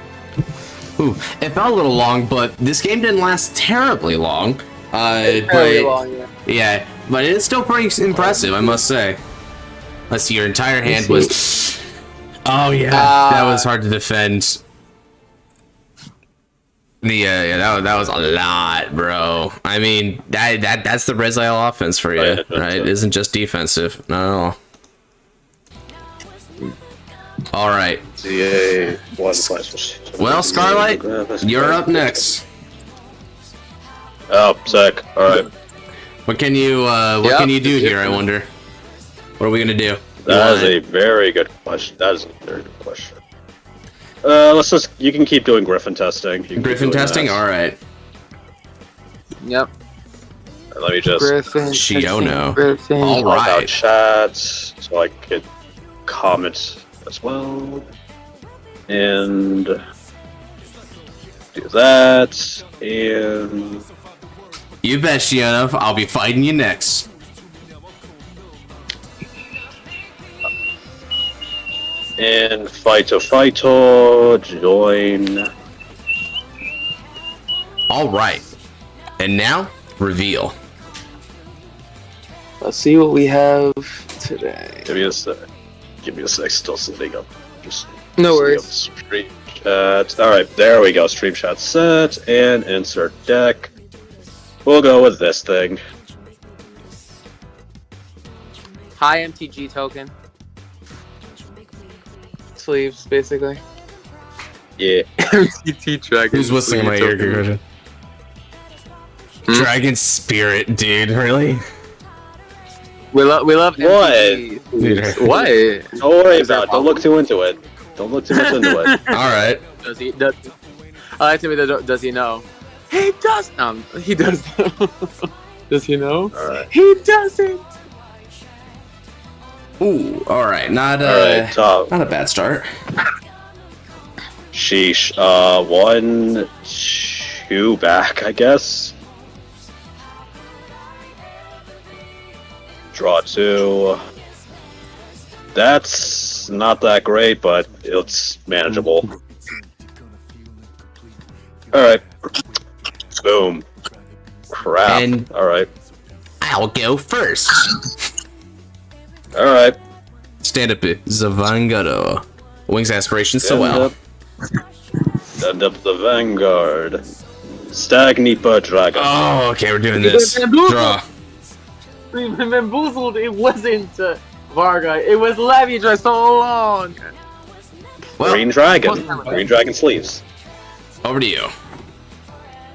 Ooh, it felt a little long, but this game didn't last terribly long. Very long, yeah. Yeah, but it's still pretty impressive, I must say. Let's see, your entire hand was... Oh, yeah, that was hard to defend. Yeah, that was a lot, bro. I mean, that's the res isle offense for you, right? It isn't just defensive, not at all. All right. Well, Scarlight, you're up next. Oh, sick. All right. What can you do here? I wonder. What are we gonna do? That is a very good question. That is a very good question. You can keep doing Griffin testing. Griffin testing? Alright. Yep. Let me just Shiono. log out Alright. chats so I could comment as well. And do that. And You bet, Shiono. I'll be fighting you next. and Fighto join. Alright. And now, reveal. Let's see what we have today. Give me a sec. Give me a sec. Still sitting up. Just No worries. Stream chat. All right, there we go. Stream chat set and insert deck. We'll go with this thing. High MTG token. Sleeves, basically. Yeah. MTT Dragon. Who's whistling in my ear, Christian? Dragon Spirit, dude. Really? We love What? MTG. Dude. What? Don't worry about it. Don't look too into it. Don't look too much into it. Alright. Does he? I like to me. Does he know? He does. He does. Does he know? All right. He doesn't. Ooh, alright. Not Alright, top. not a bad start. Sheesh. 1, 2 back, I guess. Draw 2. That's not that great, but it's manageable. Alright. Boom. Crap. And- Alright. I'll go first. Alright. Stand up, Vanguard. Wings aspirations so well. Stand up the Vanguard. Stagnipa Dragon. Oh, okay, we're doing this. Draw. We bamboozled. It wasn't Varga. It was Levidra so long. Well, Green Dragon. Green Dragon sleeves. over to you.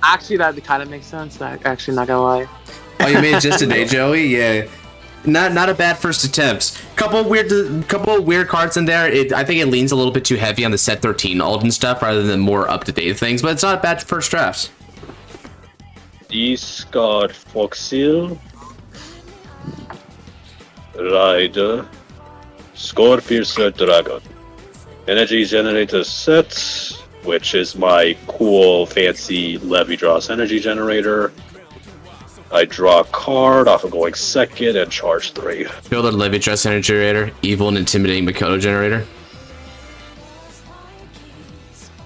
Actually, that kind of makes sense. Actually, not gonna lie. Oh, you made it just today, Joey? Yeah. Not a bad first attempt. Couple weird cards in there. I think it leans a little bit too heavy on the set 13 Alden stuff rather than more up to date things, but it's not a bad first drafts. Discard Foxil. Rider. Scorpiercer Dragon. Energy generator set, which is my cool fancy Levidros energy generator. I draw a card off of going second and charge 3. Build a Levidress energy generator, evil and intimidating Makoto generator.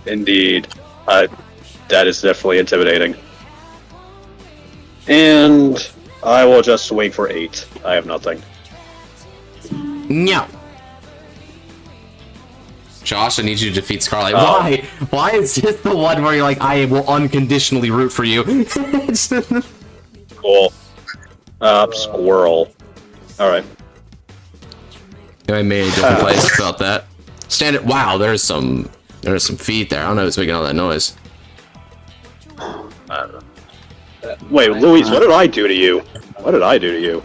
Indeed. That is definitely intimidating. And I will just wait for 8. I have nothing. No. Josh, I need you to defeat Scarlet. Oh. Why? Why is this the one where you're like, I will unconditionally root for you? Cool. Squirrel. Alright. I made a different place about that. Stand it. Wow, there's some feet there. I don't know who's making all that noise. I don't know. Wait, Luis, what did I do to you? What did I do to you?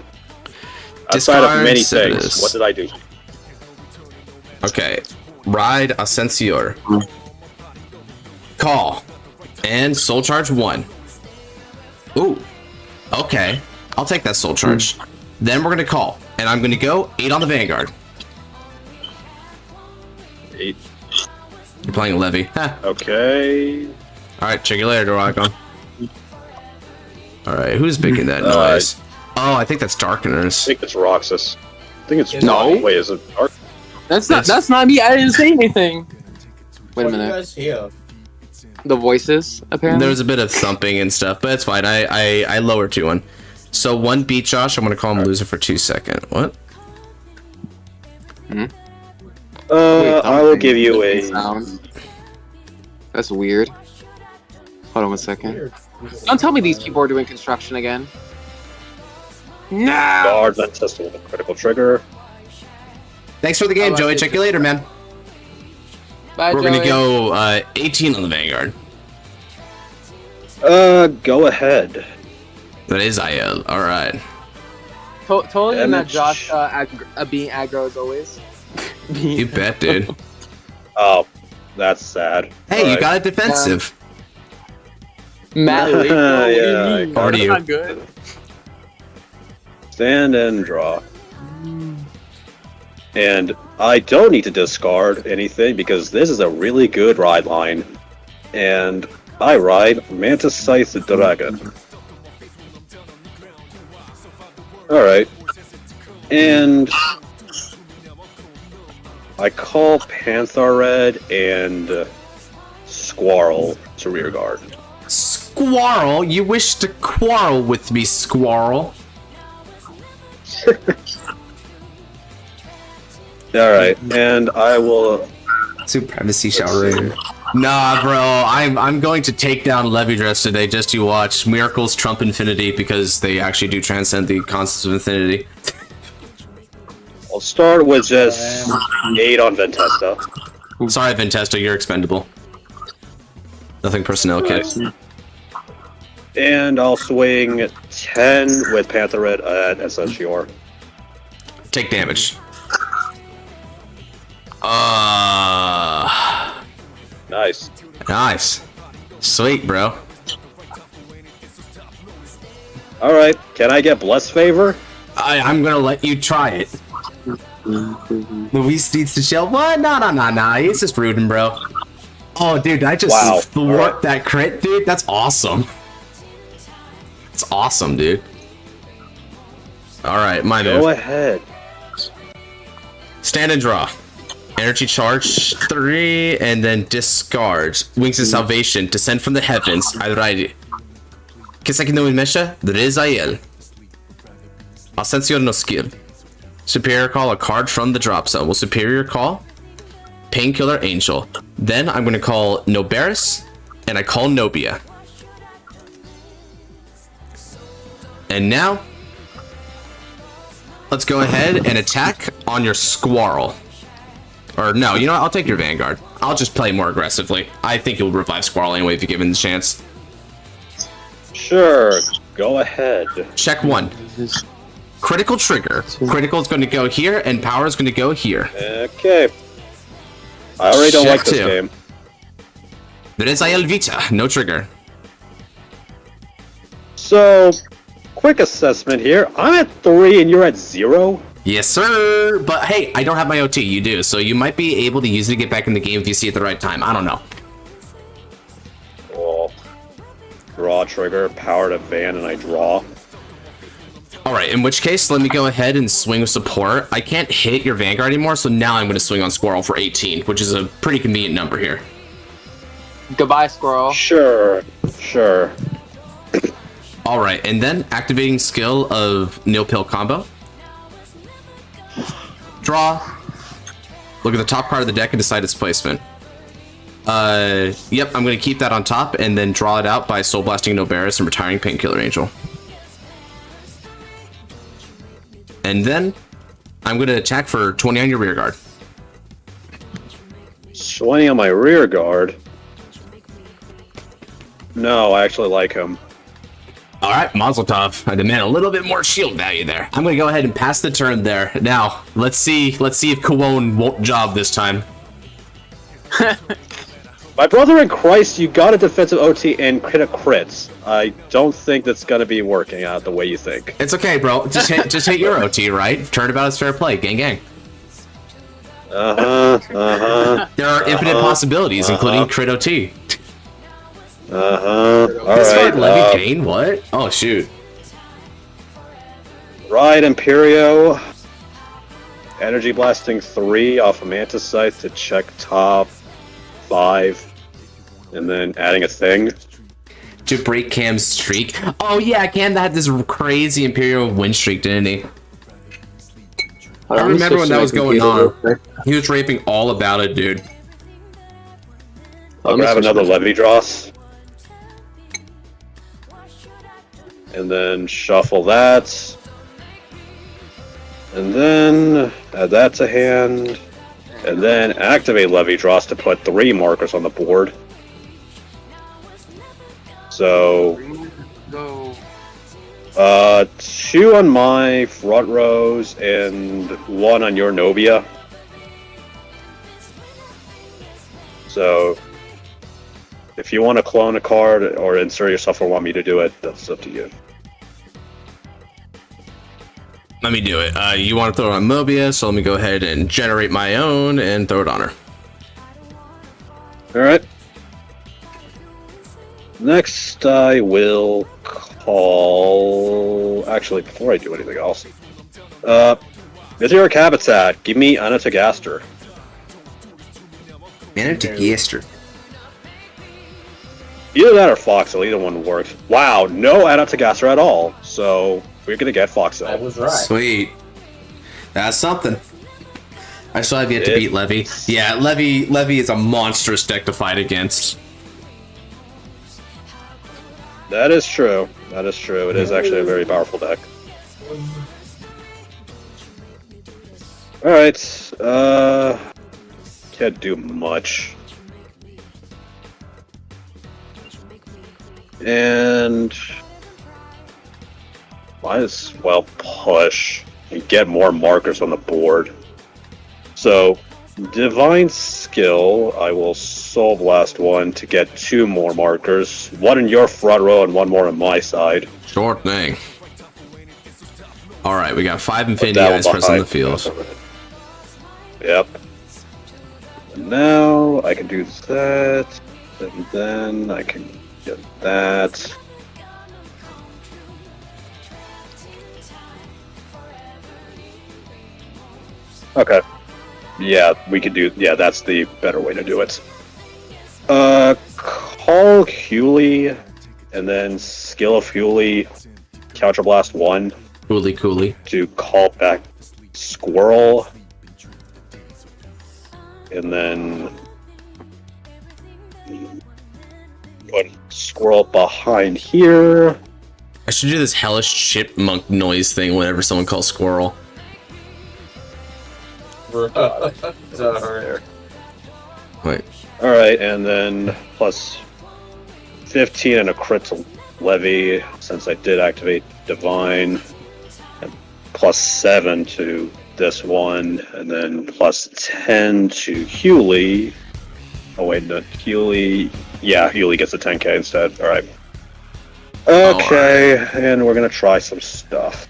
Outside of many Discard things, what did I do? Okay. Ride Ascensior. Call. And soul charge 1. Ooh. Okay. I'll take that soul charge. Then we're gonna call. And I'm gonna go 8 on the Vanguard. 8. You're playing Levy. Huh. Okay. Alright, check you later, Doragon. Alright, who's making that noise? Oh, I think that's I Darkeners. think it's Roxas. I think it's No. Wait, is it Dark? That's not me. I didn't say anything. Wait a What do you minute. guys hear? The voices, apparently. There's a bit of thumping and stuff, but it's fine. I lowered to 1. So 1 beat Josh, I'm gonna call him loser for 2 seconds. What? Wait, I will give you a... sound. That's weird. Hold on 1 second. Don't tell me these people are doing construction again. No! Guard, then test with a critical trigger. Thanks for the game, Joey. Check you later, man. Bye, We're Joey. gonna go 18 on the Vanguard. Go ahead. That is IL. Alright. Totally in that Damage. Josh being aggro as always. You bet, dude. Oh, that's sad. Hey, you Alright. got it defensive. Matt Lee, what do you Yeah, mean? over to That's you. not good. Stand and draw. And I don't need to discard anything because this is a really good ride line. And I ride Mantis Scythe Dragon. Alright. And I call Panther Red and Squirrel to rear guard. Squirrel, you wish to quarrel with me, Squirrel. Alright, and I will... Supremacy shall reign. Nah, bro, I'm going to take down Overdress today just to watch Miracles trump Infinity because they actually do transcend the concepts of Infinity. I'll start with just 8 on Ventesta. Sorry, Ventesta, you're expendable. Nothing personnel, kid. And I'll swing 10 with Panther Red at SSGR. Take damage. Nice. Nice. Sweet, bro. Alright, can I get Bless Favor? I'm gonna let you try it. Luis needs to chill. What? Nah. He's just rooting, bro. Oh, dude, I just Wow. thwart that crit, dude. That's awesome. It's awesome, dude. Alright, my Go move. ahead. Stand and draw. Energy charge 3, and then discard. Wings of Salvation. Descend from the heavens. Alrighty. Kisaki no Mesha. Rezael. Ascension no skill. Superior call a card from the drop zone. Will Superior call Painkiller Angel. Then I'm going to call Noberis, and I call Nobia. And now, let's go ahead and attack on your Squirrel. Or no, you know what? I'll take your Vanguard. I'll just play more aggressively. I think you'll revive Squirrel anyway if you give him the chance. Sure, go ahead. Check 1. Critical trigger. Critical is going to go here, and power is going to go here. Okay. I already don't Check like this 2. game. There is IL Vita. No trigger. So, quick assessment here. I'm at 3 and you're at 0? Yes, sir. But hey, I don't have my OT. You do. So you might be able to use it to get back in the game if you see it at the right time. I don't know. Oh. Draw trigger, power to van, and I draw. Alright, in which case, let me go ahead and swing with support. I can't hit your Vanguard anymore, so now I'm going to swing on Squirrel for 18, which is a pretty convenient number here. Goodbye, Squirrel. Sure. Alright, and then activating skill of Nil Pill combo. Draw. Look at the top card of the deck and decide its placement. Yep, I'm going to keep that on top and then draw it out by Soul Blasting Noberis and retiring Painkiller Angel. And then I'm going to attack for 20 on your rear guard. 20 on my rear guard. No, I actually like him. All right, Mazel Tov. I demand a little bit more shield value there. I'm going to go ahead and pass the turn there. Now, let's see if Kawon won't job this time. My brother in Christ, you got a defensive OT and crits. I don't think that's gonna be working out the way you think. It's okay, bro. Just hit your OT, right? Turnabout is fair play. Gang, gang. There are infinite possibilities, including crit OT. Alright. Levy Pain? What? Oh, shoot. Ride Imperio. Energy Blasting 3 off of Mantis Scythe to check top 5. And then adding a thing. To break Cam's streak. Oh, yeah, Cam had this crazy Imperial win streak, didn't he? I remember when that was going on. He was raping all about it, dude. I'll grab another Levy Dross. And then shuffle that. And then add that to hand. And then activate Levy Dross to put 3 markers on the board. So... 2 on my front rows and 1 on your Novia. So, if you want to clone a card or insert yourself or want me to do it, that's up to you. Let me do it. You want to throw it on Mobius, so let me go ahead and generate my own and throw it on her. Alright. Next, I will call... Actually, before I do anything else. Meteoric Habitat, give me Anatagaster. Anatagaster. Either that or Foxel, either one works. Wow, no Anatagaster at all, so we're gonna get Foxel. I was right. Sweet. That's something. I still have yet to beat Levy. Yeah, Levy is a monstrous deck to fight against. That is true. That is true. It is actually a very powerful deck. Alright, can't do much. And might as well push and get more markers on the board. So, Divine Skill, I will Soul Blast 1 to get 2 more markers. 1 in your front row and 1 more on my side. Sure thing. Alright, we got 5 Infinity Eyes present on the field. Yep. And now I can do that, and then I can get that. Okay. Yeah, we could do... Yeah, that's the better way to do it. Call Hewley, and then Skill of Hewley, Counterblast 1. Coolly. To call back Squirrel. And then... put Squirrel behind here. I should do this hellish chipmunk noise thing whenever someone calls Squirrel. There. Wait. Alright, and then plus 15 and a crit to Levy, since I did activate Divine. And plus 7 to this one, and then plus 10 to Hewley. Oh wait, no, Hewley... Yeah, Hewley gets a 10k instead. Alright. Okay, and we're gonna try some stuff.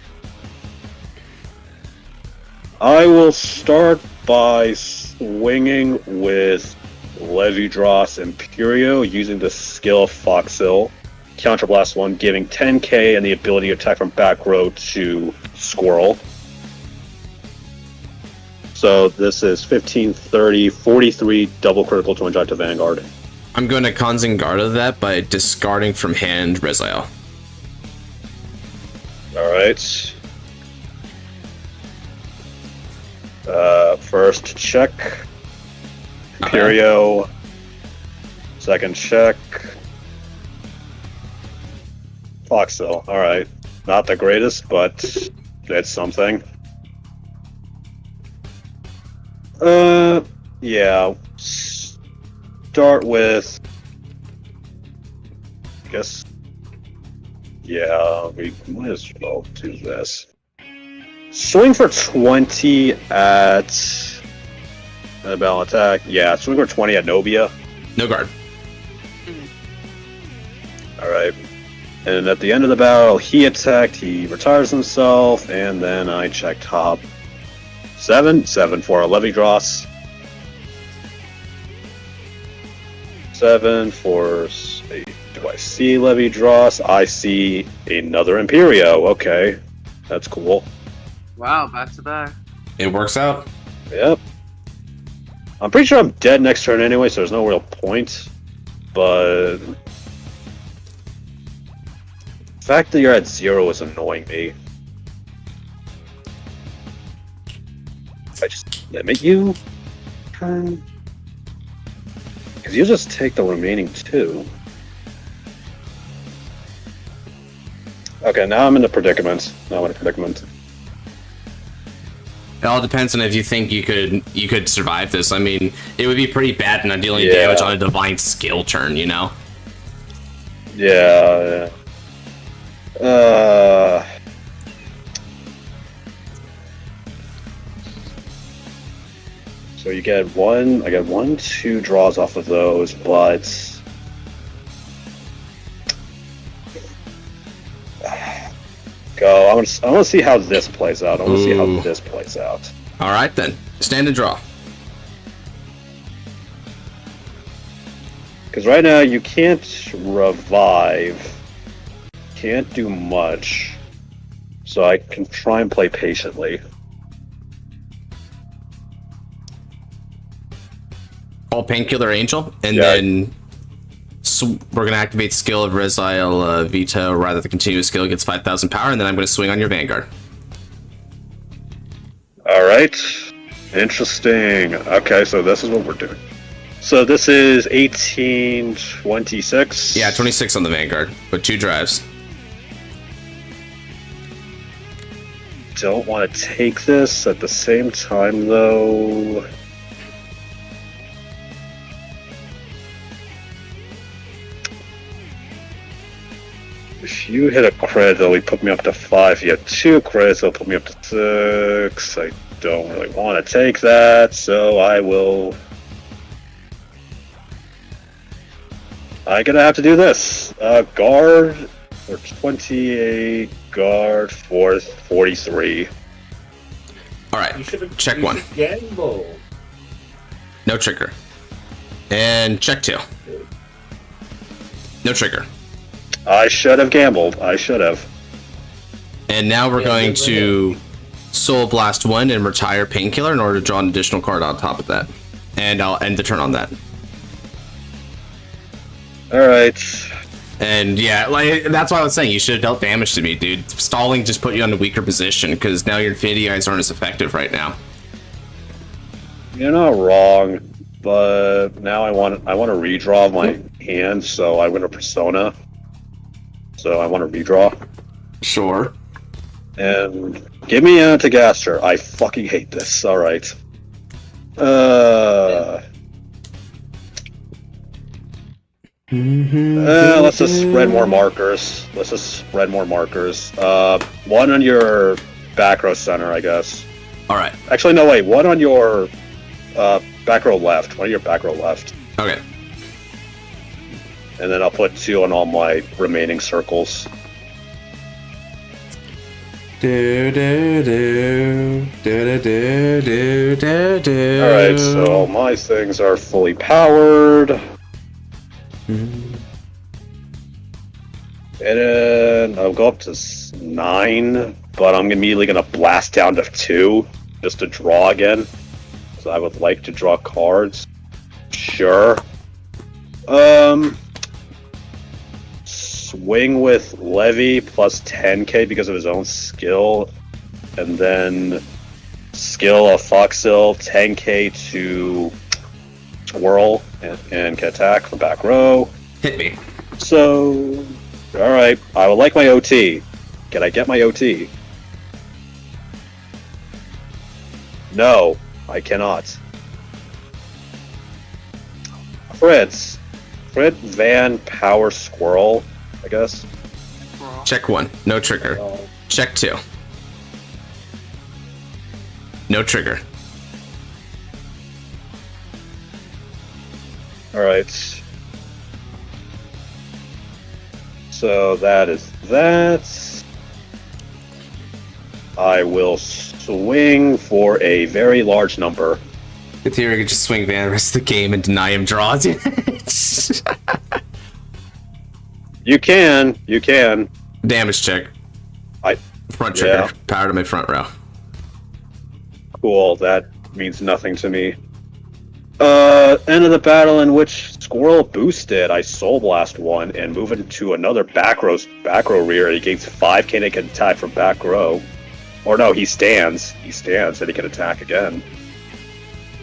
I will start by swinging with Levy Dross Imperio using the skill Foxil. Counterblast 1, giving 10k and the ability to attack from back row to Squirrel. So this is 15, 30, 43 double critical to inject to Vanguard. I'm going to Kanzengarda that by discarding from hand Rezael. Alright. First check. Imperio. Second check. Foxil. Alright. Not the greatest, but it's something. Yeah. Start with... I guess... Yeah, we might as well do this. Swing for 20 at... Battle attack. Yeah, swing for 20 at Novia. No guard. Alright. And at the end of the battle, he attacked, he retires himself, and then I check top. 7 for a Levy Dross. 7 for... Do I see Levy Dross? I see another Imperio. Okay. That's cool. Wow, back to back. It works out. Yep. I'm pretty sure I'm dead next turn anyway, so there's no real point. But... the fact that you're at 0 is annoying me. I just limit you? Because you just take the remaining 2. Okay, now I'm in a predicament. It all depends on if you think you could survive this. I mean, it would be pretty bad not dealing damage on a divine skill turn, you know? Yeah. So you get I get 2 draws off of those, but go. I want to see how this plays out. I want to see how this plays out. All right then, stand and draw. Because right now you can't revive, can't do much, so I can try and play patiently. Call Painkiller Angel, and then we're going to activate skill of Resil Veto, rather the continuous skill gets 5,000 power, and then I'm going to swing on your Vanguard. Alright. Interesting. Okay, so this is what we're doing. So this is 1826. Yeah, 26 on the Vanguard, but 2 drives. Don't want to take this at the same time, though. If you hit a crit, it'll put me up to 5. If you have 2 crits, it'll put me up to 6. I don't really want to take that, so I'm gonna have to do this. Guard for 28, guard for 43. Alright, check 1. No trigger. And check 2. No trigger. I should have gambled. I should have. And now we're going to Soul Blast 1 and retire Painkiller in order to draw an additional card on top of that. And I'll end the turn on that. Alright. And yeah, like that's why I was saying you should have dealt damage to me, dude. Stalling just put you in a weaker position because now your Infinity Eyes aren't as effective right now. You're not wrong, but now I want to redraw my hand, so I win a Persona. So I want to redraw. Sure. And give me a Tagaster. I fucking hate this. Alright. Let's just spread more markers. One on your back row center, I guess. Alright. Actually, no, wait. One on your back row left. One on your back row left. Okay. And then I'll put 2 on all my remaining circles. Alright, so my things are fully powered. And then I'll go up to 9, but I'm immediately going to blast down to 2 just to draw again. So I would like to draw cards. Sure. Swing with Levy plus 10k because of his own skill, and then skill of Foxhill 10k to twirl and can attack from back row. Hit me. So, alright, I would like my OT. Can I get my OT? No, I cannot. Fred Van Power Squirrel, I guess. Check 1. No trigger. Check 2. No trigger. Alright. So that is that. I will swing for a very large number. In theory, I could just swing Van the rest of the game and deny him draws. You can. Damage check. Front trigger. Yeah. Power to my front row. Cool, that means nothing to me. End of the battle in which Squirrel boosted, I Soul Blast one and move into another back row rear. He gains 5k and he can attack from back row. Or no, he stands. He stands and he can attack again.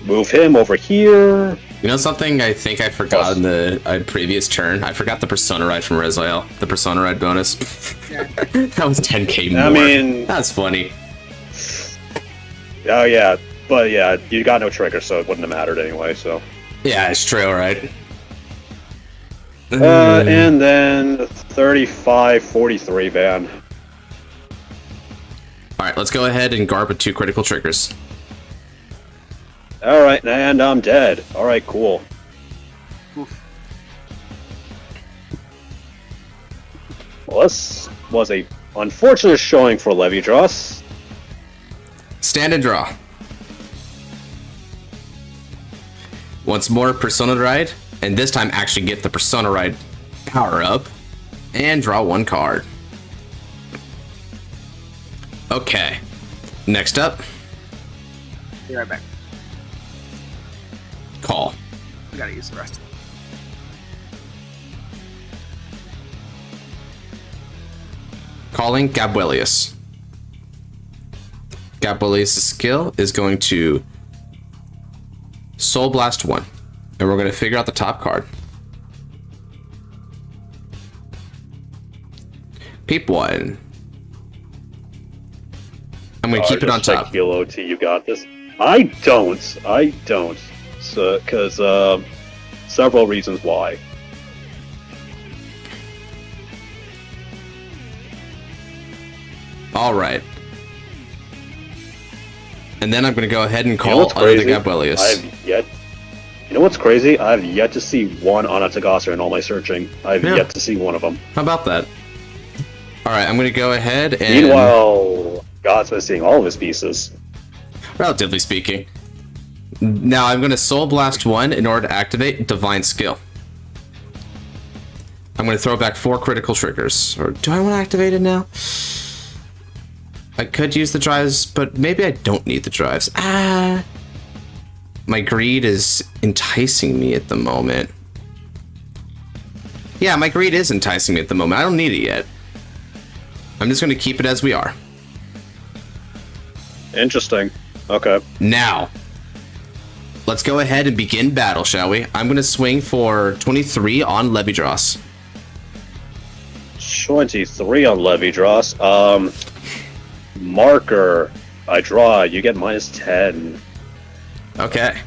Move him over here. You know something I think I forgot in the previous turn? I forgot the Persona Ride from Rezael. The Persona Ride bonus. That was 10k more. I mean... That's funny. Oh yeah, but yeah, you got no trigger, so it wouldn't have mattered anyway, so... Yeah, it's true, right? And then 35-43 ban. Alright, let's go ahead and guard with 2 critical triggers. Alright, and I'm dead. Alright, cool. Oof. Well, this was a unfortunate showing for Levi-Dross. Stand and draw. Once more, Persona Ride, and this time actually get the Persona Ride power up, and draw 1 card. Okay, next up, Be right back. call. We gotta use the rest. Calling Gabuelius. Gabuelius' skill is going to Soul Blast 1, and we're going to figure out the top card. Peep 1. I'm going to keep it on top. Kilo T, you got this. I don't. So, because several reasons why. All right. And then I'm going to go ahead and call under the Gabuelius. You know what's crazy? I've yet to see one Onatagasa in all my searching. I've yet to see one of them. How about that? All right, I'm going to go ahead and... Meanwhile, God's been seeing all of his pieces. Relatively speaking. Now I'm going to Soul Blast 1 in order to activate Divine Skill. I'm going to throw back 4 critical triggers. Or do I want to activate it now? I could use the drives, but maybe I don't need the drives. My greed is enticing me at the moment. Yeah, my greed is enticing me at the moment. I don't need it yet. I'm just going to keep it as we are. Interesting. Okay. Now, let's go ahead and begin battle, shall we? I'm going to swing for 23 on Levi-Dross. 23 on Levi-Dross. Marker. I draw. You get -10. Okay.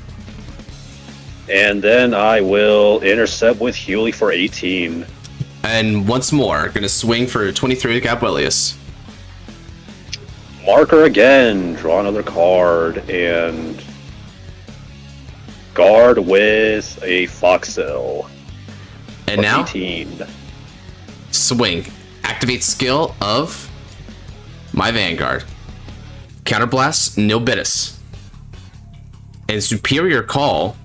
And then I will intercept with Hewley for 18. And once more, going to swing for 23 to Gabuelius. Marker again. Draw another card. And guard with a Foxel. And now, 18. swing. Activate skill of my Vanguard. Counterblast Nilbitis. And Superior Call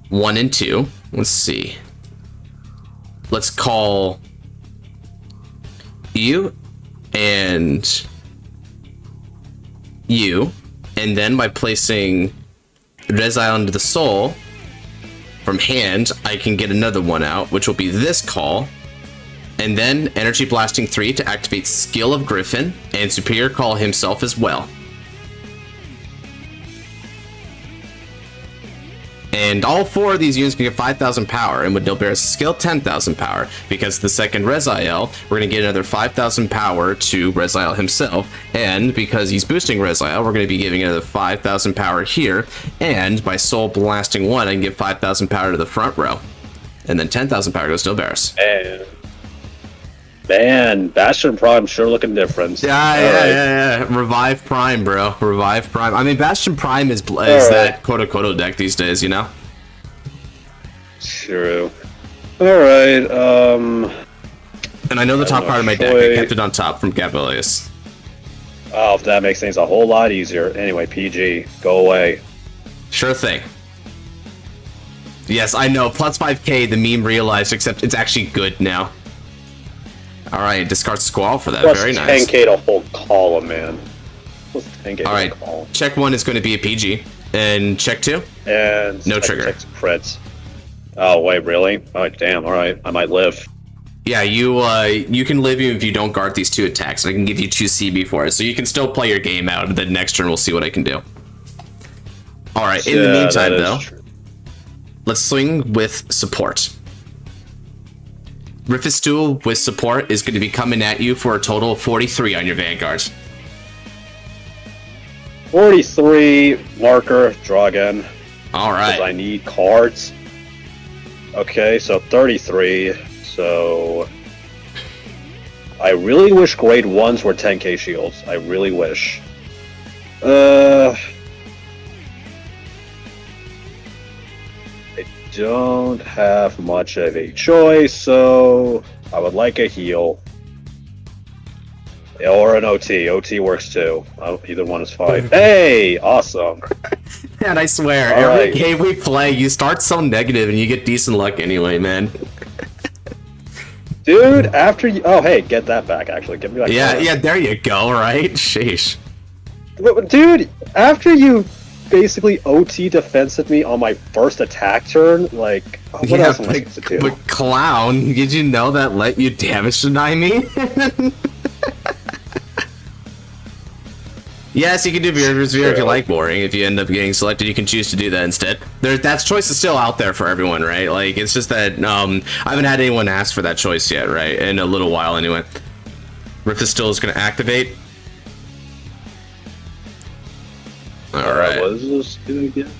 1 and 2. Let's see. Let's call you and you. And then by placing Rezael into the soul from hand, I can get another one out, which will be this call. And then Energy Blasting 3 to activate Skill of Griffin and Superior Call himself as well. And all 4 of these units can get 5,000 power, and with Nilbear's skill, 10,000 power. Because the second Rezael, we're going to get another 5,000 power to Rezael himself, and because he's boosting Rezael, we're going to be giving another 5,000 power here, and by Soul Blasting 1, I can give 5,000 power to the front row. And then 10,000 power goes to Nilbear's. Man, Bastion Prime sure looking different. Yeah. Revive Prime, bro. Revive Prime. I mean, Bastion Prime is that Kodo Kodo deck these days, you know? True. Alright, And I know the top card of my deck. I kept it on top from Gabelius. Oh, that makes things a whole lot easier. Anyway, PG, go away. Sure thing. Yes, I know. Plus 5k, the meme realized, except it's actually good now. Alright, discard Squall for that. Plus Very nice. 10k to whole column, man. Plus 10k to Alright, whole column. check 1 is going to be a PG. And check 2? And no trigger. Crits. Oh, wait, really? Oh, damn, alright. I might live. Yeah, you can live even if you don't guard these 2 attacks. And I can give you 2 CB for it. So you can still play your game out, and then next turn we'll see what I can do. Alright, in the meantime, though, let's swing with support. Rifistol with support is going to be coming at you for a total of 43 on your Vanguard. 43, marker, draw again. Alright. Because I need cards. Okay, so 33. So I really wish grade 1s were 10k shields. I really wish. I don't have much of a choice, so I would like a heal. Or an OT. OT works too. Either one is fine. Hey! Awesome. And I swear, every game we play, you start so negative and you get decent luck anyway, man. Dude, after you... Oh, hey, get that back, actually. Give me that card. Yeah, there you go, right? Sheesh. Dude, after you basically OT defensed me on my first attack turn, like, what else am I supposed to do? But Clown, did you know that let you damage deny me? Yes, you can do Veer if you like boring. If you end up getting selected, you can choose to do that instead. That choice is still out there for everyone, right? Like, it's just that I haven't had anyone ask for that choice yet, right? In a little while, anyway. Rifistol is going to activate. Alright. What is this do again?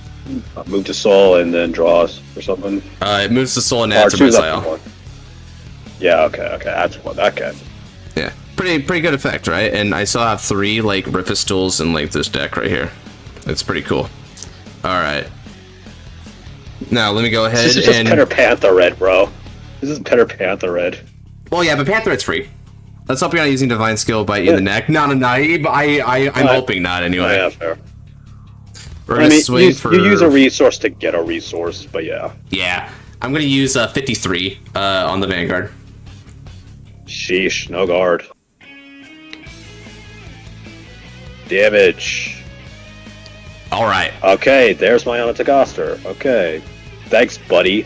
Move to soul and then draws or something. It moves the soul and adds to exile. Yeah, okay, adds one. Okay. Yeah. Pretty good effect, right? And I still have 3 like Rifistols in like this deck right here. It's pretty cool. Alright. Now let me go ahead This is just Peter Panther Red, bro. This is Peter Panther Red. Well, yeah, but Panther Red's free. Let's hope you're not using Divine Skill bite you in the neck. No, I'm hoping not anyway. Yeah, fair. We're gonna swing for... You use a resource to get a resource, but yeah. Yeah. I'm gonna use 53 on the Vanguard. Sheesh, no guard. Damage. Alright. Okay, there's my Onitagaster. Okay. Thanks, buddy.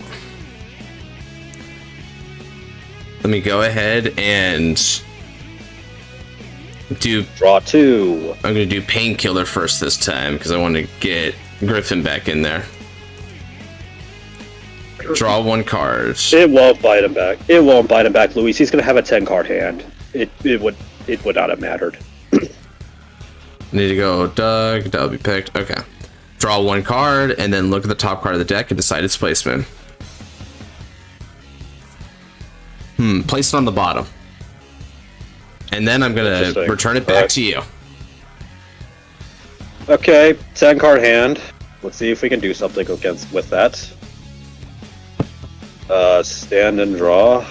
Let me go ahead and do... Draw 2. I'm gonna do Painkiller first this time, because I want to get Griffin back in there. Draw 1 card. It won't bite him back. It won't bite him back, Luis. He's gonna have a 10-card hand. It would not have mattered. Need to go Doug. That'll be picked. Okay. Draw 1 card, and then look at the top card of the deck and decide its placement. Place it on the bottom. And then I'm gonna return it back to you. Okay, 10-card hand. Let's see if we can do something with that. Stand and draw.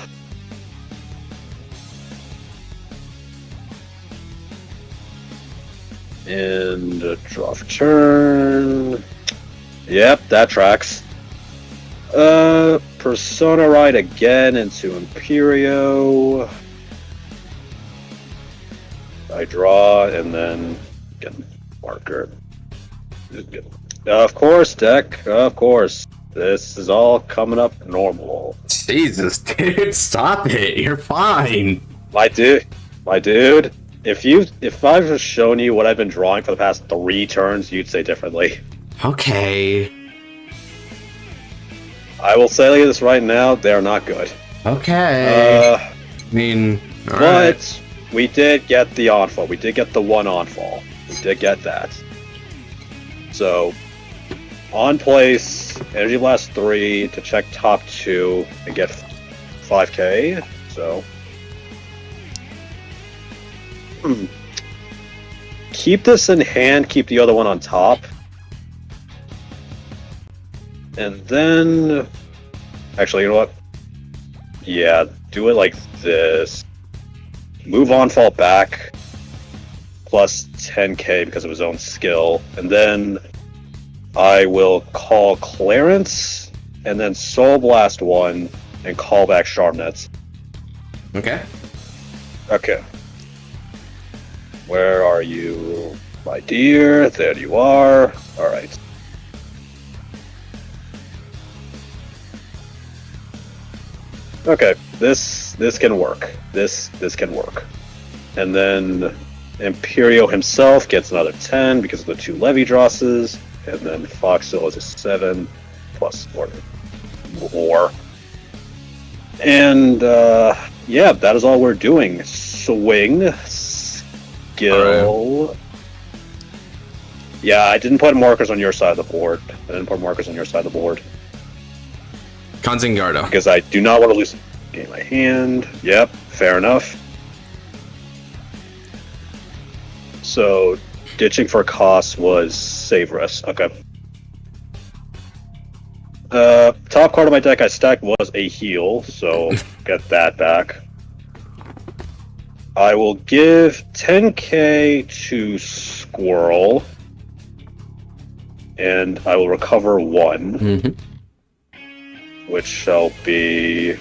And draw for turn. Yep, that tracks. Persona Ride again into Imperio. I draw and then get marker. Of course, deck. Of course. This is all coming up normal. Jesus, dude, stop it. You're fine. My dude. If I've shown you what I've been drawing for the past 3 turns, you'd say differently. Okay. I will say this right now, they're not good. Okay. I mean, but we did get the onfall. We did get the 1 onfall. We did get that. So, on place, Energy Blast 3 to check top 2 and get 5k. So, keep this in hand, keep the other one on top. And then Actually, you know what? Yeah, do it like this. Move on, fall back. Plus 10k because of his own skill. And then I will call Clarence. And then Soul Blast 1. And call back Sharpnets. Okay. Okay. Where are you, my dear? There you are. Alright. Okay, this can work. This can work. And then Imperio himself gets another 10 because of the 2 Levy Drosses, and then Foxhill is a 7 plus 4 more. And yeah, that is all we're doing. Swing, skill. Right. Yeah, I didn't put markers on your side of the board. Conzingardo. Because I do not want to lose game my hand. Yep, fair enough. So, ditching for cost was Saverus. Okay. Top card of my deck I stacked was a heal, so get that back. I will give 10k to Squirrel, and I will recover 1. Mm-hmm. Which shall be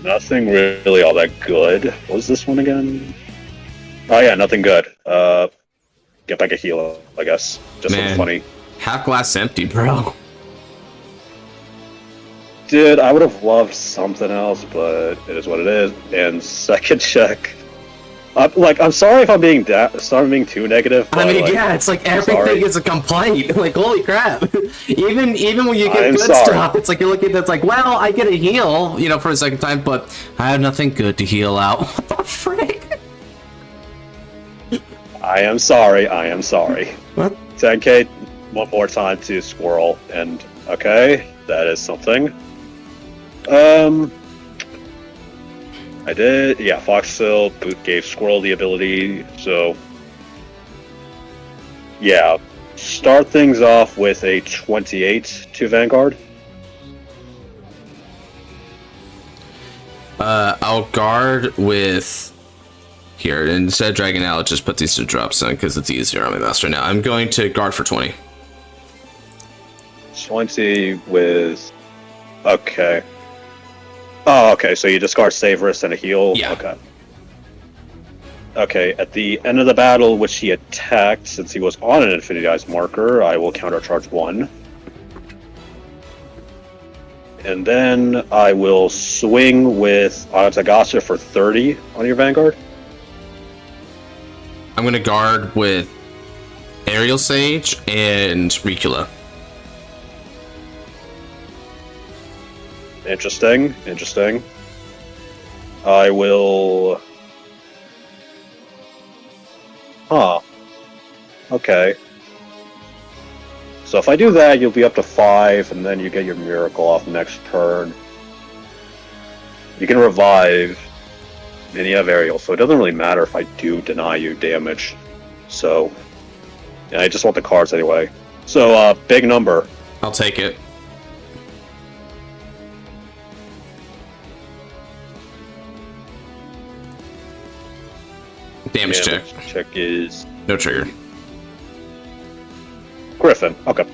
nothing really all that good. What was this one again? Oh yeah, nothing good. Get back a heal, I guess. Just for funny. Half glass empty, bro. Dude, I would have loved something else, but it is what it is. And second check. I'm sorry if I'm being too negative. But, I mean, yeah, it's like everything is a complaint. Like, holy crap! even when you get good stuff, it's like you're looking. That's like, well, I get a heal, for a second time, but I have nothing good to heal out. What the frick? I am sorry. What? 10k one more time to Squirrel, and okay, that is something. I did, yeah, Foxhill boot gave Squirrel the ability, so yeah, start things off with a 28 to Vanguard. I'll guard with here, instead of dragging out, just put these to drops in because it's easier on my mouse right now. I'm going to guard for 20. 20 with, okay. Oh, okay, so you discard Saverus and a heal? Yeah. Okay. Okay, at the end of the battle, which he attacked, since he was on an Infinitized marker, I will countercharge 1. And then I will swing with Atagasa for 30 on your Vanguard. I'm going to guard with Aerial Sage and Ricula. Interesting. I will... Huh. Okay. So if I do that, you'll be up to 5, and then you get your Miracle off next turn. You can revive, and you have Aerial, so it doesn't really matter if I do deny you damage. So, yeah, I just want the cards anyway. So, big number. I'll take it. Damage check. Check is... No trigger. Griffin, okay.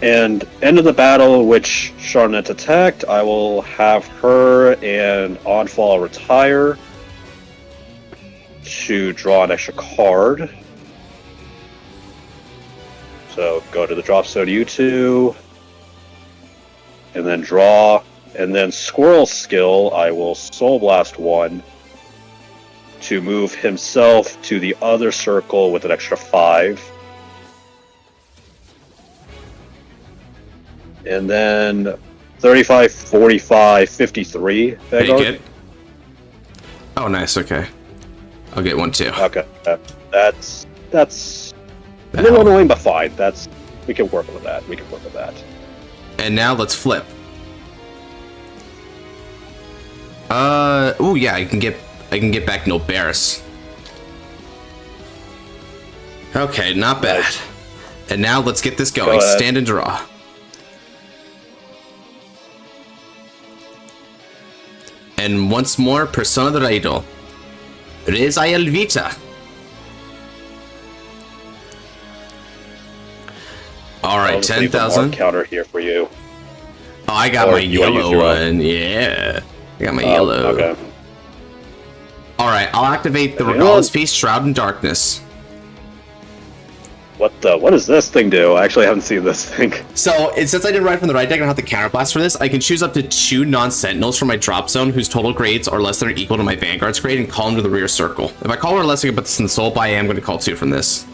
And end of the battle, which Charlotte attacked, I will have her and Onfall retire to draw an extra card. So go to the drop zone, you two, and then draw. And then Squirrel skill, I will Soul Blast 1 to move himself to the other circle with an extra 5. And then 35, 45, 53. Vanguard. Take it. Oh, nice. Okay. I'll get 1 too. Okay. That's a little annoying, but fine. We can work with that. And now let's flip. Oh yeah, I can get back no Barris. Okay, not bad. And now let's get this going. Go ahead. Stand and draw. And once more, Persona del Idol. Reza Elvita. Alright, 10,000. Counter here for you. Oh, I got Or my you wanna use yellow your own? one. Yeah. I got my yellow. Okay. Alright, I'll activate the You know Regardless what? Piece, Shroud in Darkness. What does this thing do? I actually haven't seen this thing. So, since I didn't ride from the right deck, I don't have the counterblast for this. I can choose up to 2 non-sentinels from my drop zone whose total grades are less than or equal to my Vanguard's grade and call them to the rear circle. If I call her less, I can put this in the soul, but I am going to call 2 from this.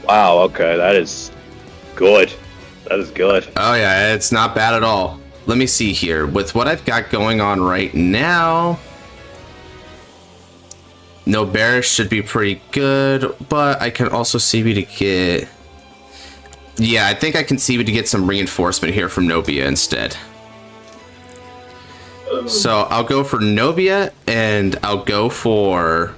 Wow, okay, that is good. That is good. Oh yeah, it's not bad at all. Let me see here. With what I've got going on right now... No Bearish should be pretty good, but I can also CB to get... Yeah, I think I can CB to get some reinforcement here from Nobia instead. So I'll go for Nobia, and I'll go for...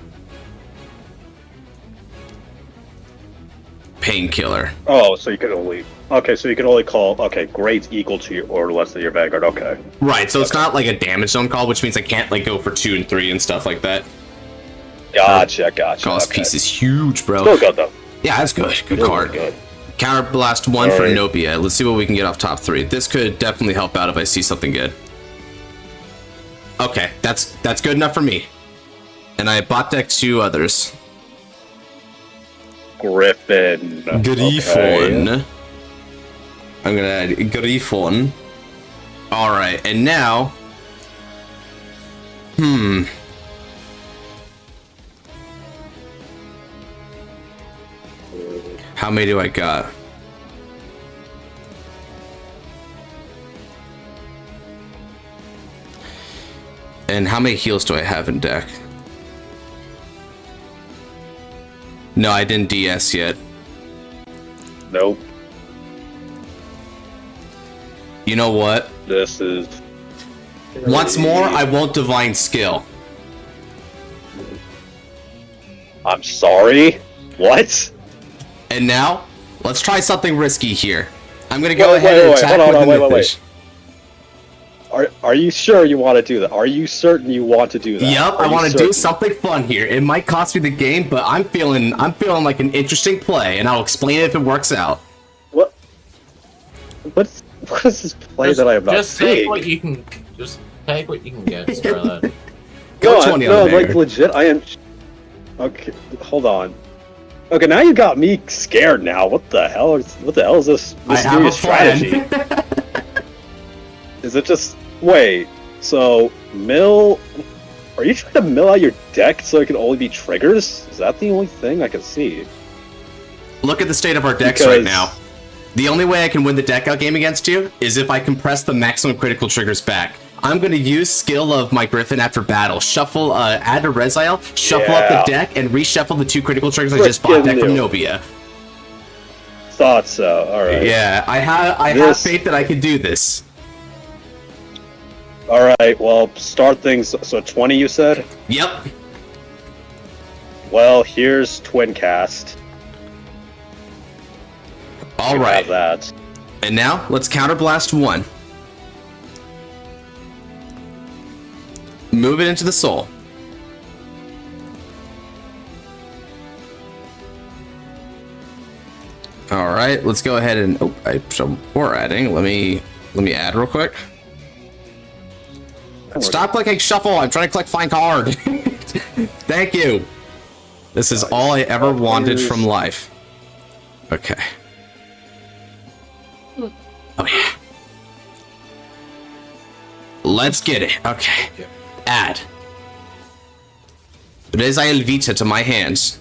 Painkiller. Oh, so you can only... Okay, so you can only call... Okay, grades equal to your, or less than your Vanguard, okay. Right, so it's not like a damage zone call, which means I can't like go for 2 and 3 and stuff like that. Gotcha. Cost Okay. piece is huge, bro. Still good, though. Yeah, that's good. Good Still card. good. Counterblast 1 for Alright. Nobia. Let's see what we can get off top 3. This could definitely help out if I see something good. Okay, that's good enough for me. And I bot deck 2 others. Griffin. Griffon. Okay. I'm gonna add Griffon. Alright, and now... How many do I got? And how many heals do I have in deck? No, I didn't DS yet. Nope. You know what? This is... Once more, I won't Divine Skill. I'm sorry? What? And now, let's try something risky here. I'm gonna go Wait, ahead wait, and wait, attack hold on, with the wait. Mythisch. Are you sure you want to do that? Are you certain you want to do that? Yep, Are I you want to do certain? something fun here. It might cost me the game, but I'm feeling like an interesting play, and I'll explain it if it works out. What is this play that I have not Just take seen? what you can. Just take what you can get, Scarlet. Go No, 20 no, on the like Vanguard. legit, I am... Okay, hold on. Okay, now you got me scared now. What the hell is this I have a mysterious strategy? plan. Is it just... Wait, so, mill... Are you trying to mill out your deck so it can only be triggers? Is that the only thing I can see? Look at the state of our decks right now. The only way I can win the deck out game against you is if I compress the maximum critical triggers back. I'm going to use skill of my Griffin after battle. Shuffle, add a Reziel, shuffle up Yeah. the deck, and reshuffle the 2 critical triggers I just bought deck from Frickin' Nobia. Thought so, alright. Yeah, I have This- faith that I can do this. Alright, well, start things... So 20 you said? Yep. Well, here's Twin Cast. All You right. have that. And now, let's counterblast 1. Move it into the soul. All right, let's go ahead and before adding, let me add real quick. Stop clicking shuffle. I'm trying to click find card. Thank you. This is all I ever wanted from life. Okay. Oh yeah. Let's get it. Okay. Add. Reziel Vita to my hands.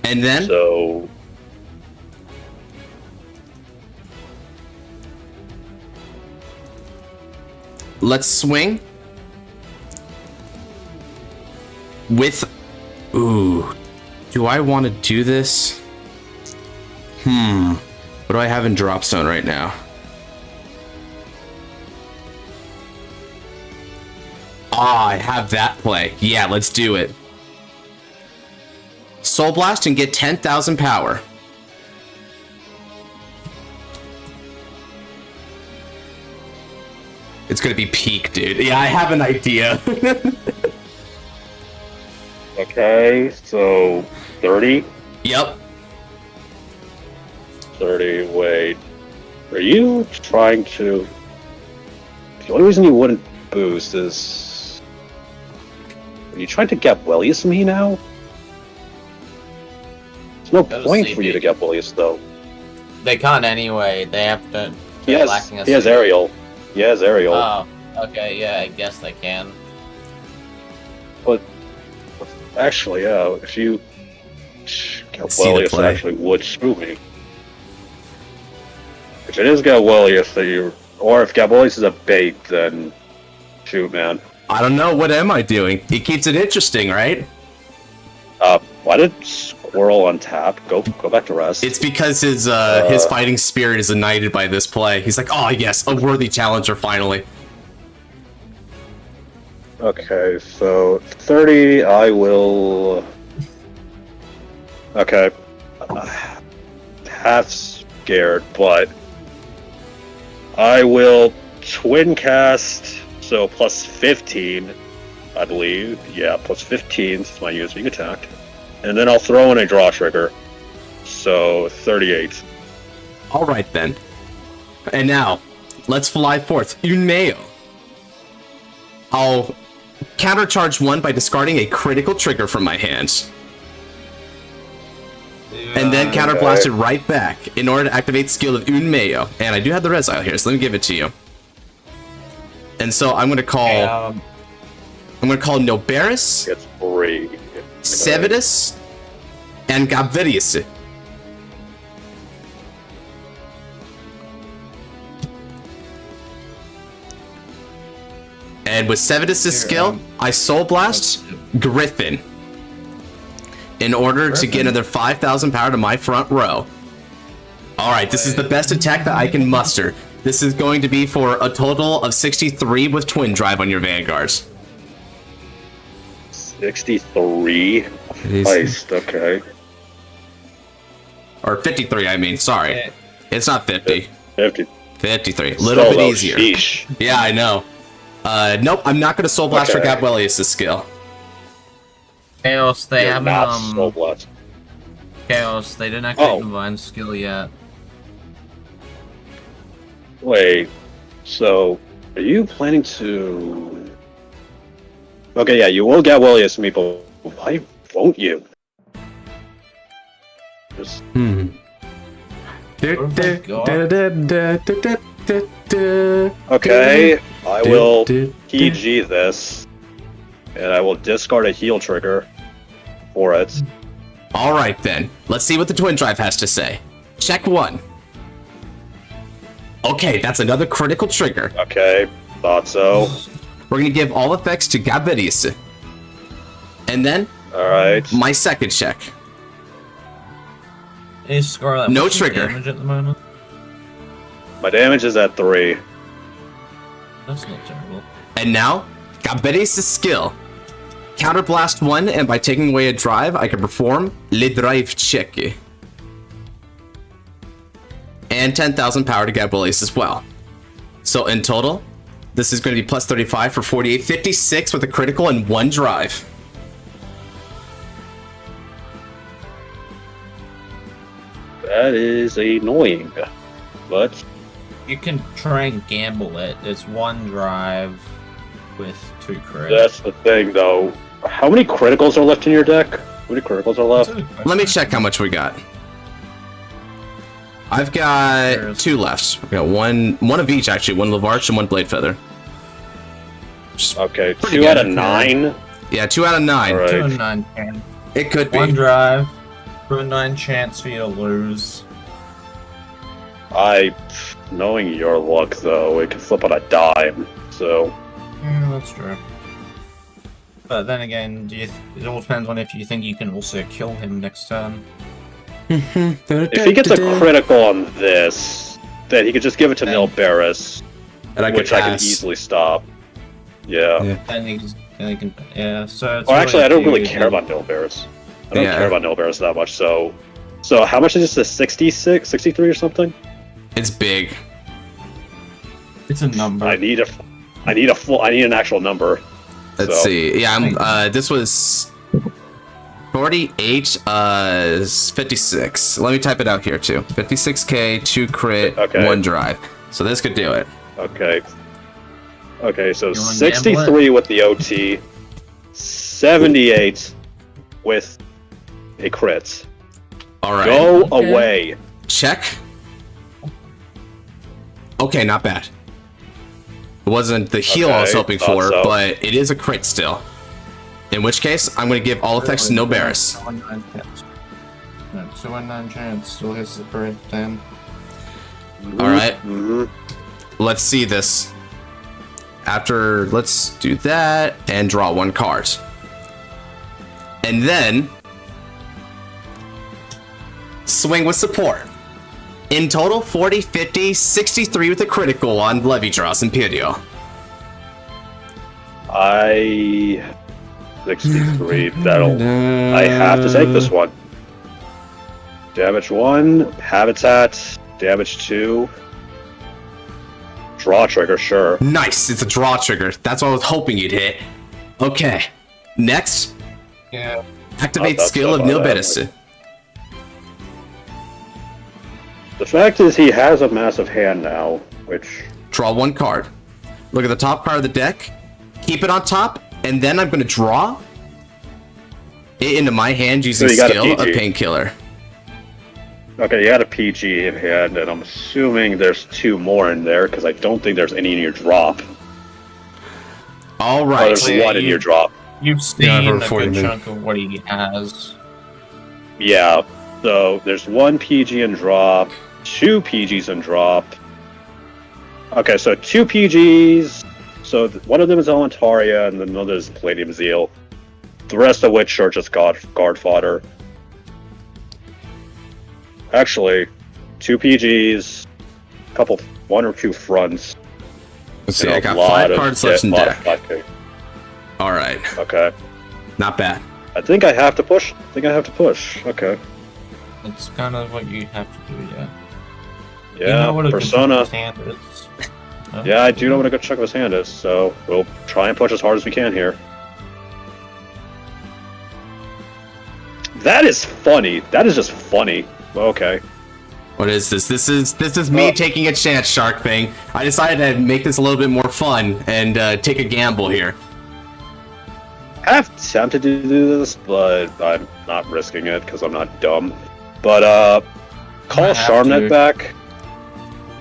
And then So... let's swing with... Ooh. Do I want to do this? What do I have in drop zone right now? Ah, I have that play. Yeah, let's do it. Soul Blast and get 10,000 power. It's gonna be peak, dude. Yeah, I have an idea. Okay, so 30? Yep. 30, wait. Are you trying to... The only reason you wouldn't boost is... Are you trying to get Wellius me now? There's no point for you to get Wellius, though. They can't anyway. They have to. He has Aerial. He has Aerial. Oh, okay, yeah, I guess they can. But actually, yeah, if you Wellius actually would screw me. If it is Wellius that you, or if Wellius is a bait, then shoot, man. I don't know. What am I doing? He keeps it interesting, right? Why did Squirrel untap? Go back to rest. It's because his fighting spirit is ignited by this play. He's like, oh yes, a worthy challenger finally. Okay, so 30, I will... Okay. Half scared, but... I will twin cast, so plus 15, I believe. Yeah, plus 15 is my using attack. And then I'll throw in a draw trigger. So, 38. Alright then. And now, let's fly forth. Unmeo. I'll countercharge one by discarding a critical trigger from my hands. And then counterblast it right back in order to activate skill of Unmeo. And I do have the Resile here, so let me give it to you. And so I'm gonna call Noberis, It's free. Sevidus, and Gabverius. And with Sevidus' skill, I Soul Blast Griffin in order to get another 5,000 power to my front row. Alright, this is the best attack that I can muster. This is going to be for a total of 63 with Twin Drive on your Vanguards. 63? Heist, okay. Or 53, I mean, sorry. It's not 50. 50. 53. A little bit easier. Sheesh. Yeah, I know. Nope, I'm not going to Soul Blast for Gabwelius' skill. Chaos, they You're haven't, not Soul Blast. Chaos, they didn't activate Divine skill yet. Wait, so are you planning to... Okay, yeah, you will get Wellius me, but why won't you? Just... Okay, I will PG this, and I will discard a heal trigger for it. Alright then, let's see what the Twin Drive has to say. Check 1. Okay, that's another critical trigger. Okay, thought so. We're gonna give all effects to Gaberius. And then, alright, my second check. Is Scarlet No trigger. Damage at the moment? my damage is at 3. That's not terrible. And now, Gaberius' skill. Counterblast 1, and by taking away a drive, I can perform Le Drive Check. And 10,000 power to Gaberius as well. So in total, this is going to be plus 35 for 48, 56 with a critical and 1 drive. That is annoying, but... You can try and gamble it. It's 1 drive with 2 crits. That's the thing, though. How many criticals are left in your deck? How many criticals are left? Let me check how much we got. I've got 2 left. I've got one of each, actually. 1 Lavarch and 1 Blade Feather. Okay, 2 good. out of 9? Yeah, 2 out of 9. Right. 2 and 9 chance. It could be. 1 drive. 2 and 9 chance for you to lose. Knowing your luck, though, it can flip on a dime, so... Yeah, that's true. But then again, it all depends on if you think you can also kill him next turn. If he gets a critical on this, then he could just give it to Nilberis, which I can easily stop. Yeah. Then he can, yeah, so it's Well, actually, really I don't up to really you. care about Nilberis. I don't care about Nilbears that much, so how much is this? 66, 63 or something? It's big. It's a number. I need an actual number. Let's see. Yeah, this was 48, 56. Let me type it out here too. 56k, 2 crit, 1 drive. So this could do it. Okay. Okay, so 63 with the OT, 78 with a crit. Alright. Go away. Check. Okay, not bad. It wasn't the heal I was hoping for, but it is a crit still. In which case, I'm going to give all effects to Nilbears. 2 in 9 chance. Still hits the crit, damn. Alright. Let's see this. Let's do that and draw 1 card. And then swing with support. In total, 40, 50, 63 with a critical on Levidros and Pyrio. 63. I have to take this one. Damage 1, Habitat, damage 2. Draw trigger, sure. Nice, it's a draw trigger. That's what I was hoping you'd hit. Okay, next. Yeah. Activate skill of Nilbears. The fact is, he has a massive hand now, which... Draw 1 card. Look at the top card of the deck. Keep it on top, and then I'm going to draw it into my hand using skill of Painkiller. Okay, you had a PG in hand, and I'm assuming there's 2 more in there, because I don't think there's any in your drop. Alright. Oh, there's 1 in your drop. You've seen a good chunk of what he has. Yeah, so there's 1 PG in drop, 2 PGs in drop. Okay, so 2 PGs. So one of them is Elementaria, and another is Palladium Zeal. The rest of which are just guard fodder. Actually, 2 PGs, couple, 1 or 2 fronts. Let's see, I got 5 cards left in deck. Alright. Okay. Not bad. I think I have to push. Okay. That's kind of what you have to do, yeah. Yeah, you know what Persona. His hand is. Yeah, I do know what a good chunk of his hand is, so we'll try and push as hard as we can here. That is funny. That is just funny. Okay. What is this? This is me taking a chance, Shark Thing. I decided to make this a little bit more fun and take a gamble here. I have tempted to do this, but I'm not risking it because I'm not dumb. But call Charmnet back.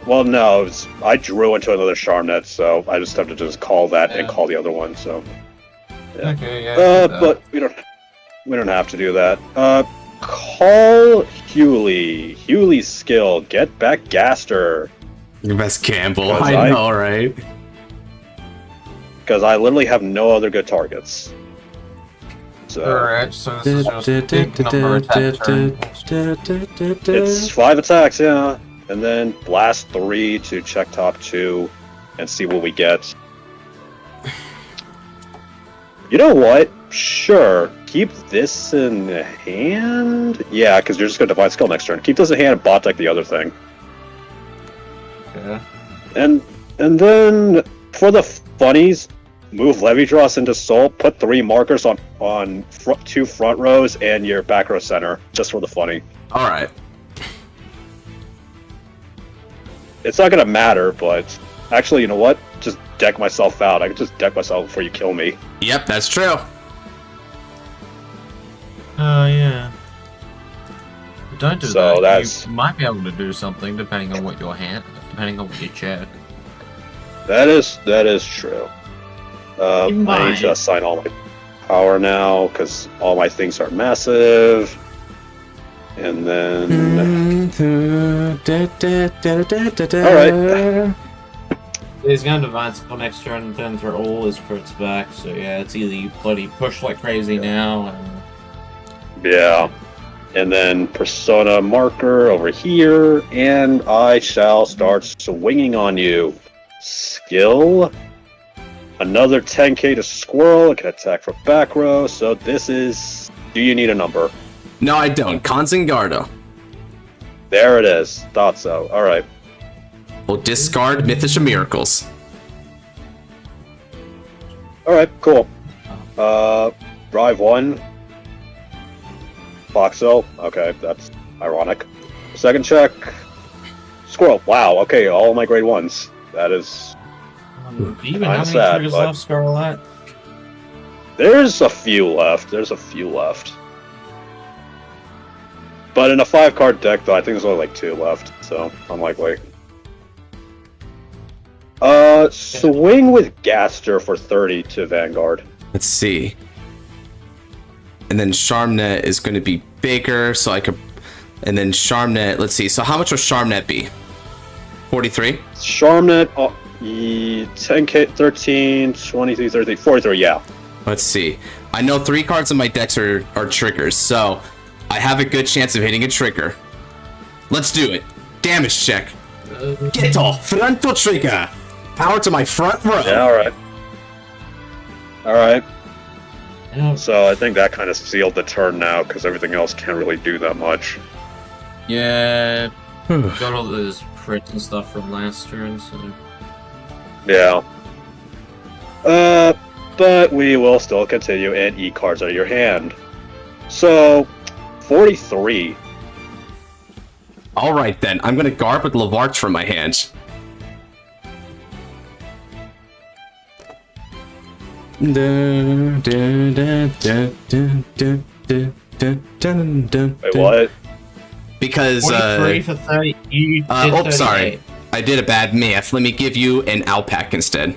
Well, no, I drew into another Charmnet, so I just have to just call that and call the other one. So. Yeah. Okay. Yeah. But we don't have to do that. Call Hewley. Hewley's skill. Get back Gaster. Your best gamble. I know, right? Because I literally have no other good targets. So. Alright, so this is just a big number attack turn. It's 5 attacks, yeah. And then blast 3 to check top 2 and see what we get. You know what? Sure. Keep this in hand? Yeah, because you're just going to Divine Skill next turn. Keep this in hand and bot deck the other thing. Yeah. And then, for the funnies, move Levidros into Soul, put 3 markers on 2 front rows and your back row center, just for the funny. Alright. It's not going to matter, but actually, you know what? Just deck myself out. I can just deck myself before you kill me. Yep, that's true. Yeah. Don't do So that. You might be able to do something depending on what you check. That is true. I need to assign all my power now, because all my things are massive. And then... Alright. He's gonna Divine Skill next turn and then throw all his crits back, so yeah, it's either you bloody push like crazy now and... Yeah. And then Persona marker over here, and I shall start swinging on you. Skill. Another 10k to Squirrel. It can attack from back row, so this is Do you need a number? No, I don't. Conzingardo. There it is. Thought so. Alright. We'll discard Mythisch of Miracles. Alright, cool. Drive 1. Foxo. Okay, that's ironic. Second check. Squirrel. Wow, okay, all my grade 1s. That is... Do you even I'm have sad, any triggers but- left, Scarlet? There's a few left. But in a 5-card deck, though, I think there's only like 2 left, so unlikely. Swing with Gaster for 30 to Vanguard. Let's see. And then Charmnet is going to be bigger, so I could... And then Charmnet, let's see. So how much will Charmnet be? 43? Charmnet, 10k, 13, 23, 33, 43, yeah. Let's see. I know 3 cards in my decks are triggers, so I have a good chance of hitting a trigger. Let's do it. Damage check. Get off frontal trigger. Power to my front row. Yeah, alright. Alright. Yeah. So I think that kind of sealed the turn now, because everything else can't really do that much. Yeah. Got all those crits and stuff from last turn, so. Yeah. But we will still continue and eat cards out of your hand. So, 43. Alright then, I'm gonna Garb with Lavarch from my hand. Wait, what? Because, 43 for 30. You did sorry. 38. I did a bad math. Let me give you an Alpac instead.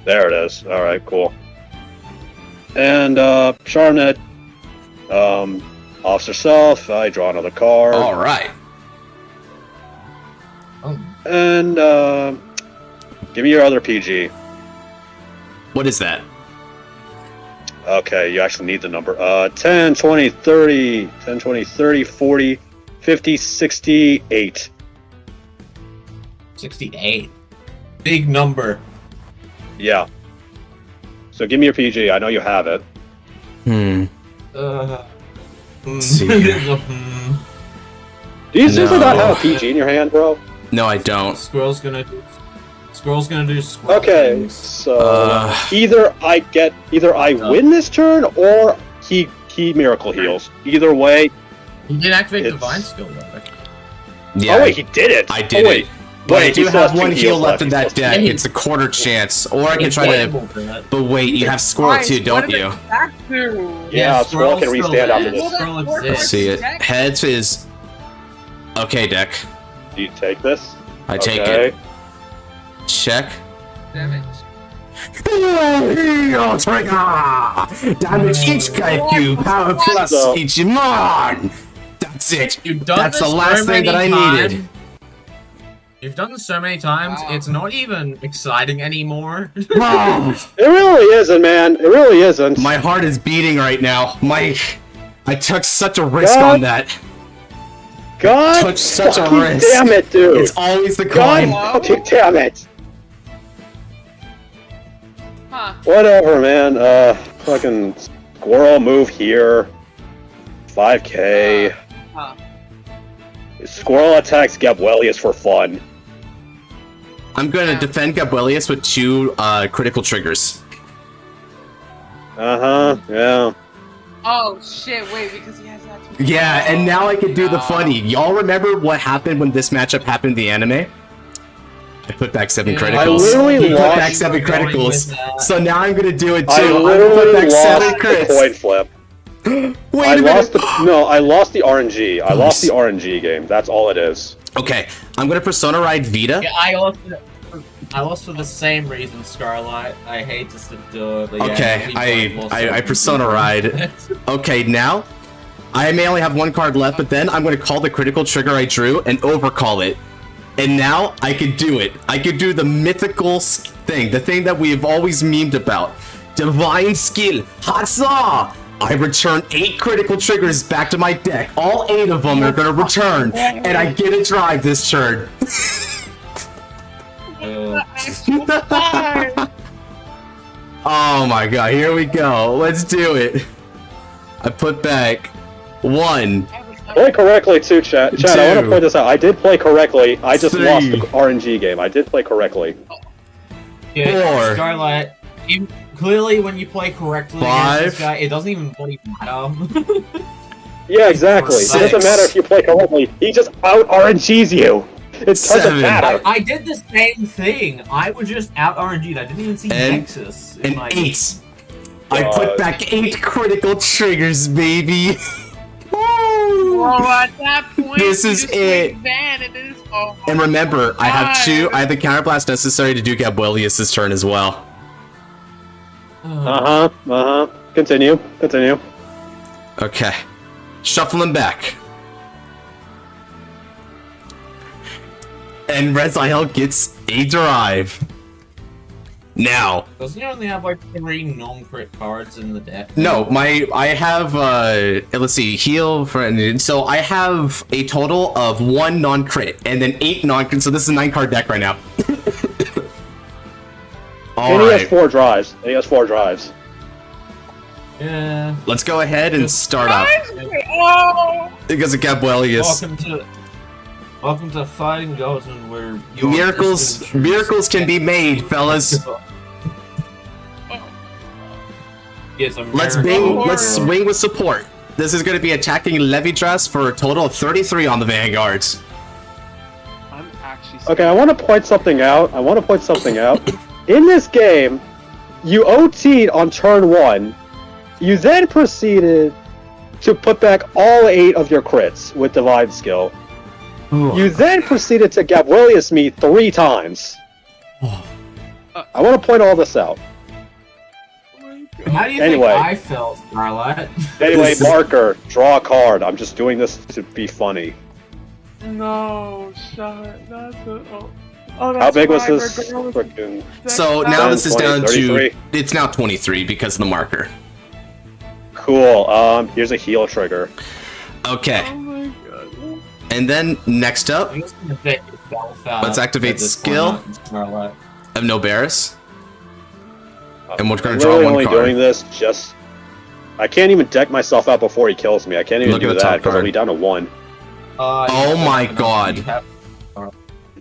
There it is. Alright, cool. And, Charnet, offs herself. I draw another card. Alright. And, give me your other PG. What is that? Okay, you actually need the number. 10, 20, 30, 10, 20, 30, 40, 50, 68. 68. Big number. Yeah. So give me your PG. I know you have it. See here. Do you seriously not No. have a PG in your hand, bro? No, I don't. Squirrel's gonna do squirrel Okay, things. so either I win this turn or he miracle heals. Either way. He did activate It's- Divine Skill though. Yeah, Oh wait, he did it. I did oh, wait. it. But I Wait, do he still have has 2 one heal heals left in He that still- deck. It's a quarter chance. Or I can try to... But wait, you have Squirrel too, don't you? Yeah, Squirrel can restand after this. Squirrel Let's exists. see it. Heads is... Okay, deck. Do you take this? I take Okay. it. Check. Damage. Heal trigger! Damage each Kaiku, power plus So- each mon! That's it! You've done That's this the last so thing that I many needed. times. You've done this so many times, Wow. it's not even exciting anymore. Oh, It really isn't, man. It really isn't. my heart is beating right now. I took such a risk God. on that. God took such a fucking risk. damn it, dude. It's always the God coin. fucking damn it. Huh. Whatever, man. Fucking squirrel move here. 5k. Huh. Squirrel attacks Gabwellius for fun. I'm gonna defend Gabrielius with 2 critical triggers. Yeah. Oh shit! Wait, because he has that. Too. Yeah, and now I can do the No. funny. Y'all remember what happened when this matchup happened in the anime? I put back 7 Yeah. criticals. I literally He put lost- back 7 Going criticals. with that. So now I'm gonna do it too. I I'm gonna put literally back 7 lost the crits. coin flip. Wait I a lost minute. I lost the RNG. I lost the RNG game. That's all it is. Okay, I'm gonna Persona Ride Vita. Yeah, I lost for the same reason, Scarlet. I hate to do it, but yeah. Okay, we both lost I so Persona Ride. Okay, now I may only have 1 card left, but then I'm gonna call the critical trigger I drew and overcall it. And now I can do it. I can do the mythical thing, the thing that we've always memed about. Divine skill, Hatsa! I return 8 critical triggers back to my deck. All 8 of them are gonna return, and I get a drive this turn. Oh my god, here we go. Let's do it. I put back 1. Play correctly too, chat. Chat, I want to point this out. I did play correctly. I just 3. lost the RNG game. I did play correctly. Yeah, 4. Scarlet. Clearly, when you play correctly 5. against this guy, it doesn't even bloody matter. Yeah, exactly. 6. It doesn't matter if you play correctly. He just out RNGs you. It doesn't 7. matter. I did the same thing. I was just out RNG'd. I didn't even see And- Nexus. And 8. I put back 8 critical triggers, baby. Well, at that point, This you is just it. swing Van and it is, oh my And remember, I have 2. God. I have the counterblast necessary to do Gabuelius' turn as well. Continue. Okay. Shuffling back. And Reziel gets a drive. Now, Doesn't he only have like 3 non-crit cards in the deck? no, I have let's see, heal for, so I have a total of 1 non-crit and then 8 non-crit, so this is a 9-card deck right now. And he has 4 drives. Yeah. Let's go ahead and start off. Oh! Because of Gabuelius. Welcome to Fighting Goatman, where your Miracles can be made, fellas. Yes, Let's swing with support. This is going to be attacking Levidras for a total of 33 on the Vanguards. I'm actually Okay, I want to point something out. In this game, you OT'd on turn 1. You then proceeded to put back all 8 of your crits with Divine Skill. You then proceeded to Gabuelius me 3 times. I want to point all this out. How do you Anyway. think I felt, Scarlet? Anyway, marker, draw a card. I'm just doing this to be funny. No, shut. That's a, oh, that's How big was Survivor this Girls. freaking... So now this is 20, down 33? to, it's now 23 because of the marker. Cool, here's a heal trigger. Okay, Oh my god. and then next up, I'm just gonna bet yourself out Let's activate at this skill. point, Scarlet. I have no Barris. And we're gonna I'm draw literally one only card. doing this just... I can't even deck myself out before he kills me. I can't even Look at do the top that because I'll card. be down to 1. Oh my You god. have-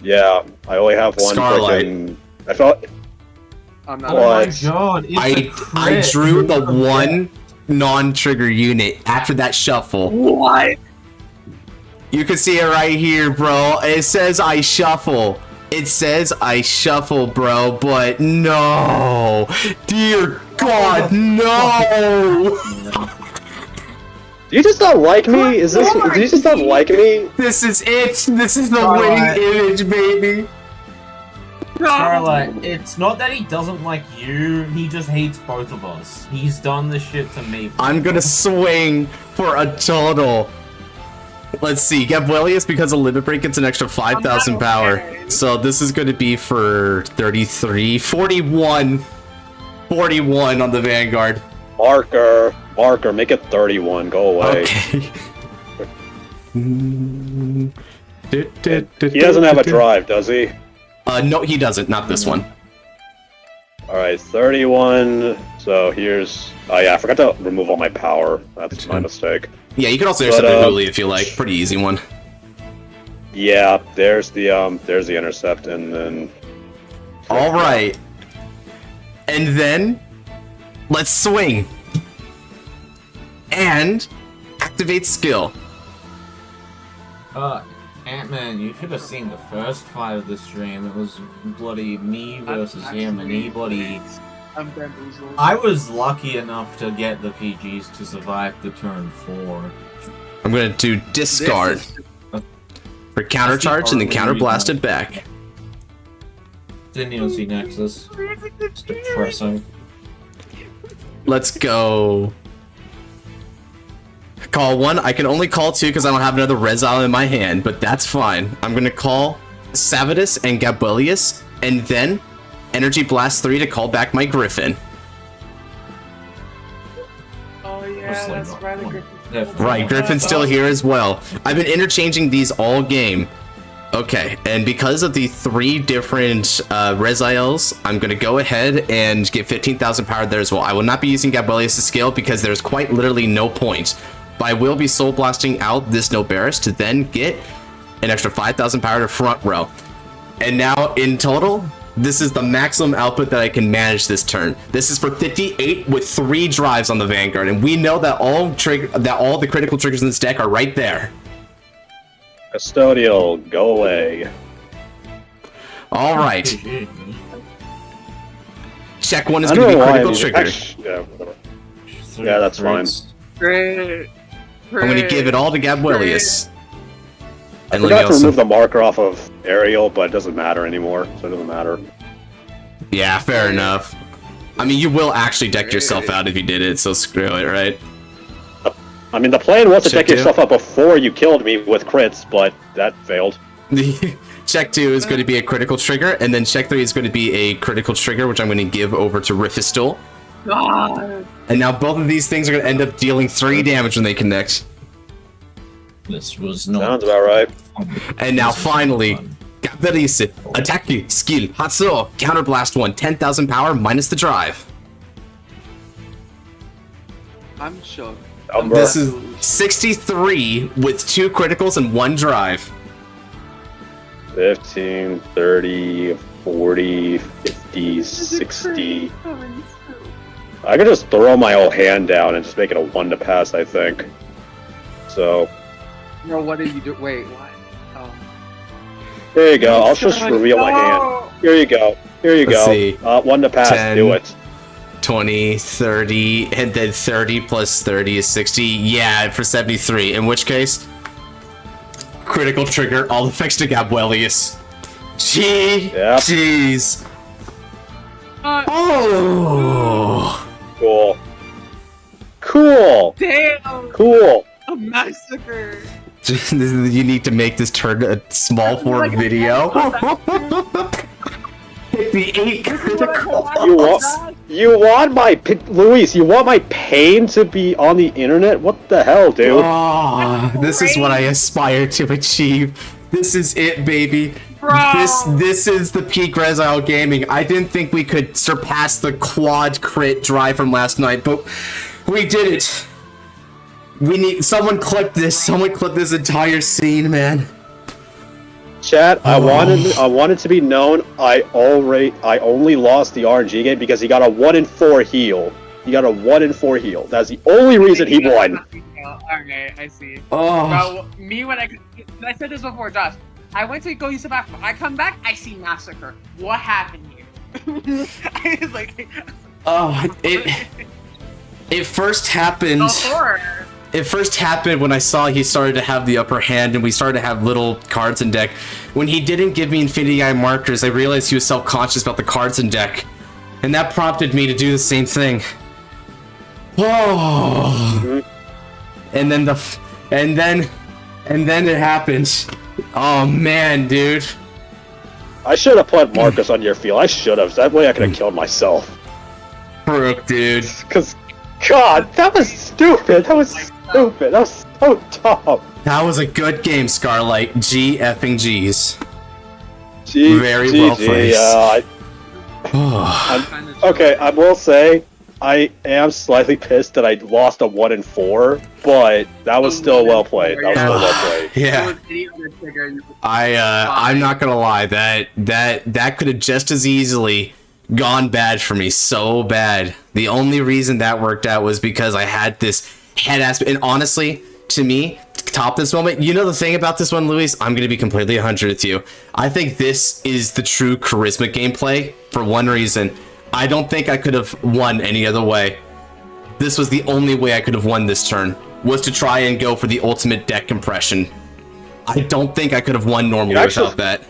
Yeah, I only have 1 Starlight. freaking... I felt... I'm not. Oh my What? god, it's a I crit. drew the 1 non-trigger unit after that shuffle. What? You can see it right here, bro. It says I shuffle. It says I shuffle, bro, but no. Dear God, no. Do you just not like me? Is this... Do you just not like me? This is it. This is the Alright. winning image, baby. Scarlet, it's not that he doesn't like you, he just hates both of us. He's done this shit to me. I'm gonna swing for a total. Let's see, Gabuelius, because of Limit Break, gets an extra 5,000 power. So this is gonna be for 33, 41. 41 on the Vanguard. Marker, make it 31. Go away. Okay. He doesn't have a drive, does he? No, he doesn't. Not this one. Alright, 31. So here's... Oh yeah, I forgot to remove all my power. That's my mistake. Yeah, you can also intercept But, the Huli if you like. Pretty easy one. Yeah, there's the intercept, and then... All right. And then let's swing and activate skill. Ant-Man, you should have seen the first fight of the stream. It was bloody me versus him, and he bloody... I'm bamboozled. I was lucky enough to get the PGs to survive the turn 4. I'm gonna do discard for countercharge and then counterblast it back. Didn't even see Nexus. It's depressing. Let's go. Call 1. I can only call 2 because I don't have another Rezal in my hand, but that's fine. I'm gonna call Savadus and Gabuelius, and then Energy Blast 3 to call back my Griffin. Oh yeah, that's Riley Griffin. Right, Griffin's still here as well. I've been interchanging these all game. Okay, and because of the 3 different Reziels, I'm going to go ahead and get 15,000 power there as well. I will not be using Gabrielius' skill because there's quite literally no point. But I will be soul blasting out this Noberis to then get an extra 5,000 power to front row. And now in total, this is the maximum output that I can manage this turn. This is for 58 with 3 drives on the Vanguard, and we know that all the critical triggers in this deck are right there. Custodial, go away. All right. Check 1 is I going to don't be know why critical these- trigger. Yeah, whatever. Yeah, that's fine. Great. I'm going to give it all to Gabrielius. I And forgot to Leviosa. remove the marker off of Ariel, but it doesn't matter anymore, so it doesn't matter. Yeah, fair enough. I mean, you will actually deck yourself out if you did it, so screw it, right? I mean, the plan was to Check deck yourself up before you killed me with crits, but that failed. Check 2 is going to be a critical trigger, and then check 3 is going to be a critical trigger, which I'm going to give over to Rifistol. God. And now both of these things are going to end up dealing 3 damage when they connect. This was not. Sounds about right. And now finally, Gabrielius, attack skill, Hatsuo, counterblast 1, 10,000 power minus the drive. I'm shook. Number. This is 63 with 2 criticals and 1 drive. 15, 30, 40, 50, 60. I could just throw my whole hand down and just make it a 1 to pass, I think. So, Bro, what did you do? Wait, what? Oh. here you go. I'll just reveal my hand. Here you go. Here you Let's go. see. 1 to pass. 10. Do it. 20, 30, and then 30 plus 30 is 60. Yeah, for 73. In which case, critical trigger, all effects to Gabrielius. Yep. Jeez. Oh. Cool. Cool. Damn! Cool. A massacre! You need to make this turn a small form video. 58 critical. You want my Luis? You want my pain to be on the internet? What the hell, dude? Oh, this is what I aspire to achieve. This is it, baby. Bro. This is the peak Resile gaming. I didn't think we could surpass the quad crit drive from last night, but we did it. We need someone clip this. Someone clip this entire scene, man. Chat, I wanted to be known. I only lost the RNG game because he got a 1 in 4 heal. He got a 1 in 4 heal. That's the only reason he won. Okay, I see. Oh. Bro, me when I said this before, Josh. I went to go use the bathroom. I come back, I see massacre. What happened here? I was like, Oh, it first happened. the horror. It first happened when I saw he started to have the upper hand and we started to have little cards in deck. When he didn't give me Infinity Eye markers, I realized he was self-conscious about the cards in deck. And that prompted me to do the same thing. Oh. And then it happened. Oh man, dude. I should have put Marcus on your field. I should have. That way I could have killed myself. Brooke, dude. Cause, God, that was stupid. That was stupid. That was so dumb. That was a good game, Scarlight. G effing G's. Gee, Very gee, well gee, placed. Okay, I will say I am slightly pissed that I lost a 1 in 4, but that was still well played. That was still well played. Yeah. I'm not gonna lie, that could have just as easily gone bad for me, so bad. The only reason that worked out was because I had this head aspect, and honestly, to me, top this moment, you know the thing about this one, Luis, I'm gonna be completely 100 with you. I think this is the true charisma gameplay for one reason. I don't think I could have won any other way. This was the only way I could have won this turn, was to try and go for the ultimate deck compression. I don't think I could have won normally without that.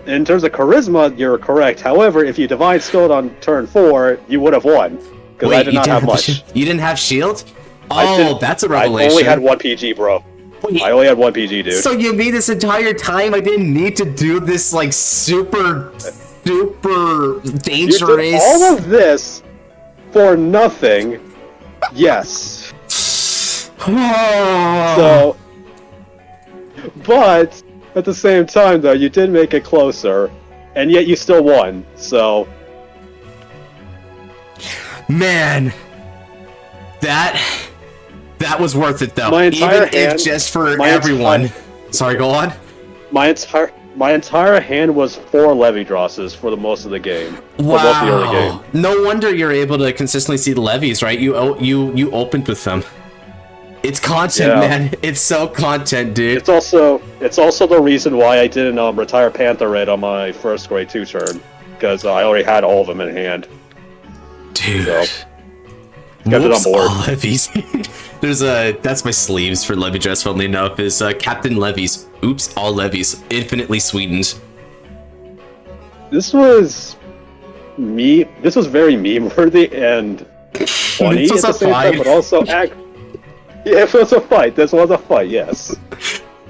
In terms of charisma, you're correct. However, if you divine skilled on turn 4, you would have won. Because I did not have much. You didn't have shield? Oh, that's a revelation. I only had 1 PG, bro. Wait, I only had 1 PG, dude. so you mean this entire time I didn't need to do this, like, super dangerous... You did all of this for nothing. Yes. So, But at the same time, though, you did make it closer, and yet you still won. So, man, that was worth it though. My entire Even if hand- just for my everyone. entire- Sorry, go on. my entire hand was 4 Levy Drosses for the most of the game. For most of the early game. No wonder you're able to consistently see the levies, right? You opened with them. It's content, Yeah. man. It's so content, dude. It's also the reason why I didn't retire Panther Red on my first grade 2 turn, because I already had all of them in hand. Dude. So, kept it on board. All levies. That's my sleeves for levy dress, funnily enough, is Captain Levies. Oops, all levies. Infinitely sweetened. This was very meme worthy and funny This was at the a same time, fight. but also yeah, it was a fight. This was a fight, yes.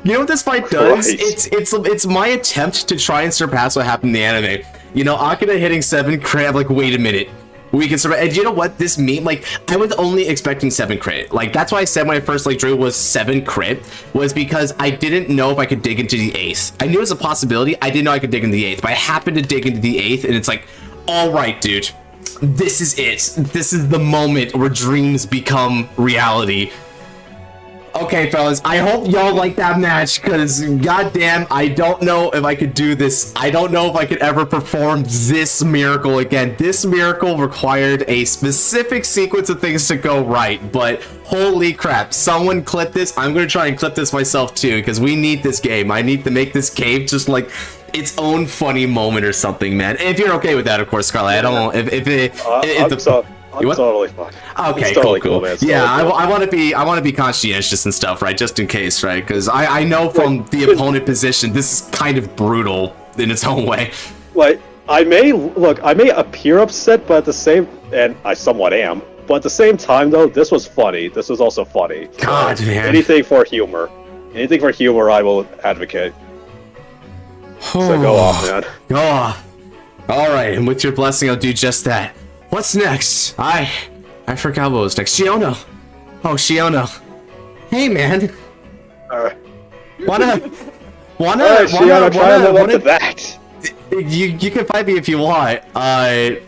You know what this fight does? Christ. It's my attempt to try and surpass what happened in the anime. You know, Akira hitting 7 crit, I'm like, wait a minute. We can survive. And you know what? This meme, like, I was only expecting 7 crit. Like, that's why I said when I first, like, drew was 7 crit, was because I didn't know if I could dig into the 8th. I knew it was a possibility. I didn't know I could dig into the 8th, but I happened to dig into the 8th, and it's like, all right, dude. This is it. This is the moment where dreams become reality. Okay, fellas, I hope y'all like that match, because goddamn, I don't know if I could do this. I don't know if I could ever perform this miracle again. This miracle required a specific sequence of things to go right, but holy crap, someone clip this. I'm going to try and clip this myself too, because we need this game. I need to make this cave just like its own funny moment or something, man. And if you're okay with that, of course, Scarlet, I don't know I'm totally fine. Okay, It's totally cool. man. It's Yeah, totally cool. I want to be conscientious and stuff, right? Just in case, right? Because I know from the opponent position, this is kind of brutal in its own way. Like, I may appear upset, but at the same, and I somewhat am, but at the same time, though, this was funny. This was also funny. So, God, man. Anything for humor, I will advocate. So go off, man. Go off. All right, and with your blessing, I'll do just that. What's next? I forgot what was next. Shiono. Oh, Shiono. Hey, man. Alright. Wanna Alright, Shiano, try and live up to that. You can find me if you want.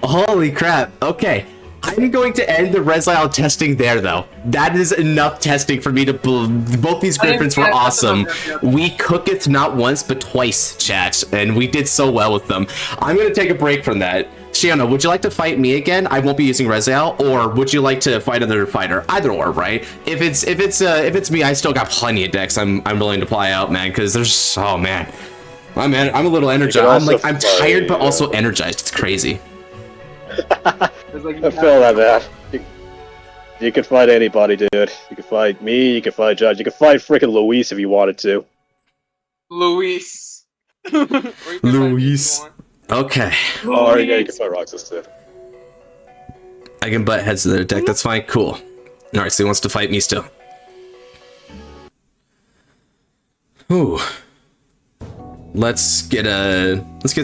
Holy crap. Okay. I'm going to end the Resile testing there, though. That is enough testing for me to... Both these Griffins were awesome. We cooked not once, but twice, chat. And we did so well with them. I'm going to take a break from that. Shiona, would you like to fight me again? I won't be using Resile. Or would you like to fight another fighter? Either or, right? If it's me, I still got plenty of decks I'm willing to play out, man. Because there's... Oh, man. I'm a little energized. I'm tired, but also energized. It's crazy. I feel that, man. You can fight anybody, dude. You can fight me, you can fight Judge, you can fight freaking Luis if you wanted to. Luis. Luis. Okay. Oh, yeah, you can fight Roxas too. I can butt heads to their deck. That's fine. Cool. Alright, so he wants to fight me still. Ooh. Let's get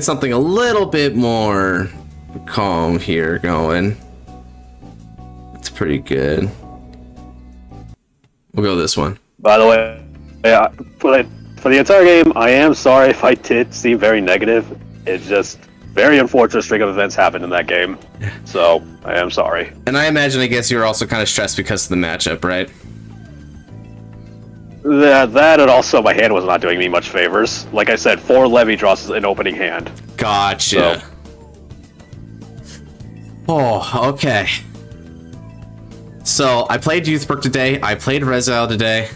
something a little bit more calm here going. It's pretty good. We'll go this one. By the way, yeah, for the entire game, I am sorry if I did seem very negative. It's just very unfortunate string of events happened in that game. So, I am sorry. And I imagine, I guess you're also kind of stressed because of the matchup, right? That and also my hand was not doing me much favors. Like I said, 4 Levy draws in opening hand. Gotcha. So. Oh, okay. So, I played Youthbrook today. I played Resile today.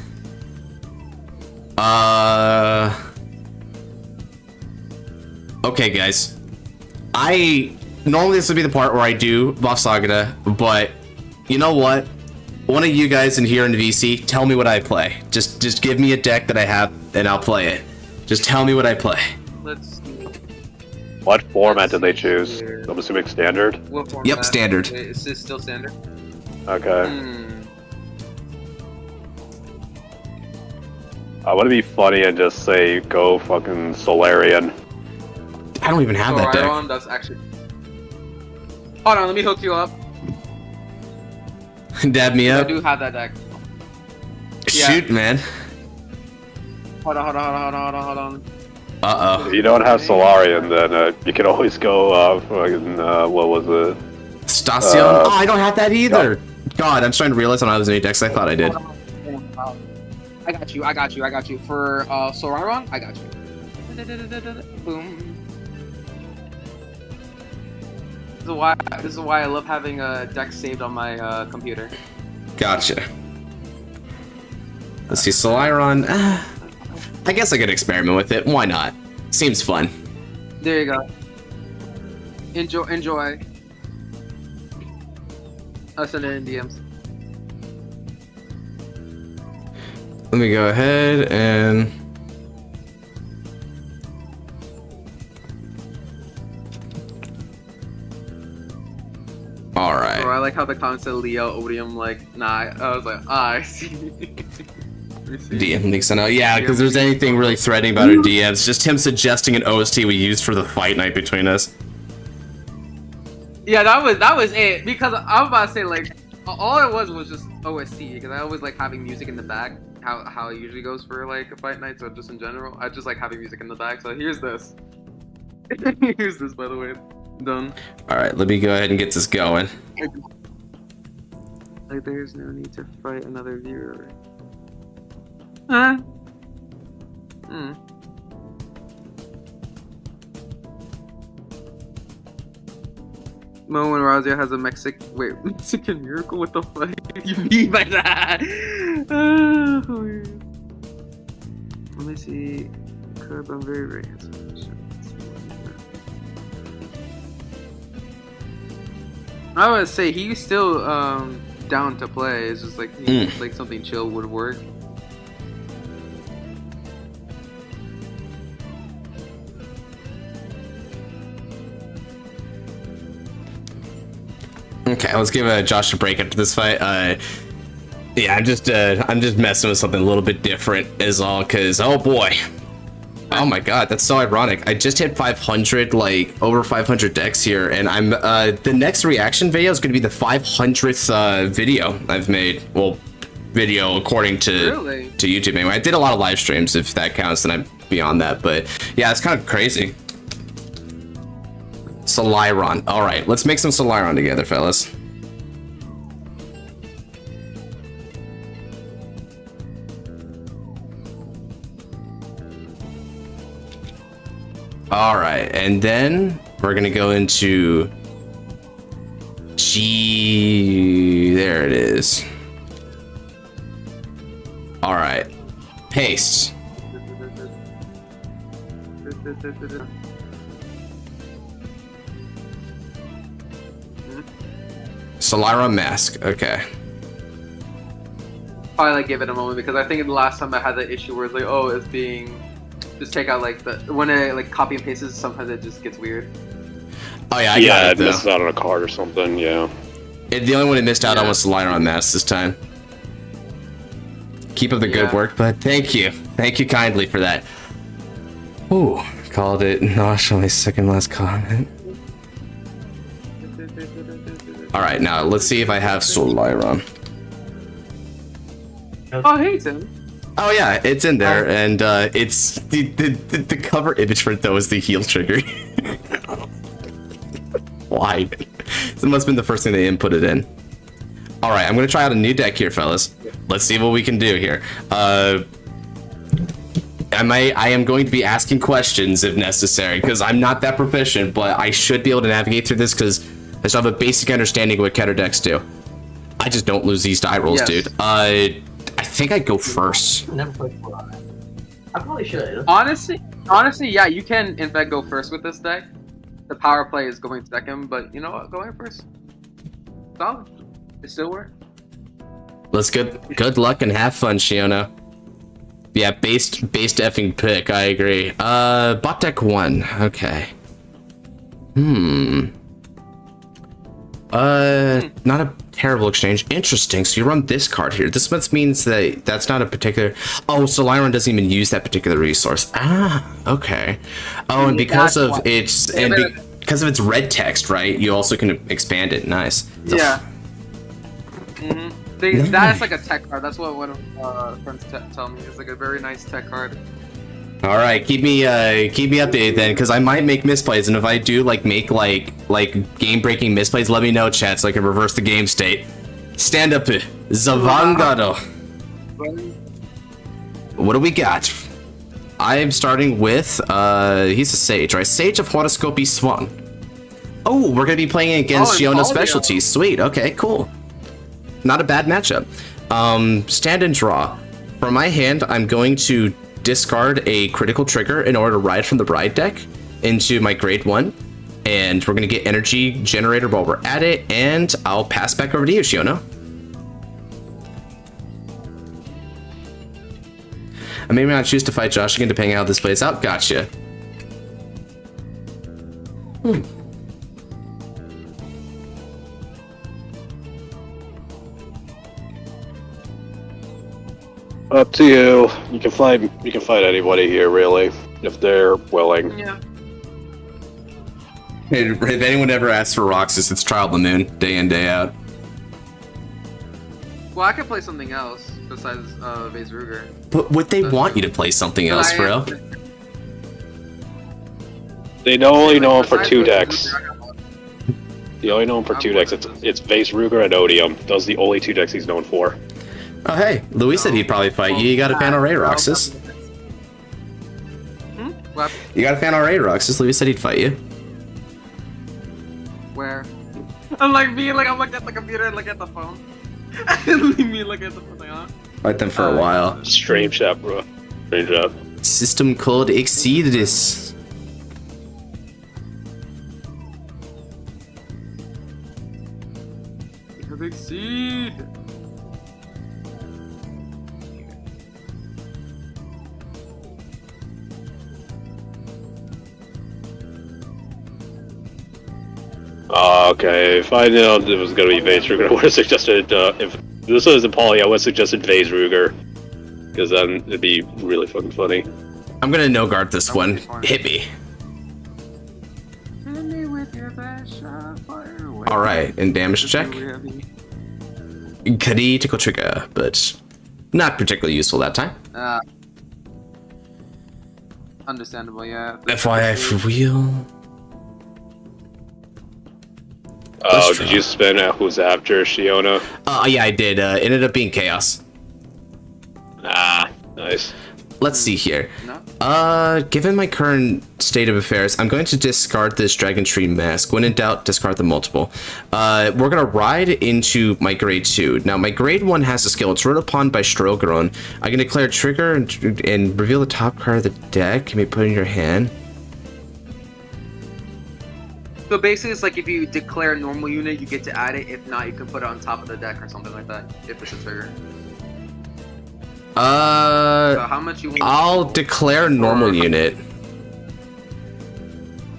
Okay, guys. Normally this would be the part where I do buff Sagada, but you know what? One of you guys in here in VC, tell me what I play. Just give me a deck that I have, and I'll play it. Just tell me what I play. Let's see. What format did they choose? I'm assuming standard? What format? Yep, standard. Is this still standard? Okay. I want to be funny and just say, go fucking Solarian. I don't even have that deck. Iron, that's actually... Hold on, let me hook you up. Dab me I up. do have that deck. Shoot, man. Hold on. Uh-oh. If you don't have Solarian, then you can always go fucking what was it? Station? Oh, I don't have that either. God, I'm starting to realize I don't have as many decks as I thought I did. I got you. For Solaron, I got you. Boom. This is why I love having a deck saved on my computer. Gotcha. Let's see, Soliron. I guess I could experiment with it. Why not? Seems fun. There you go. Enjoy. I'll send it in DMs. Let me go ahead and... Alright. Bro, I like how the comment said Leo, Odium, like, nah. I was like, I see. DM leaks, I know. Yeah, because there's anything really threatening about our DMs. Just him suggesting an OST we used for the fight night between us. Yeah, that was it. Because I was about to say, like, all it was just OST. Because I always like having music in the back. How it usually goes for like a fight night, or just in general. I just like having music in the back. So here's this. Here's this, by the way. Done. Alright, let me go ahead and get this going. Like, there's no need to fight another viewer. Huh? Mo and Razia has a Mexican miracle? What the fuck do you mean by that? Let me see. Curb, I'm very handsome. I would say he's still down to play. It's just like like something chill would work. Okay, let's give Josh a break after this fight. Yeah, I'm just messing with something a little bit different is all, cause oh boy. Oh my god, that's so ironic. I just hit 500, like over 500 decks here, and I'm the next reaction video is gonna be the 500th video I've made. Well, video according to YouTube anyway. I did a lot of live streams, if that counts, then I'm beyond that. But yeah, it's kind of crazy. Soliron. All right, let's make some Soliron together, fellas. All right, and then we're gonna go into G. There it is. All right, paste. Soliron mask. Okay. Probably like give it a moment, because I think the last time I had that issue where it's like, oh, it's being just take out like the when I like copy and paste, sometimes it just gets weird. Oh yeah, I got it. It misses out on a card or something. Yeah. The only one it missed out on was Soliron mask this time. Keep up the good work, bud. Thank you kindly for that. Ooh, called it. No, show my second last comment. All right, now let's see if I have Soliron. Oh, hey Tim. Oh yeah, it's in there, and it's the cover image for it though is the heal trigger. Why? It must have been the first thing they inputted in. All right, I'm gonna try out a new deck here, fellas. Let's see what we can do here. I am going to be asking questions if necessary, because I'm not that proficient, but I should be able to navigate through this because I still have a basic understanding of what counter decks do. I just don't lose these die rolls, dude. I think I'd go first. Never played for that. I probably should. Honestly, yeah, you can in fact go first with this deck. The power play is going second, but you know what? Go ahead first. Solid. It still works. Let's good luck and have fun, Shiona. Yeah, based effing pick. I agree. Bot deck 1. Okay. Not a terrible exchange. Interesting. So you run this card here. This must means that that's not a particular. Oh, Soliron doesn't even use that particular resource. Ah, okay. Oh, and because of its because of its red text, right? You also can expand it. Nice. Yeah. That's like a tech card. That's what one of friends tell me. It's like a very nice tech card. All right, keep me updated then, because I might make misplays, and if I do make game-breaking misplays, let me know, chat, so I can reverse the game state. Stand up, Zavangado. What do we got? I am starting with he's a Sage, right? Sage of Horoscopy Swan. Oh, we're gonna be playing against Shiona Specialties. Sweet. Okay, cool. Not a bad matchup. Stand and draw. From my hand, I'm going to discard a critical trigger in order to ride from the Ride deck into my grade 1. And we're going to get Energy Generator while we're at it. And I'll pass back over to you, Shiona. I may not choose to fight Josh again depending on how this plays out. Gotcha. Up to you. You can fight anybody here, really, if they're willing. Yeah. Hey, if anyone ever asks for Roxas, it's Trial of the Moon, day in, day out. Well, I could play something else besides Vase Ruger. But would they want you to play something else, bro? They only know him for 2 decks. They only know him for 2 decks. It's Vase Ruger and Odium. Those are the only 2 decks he's known for. Oh, hey, Louis said he'd probably fight you. You got a fan already, Roxas. What? You got a fan already, Roxas. Louis said he'd fight you. Where? I'm looking at the computer and look at the phone. Leave me look at the phone. Huh? Fight them for a while. Stream chat, bro. Stream chat. System called Exceedus. Exceed. Okay, if I knew it was gonna be Vase Ruger, I would have suggested, if this was a poly, I would have suggested Vase Ruger. Because then it'd be really fucking funny. I'm gonna no guard this one. Hit me. Hit me with your best shot, fire away. Alright, and damage check. Critical trigger, but not particularly useful that time. Understandable, yeah. FYI for real. Oh, did you spin out who's after Shiona? Yeah, I did. It ended up being Chaos. Ah, nice. Let's see here. No? Given my current state of affairs, I'm going to discard this Dragon Tree Mask. When in doubt, discard the multiple. We're gonna ride into my grade 2. Now, my grade 1 has a skill. It's wrote upon by Strogron. I can declare trigger and reveal the top card of the deck. Can be put in your hand. So basically, it's like if you declare a normal unit, you get to add it. If not, you can put it on top of the deck or something like that. If it's a trigger. So how much you want? I'll declare normal unit.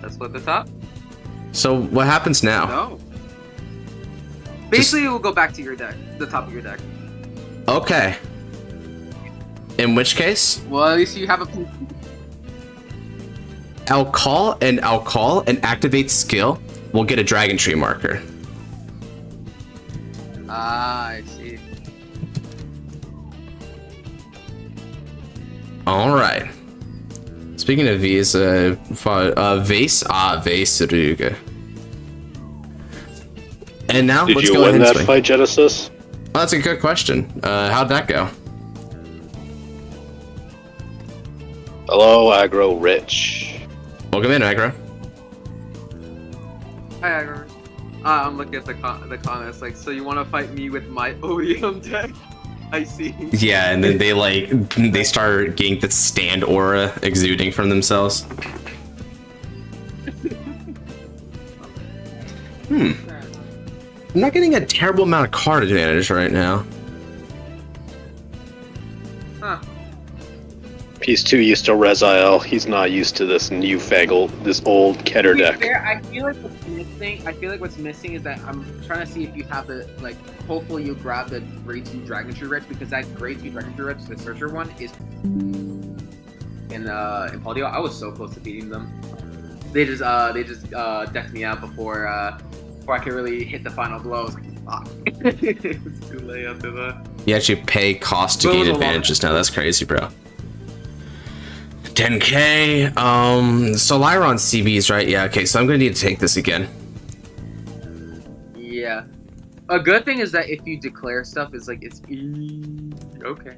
Let's flip the top. So what happens now? No. Basically, it will go back to your deck, the top of your deck. Okay. In which case, Well, at least you have a. I'll call and activate skill. We'll get a Dragon Tree marker. Ah, I see. All right. Speaking of these, Vase Ruger. And now Did let's you go ahead win and that swing. fight, Genesis? Oh, that's a good question. How'd that go? Hello, Aggro Rich. Welcome in, Aggro. Hi, Agor. I'm looking at the comments. Like, so you want to fight me with my Odium deck? I see. Yeah, and then they start getting the stand aura exuding from themselves. I'm not getting a terrible amount of card advantage right now. Huh. He's too used to Reziel. He's not used to this newfangled, this old Keter deck. Fair, I feel like what's missing is that I'm trying to see if you have the, like, hopefully you grab the grade 2 Dragon Tree Rich, because that grade 2 Dragon Tree Rich, the Searcher one, is in Polio. I was so close to beating them. They just decked me out before I could really hit the final blow. I was like, It's too late after that. You actually pay cost to But it gain was a lot. advantages now. That's crazy, bro. 10k. Soliron CBs, right? Yeah, okay, so I'm gonna need to take this again. Yeah. A good thing is that if you declare stuff, it's like, it's okay.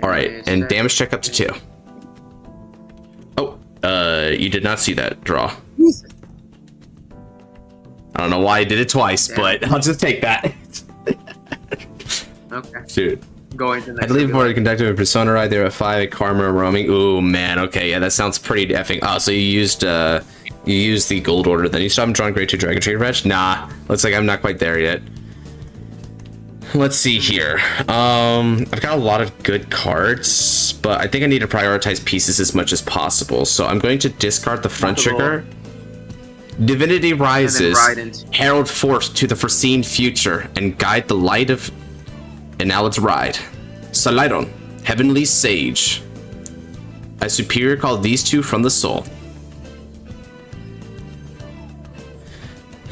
Alright, and damage check up to 2. Oh, you did not see that draw. I don't know why I did it twice, but I'll just take that. Okay. Dude. Going to the I next believe one. more conducted with Persona Ride there at 5 at Karma roaming. Ooh man, okay, yeah, that sounds pretty effing. Oh, so you used the gold order, then you still haven't drawn grade 2 Dragon Trade Wretch? Nah. Looks like I'm not quite there yet. Let's see here. I've got a lot of good cards, but I think I need to prioritize pieces as much as possible. So I'm going to discard the front trigger. Divinity Rises, ride into- herald forth to the foreseen future, and guide the light of... And now let's ride. Soliron, Heavenly Sage. A superior called these two from the soul.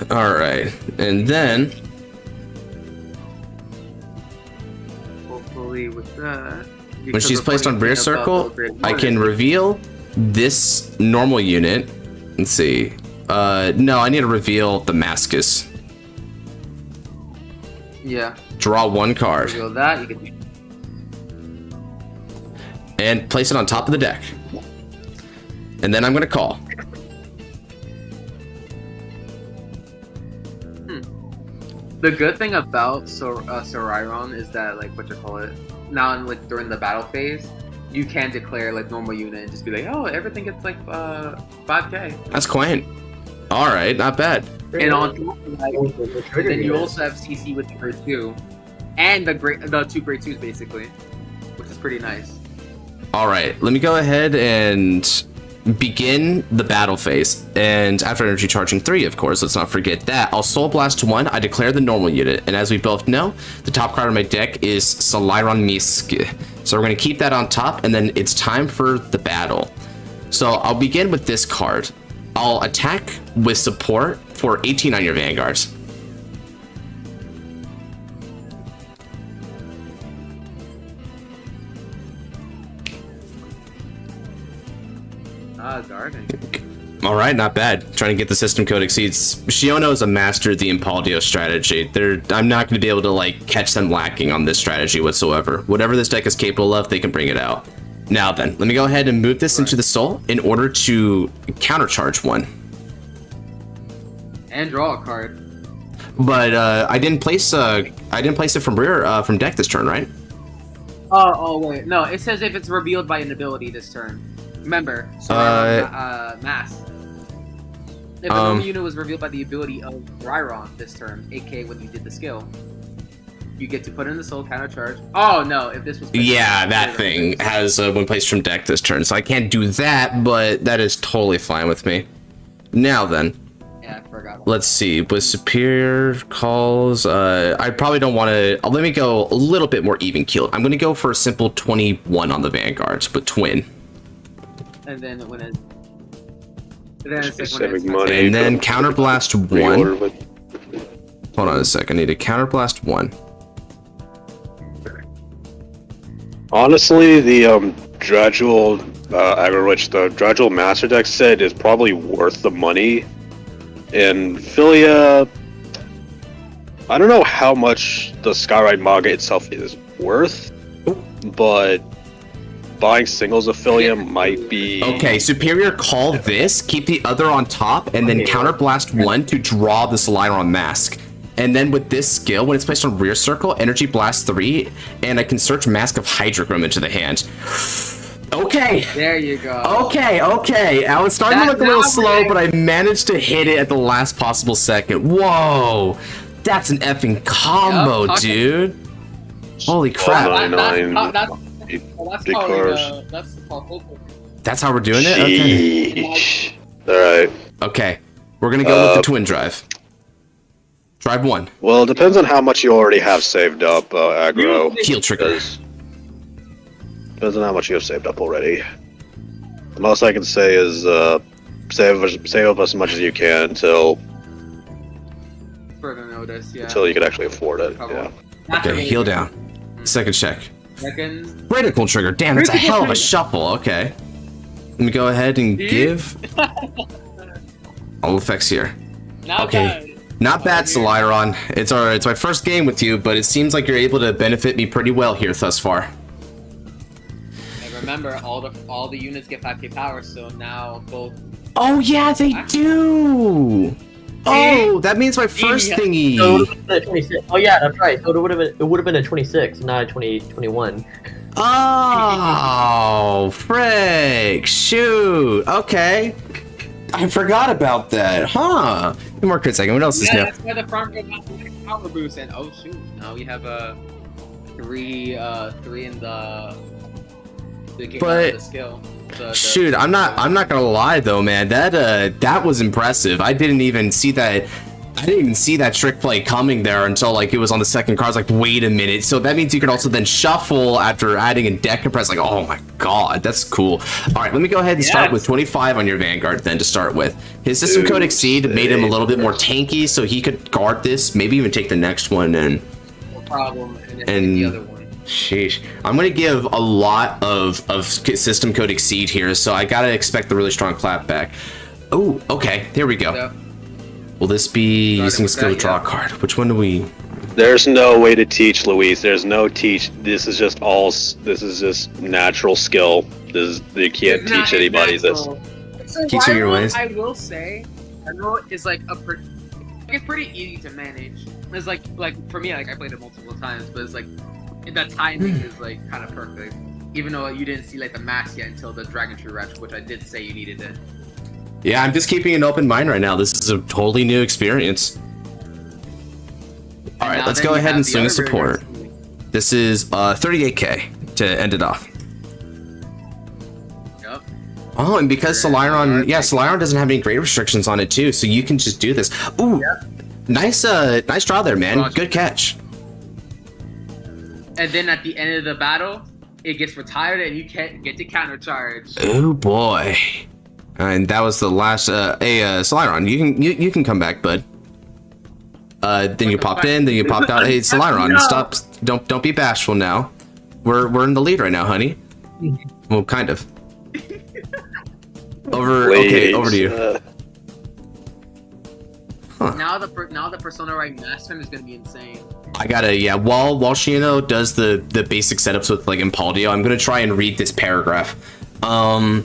Alright, and then... Hopefully with that. When because she's the placed funny on rear thing about circle, the grade I one can is- reveal this normal unit. Let's see. No, I need to reveal the Mascus. Yeah. Draw 1 card. Reveal that. You can. And place it on top of the deck. And then I'm gonna call. The good thing about Soriron is that, like, what you call it, now in, like, during the battle phase, you can declare like normal unit and just be like, oh, everything gets like 5k. That's quaint. Alright, not bad. And on top of that, then you also have CC with the grade 2, and the 2 grade 2s basically, which is pretty nice. Alright, let me go ahead and begin the battle phase. And after energy charging 3, of course, let's not forget that, I'll Soul Blast 1, I declare the normal unit. And as we both know, the top card on my deck is Soliron Mythisch. So we're going to keep that on top, and then it's time for the battle. So I'll begin with this card. I'll attack with support for 18 on your Vanguards. Garden. Alright, not bad. Trying to get the system code exceeds. Shiono is a master of the Impaldio strategy. I'm not going to be able to, like, catch them lacking on this strategy whatsoever. Whatever this deck is capable of, they can bring it out. Now then, let me go ahead and move this into the soul in order to countercharge 1. And draw a card. But I didn't place it from deck this turn, right? Oh wait, no. It says if it's revealed by an ability this turn. Remember, mass. If a normal unit was revealed by the ability of Ryron this turn, aka when you did the skill, you get to put in the soul counter charge. Oh no, if this was Yeah, that thing has when placed from deck this turn, so I can't do that, but that is totally fine with me. Now then. Yeah, I forgot. Let's see, with superior calls, I probably don't want to, let me go a little bit more even keeled. I'm going to go for a simple 21 on the Vanguards, but twin. And then when it... Then it's like Saving when it's money. And then counterblast 1. Reorder with- Hold on a sec, I need a counterblast 1. Honestly, the Dredgel aggro, which the Dredgel Master Deck said is probably worth the money. And Philia, I don't know how much the Skyride manga itself is worth, but buying singles of Philia might be... Okay, superior call this, keep the other on top, and then counterblast 1 to draw the Soliron Mask. And then with this skill, when it's placed on rear circle, energy blast 3, and I can search Mask of Hydrogram into the hand. Okay. There you go. Okay. I was starting to look a little slow, but I managed to hit it at the last possible second. Whoa. That's an effing combo, Yep, dude. Holy crap. That's called That's how we're doing it? Okay. Sheesh. Alright. Okay. We're gonna go with the twin drive. Drive 1. Well, it depends on how much you already have saved up, aggro. Heal trigger. Depends on how much you have saved up already. The most I can say is save up as much as you can until Further notice. Yeah. until you could actually afford it. Yeah. Okay, heal down. Second check. Second. Critical trigger. Damn, that's a Critical hell of a trigger. shuffle. Okay. Let me go ahead and give all effects here. Not Okay. Not bad, Soliron. It's alright. It's my first game with you, but it seems like you're able to benefit me pretty well here thus far. bad. And remember, all the units get 5k power, so now both. Oh yeah, they do. Oh, that means my first Yeah. thingy. So it would have been a 26. Oh yeah, that's right. So it would have been a 26, not a 2021. Oh, frick! Shoot. Okay. I forgot about that. Huh? Two more crit second. What else is Yeah, new? that's why the front row got the power boost, and oh shoot, now we have a three in the But- skill. Shoot, I'm not gonna lie though, man. That was impressive. I didn't even see that. I didn't even see that trick play coming there until like it was on the second card. I was like, wait a minute. So that means you could also then shuffle after adding a deck compress. Like, oh my god, that's cool. All right, let me go ahead and start with 25 on your Vanguard then to start with. His system code exceed made him a little bit more tanky, so he could guard this, maybe even take the next one and. No problem, and then And- the other one. Sheesh. I'm gonna give a lot of system code exceed here, so I gotta expect the really strong clap back. Oh, okay. Here we go. So, Will this be Starting using with skill to that, draw a yeah. card? Which one do we? There's no way to teach, Luis. There's no teach. This is just all. This is just natural skill. You can't it's not teach anybody this. natural. So Teach you your Viral, ways. I will say, Viral is like it's pretty easy to manage. It's like for me, like I played it multiple times, but it's like that timing is like kind of perfect. Even though you didn't see like the max yet until the Dragon Tree Retro, which I did say you needed it. Yeah, I'm just keeping an open mind right now. This is a totally new experience. All right, now let's then go you ahead have and the swing other support. variants. This is 38k to end it off. Yup. Oh, and because Soliron, yeah, Soliron doesn't have any grade restrictions on it too, so you can just do this. Ooh, nice draw there, man. Roger. Good catch. And then at the end of the battle, it gets retired and you can't get to counter charge. Oh boy. And that was the last. Hey, Soliron, you can come back, bud. Then you popped in, then you popped out. Hey, Soliron, No. stop! Don't be bashful now. We're in the lead right now, honey. Well, kind of. Okay, over to you. Now the Persona right master is gonna be insane. I gotta, yeah. While Shino does the basic setups with like Impaldio, I'm gonna try and read this paragraph. Gonna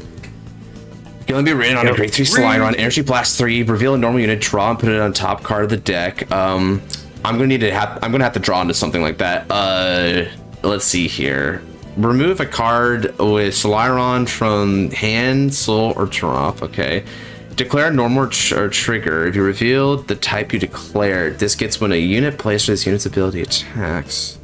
be written on a grade 3 Soliron, energy blast 3, reveal a normal unit, draw and put it on top card of the deck. I'm gonna have to draw into something like that. Let's see here. Remove a card with Soliron from hand, soul, or drop. Okay. Declare a normal or trigger. If you revealed the type you declared, this gets when a unit placed with this unit's ability attacks.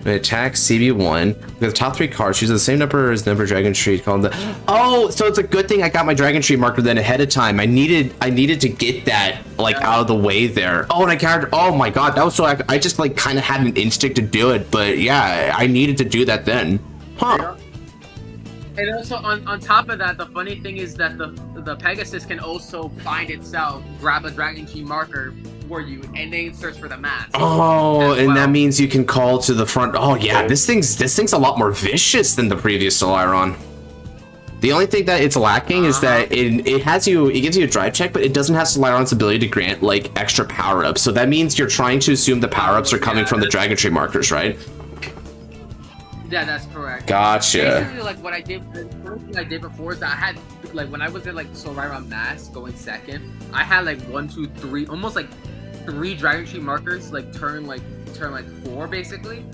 When it attacks CB1, with the top 3 cards, choose the same number as number Dragon Tree. Called the. Oh, so it's a good thing I got my Dragon Tree marker then ahead of time. I needed to get that like out of the way there. Oh, and I countered. Oh my god, that was so. I just like kind of had an instinct to do it, but yeah, I needed to do that then. Huh. And also on top of that, the funny thing is that the Pegasus can also bind itself, grab a Dragon Tree marker for you, and then search for the mask. Oh, as and well. that means you can call to the front. Oh yeah, this thing's a lot more vicious than the previous Soliron. The only thing that it's lacking is that it gives you a drive check, but it doesn't have Soliron's ability to grant like extra power ups. So that means you're trying to assume the power ups are coming from the Dragon Tree markers, right? Yeah, that's correct. Gotcha. Basically, like what I did, the first thing I did before is that I had like when I was in like Soliron Mask going second, I had like 1, 2, 3, almost like 3 Dragon Tree markers, like turn 4 basically.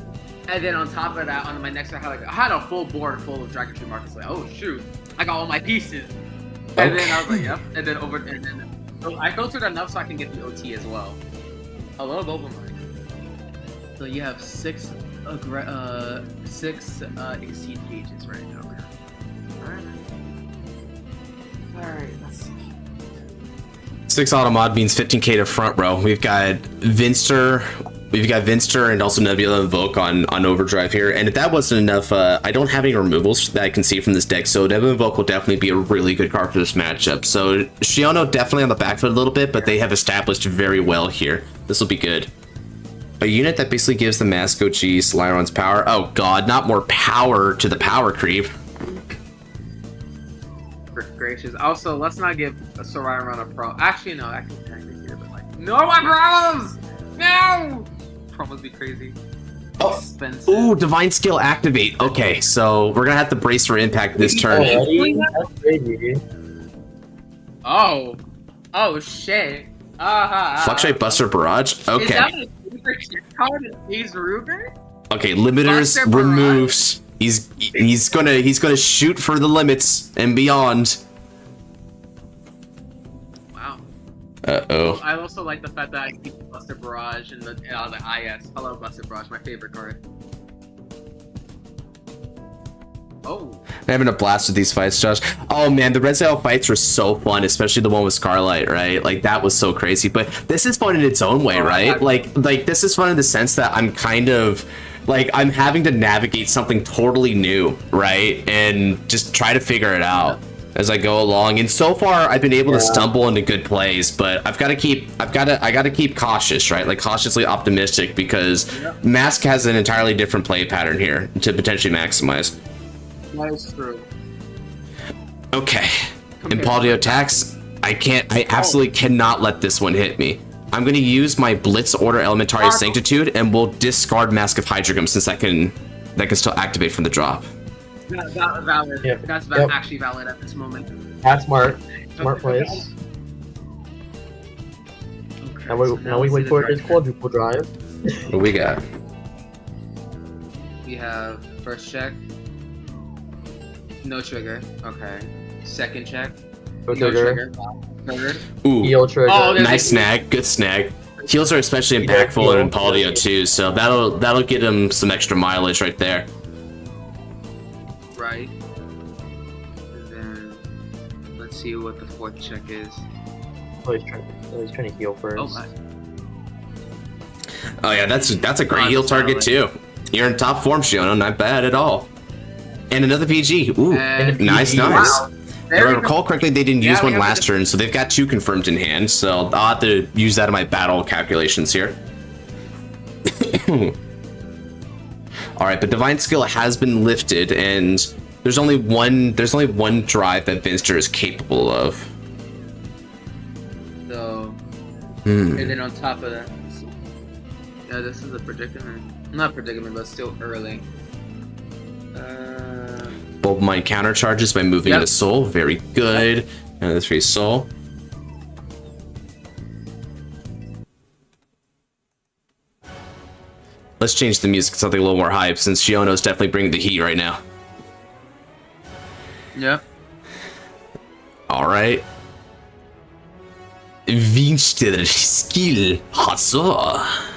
And then on top of that, on my next turn, I had a full board full of Dragon Tree markers. Like, oh shoot, I got all my pieces. And then I was like, yep. And then so I filtered enough so I can get the OT as well. A little overmind. So you have 6 exceed gauges right now. Alright, let's see. 6 automod means 15k to front row. We've got Vinster, We've got Vinster and also Nebula Invoke on Overdrive here. And if that wasn't enough, I don't have any removals that I can see from this deck, so Nebula Invoke will definitely be a really good card for this matchup. So Shiono definitely on the back foot a little bit, but they have established very well here. This will be good. A unit that basically gives the Mask OG Slyron's power. Oh god, not more power to the power creep. Gracious. Also, let's not give a Slyron a pro. Actually, no, I can technically give it like no more promos. No, promos be crazy. Oh, Expensive. ooh, Divine Skill activate. Okay, so we're gonna have to brace for impact this turn. That's crazy. Oh shit. Fluctuate Buster Barrage. Okay. Is that my favorite card? Is Ruger? Okay, limiters Buster Barrage? removes. He's gonna shoot for the limits and beyond. Wow. Uh-oh. I also like the fact that I keep Buster Barrage in the IS. I love Buster Barrage, my favorite card. Oh. I'm having a blast with these fights, Josh. Oh man, the Red Sail fights were so fun, especially the one with Scarlight, right? Like that was so crazy. But this is fun in its own way, right? Like this is fun in the sense that I'm kind of like I'm having to navigate something totally new, right? And just try to figure it out as I go along. And so far I've been able to stumble into good plays, but I gotta keep cautious, right? Like cautiously optimistic, because Mask has an entirely different play pattern here to potentially maximize. That is true. Okay. Impaldio attacks. I absolutely cannot let this one hit me. I'm gonna use my Blitz Order Elementary Sanctitude and we'll discard Mask of Hydrogum since that can still activate from the drop. Valid. Yep. That's Yep. actually valid at this moment. That's smart. Smart plays. Okay, Now we, so now we let's wait see for the his drive. quadruple drive. What we got? We have first check. No trigger. Okay. Second check. No No trigger. Third. Ooh, Heal trigger. Oh, there's- nice snag. Good snag. Heals are especially impactful in Impaldio too, so that'll get him some extra mileage right there. Right. And then let's see what the fourth check is. Oh, he's trying to heal first. Oh my. Oh yeah, that's a great heal target too. You're in top form, Shiono. Not bad at all. And another PG. Ooh, And nice. wow. If I recall correctly, they didn't use we one have last turn, so they've got 2 confirmed in hand, so I'll have to use that in my battle calculations here. Alright, but Divine Skill has been lifted, and there's only one drive that Vinster is capable of. So, and then on top of that, yeah, this is a predicament. Not predicament, but still early. Bulb Mind counter charges by moving into Soul. Very good. And this free Soul. Let's change the music to something a little more hype, since Shiono's definitely bringing the heat right now. Yep. Alright. Vinster skill. Hasso.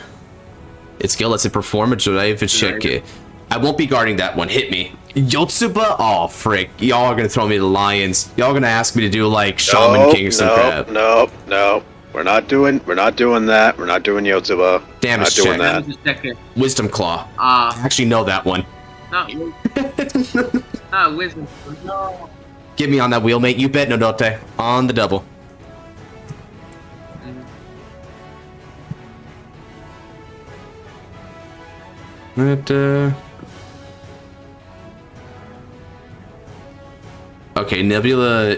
Its skill lets it perform a drive check. I won't be guarding that one. Hit me. Yotsuba? Oh, frick. Y'all are gonna throw me to the lions. Y'all gonna ask me to do like Shaman Kingston crap. No. We're not doing that. We're not doing Yotsuba. Damage not doing check. that. Wisdom Claw. I actually know that one. Not wisdom. No. Get me on that wheel, mate. You bet, no dote. On the double. Okay, Nebula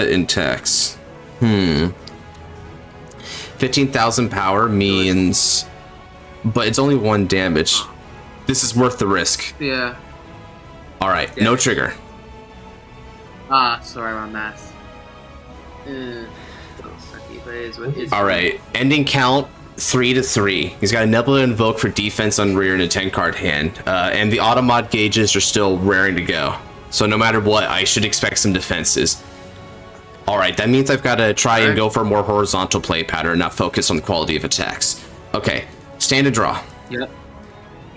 in Tex. 15,000 power means, but it's only 1 damage. This is worth the risk. Yeah. All right, no trigger. Sorry, my math. All right, ending count 3-3. He's got a Nebula Invoke for defense on rear and a 10-card hand, and the Automod gauges are still raring to go. So no matter what, I should expect some defenses. Alright, that means I've got to try and go for a more horizontal play pattern, not focus on the quality of attacks. Okay, stand and draw. Yep.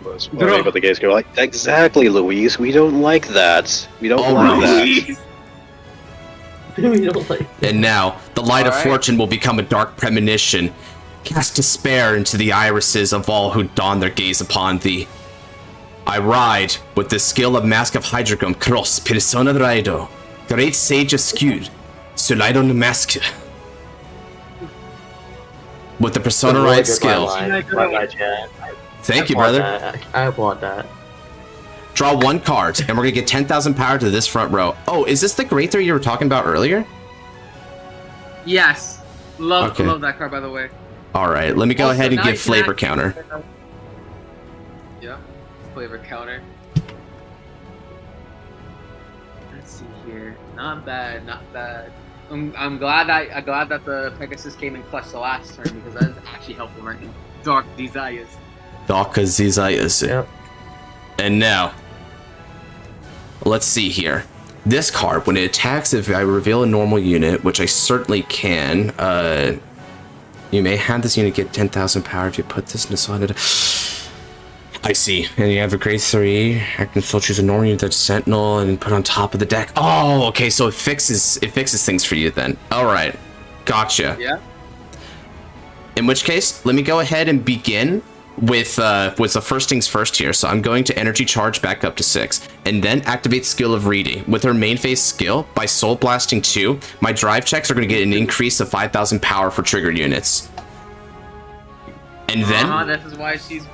But the guys go like, exactly, Louise. We don't like that. We don't Oh, want Louise. that. We don't like. And now, the Light of Fortune will become a Dark Premonition. Cast despair into the irises of all who don their gaze upon thee. I ride with the skill of Mask of Hydrogum Cross Persona Raido, Great Sage of Skud, Sulaidon Mask. With the Persona Ride skill. Thank you, brother. I applaud that. Draw 1 card, and we're gonna get 10,000 power to this front row. Oh, is this the Great 3 you were talking about earlier? Yes. Love Okay. that card, by the way. Alright, let me go Also, ahead and now give you can flavor act- counter. Yeah. Flavor counter. Let's see here. Not bad, not bad. I'm glad that the Pegasus came in clutch the last turn because that is actually helpful right now. Dark Desires. Darker Desires. Yep. And now, let's see here. This card, when it attacks, if I reveal a normal unit, which I certainly can, you may have this unit get 10,000 power if you put this in a solid. I see. And you have a grade 3. I can still choose a normal unit that's Sentinel and put on top of the deck. Oh, okay. So it fixes things for you then. All right, gotcha. Yeah. In which case, let me go ahead and begin with the first things first here. So I'm going to energy charge back up to 6, and then activate skill of reading. With her main phase skill, by soul blasting 2, my drive checks are going to get an increase of 5,000 power for triggered units. And then This is why she's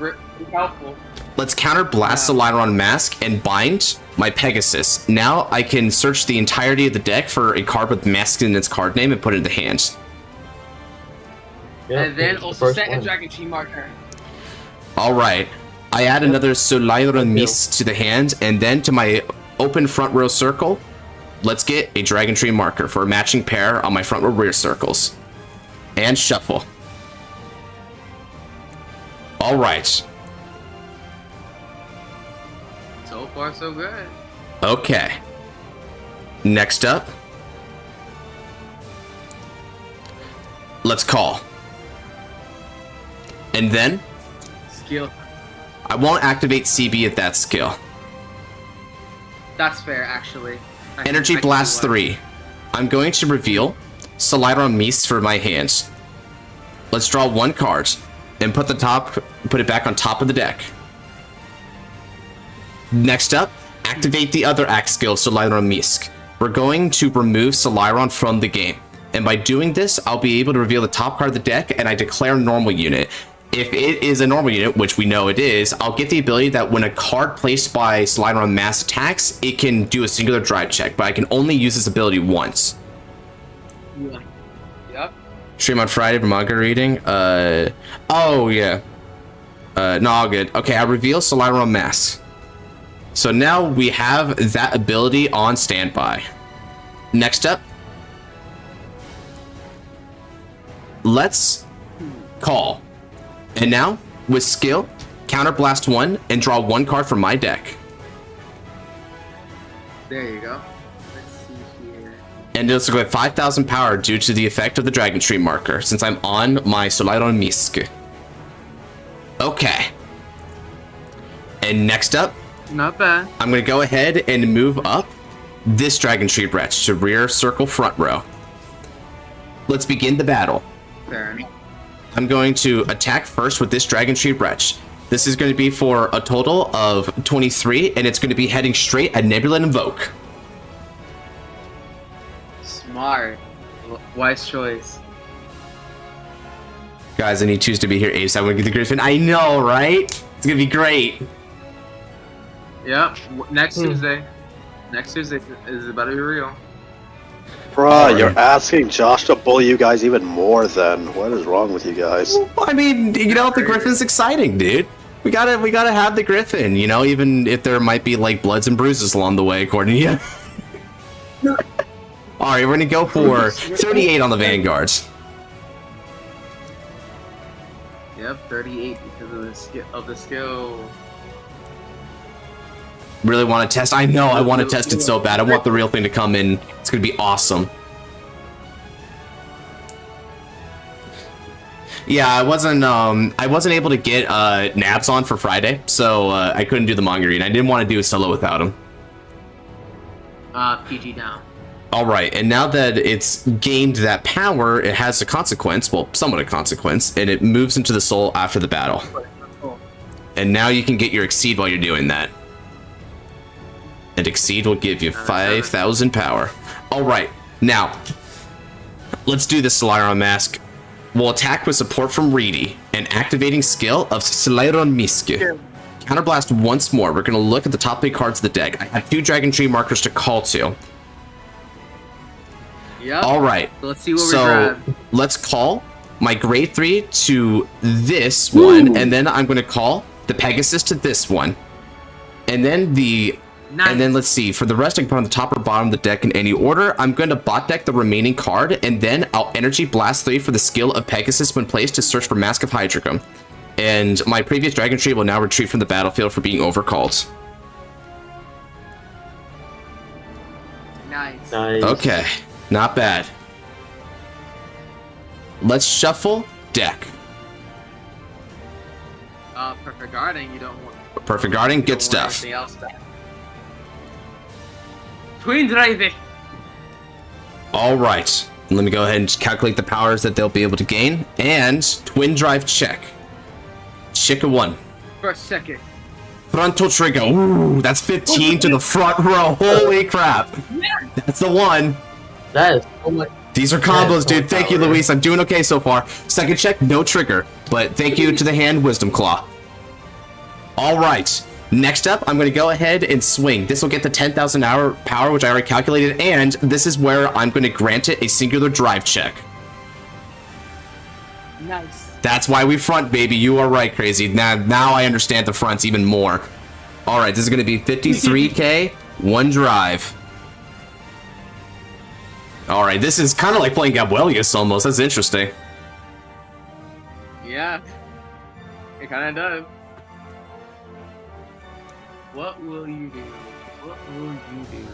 helpful. let's counter blast Soliron Mask and bind my Pegasus. Now I can search the entirety of the deck for a card with Mask in its card name and put it in the hand. Yep, And then it's the also first set a one. Dragon Tree marker. Alright, I add another Soliron Mist to the hand, and then to my open front row circle, let's get a Dragon Tree marker for a matching pair on my front row rear circles. And shuffle. Alright. So far, so good. Okay. Next up, let's call. And then, Skill. I won't activate CB at that skill. That's fair, actually. Energy Blast 3. I'm going to reveal Soliron Mist for my hands. Let's draw 1 card and put it back on top of the deck. Next up, activate the other axe skill, Soliron Mist. We're going to remove Soliron from the game. And by doing this, I'll be able to reveal the top card of the deck, and I declare normal unit. If it is a normal unit, which we know it is, I'll get the ability that when a card placed by Soliron Mass attacks, it can do a singular drive check, but I can only use this ability once. Yeah. Yep. Stream on Friday for manga reading. Oh yeah. No, all good. Okay, I reveal Soliron Mass. So now we have that ability on standby. Next up, let's call. And now, with skill, counter blast 1 and draw 1 card from my deck. There you go. Let's see here. And it's going to 5,000 power due to the effect of the Dragon Tree marker, since I'm on my Soliron Mist. Okay. And next up, Not bad. I'm going to go ahead and move up this Dragon Tree wretch to rear circle front row. Let's begin the battle. Fair enough. I'm going to attack first with this Dragon Tree wretch. This is going to be for a total of 23, and it's going to be heading straight at Nebula and Invoke. Smart. Wise choice. Guys, I need twos to be here ASAP. I want to get the Griffin. I know, right? It's going to be great. Yep. Next Tuesday. Next Tuesday is about to be real. Bruh, you're asking Josh to bully you guys even more then. What is wrong with you guys? Well, I mean, you know, the Griffin's exciting, dude. We gotta have the Griffin, you know, even if there might be like bloods and bruises along the way, according to you. Alright, we're gonna go for 38 on the Vanguards. Yep, 38 because of the skill. Really want to test? I know, I want to test it so bad. I want the real thing to come in. It's gonna be awesome. Yeah, I wasn't able to get Nabs on for Friday, so I couldn't do the manga read. I didn't want to do a solo without him. PG down. All right, and now that it's gained that power, it has a consequence, well, somewhat a consequence, and it moves into the soul after the battle. And now you can get your Exceed while you're doing that. And Exceed will give you 5,000 power. All right, now, let's do the Solarion Mask. We'll attack with support from Reedy, and activating skill of Solarion Mask. Counterblast once more. We're going to look at the top 8 cards of the deck. I have 2 Dragon Tree markers to call to. Yep. All right. Let's see what we So grab. let's call my grade 3 to this one, and then I'm going to call the Pegasus to this one, and then let's see, for the rest I can put on the top or bottom of the deck in any order. I'm going to bot deck the remaining card, and then I'll Energy Blast 3 for the skill of Pegasus when placed to search for Mask of Hydreigon. And my previous Dragon Tree will now retreat from the battlefield for being overcalled. Nice. Okay, not bad. Let's shuffle deck. Perfect Guarding, you don't want. Perfect Guarding, you good don't stuff. want anything else back. Twin Drive. All right, let me go ahead and calculate the powers that they'll be able to gain. And Twin Drive check. Check a 1. First, second. Frontal trigger. Ooh, that's 15 to the front row. Holy crap. That's the one. That is so much. These are combos, dude. Thank you, Luis. I'm doing okay so far. Second check, no trigger. But thank you to the hand, Wisdom Claw. All right. Next up, I'm going to go ahead and swing. This will get the 10,000 hour power, which I already calculated. And this is where I'm going to grant it a singular drive check. Nice. That's why we front, baby. You are right, Crazy. Now I understand the fronts even more. All right, this is going to be 53k, 1 drive. All right, this is kind of like playing Gabwelius almost. That's interesting. Yeah. It kind of does. What will you do? What will you do?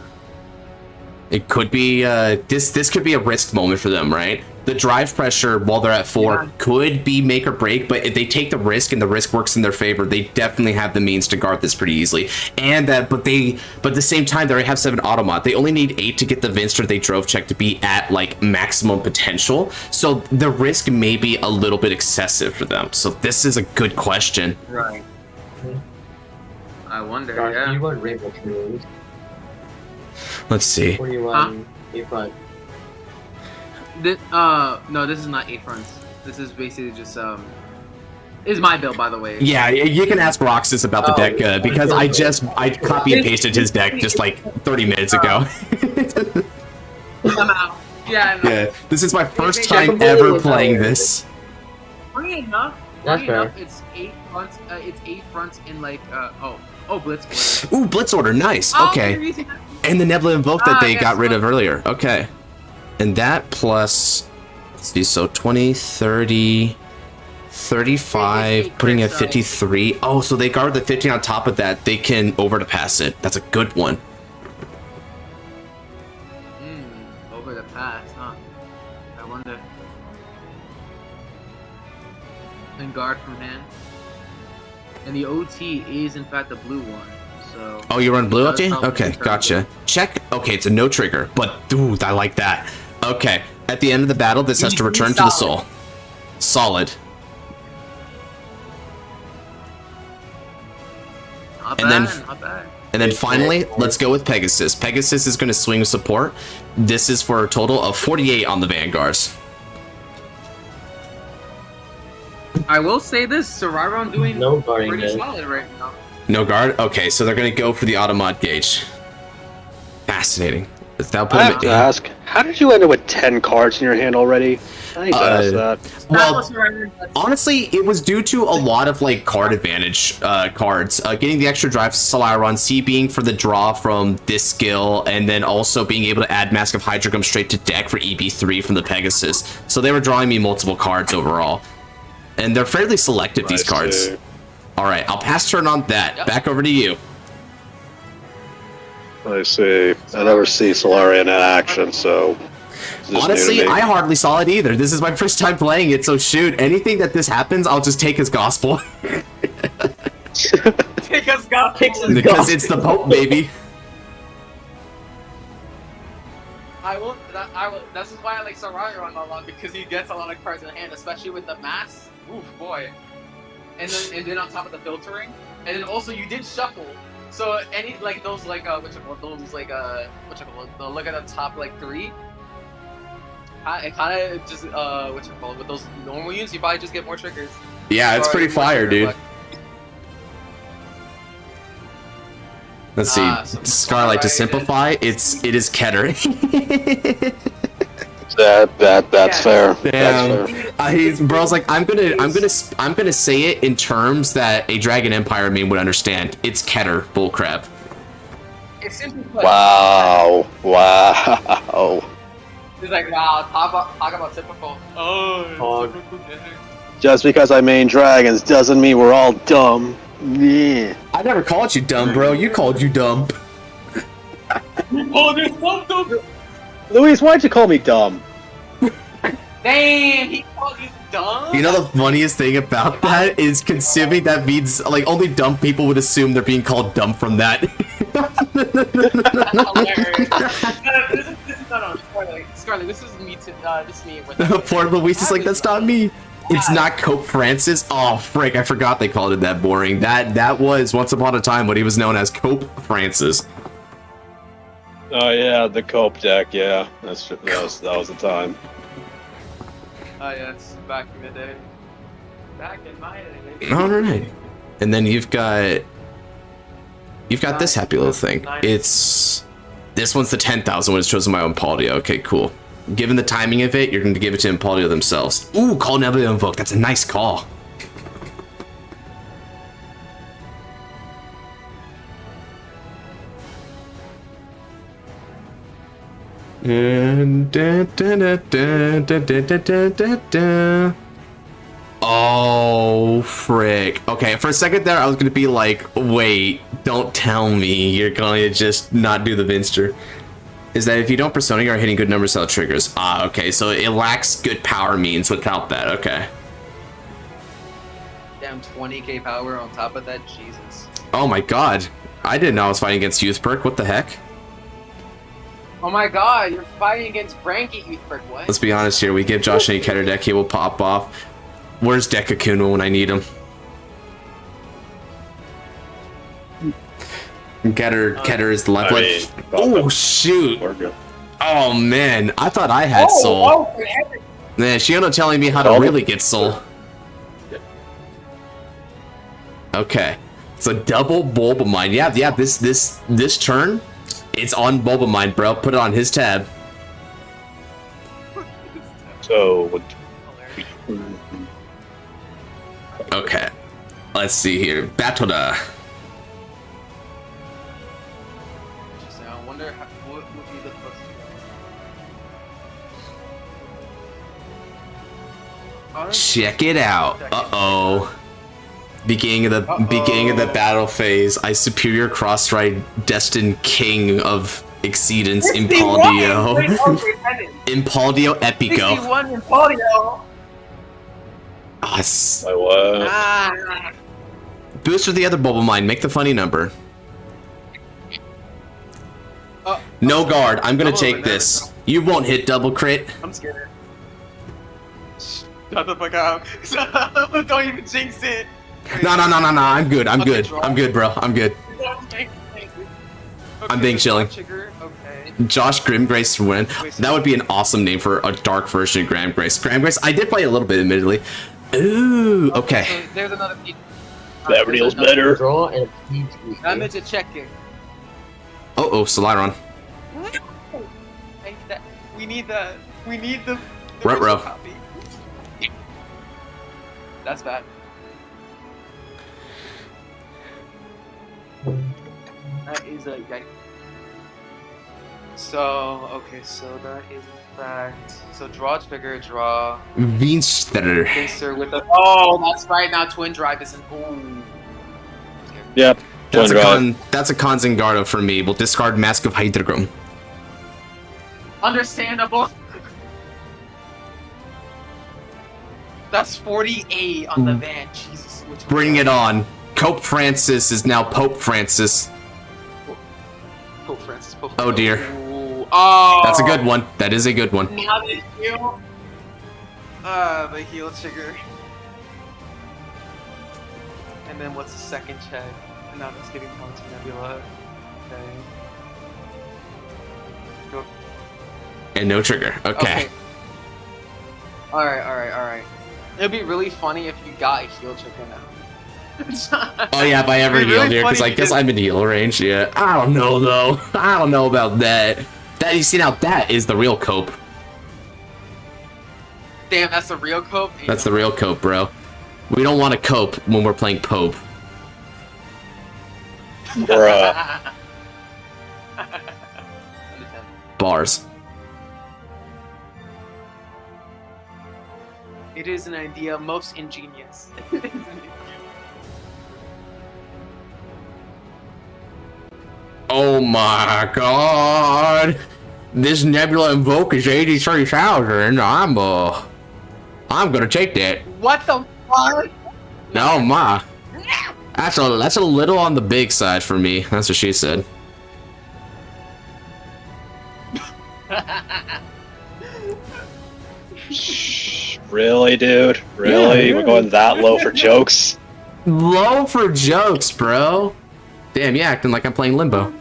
It could be, this could be a risk moment for them, right? The drive pressure while they're at 4 could be make or break, but if they take the risk and the risk works in their favor, they definitely have the means to guard this pretty easily. And that, but at the same time, they already have 7 Automat. They only need 8 to get the Vinster they drove check to be at like maximum potential. So the risk may be a little bit excessive for them. So this is a good question. Right. I wonder, Dark, yeah. you want Rainbow Trees? Let's see. Or you want A5? This, no, this is not 8 fronts. This is basically just, this is my build, by the way. Yeah, you can ask Roxas about the deck, because I copy and pasted his deck just like 30 minutes ago. I'm out. Yeah, no. Yeah, this is my first time ever playing this. Funny enough, it's 8 fronts, it's 8 fronts in like, Blitz Order. Ooh, Blitz Order, nice, Oh, okay. you're using that. And the Nebula Invoke that they yes, got rid of earlier, okay. And that plus, let's see, so 20, 30, 35, putting at 53. Oh, so they guard the 15 on top of that. They can over to pass it. That's a good one. Over the pass, huh? I wonder. And guard from hand. And the OT is in fact the blue one. So Oh, you run blue OT? Okay, gotcha. Check. Okay, it's a no trigger, but dude, I like that. Okay, at the end of the battle, this has to return to the soul. Solid. Not And bad, then- not bad. And then finally, let's go with Pegasus. Pegasus is going to swing with support. This is for a total of 48 on the Vanguards. I will say this, Sararon doing No guarding pretty this. solid right now. No guard? Okay, so they're going to go for the Automod gauge. Fascinating. That'll put I him have to at- ask, how did you end up with 10 cards in your hand already? I need to ask that. Well, honestly, it was due to a lot of like card advantage cards. Getting the extra drive Solarion, C being for the draw from this skill, and then also being able to add Mask of Hydreigon straight to deck for EB3 from the Pegasus. So they were drawing me multiple cards overall. And they're fairly selective, these cards. Alright, I'll pass turn on that. Yep. Back over to you. I see. I never see Solarion in action, so... this is new to Honestly, me. I hardly saw it either. This is my first time playing it, so shoot, anything that this happens, I'll just take as gospel. Take us go. Because it's the Pope, baby. I will. This is why I like Sarayaron a lot, because he gets a lot of cards in hand, especially with the mass. Oof, boy. And then on top of the filtering, and then also you did shuffle. So any like those like look at the top like 3. It kind of just with those normal units, you probably just get more triggers. Yeah, it's pretty fire, dude. Luck. Let's see. Scarlight, to simplify, it is Keter. That's fair. Damn. That's fair. Bro's like, I'm gonna say it in terms that a Dragon Empire meme would understand. It's Keter, bullcrap. It's simply Wow. It's like, wow, talk about typical. Oh, it's typical. Just because I main dragons doesn't mean we're all dumb. Yeah. I never called you dumb, bro. You called you dumb. Oh, there's something. Luis, why'd you call me dumb? Damn, he called you dumb. You know the funniest thing about that is considering that means like only dumb people would assume they're being called dumb from that. This is not on Scarlet. This is me with Poor Luis is like, that's not me. It's not Cope Francis. Oh frick, I forgot they called it that boring. That was once upon a time what he was known as, Cope Francis. Oh yeah, the Cope deck. Yeah, that was the time. Oh yes, back in the day. Back in my day. All right, and then you've got this happy little thing. This one's the 10,000 when it's chosen by Impaldio. Okay, cool. Given the timing of it, you're going to give it to Impaldio themselves. Ooh, call Nebula Invoke. That's a nice call. Oh, frick. Okay, for a second there, I was going to be like, wait, don't tell me you're going to just not do the Vinster. Is that if you don't Persona, you're hitting good number cell triggers. Ah, okay, so it lacks good power means without that, okay. Damn, 20k power on top of that, Jesus. Oh my god. I didn't know I was fighting against Youth Perk, what the heck? Oh my god, you're fighting against Branky Youth Perk, what? Let's be honest here, we give Josh any Keter deck, he will pop off. Where's Dekakuna when I need him? Keter is the left. Oh shoot! Oh man, I thought I had soul. Man, Shiona telling me how to really get soul. Okay, so double Bulbamine. Yeah. This turn, it's on Bulbamine, bro. Put it on his tab. So. Okay, let's see here. Batoda. I wonder what would be the first. Check it out. Uh-oh. Beginning of the battle phase. I superior cross-ride destined king of Exceedance, Impaldio. Impaldio Epico. 61 Impaldio. Boost for the other Bulbamine. Make the funny number. No guard. I'm gonna take this. You won't hit double crit. I'm scared. Shut the fuck up. Don't even jinx it. No. I'm good. I'm good, bro. I'm good. I'm being chilling. Josh Grimgrace to win. That would be an awesome name for a dark version of Grimgrace. Grimgrace, I did play a little bit, admittedly. Ooh, okay. So there's another piece. That feels better. Draw and a Damage checking. Solaron. We need the Ruh-roh. copy. That's bad. That is a yikes. So that is in fact. So draw trigger, draw. Vinster. Vinster with the. Oh, that's right. Now Twin Drive is in. Ooh. Yep. That's a Konzengardo for me. We'll discard Mask of Hydrogrum. Understandable. That's 48 on the van. Jesus. Bring it on. Cope Francis is now Pope Francis. Pope Francis. Oh dear. Ooh. Oh. That's a good one. That is a good one. Now the heal. The heal trigger. And then what's the second check? And now that's giving points to Nebula. Okay. Go. And no trigger. Okay. Alright. It'd be really funny if you got a heal trigger now. Oh yeah, if I ever It'd be healed really here, because I funny guess I'm in heal range. Yeah. I don't know though. I don't know about that. That, you see, now that is the real cope. Damn, that's the real cope? That's the real cope, bro. We don't want to cope when we're playing Pope. Bruh. Bars. It is an idea most ingenious. Oh my god! This Nebula Invoke is 83,000. I'm gonna take that. What the fuck? No, ma. That's a little on the big side for me. That's what she said. Really, dude? Really? Yeah. We're going that low for jokes? Low for jokes, bro. Damn, you acting like I'm playing Limbo.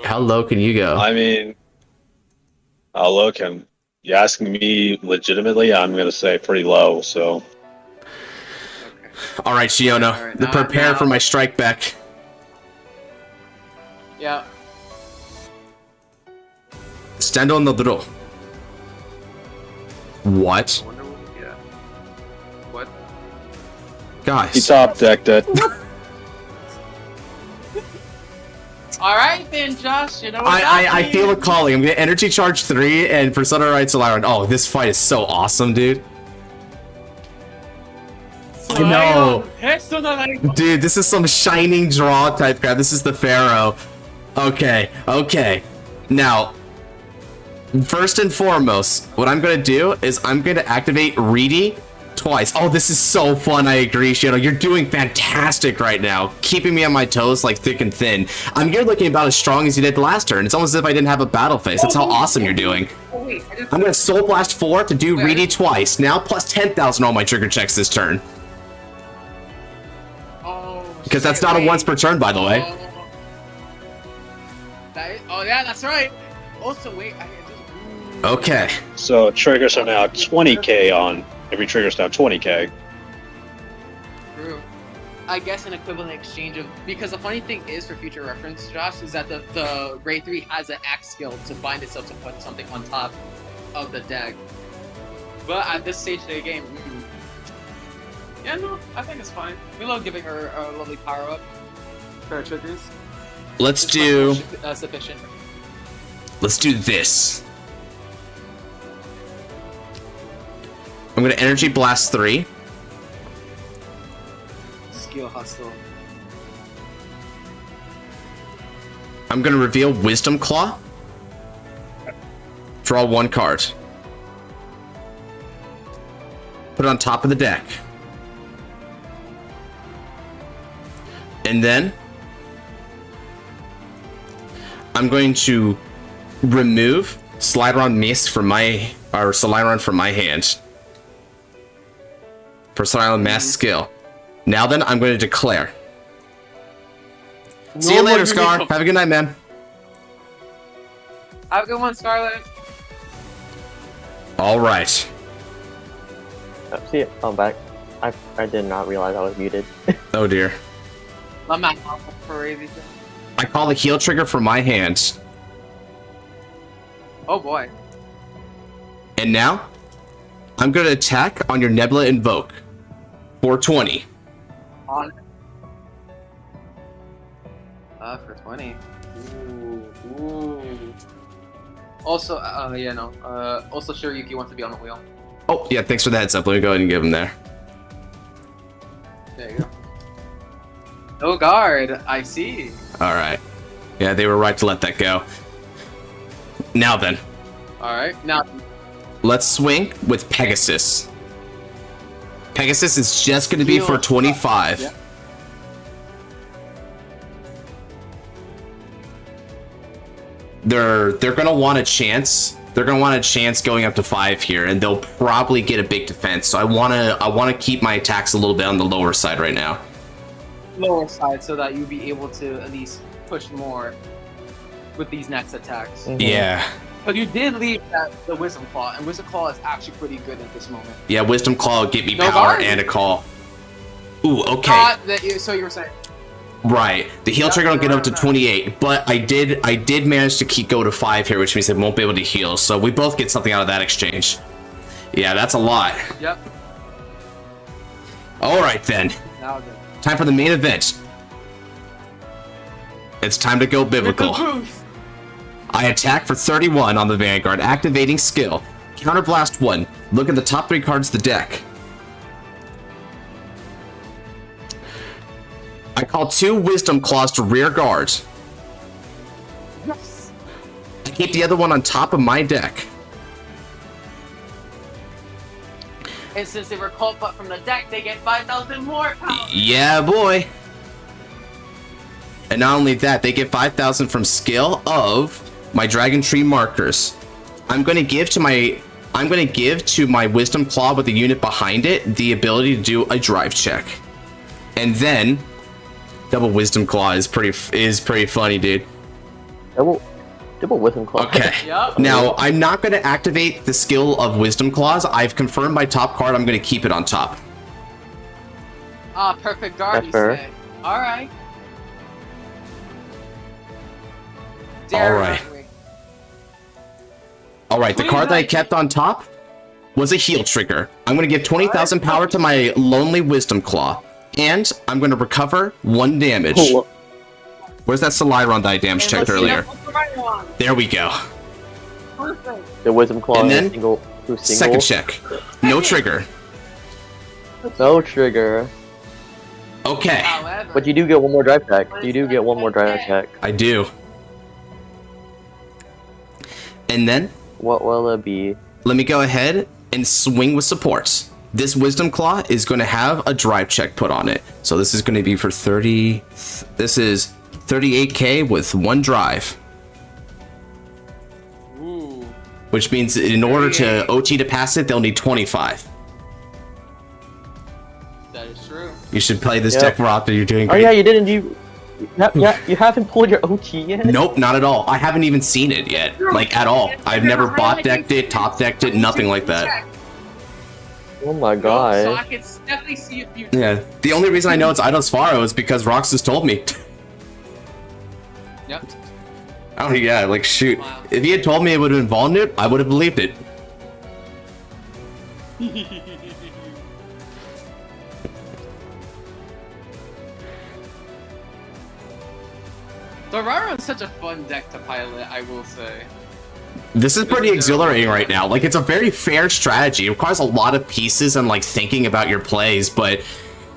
How low can you go? I mean, how low can you asking me legitimately? I'm gonna say pretty low. So. All right, Shiona. All right, Prepare now- for my strike back. Yeah. Stand on the draw. What? I wonder what we get. What? He Guys. top decked it. Alright then, Josh, you know what I feel a calling. I'm gonna energy charge 3 and Persona Right Soliron. Oh, this fight is so awesome, dude. I know. Dude, this is some shining draw type crap. This is the Pharaoh. Okay. Now, first and foremost, what I'm gonna do is I'm gonna activate Reedy twice. Oh, this is so fun. I agree, Shadow. You're doing fantastic right now, keeping me on my toes like thick and thin. You're looking about as strong as you did last turn. It's almost as if I didn't have a battle face. That's how awesome you're doing. Oh, wait, I'm gonna Soul Blast 4 to do Reedy twice. Now plus 10,000 all my trigger checks this turn. Because that's not a once per turn, by the way. Oh yeah, that's right. Also, wait. Okay. So triggers are now 20k on every trigger's now 20k. True. I guess an equivalent exchange of, because the funny thing is, for future reference, Josh, is that the Ray 3 has an axe skill to bind itself to put something on top of the deck. But at this stage of the game, yeah, no, I think it's fine. We love giving her a lovely power up for her triggers. Let's It's do. sufficient. Let's do this. I'm gonna Energy Blast 3. Skill hostile. I'm gonna reveal Wisdom Claw. Draw 1 card. Put it on top of the deck. And then I'm going to remove Slideron Mist from my, or Soliron from my hand. For Soliron Mass skill. Now then, I'm going to declare. See you later, Scar. Have a good night, man. Have a good one, Scarlet. All right. See it. I'm back. I did not realize I was muted. Oh dear. I'm not crazy. I call the heal trigger from my hand. Oh boy. And now, I'm going to attack on your Nebula Invoke. 420. On. For 20. Ooh. Also, yeah, no. Also, sure, Yuki wants to be on the wheel. Oh, yeah, thanks for the heads up. Let me go ahead and give him there. There you go. No guard, I see. Alright. Yeah, they were right to let that go. Now then, Alright, now. let's swing with Pegasus. Pegasus is just going to be for 25. Yeah. they're gonna want a chance. They're gonna want a chance going up to 5 here, and they'll probably get a big defense. So I wanna keep my attacks a little bit on the lower side right now. Lower side, so that you'll be able to at least push more with these next attacks. Yeah. But you did leave the Wisdom Claw, and Wisdom Claw is actually pretty good at this moment. Yeah, Wisdom Claw will get me No power guard. and a call. Ooh, okay. So you were saying. Right. The heal trigger will get up to 28, but I did manage to go to 5 here, which means I won't be able to heal. So we both get something out of that exchange. Yeah, that's a lot. Yep. All right then. Now good. Time for the main event. It's time to go biblical. I attack for 31 on the Vanguard, activating skill. Counterblast 1. Look at the top 3 cards of the deck. I call 2 Wisdom Claws to rear guard. Yes. I keep the other one on top of my deck. And since they were called but from the deck, they get 5,000 more power. Yeah, boy. And not only that, they get 5,000 from skill of my Dragon Tree markers. I'm going to give to my Wisdom Claw with the unit behind it the ability to do a drive check. And then double Wisdom Claw is pretty funny, dude. Double Wisdom Claw. Okay. Yep. Now, I'm not going to activate the skill of Wisdom Claws. I've confirmed my top card. I'm going to keep it on top. Ah, perfect guard, That's you fair. say. Alright. Alright. Alright, the card that I kept on top was a heal trigger. I'm going to give 20,000 power to my Lonely Wisdom Claw. And I'm going to recover 1 damage. Cool. Where's that Celeron that I damage checked earlier? There we go. Perfect. The Wisdom Claw And is then, single. Second check. No trigger. No trigger. Okay. However, But you do get one more drive check. You do get one more drive check. I do. And then, What will it be? let me go ahead and swing with supports. This Wisdom Claw is going to have a drive check put on it. So this is going to be for 30... This is 38k with 1 drive. ooh. Which means in order to OT to pass it, they'll need 25. That is true. You should play this Yep. deck, Rock. You're doing Oh great. yeah, you didn't. You haven't pulled your OT yet. Nope, not at all. I haven't even seen it yet. Like, at all. I've never bot decked it, top decked it, nothing like that. Oh my So god. I can definitely see a future. Yeah. The only reason I know it's Eidos Faro is because Rox just told me. Yep. Oh, yeah, like, shoot. Wow. If he had told me it would have been Volnut, I would have believed it. So Rara's such a fun deck to pilot, I will say. This is pretty exhilarating right now. Like, it's a very fair strategy. It requires a lot of pieces and, like, thinking about your plays, but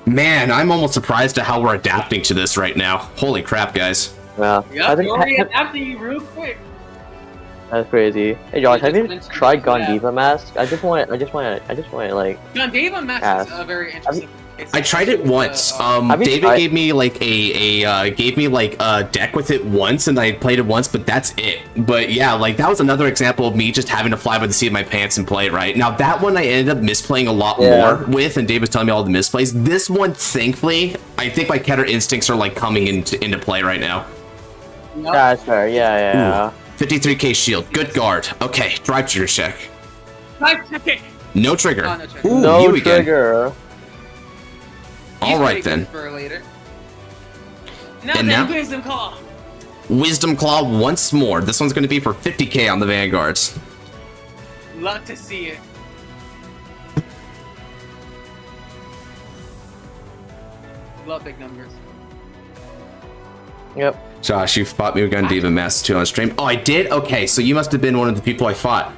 man, I'm almost surprised at how we're adapting to this right now. Holy crap, guys. Yeah. Yep, I think already adapting you real quick. that's crazy. Hey Josh, have you Just tried mentioned Gondiva Mask? I just want like. Gondiva Max Yes. is a very interesting. I tried it once. Have you David tried- gave me like a deck with it once, and I played it once, but that's it. But yeah, like that was another example of me just having to fly by the seat of my pants and play it right. Now that one I ended up misplaying a lot more with, and Dave was telling me all the misplays. This one, thankfully, I think my Keter instincts are like coming into play right now. Yep. Yeah, that's fair. Yeah. 53k shield, good guard. Okay, drive trigger check. Drive check it. No trigger. Oh, no trigger. Ooh, No you again. trigger. He's All right pretty then. good for later. Now And then, now? Wisdom Claw. Wisdom Claw once more. This one's going to be for 50k on the Vanguards. Love to see it. Love big numbers. Yep. Josh, you fought me with Gondiva Mask 2 on stream. Oh, I did? Okay, so you must have been one of the people I fought.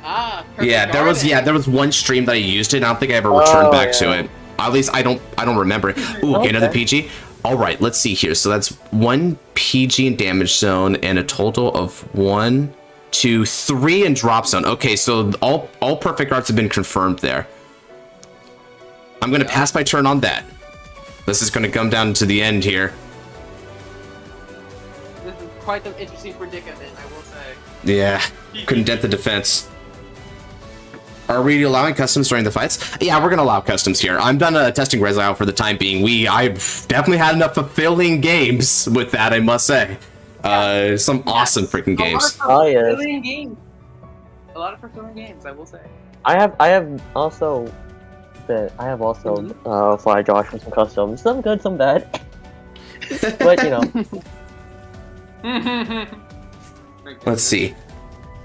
Ah, perfect Yeah, garden. there was one stream that I used it, and I don't think I ever returned back to yeah. it. At least I don't remember it. Ooh, okay, another PG. All right, let's see here. So that's 1 PG in damage zone and a total of 1, 2, 3 in drop zone. Okay, so all perfect arts have been confirmed there. I'm going to pass my turn on that. This is going to come down to the end here. quite an interesting predicament, I will say. Yeah, couldn't dent the defense. Are we allowing customs during the fights? Yeah, we're gonna allow customs here. I'm done testing Resile for the time being. I've definitely had enough fulfilling games with that, I must say. Some awesome freaking games. Oh yeah. Fulfilling games. A lot of fulfilling games, I will say. I have also fly Josh for some customs. Some good, some bad. But you know. Let's see.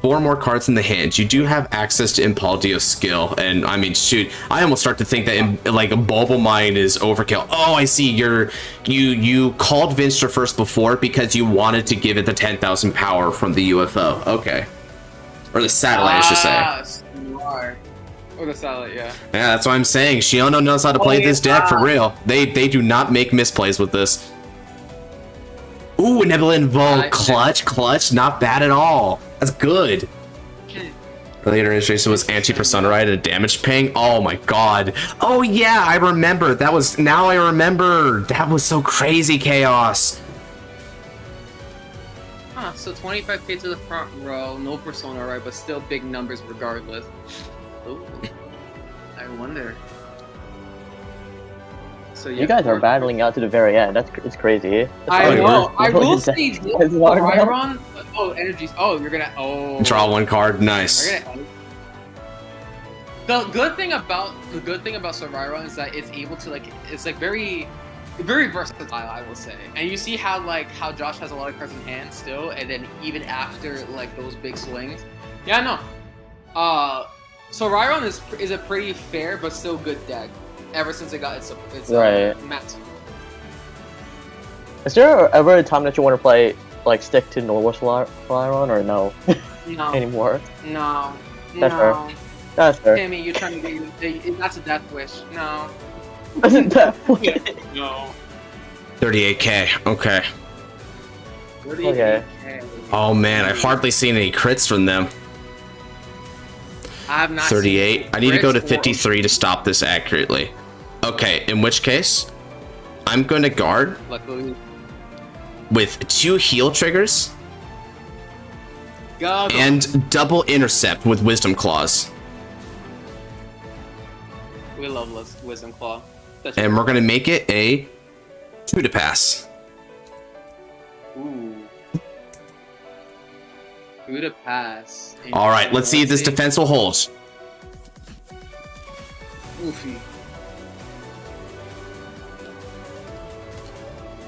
4 more cards in the hand. You do have access to Impaldio's skill, and I mean, shoot, I almost start to think that like a Bulbul Mine is overkill. Oh, I see. You called Vinstra first before because you wanted to give it the 10,000 power from the UFO. Okay, or the satellite, I should say. Smart. Or the satellite, yeah. Yeah, that's what I'm saying. Shiono knows how to play this deck for real. They do not make misplays with this. Ooh, Nebula Invoke, clutch, not bad at all. That's good. The later illustration was anti-persona ride and damage ping. Oh my god. Oh yeah, I remember. Now I remember. That was so crazy chaos. Huh, so 25k to the front row, no persona right, but still big numbers regardless. Ooh. I wonder. So You guys are battling out to the very end. It's crazy. I know. I will say this. It's water. Ryron. Oh, energies. Oh, you're gonna. Oh. Draw 1 card. Nice. The good thing about Sorairon is that it's able to it's very versatile, I will say. And you see how Josh has a lot of cards in hand still, and then even after those big swings. Yeah, no. Sorairon is a pretty fair but still good deck. Ever since it got its right. mats. Is there ever a time that you want to play stick to normal Solarion or no? No. Anymore? No. That's no. fair. That's fair. Timmy, you're trying to get that's a death wish. No. Isn't that No. 38k. Okay. 38K. Okay. Oh man, I've hardly seen any crits from them. I have not 38. seen I need to go to crits 53 to stop this accurately. Okay, in which case, I'm going to guard Luckily. with 2 heal triggers God. and double intercept with Wisdom Claws. We love Wisdom Claw. That's And we're going to make it a 2 to pass. Ooh. 2 to pass. All right, let's see if this defense will hold. Oofy.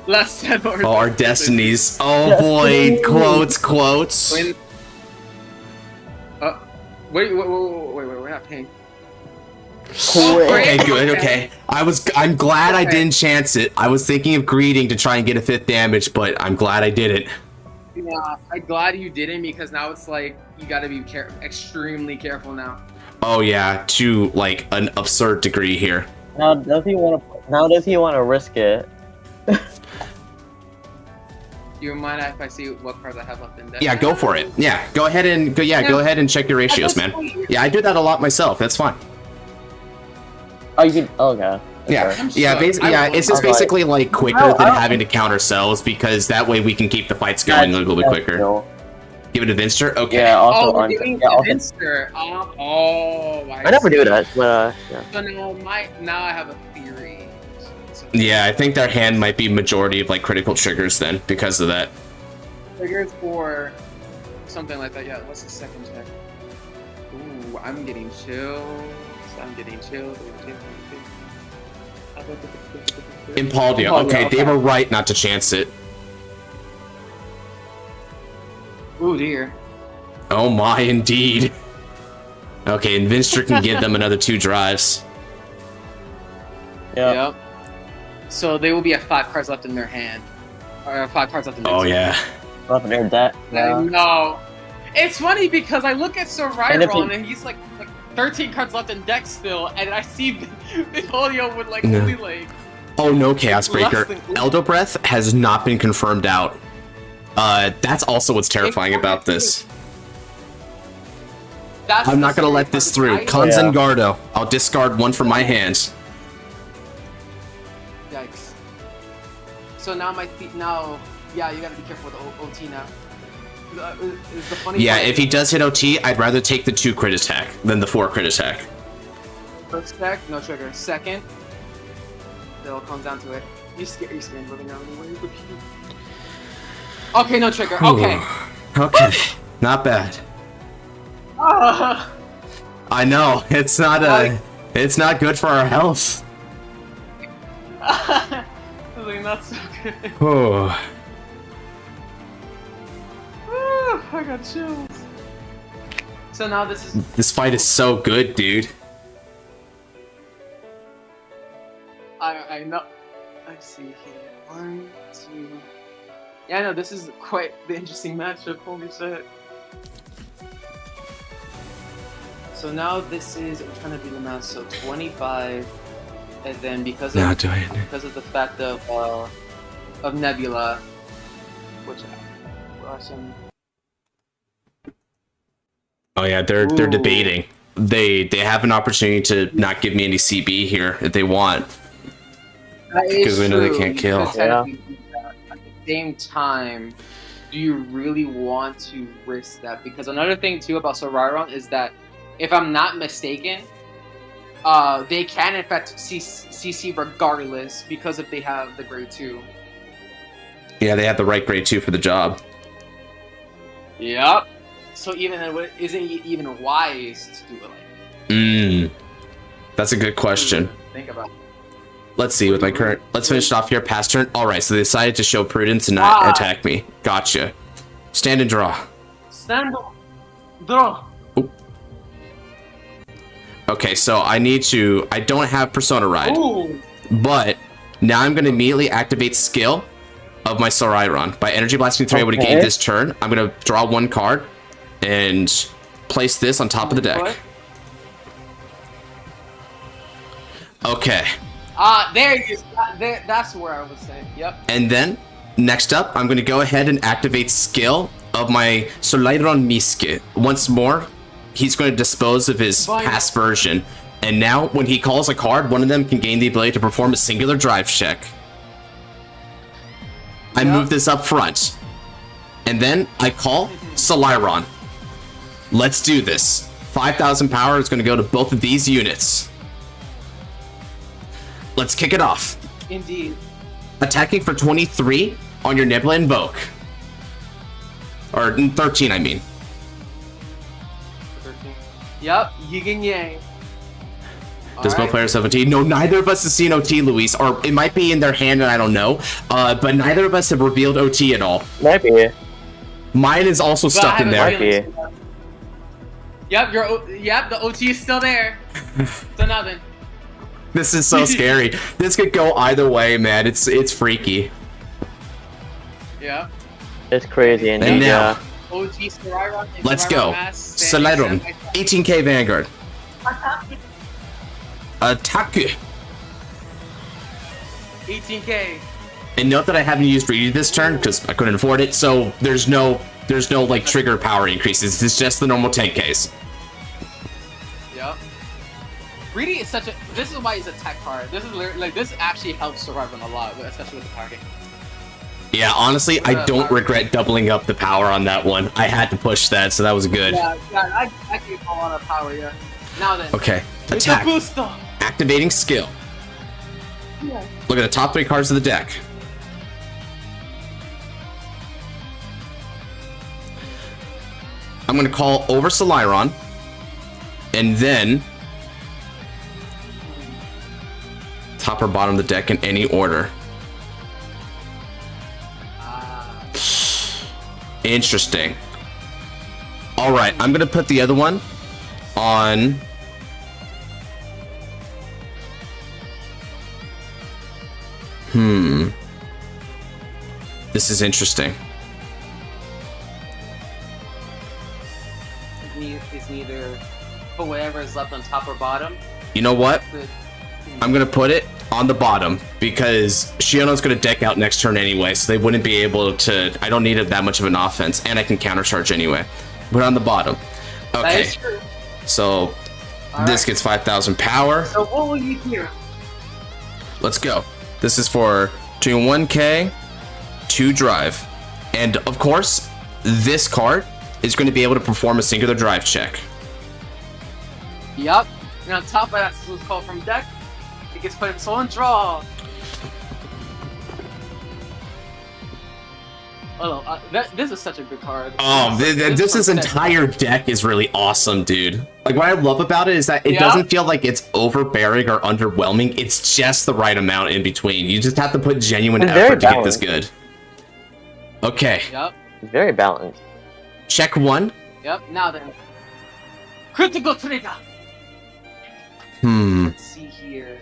Last time Oh, our destinies. Oh boy, quotes. Wait, we're not paying. Okay, good, okay. I'm glad I didn't chance it. I was thinking of greeting to try and get a 5th damage, but I'm glad I did it. Yeah, I'm glad you didn't because now it's you gotta be extremely careful now. Oh yeah, to an absurd degree here. Now does he want to risk it? Do you mind if I see what cards I have left in deck? Yeah, go for it. Yeah, go ahead and go ahead and check your ratios, man. Yeah, I do that a lot myself. That's fine. Oh, you can. Oh, okay. Yeah, yeah, basically, yeah. It's just basically quicker than having to counter cells because that way we can keep the fights going a little bit quicker. Give it a Vinster? Okay. Yeah, also we're on. giving Yeah, a also, Vinster. I never do that, but yeah. So now I have a theory. Yeah, I think their hand might be majority of critical triggers then because of that. Triggers for something like that. Yeah. What's the second check? Ooh, I'm getting chills. Impaldia. Okay, they were right not to chance it. Ooh dear. Oh my, indeed. Okay, and Vinster can give them another 2 drives. Yeah. Yep. So they will be at 5 cards left in their hand. Or 5 cards left in their Oh hand. yeah. Up in their deck. No. It's funny because I look at And if Sorairon and he's 13 cards left in deck still, and I see Vitolio with only Oh no, Chaos Breaker. Less than- Eldo Breath has not been confirmed out. That's also what's terrifying about this. I'm not gonna let this through. Kanzengardo. I'll discard 1 from my hands. Yikes. So now yeah, you gotta be careful with the OT now. Is the funny Yeah, part- if he does hit OT, I'd rather take the 2 crit attack than the 4 crit attack. First attack, no trigger. Second, it all comes down to it. You're scared living out anyway. Okay, no trigger. Okay. Okay, not bad. I know it's not good for our health. I was like, not so good. Oh, I got chills. So now this fight is so good, dude. I know. I see here. 1, 2. Yeah, I know this is quite the interesting matchup. Holy shit. So now this is, I'm trying to do the math. So 25, and then because of the fact of Nebula, which awesome. Oh yeah, they're debating. They have an opportunity to not give me any CB here if they want. Because we know they can't kill. Yeah. At the same time, do you really want to risk that? Because another thing too about Sorairon is that, if I'm not mistaken, they can infect CC regardless because if they have the grade 2. Yeah, they have the right grade 2 for the job. Yep. So isn't it even wise to do it like? That's a good question. Think about it. Let's see with my current. Let's finish it off here. Past turn. All right, so they decided to show prudence and not attack me. Gotcha. Stand and draw. Stand. Draw. Ooh. Okay, so I don't have Persona Ride, but now I'm gonna immediately activate skill of my Sorairon. By Energy Blasting 3, I would have gained this turn. I'm gonna draw 1 card and place this on top of the deck. Okay. There you go. That's where I was saying. Yep. And then, next up, I'm going to go ahead and activate skill of my Sorairon Miske. Once more, he's going to dispose of his past version. And now, when he calls a card, one of them can gain the ability to perform a singular drive check. I move this up front. And then, I call Sorairon. Let's do this. 5,000 power is going to go to both of these units. Let's kick it off. Indeed. Attacking for 23 on your Nebula Invoke. Or 13, I mean. 13. Yep, yin and yang. Does both players have OT? No, neither of us has seen OT, Luis. Or it might be in their hand and I don't know. But neither of us have revealed OT at all. Might be. Mine is also stuck in there. Might be. Yep, the OT is still there. So now then. This is so scary. This could go either way, man. It's freaky. Yeah. It's crazy. And now, OT Sorairon. let's go. Sorairon, 18k Vanguard. Attack. 18k. And note that I haven't used Reedy this turn because I couldn't afford it. So there's no like trigger power increases. It's just the normal 10ks. Yep. Greedy is such a. This is why he's a tech card. This is like this actually helps Sorairon a lot, especially with the party. Yeah, honestly, I don't regret doubling up the power on that one. I had to push that, so that was good. Yeah, I gave a lot of power, yeah. Now then. Okay, attack. Activating skill. Yeah. Look at the top 3 cards of the deck. I'm going to call over Sorairon, and then top or bottom of the deck in any order. Interesting. All right, I'm going to put the other one on. This is interesting. It's neither put whatever is left on top or bottom. You know what? I'm going to put it on the bottom because Shiono's going to deck out next turn anyway, so they wouldn't be able to. I don't need that much of an offense, and I can countercharge anyway. Put it on the bottom. Okay. That is true. So this gets 5,000 power. So what will you hear? Let's go. This is for doing 1k, 2 drive. And of course, this card is going to be able to perform a singular drive check. Yup. And on top of that, this was called from deck. It gets put in soul and draw. Oh, this is such a good card. This entire deck is really awesome, dude. Like, what I love about it is that it doesn't feel like it's overbearing or underwhelming. It's just the right amount in between. You just have to put genuine effort to get this good. Okay. Yep. Very balanced. Check 1. Yep. Now then. Critical trigger. Let's see here.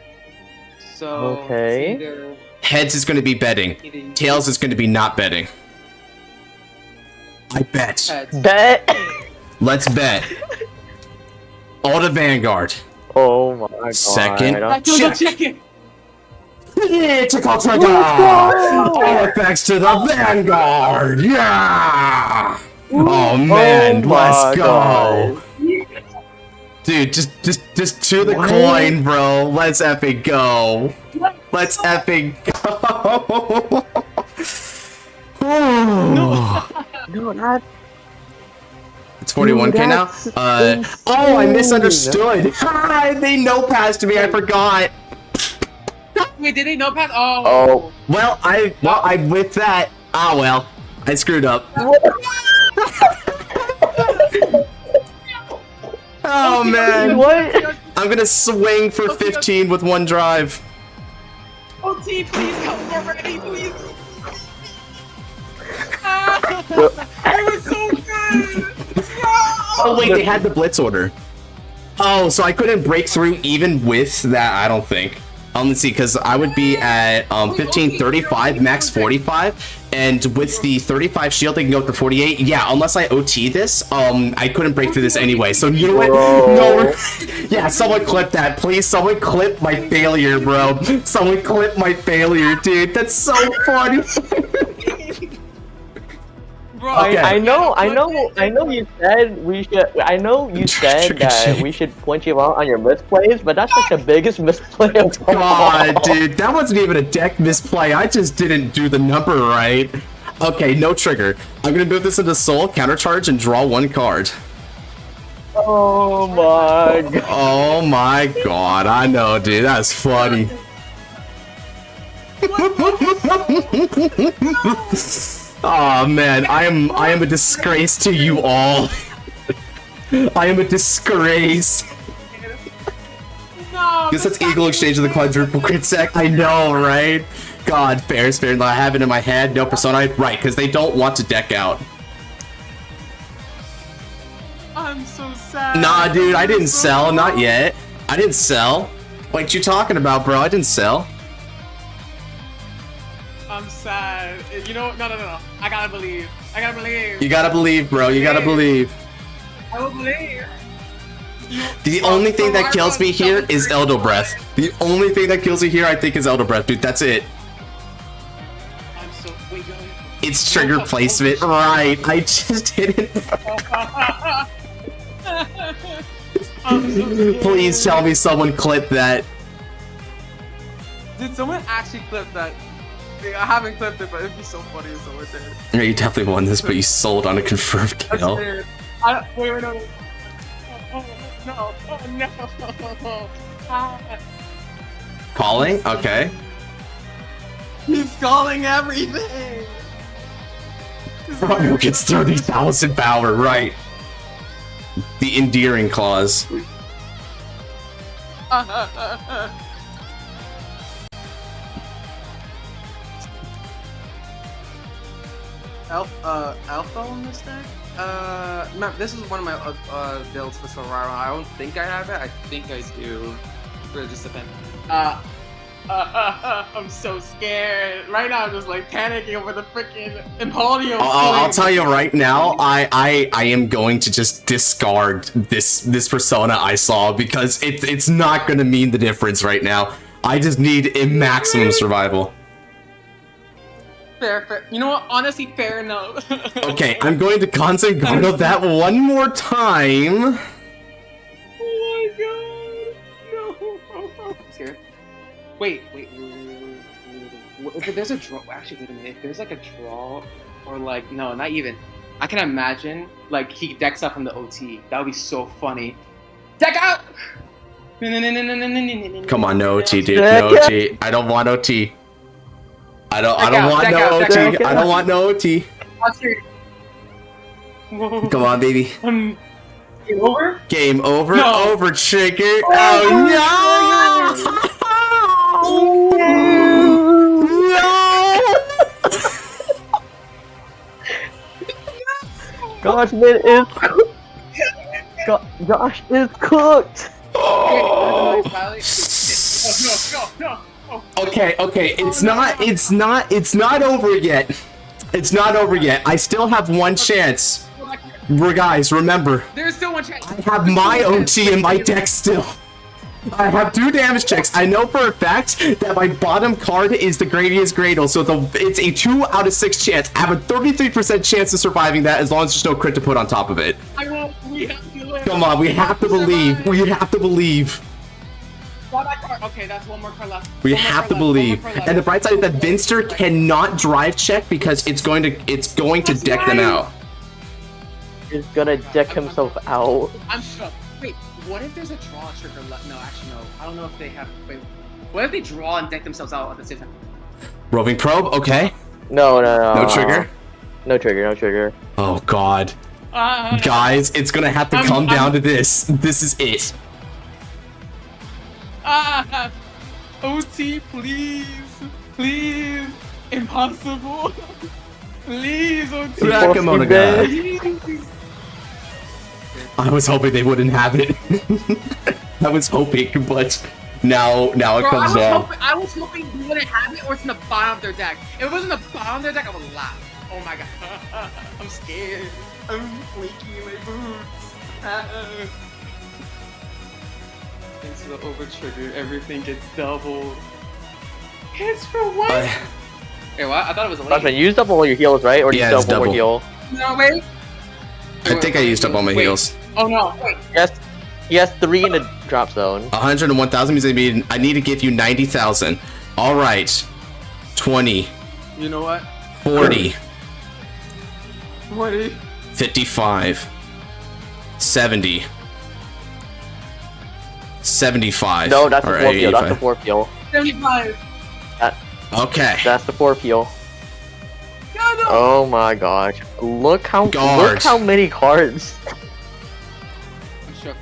So, okay. Heads is going to be betting. Tails is going to be not betting. I bet. Heads. Bet. Let's bet. All to Vanguard. Oh my god. Second. Check. Critical trigger! All effects to the Vanguard! Yeah! Oh man, let's go! Dude, just to the coin, bro. Let's epic go. Let's epic go. No, not. It's 41k now. Oh, I misunderstood. They no passed me. I forgot. Wait, did they no pass? Oh. Well, I with that. Ah, well, I screwed up. Oh man! What? I'm gonna swing for 15 with one drive. OT, please come already, please. It was so good. Oh wait, they had the blitz order. Oh, so I couldn't break through even with that. I don't think. Let's see, because I would be at 15, 35, max 45, and with the 35 shield, they can go up to 48. Yeah, unless I OT this, I couldn't break through this anyway. So you know what? No, yeah, someone clip that, please. Someone clip my failure, bro. Someone clip my failure, dude. That's so funny. Bro, Okay. I know you said we should. I know you said that we should point you out on your misplays, but that's like the biggest misplay of all. God, dude, that wasn't even a deck misplay. I just didn't do the number right. Okay, no trigger. I'm gonna move this into soul, countercharge, and draw one card. Oh my god. Oh my god, I know, dude. That's funny. Oh man, I am a disgrace to you all. I am a disgrace. no. Guess that's Eagle Exchange of the quadruple crit sack. I know, right? God, fair is fair. I have it in my head. No persona. Right, because they don't want to deck out. I'm so sad. Nah, dude, I didn't sell. Not yet. I didn't sell. What you talking about, bro? I didn't sell. I'm sad. You know, no. I gotta believe. You gotta believe, bro. You gotta believe. I will believe. The only thing that kills me here is Elder Breath. The only thing that kills me here, I think, is Elder Breath, dude. That's it. I'm so wait. It's trigger placement, right? I just didn't. Please tell me someone clipped that. Did someone actually clip that? I haven't clipped it, but it'd be so funny if someone did. Yeah, you definitely won this, but you sold on a confirmed That's kill. weird. Wait, no. No. Calling? Okay. He's calling everything. Bro gets 30,000 power, right? The endearing clause. Alpha on this deck? Remember, this is one of my builds for Sorara. I don't think I have it. I think I do. It just depends. I'm so scared. Right now I'm just like panicking over the freaking Empoleon. I'll tell you right now, I am going to just discard this persona I saw because it's not gonna mean the difference right now. I just need a maximum survival. Fair. You know what? Honestly, fair enough. Okay, I'm going to constant guard of that one more time. Oh my god. No. I'm scared. Wait. If there's a draw, actually, wait a minute. If there's like a draw, Or like, no, not even. I can imagine like he decks up from the OT. That would be so funny. Deck out! Come on, no OT, dude. No OT. I don't want OT. I don't want no OT. I don't want no OT. Come on, baby. Game over? Game over. No. Over trigger. Oh no! No! Gosh, man is cooked. Josh is cooked. Okay, it's not over yet. It's not over yet. I still have one chance. Guys, remember, There's still one chance. I have my OT in my deck still. I have 2 damage checks. I know for a fact that my bottom card is the Gradius Gradle, so it's a 2 out of 6 chance. I have a 33% chance of surviving that as long as there's no crit to put on top of it. I won't. We have to live. Come on, we have to believe. We have to believe. Okay, that's one more card left. We have to believe. And the bright side is that Vinster cannot drive check because it's going to deck them out. He's gonna deck himself out. I'm shook. Wait, what if there's a draw trigger left? No, actually, no. I don't know if they have. Wait, what if they draw and deck themselves out at the same time? Roving probe, okay. No. No trigger. No trigger. Oh god. Guys, it's gonna have to come down to this. This is it. OT, please. Please. Impossible. Please, OT. Rakamonaga. I was hoping they wouldn't have it. I was hoping, but now it comes down. I was hoping they wouldn't have it, or it's in the bottom of their deck. If it wasn't the bottom of their deck, I would laugh. Oh my god. I'm scared. I'm flaking in my boots. Thanks to the over trigger, everything gets doubled. Hits for what? Wait, what? I thought it was a Josh, man, you used up all your heals, right? Or do you still have one more heal? No, wait. I think I used up all my heals. Oh no, wait. Yes. He has 3 in the drop zone. 101,000 means I need to give you 90,000. All right. 20. You know what? 40. 40. 55. 70. 75. No, that's the or 4th heal. That's the 85. 4th heal. 75. Okay. That's the 4th heal. No. Oh my gosh! Look how many cards. I'm shook.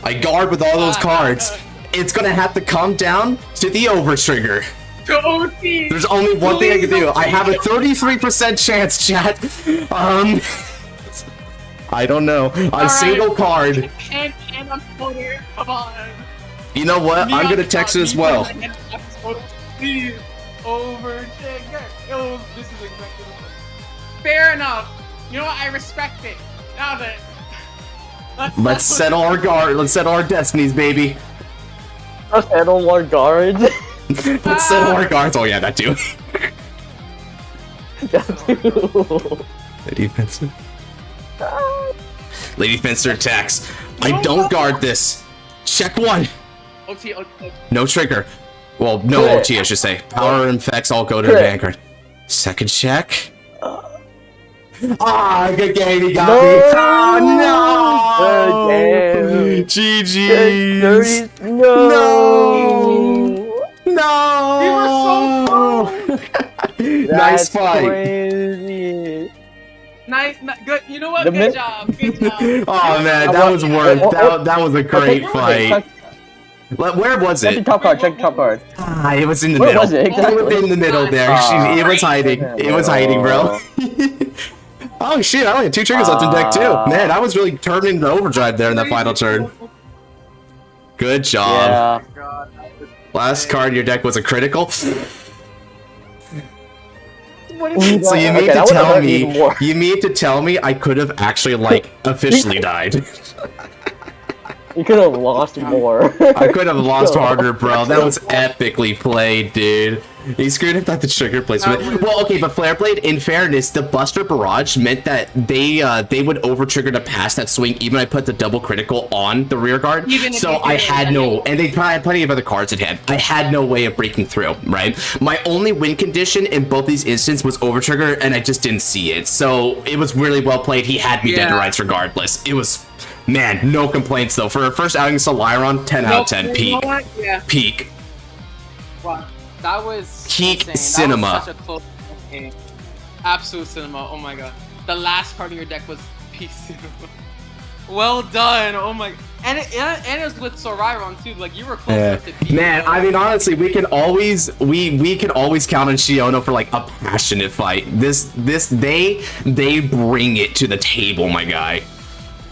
I guard with all those cards. It's gonna have to come down to the over trigger. Go OT. There's only one thing I can do. I have a 33% chance, chat. I don't know. A single card. And I'm floating. Come on. You know what? I'm gonna text it as well. Please. Over trigger. Oh, this is exactly the point. Fair enough. You know what? I respect it. Now that. Let's settle our guard. Let's settle our destinies, baby. Let's settle more guards. Let's settle our guards. Oh yeah, that too. Lady Fencer. Lady Fencer attacks. I don't guard this. Check 1. OT. No trigger. Well, no OT, I should say. Power and effects all go to the Vanguard. Second check. Ah, good game, he got me. Oh, no! GG. No! Nice fight. Crazy. Nice, good. You know what? Good job. Good job. Oh man, that was worth. That was a great fight. Where was it? Check the top card. Check the top card. Ah, it was in the Where middle. was it exactly? It was in the middle there. It was hiding. It was hiding, bro. Oh shit! I only had 2 triggers left in deck too. Man, I was really turning into overdrive there in that final turn. Good job. Yeah. Last card in your deck was a critical. So you mean Okay, to tell even me? more. You mean to tell me I could have actually like officially died? You could have lost more. I could have lost harder, bro. That was epically played, dude. He screwed up the trigger placement. Well, okay, but Flare Blade, in fairness, the Buster Barrage meant that they would over trigger to pass that swing even when I put the double critical on the rear guard. So I had no, and they probably had plenty of other cards in hand. I had no way of breaking through, right? My only win condition in both these instances was over trigger, and I just didn't see it. So it was really well played. He had me dead to rights regardless. It was, man, no complaints though. For a first outing Soliron, 10 out of 10, peak. Peak. Wow. That was Peak insane. cinema. That was such a close game. Absolute cinema. Oh my god. The last card in your deck was peak cinema. Well done. Oh my. And it was with Soriron too. Like you were close enough to peak. Man, I mean, honestly, we can always we can always count on Shiono for like a passionate fight. They bring it to the table, my guy.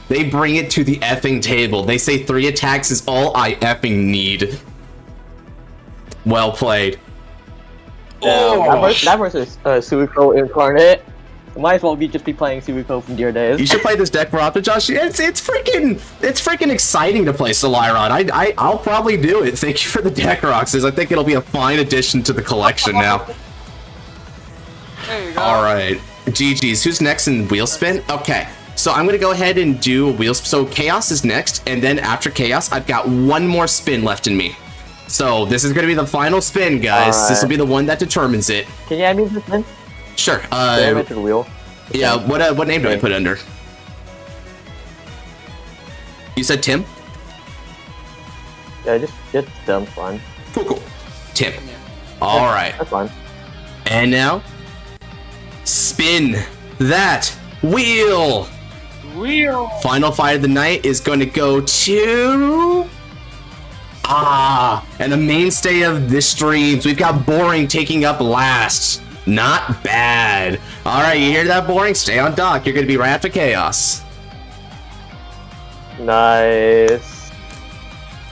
They bring it to the effing table. They say 3 attacks is all I effing need. Well played. That versus Suiko Incarnate. Might as well just be playing Suiko from Dear Days. You should play this deck for Opta, Josh. It's freaking exciting to play Soliron. I'll probably do it. Thank you for the deck, Roxas. I think it'll be a fine addition to the collection now. There you go. All right, GG's. Who's next in wheel spin? Okay. So I'm gonna go ahead and do a wheel. So Chaos is next, and then after Chaos, I've got one more spin left in me. So this is gonna be the final spin, guys. Right. This will be the one that determines it. Can you add me to the spin? Sure. Add me to the wheel. Yeah. What name do I put under? You said Tim? Yeah, just dumb fun. Cool. Tim. All right. That's fine. And now, spin that wheel. Final fight of the night is going to go to... and the mainstay of the streams. We've got Boring taking up last. Not bad. All right, you hear that, Boring? Stay on dock. You're going to be right after Chaos. Nice.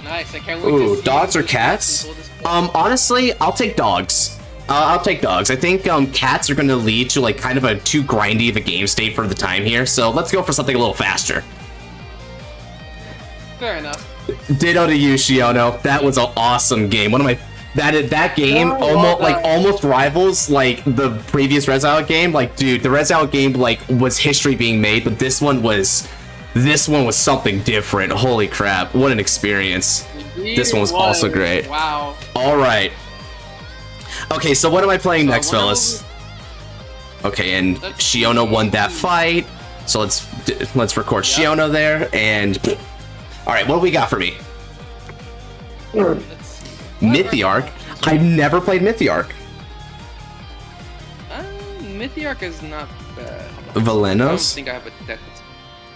Nice. I can't wait Ooh, to see dogs or cats? Honestly, I'll take dogs. I'll take dogs. I think cats are going to lead to like kind of a too grindy of a game state for the time here. So let's go for something a little faster. Fair enough. Ditto to you, Shiono. That was an awesome game. One of my that game almost rivals like the previous Resident Evil game. Like, dude, the Resident Evil game like was history being made, but this one was something different. Holy crap! What an experience. This one was also great. Wow. All right. Okay, so what am I playing next, fellas? Okay, and Shiono won that fight, so let's record Shiono there. And all right, what do we got for me? Mythiarch. I've never played Mythiarch. Mythiarch is not bad. Valenos? I don't think I have a deck.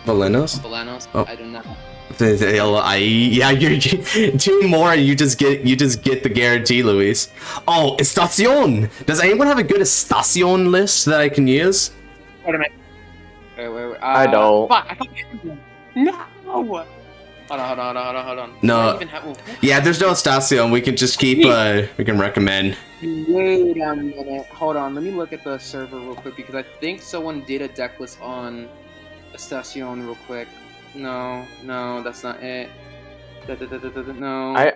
Valenos? Valenos? Oh. I do not. Yeah, you're 2 more and you just get the guarantee, Luis. Oh, Estacion! Does anyone have a good Estacion list that I can use? Wait a minute. Wait. I don't. Fuck, I thought no! Hold on. No. Yeah, there's no Estacion. We can just keep, we can recommend. Wait a minute. Hold on. Let me look at the server real quick because I think someone did a deck list on Estacion real quick. No, that's not it. No. I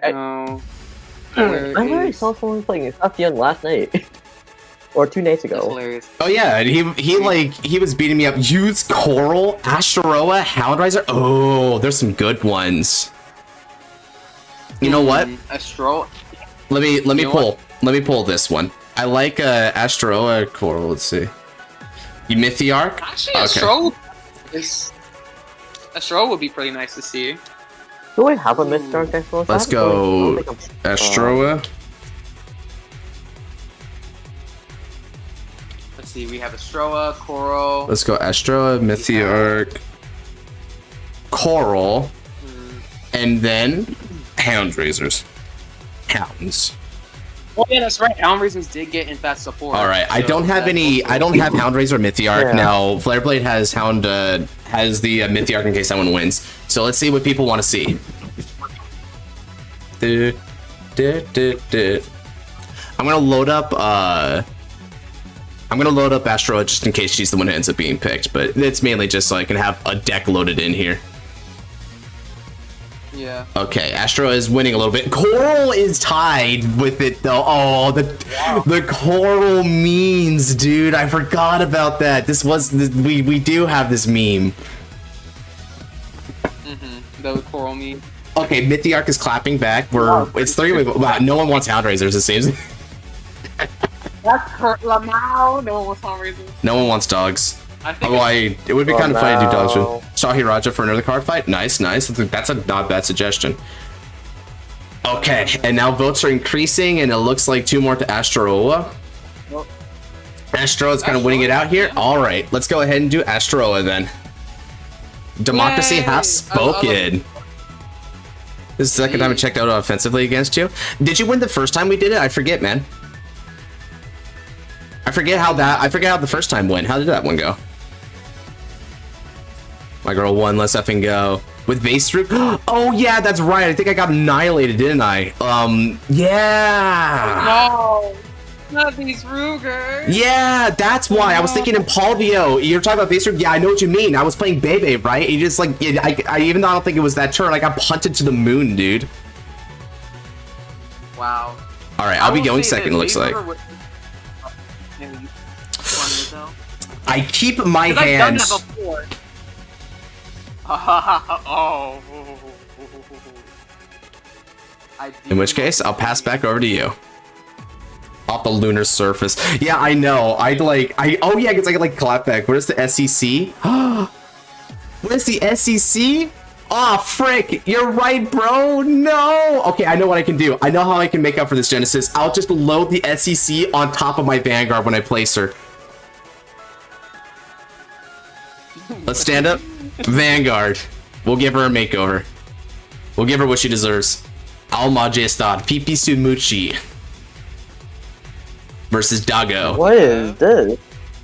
already saw someone playing Estacion last night. Or 2 nights ago. That's hilarious. Oh yeah, and he was beating me up. Use Coral, Asheroa, Houndriser. Oh, there's some good ones. You know what? Astro. Let me pull this one. I like Asheroa, Coral. Let's see. You Mythiarch? Actually, Astro would be pretty nice to see. Do I have a Mythiarch deck? Let's go Asheroa. Let's see, we have Astroa, Coral. Let's go Astroa, Mythiarch, Coral, and then Houndraisers. Hounds. Oh yeah, that's right. Houndraisers did get in fast support. All right, I don't have Houndraiser or Mythiarch. Now Flareblade has has the Mythiarch in case someone wins. So let's see what people want to see. I'm gonna load up Astroa just in case she's the one who ends up being picked, but it's mainly just so I can have a deck loaded in here. Yeah. Okay, Astro is winning a little bit. Coral is tied with it though. Oh, the Coral memes, dude. I forgot about that. We do have this meme. The Coral meme. Okay, Mythiarch is clapping back. It's 3. Wow, no one wants Houndraisers, it seems. That's Kurt Lamau. No one wants Houndraisers. No one wants dogs. I think It would be kind of funny to do dogs. Shahiraja for another card fight. Nice. That's a not bad suggestion. Okay, and now votes are increasing, and it looks like 2 more to Astroa. Astro is kind of winning it out here. All right, let's go ahead and do Astroa then. Democracy has spoken. This is the second time I checked out offensively against you. Did you win the first time we did it? I forget, man. I forget how the first time went. How did that one go? My girl won. Let's effing go. With Vase Root? Oh yeah, that's right. I think I got annihilated, didn't I? Yeah. No, not these Ruger. Yeah, that's why. I was thinking Impalvio. You're talking about Vase Root? Yeah, I know what you mean. I was playing Bebe, right? You just like, I even though I don't think it was that turn, I got punted to the moon, dude. Wow. All right, I'll be going second. It looks like. I keep my hands. I've done that before. Oh. In which case, I'll pass back over to you. Off the lunar surface. Yeah, I know. Oh yeah, because I get like clapback. What is the SEC? What is the SEC? Oh, frick. You're right, bro. No. Okay, I know what I can do. I know how I can make up for this, Genesis. I'll just load the SEC on top of my Vanguard when I place her. Let's stand up. Vanguard. We'll give her a makeover. We'll give her what she deserves. Al Majestad. Pipi Sumuchi. Versus Dago. What is this?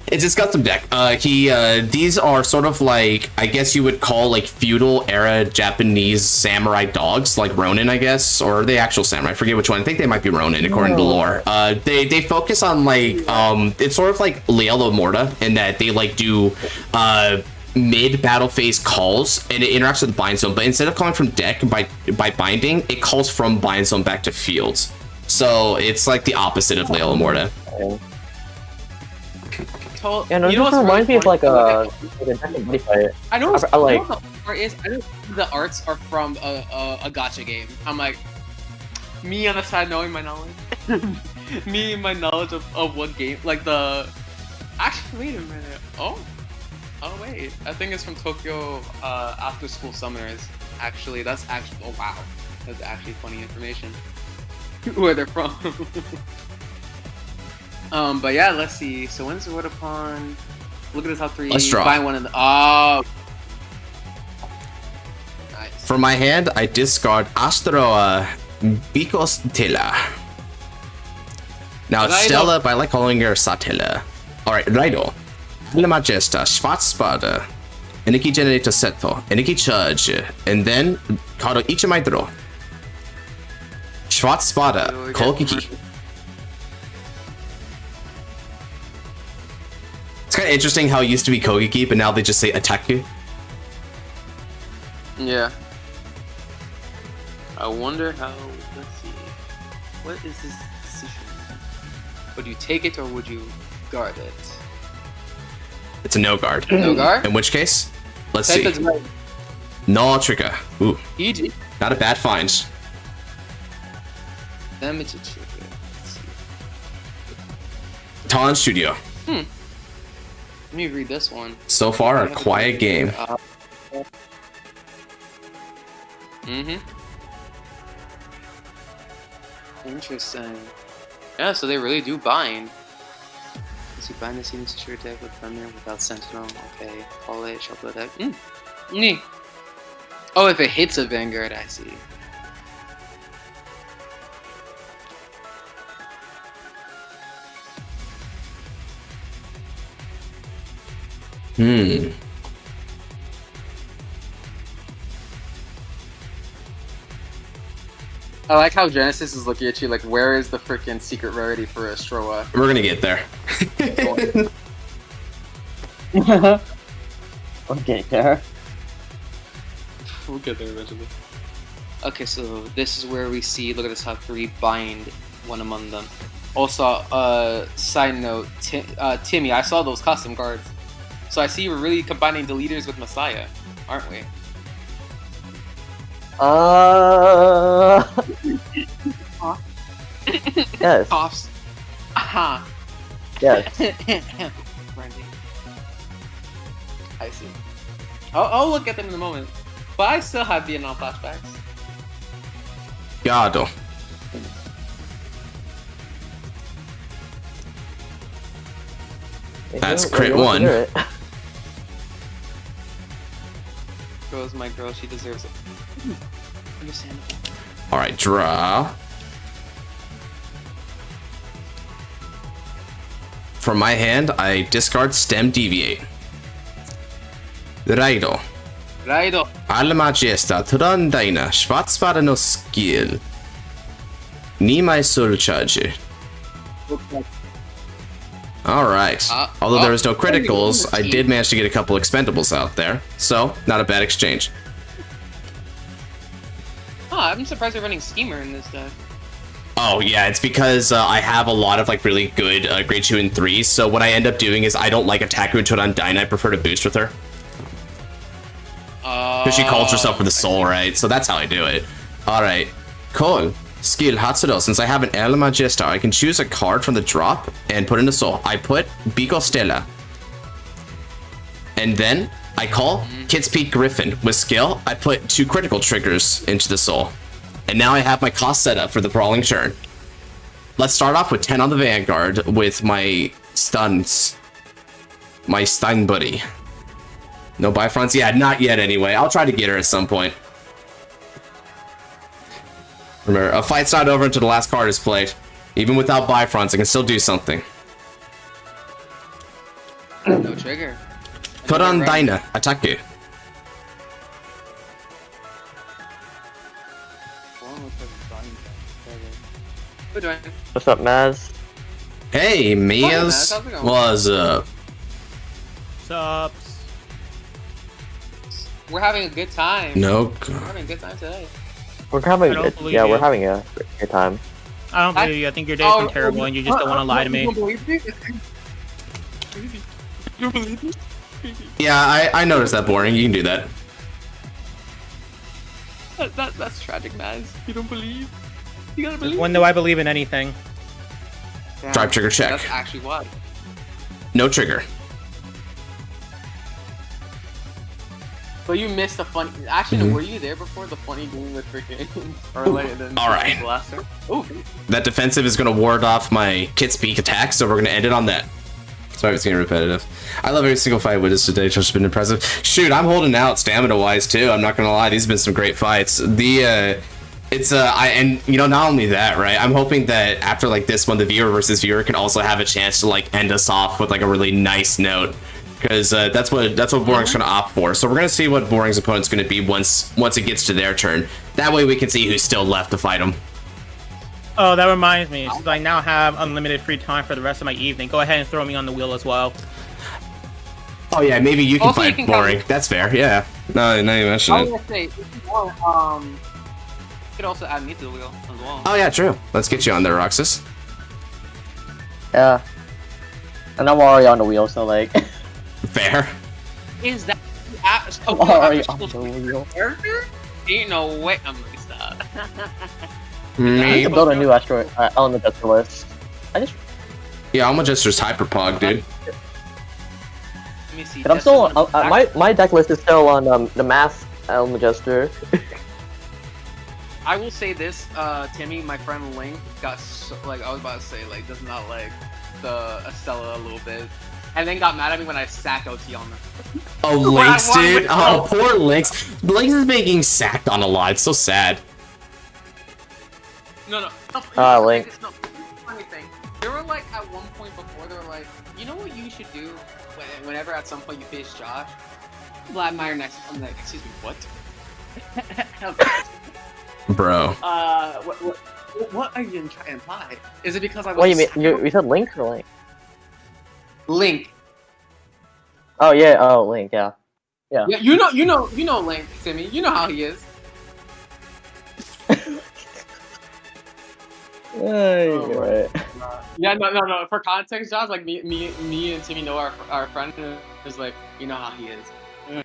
It's his custom deck. These are sort of like, I guess you would call like feudal era Japanese samurai dogs, like Ronin, I guess, or the actual samurai. I forget which one. I think they might be Ronin, according to lore. They focus on like, it's sort of like Lealo Morta in that they like do mid battle phase calls and it interacts with Bind Zone, but instead of calling from deck by binding, it calls from Bind Zone back to fields. So it's like the opposite of Lealo Morta. Yeah, no, it just reminds me of like a deck of Buddy Fight. I know. I like. You know what the art is? I know the arts are from a gacha game. I'm like, me on the side knowing my knowledge. Me and my knowledge of what game, like the. Actually, wait a minute. Oh wait, I think it's from Tokyo After School Summoners. Actually, that's actually. Oh wow, that's actually funny information. Where they're from. But yeah, let's see. So when's the word upon? Look at the top 3. Let's draw. Buy one in the. Oh. Nice. For my hand, I discard Astroa Bicostella. Now it's Raido. Stella, but I like calling her Satella. Alright, Raido. La Majesta, Schwarzspada, Eniki Generator Seto, Eniki Charge, and then Kado Ichimaidro. Schwarzspada, Kokiki. It's kind of interesting how it used to be Kogeki, but now they just say Attaku. Yeah. I wonder how. Let's see. What is this decision? Would you take it or would you guard it? It's a no guard. No guard? In which case, let's Take see. it right. No trigger. Ooh, EG. not a bad find. Damage it trigger. Let's see. Talon Studio. Let me read this one. So far, a quiet game. Interesting. Yeah, so they really do bind. Does he bind the seeming to your deck with Thunder without Sentinel? Okay. Call it, shuffle the deck. Neat. Oh, if it hits a Vanguard, I see. I like how Genesis is looking at you like, where is the freaking secret rarity for Astroa? We're gonna get there. Okay, there. We'll get there eventually. Okay, so this is where we see, look at this, how 3 bind one among them. Also, side note, Timmy, I saw those custom cards. So I see we're really combining the leaders with Messiah, aren't we? Yes. Coughs. Aha. Yes. Brandy. I see. I'll look at them in a moment. But I still have Vietnam flashbacks. Yado. That's crit 1. Girl's my girl, she deserves it. Understandable. Alright, draw. From my hand, I discard Stem Deviate. Raido. Raido. Alla Majesta, Turandaina, Schwarzspada no skill. Nimai Soul Charge. Alright. Although there was no criticals, I did manage to get a couple expendables out there. So, not a bad exchange. Oh, I'm surprised they're running Schemer in this deck. Oh yeah, it's because I have a lot of like really good grade 2 and 3, so what I end up doing is I don't like attack her until I'm dying, I prefer to boost with her. Because she calls herself with the soul, right? So that's how I do it. Alright, cool. Skill Hatsudo, since I have an El Majesta, I can choose a card from the drop and put in the soul. I put Bico Stella. And then I call Kid's Peak Griffin. With skill, I put 2 critical triggers into the soul. And now I have my cost set up for the Brawling turn. Let's start off with 10 on the Vanguard with my stuns. My stun buddy. No Bifronts? Yeah, not yet anyway. I'll try to get her at some point. Remember, a fight's not over until the last card is played. Even without Bifronts, I can still do something. No trigger. Put on Dyna. Attack you. What's up, Maz? Hey, Mia's. What's up? Sups. We're having a good time. No. We're having a good time today. We're having I don't believe yeah, you. we're having a good time. I don't believe you. I think your day's been terrible and you just don't want to lie to me. You don't believe me? Yeah, I noticed that boring. You can do that. That's tragic, Maz. You don't believe? You gotta believe. When do I believe in anything? Damn, Drive trigger check. That's actually why. No trigger. But you missed the funny. Actually, were you there before the funny game with freaking Arlay and then Alright. Blaster? Ooh. That defensive is going to ward off my Kit's Peak attack, so we're going to end it on that. Sorry, it's getting repetitive. I love every single fight with this today. It's just been impressive. Shoot, I'm holding out stamina-wise too. I'm not going to lie. These have been some great fights. And you know, not only that, right? I'm hoping that after like this one, the viewer versus viewer can also have a chance to like end us off with like a really nice note. Because that's what Boring's gonna opt for. So we're gonna see what Boring's opponent's gonna be once it gets to their turn. That way we can see who's still left to fight him. Oh, that reminds me. Since I now have unlimited free time for the rest of my evening, go ahead and throw me on the wheel as well. Oh yeah, maybe you can Also, fight you can Boring. come- That's fair. Yeah. No, you mentioned I was it. gonna say, if you want, you could also add me to the wheel as well. Oh yeah, true. Let's get you on there, Roxas. Yeah. And I'm already on the wheel, so like. Fair. Is that I'm already on the wheel. character? Ain't no way. I'm gonna stop. I need to build a new asteroid element deck list. Yeah, I'm just Hyperpog, dude. Let me see. But I'm still on, my deck list is still on the Mass Elmajester. I will say this, Timmy, my friend Link got so, like, I was about to say, like, does not like the Estella a little bit, and then got mad at me when I sacked OT on them. Oh, Lynx, dude. Oh, poor Lynx. Lynx is being sacked on a lot. It's so sad. No. Link. No, funny thing. They were like, at one point before, they were like, you know what you should do whenever at some point you face Josh? Vladimir next. I'm like, excuse me, what? Bro. What are you trying to imply? Is it because I was? What you mean? You said Link or Link? Link. Oh yeah. Oh Link. Yeah. Yeah, you know Link, Timmy. You know how he is. You're right. Yeah, no. For context, Josh, like me and Timmy know our friend is like, you know how he is.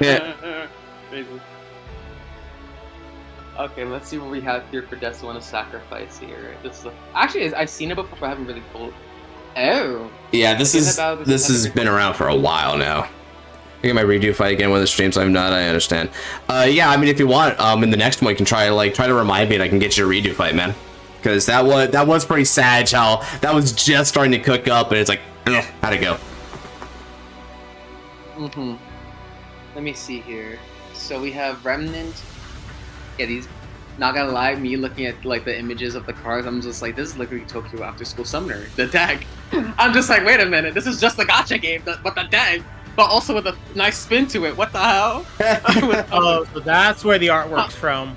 Yeah. Crazy. Okay, let's see what we have here for Death to Sacrifice here. This is actually I've seen it before, but I haven't really pulled. Oh. Yeah, this has been around for a while now. I get my redo fight again when the streams. I'm not. I understand. Yeah, I mean, if you want, in the next one, you can try to remind me, and I can get you a redo fight, man. Because that was pretty sad. How that was just starting to cook up, and it's like, how'd it go? Let me see here. So we have Remnant. Yeah, these. Not gonna lie, me looking at like the images of the cards, I'm just like, this is literally Tokyo After School Summoner, the deck. I'm just like, wait a minute, this is just the gacha game, but the deck, but also with a nice spin to it. What the hell? Oh, so that's where the artwork's from.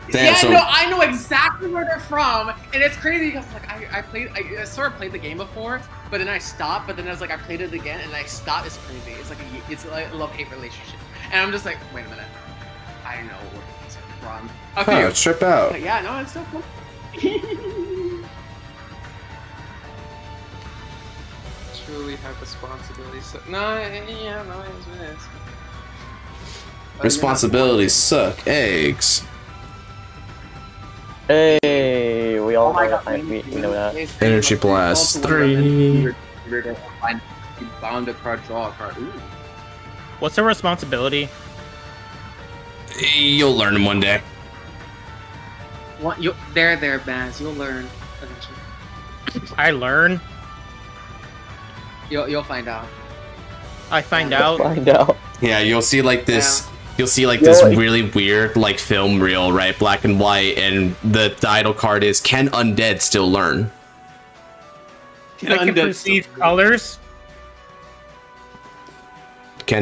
Damn, yeah, so... no, I know exactly where they're from, and it's crazy because like I sort of played the game before, but then I stopped. But then I was like, I played it again, and I stopped. It's crazy. It's like a love-hate relationship, and I'm just like, wait a minute, I know where these are from. Okay, Oh, trip out. but yeah, no, it's so cool. Truly have responsibilities. So, no, yeah, no, it is. Responsibilities suck eggs. Hey, we all know that. We know that. Energy Blast 3. We're gonna find you bound a card, draw a card. Ooh. What's the responsibility? You'll learn them one day. What? There, Baz. You'll learn eventually. I learn. You'll find out. I find out. Find out. Yeah, you'll see like this. Yeah. You'll see like this really weird like film reel, right? Black and white, and the title card is "Can Undead Still Learn?" I can perceive colors. Do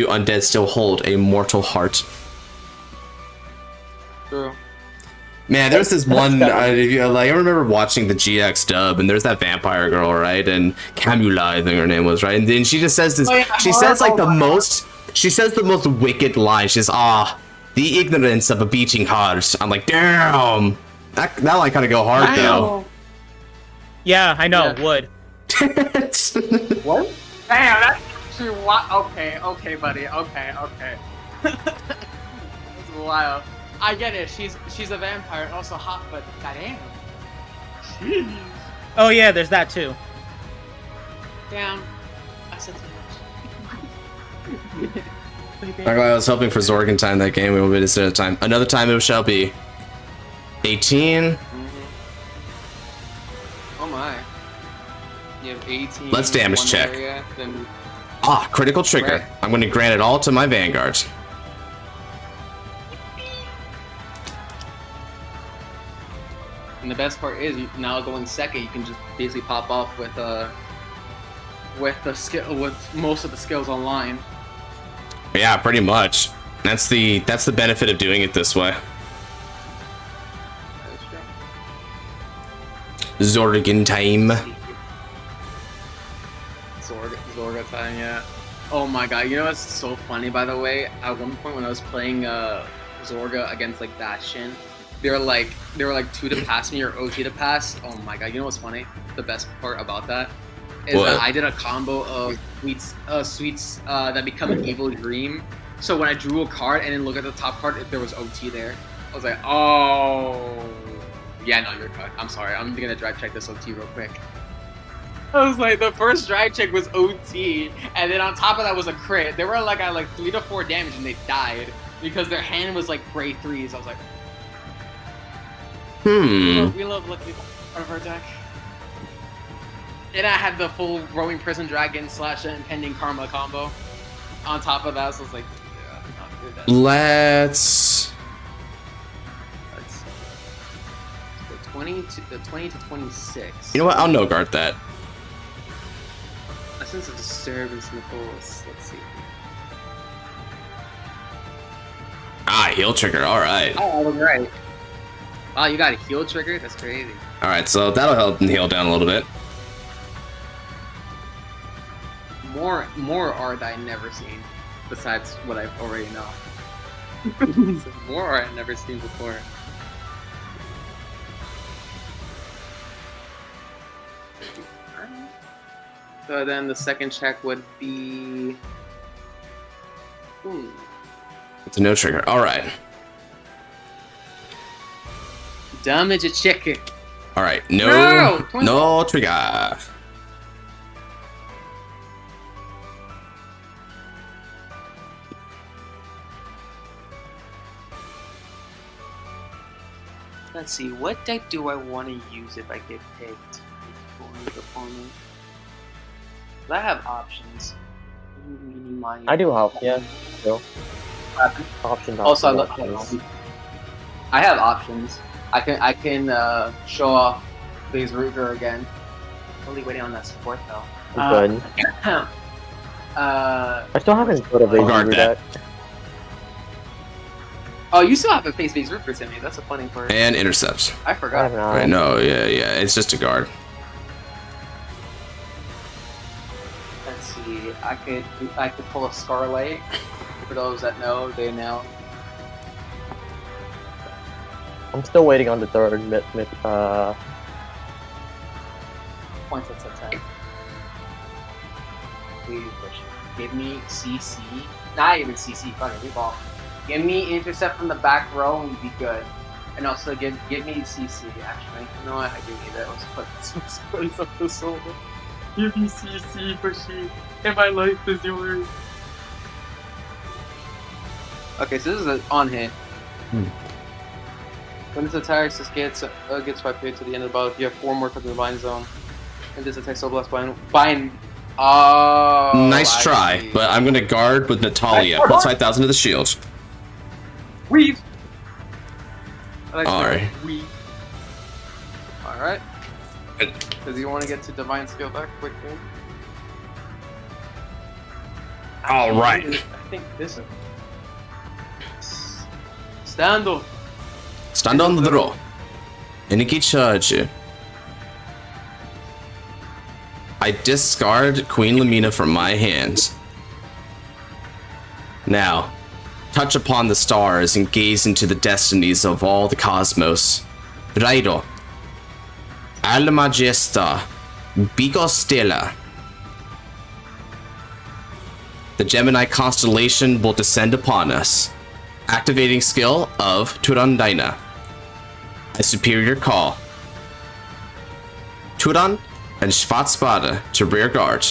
undead still hold a mortal heart? True. Man, there's this one. I remember watching the GX dub, and there's that vampire girl, right? And Camula, I think her name was, right? And then she just says this. She says like the most. She says the most wicked line. She's the ignorance of a beating heart. I'm like, damn. That line kind of go hard though. Yeah, I know. Yeah. Would. What? Damn, that's actually okay, buddy. Okay. That's wild. I get it. She's a vampire and also hot, but goddamn. Jeez. Oh yeah, there's that too. Damn. I said too much. I was hoping for Zorgon time that game. We will be instead of time. Another time it shall be. 18. Oh my. You have 18. Let's damage one check. area, then... Critical trigger. Right. I'm going to grant it all to my Vanguard. And the best part is, now going second, you can just basically pop off with the skill, with most of the skills online. Yeah, pretty much. That's the benefit of doing it this way. Zorgon time. Zorga time, yeah. Oh my god, you know what's so funny, by the way? At one point when I was playing Zorga against like Bastion, they were like 2 to pass me or OT to pass. Oh my god, you know what's funny? The best part about that is that I did a combo of sweets that become an evil dream. So when I drew a card and then look at the top card, there was OT there. I was like, oh, yeah, no, you're cut. I'm sorry. I'm gonna drive check this OT real quick. I was like, the first drive check was OT, and then on top of that was a crit. They were like at 3 to 4 damage, and they died because their hand was like gray 3s. I was like, we love looking at our deck. And I had the full Rowing Prison Dragon / Impending Karma combo on top of that, so I was like, yeah, Let's the 20 to 26. You know what? I'll no guard that. A sense of disturbance in the force. Let's see. Heal trigger. All right. Oh, all right. Wow, you got a heal trigger? That's crazy. All right, so that'll help heal down a little bit. More art that I've never seen, besides what I already know. More art I've never seen before. So then the second check would be. It's a no trigger. All right. Damage a check. All right. No trigger. Let's see, what deck do I want to use if I get picked? Opponent. I have options. I do have, yeah. So, options. Also, I have options. I can show off Blaze Ruger again. Only waiting on that support though. Good. I still haven't put a Blaze Ruger deck. Oh, you still haven't faced Blaze Ruger to me. That's a funny part. And intercepts. I forgot. Right, no, yeah, it's just a guard. Let's see. I could pull a Scarlight. For those that know, they know. I'm still waiting on the third Points at 10. Please give me CC. Not even CC. Fuck it, reball. Give me intercept from the back row and be good. And also give me CC. Actually, you know what? I do need that. Let's put some space up the soul. Give me CC, Bushy. And my life is yours. Okay, so this is an on hit. When this attack gets wiped to the end of the battle, if you have 4 more cards in the bind zone, and this attack so blast bind. Oh, nice try, but I'm gonna guard with Natalia. Plus 5,000 to the shield. Weave. Alright. Alright. Does he want to get to divine skill back quickly? Alright. I think this is. Stand on the draw. Energy charge. I discard Queen Lamina from my hands. Now, touch upon the stars and gaze into the destinies of all the cosmos. Raido. Alla Majesta. Bigo Stella. The Gemini constellation will descend upon us. Activating skill of Turandaina. A superior call. Turan and Schwarzbade to rear guard.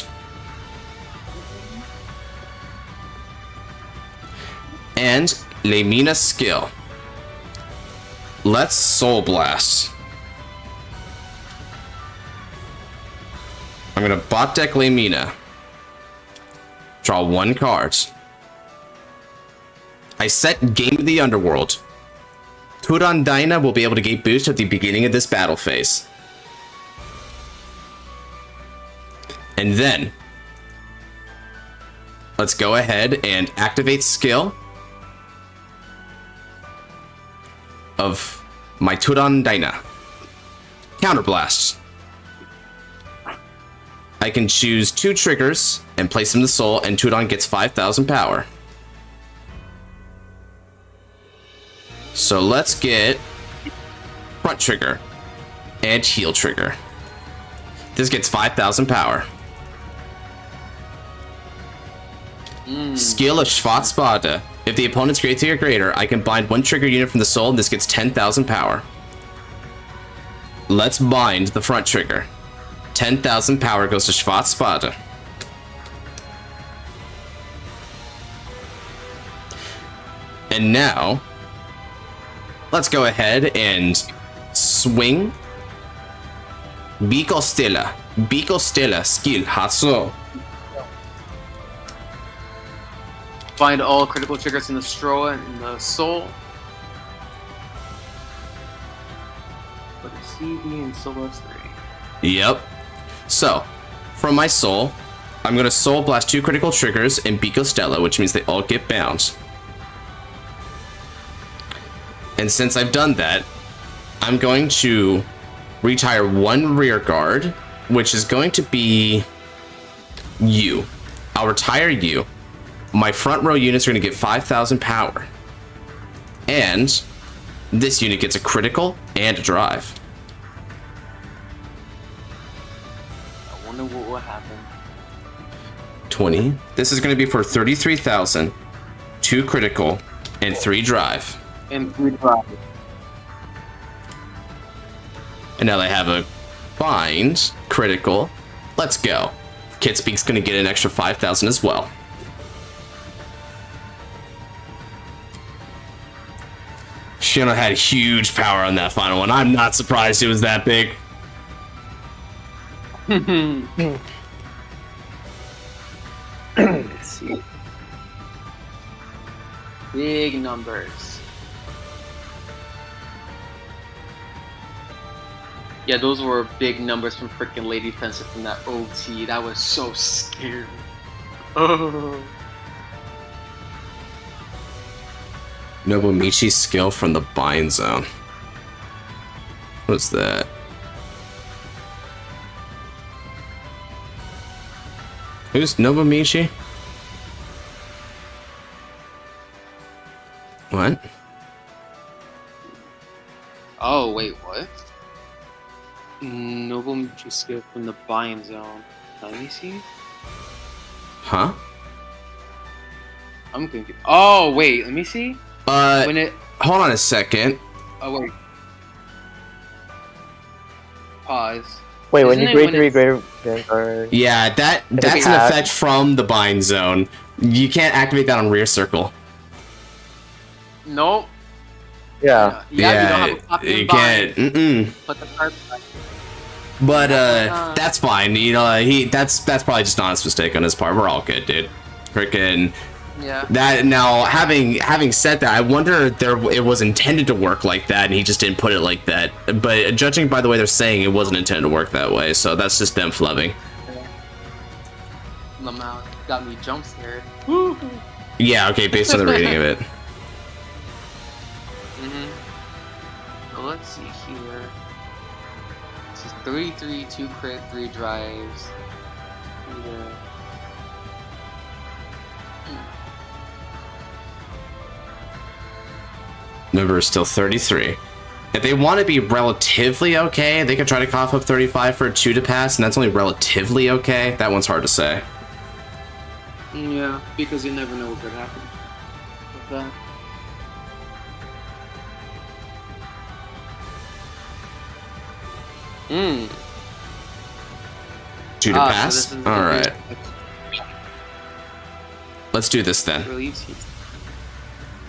And Lamina skill. Let's Soul Blast. I'm gonna bot deck Lamina. Draw 1 card. I set Game of the Underworld. Turandaina will be able to gain boost at the beginning of this battle phase. And then, let's go ahead and activate skill of my Turandaina. Counterblast. I can choose 2 triggers and place them in the soul, and Turan gets 5,000 power. So let's get front trigger and heel trigger. This gets 5,000 power. Skill of Schwarzbade. If the opponent's grade 3 or greater, I can bind 1 trigger unit from the soul, and this gets 10,000 power. Let's bind the front trigger. 10,000 power goes to Schwarzbade. And now, let's go ahead and swing Bico Stella. Bico Stella skill Hatsu. Find all critical triggers in the Stroa and in the Soul. Put a CD and Soul S3. Yep. So, from my soul, I'm going to Soul Blast 2 critical triggers in Bico Stella, which means they all get bound. And since I've done that, I'm going to retire 1 rear guard, which is going to be you. I'll retire you. My front row units are going to get 5,000 power. And this unit gets a critical and a drive. I wonder what will happen. 20. This is going to be for 33,000, 2 critical, and 3 drive. And 3 drive. And now they have a bind, critical. Let's go. Kitspeak's going to get an extra 5,000 as well. Shiona had huge power on that final one. I'm not surprised it was that big. Let's see. Big numbers. Yeah, those were big numbers from freaking Lady Fencer from that OT. That was so scary. Oh. Nobumichi's skill from the bind zone. What's that? Who's Nobumichi? What? Oh, wait, what? Nobumichi skill from the bind zone. Let me see. Huh? I'm confused. Oh, wait, let me see. When it. Hold on a second. Oh, wait. Pause. Wait, when Isn't you it grade 3 when Vanguard. Yeah, that's an effect from the bind zone. You can't activate that on rear circle. Nope. Yeah. Yeah, you don't have a copy you of can't. bind, but the card. But that's fine. You know, that's probably just an honest mistake on his part. We're all good, dude. Freaking. Yeah. That now, having said that, I wonder if it was intended to work like that, and he just didn't put it like that. But judging by the way they're saying, it wasn't intended to work that way. So that's just them flubbing. Lamau got me jump scared. Yeah. Okay. Based on the rating of it. So let's see here. This is 3, 2 crit, 3 drives. Either. Number is still 33. If they want to be relatively okay, they could try to cough up 35 for a 2 to pass, and that's only relatively okay. That one's hard to say. Yeah, because you never know what could happen with that. Hmm. 2 to pass? So Alright. Let's do this then.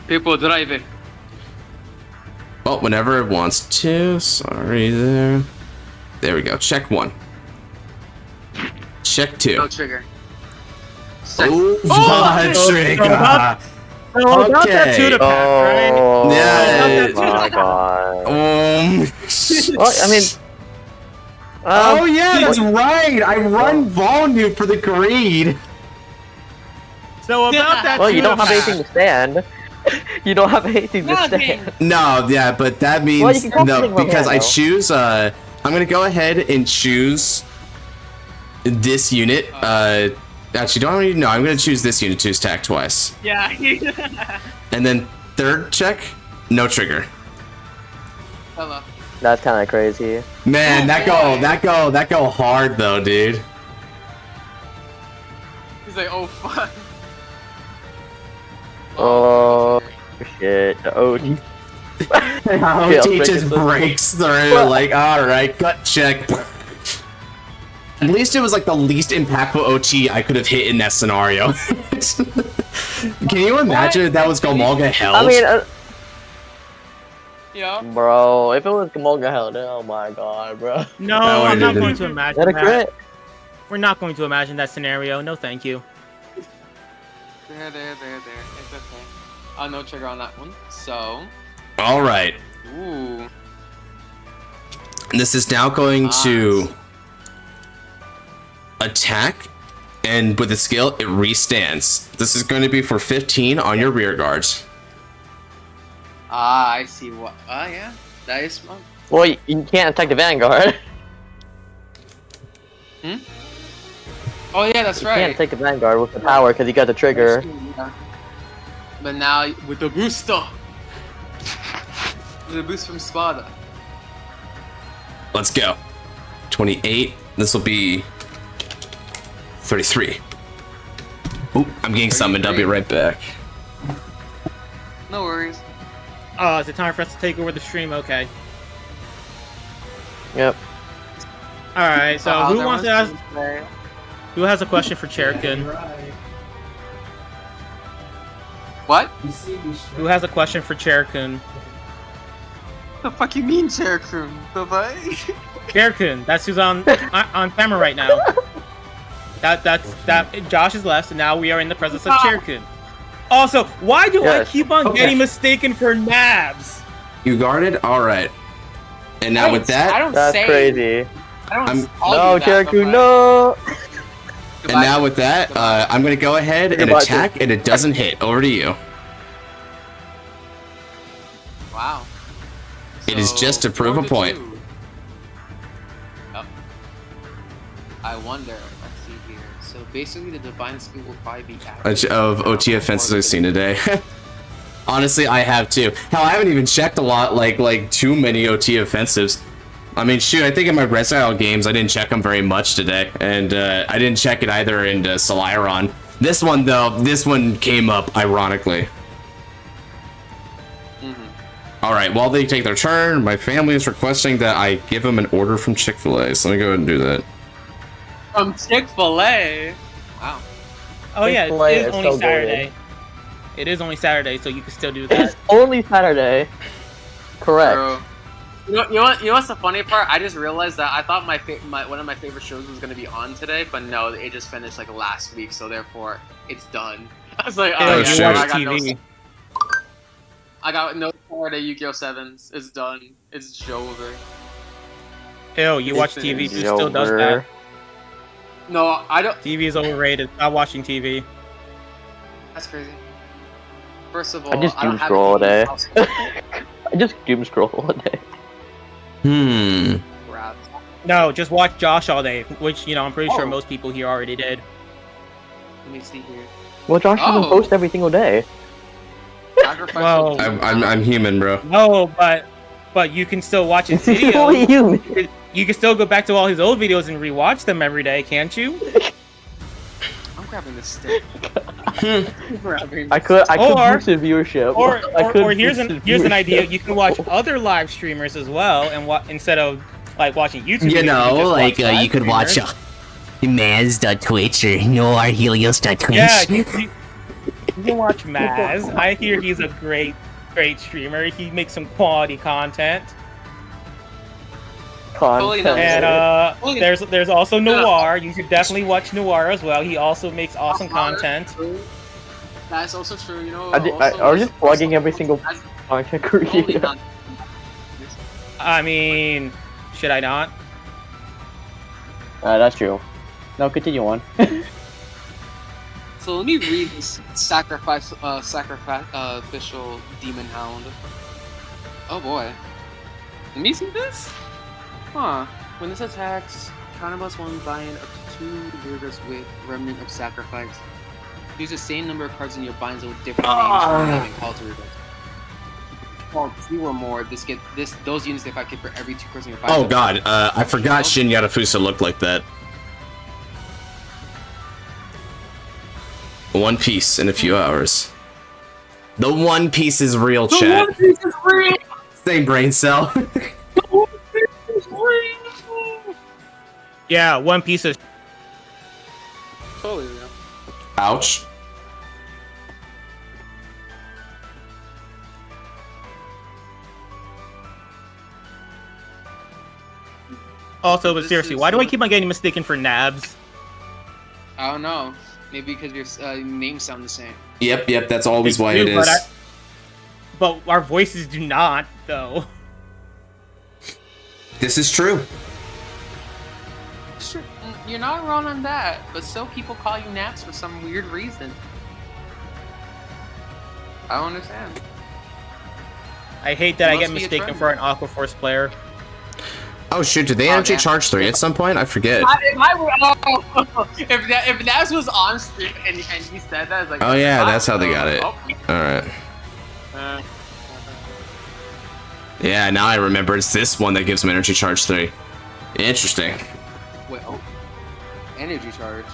People driving. Well, whenever it wants to. Sorry there. There we go. Check 1. Check 2. No trigger. Trigger! About that 2 to pass, right? Oh, Yeah. my god. Well, I mean. Oh yeah, that's right! I run Volnu for the greed! So about that Well, 2 you don't to have pass. anything to stand. You don't have anything to stand. No, yeah, but that means Well, you can no, something because I though. choose I'm gonna go ahead and choose this unit. Actually, don't even know. I'm gonna choose this unit to attack twice. Yeah. And then third check, no trigger. Hello. That's kind of crazy. Man, that go hard though, dude. He's like, oh fuck. Oh shit. The OG. OT just breaks through, like, alright, gut check. At least it was like the least impactful OT I could have hit in that scenario. Can you imagine if that was Gomolga held? I mean, Yeah. bro, if it was Gamolga held, oh my god, bro. No, I I'm not would've going did. to Is imagine that a that. crit? We're not going to imagine that scenario. No, thank you. There. It's okay. No trigger on that one. So. Alright. Ooh. This is now going to attack, and with the skill, it restands. This is going to be for 15 on your rear guards. I see what. Yeah. That is smart. Well, you can't attack the Vanguard. Oh yeah, that's You right. can't take the Vanguard with the power because you got the trigger. Yeah. But now with the booster, with the boost from Spada. Let's go. 28. This will be 33. Ooh, I'm getting summoned. I'll be right back. No worries. Oh, is it time for us to take over the stream? Okay. Yep. Alright, so who there wants was to ask? today. Who has a question for Cherokun? What? Who has a question for Cherokun? The fuck you mean, Cherokun? The fuck? Cherokun, that's who's on camera right now. That's Josh is left, and now we are in the presence of Cherokun. Also, why do I Yes. keep on getting mistaken for Nabs? You guarded? Alright. And now with I that, don't That's say. crazy. I don't I'm- call No, you that, Jericho, but- no! and now with that, I'm gonna go ahead and Goodbye, attack, and it doesn't hit. Over to you. Wow. It is just to prove a 4-2. point. Oh. I wonder. Let's see here. So basically, the divine skill will probably be Of OT offenses I've seen today. Honestly, I have too. Hell, I haven't even checked a lot, like too many OT offensives. I mean, shoot, I think in my Resile games, I didn't check them very much today. And I didn't check it either in Soliron. This one, though, this one came up ironically. Alright, while they take their turn, my family is requesting that I give them an order from Chick-fil-A. So let me go ahead and do that. From Chick-fil-A. Wow. Oh yeah, Chick-fil-A it is is only so good. Saturday. It is only Saturday, so you can still do that. It's only Saturday. Correct. Bro. You know what's the funny part? I just realized that I thought one of my favorite shows was gonna be on today, but no, it just finished like last week, so therefore it's done. I was like, Oh, oh, you shit. yeah, watch TV. I got no Saturday Yu-Gi-Oh! 7s. It's done. It's over. Ew, you watch It's TV, who It's still does over. that? No, I don't. TV is overrated. Stop watching TV. That's crazy. First of all, I just don't doom have scroll all a TV day. house. I just doom scroll all day. Crap. No, just watch Josh all day, which, you know, I'm pretty sure Oh. most people here already did. Let me see here. Well, Josh doesn't Oh. post every single day. Sacrifice Well, will- I'm human, bro. No, but you can still watch his What do videos. you mean? You can still go back to all his old videos and rewatch them every day, can't you? I'm grabbing this stick. I could Or- boost the viewership. Or I could here's boost an the here's an viewership. idea. You can watch other live streamers as well, and instead of like watching YouTube. You videos, know, just like watch live you could watch streamers. Maz.twitch or Noarhelios.twitch. Yeah, you can watch Maz. I hear he's a great streamer. He makes some quality content. Totally not. Content. And there's also Noir. You should definitely watch Noir as well. He also makes awesome content. That's also true. You know. Are you just plugging every single content Totally creator? not. I mean, should I not? That's true. No, continue on. So let me read this sacrificial demon hound. Oh boy. Let me see this? Huh. When this attacks, +1 bind up to 2 Virgus with Remnant of Sacrifice. Use the same number of cards in your binds with different names for naming call to Virgus. Call 2 or more, those units they fight keep for every 2 cards in your binds. Oh god, I forgot Shin Yadafusa looked like that. One Piece in a few hours. The One Piece is real, chat. One Piece is real! Same brain cell. Yeah, One Piece is. Totally real. Ouch. Also, but This seriously, is- why do I keep on getting mistaken for Nabs? I don't know. Maybe because your names sound the same. Yep, that's always why They it do, is. But our voices do not, though. This is true. Sure, you're not wrong on that, but still people call you Naps for some weird reason. I don't understand. I hate that I Must get be a mistaken trend. for an Aqua Force player. Oh shoot, did they Oh, energy yeah. charge 3 at some point? I forget. If Nabs was on stream and he said that, I was like, Oh yeah, that's how they got it. Oh. Alright. Yeah, now I remember it's this one that gives him energy charge 3. Interesting. Well, energy charge.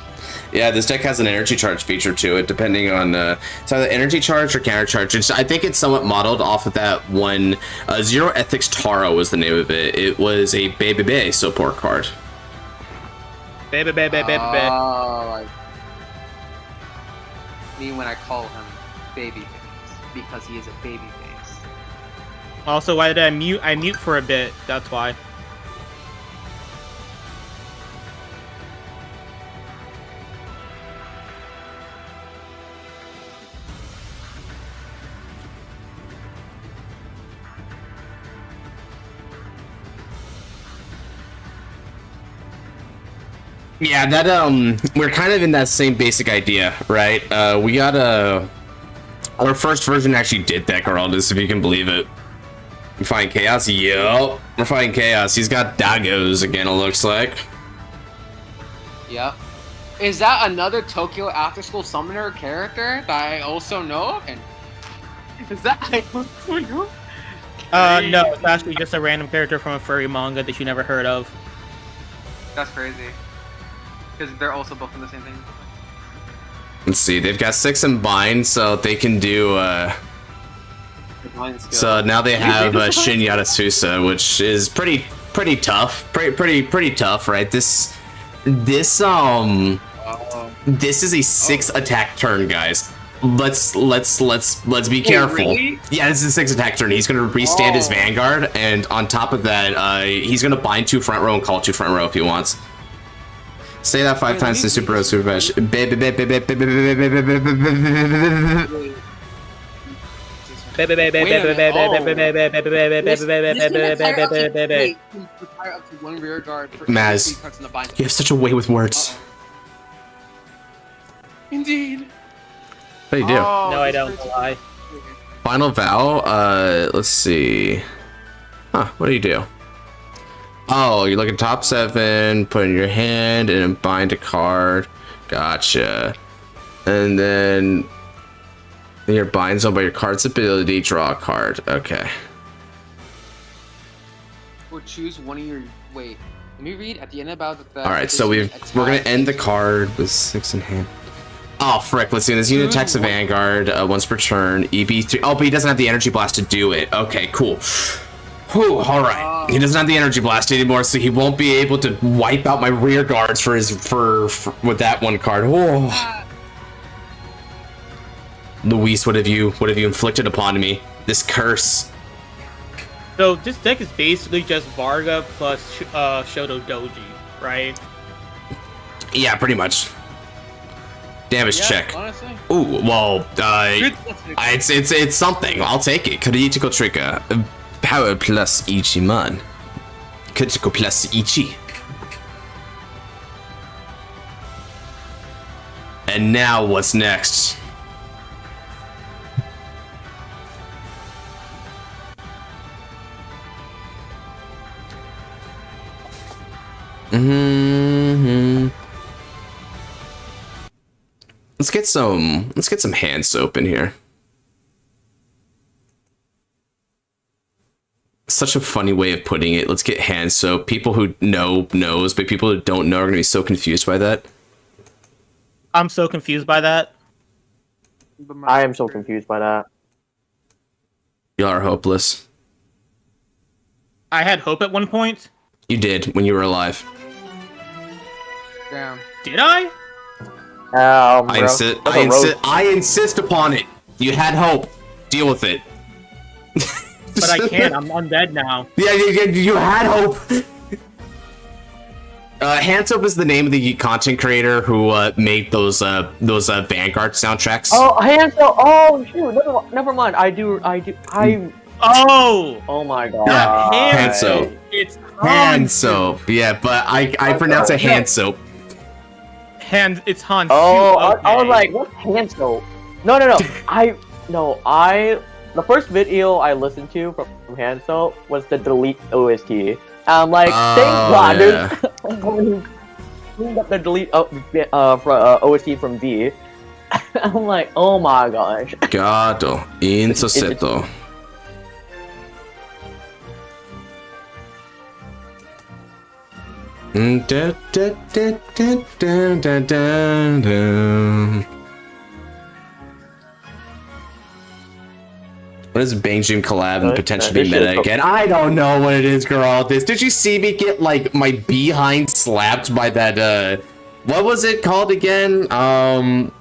Yeah, this deck has an energy charge feature to it, depending on it's either energy charge or counter charge. I think it's somewhat modeled off of that one. Zero Ethics Taro was the name of it. It was a baby support card. Baby. Like me when I call him babyface because he is a babyface. Also, why did I mute? I mute for a bit. That's why. Yeah, that we're kind of in that same basic idea, right? We got our first version actually did that, Geraldus, if you can believe it. Refine Chaos, yup. Refine Chaos. He's got Daggos again, it looks like. Yep. Is that another Tokyo After School Summoner character that I also know? And is that I also know? No, it's actually just a random character from a furry manga that you never heard of. That's crazy. Because they're also both in the same thing. Let's see, they've got 6 in bind, so they can do so now they have Shin Yatasusa, which is pretty tough. Pretty tough, right? This is a 6 attack turn, guys. Let's be careful. Really? Yeah, this is a 6 attack turn. He's gonna restand his Vanguard, and on top of that, he's gonna bind 2 front row and call 2 front row if he wants. Say that 5 times to Super Bash. Maz, you have such a way with words. Indeed. What do you do? No, I don't lie. Final Vow, let's see. Huh, what do you do? Oh, you look at top 7, put in your hand, and then bind a card. Gotcha. And then your bind zone by your card's ability, draw a card. Okay. Or choose one of your. Wait. Let me read at the end about the. Alright, so we're gonna end the card with 6 in hand. Oh, frick, let's see. This unit attacks a Vanguard once per turn. EB3. Oh, but he doesn't have the Energy Blast to do it. Okay, cool. Whew, alright. He doesn't have the Energy Blast anymore, so he won't be able to wipe out my rear guards for his with that one card. Oh. Luis, what have you inflicted upon me? This curse. So this deck is basically just Varga plus Shoto Doji, right? Yeah, pretty much. Damage check. Honestly. Ooh, well, it's something. I'll take it. Critical trigger. Power plus Ichiman. Critical plus Ichi. And now what's next? Let's get some hand soap in here. Such a funny way of putting it. Let's get hand soap. People who knows, but people who don't know are gonna be so confused by that. I'm so confused by that. I am so confused by that. Y'all are hopeless. I had hope at one point. You did when you were alive. Damn. Did I? I insist upon it. You had hope. Deal with it. But I can't. I'm undead now. Yeah, you had hope. Hand Soap is the name of the content creator who made those Vanguard soundtracks. Oh, Hand Soap. Oh shoot. Never mind. I do. Oh my god. Yeah, Hand Soap. It's Hand Soap. Yeah, but I pronounce it Hand Soap. It's Han. Oh, okay. I was like, what's Hand Soap? No. The first video I listened to from Hand Soap was the Delete OST. I'm like, thank God, yeah. there's cleaned up the Delete OST from V. I'm like, oh my gosh. Gato, insoseto. What is Bang Dream collab and potentially this meta shit- again? I don't know what it is, girl. Did you see me get like my behind slapped by that what was it called again? Mygo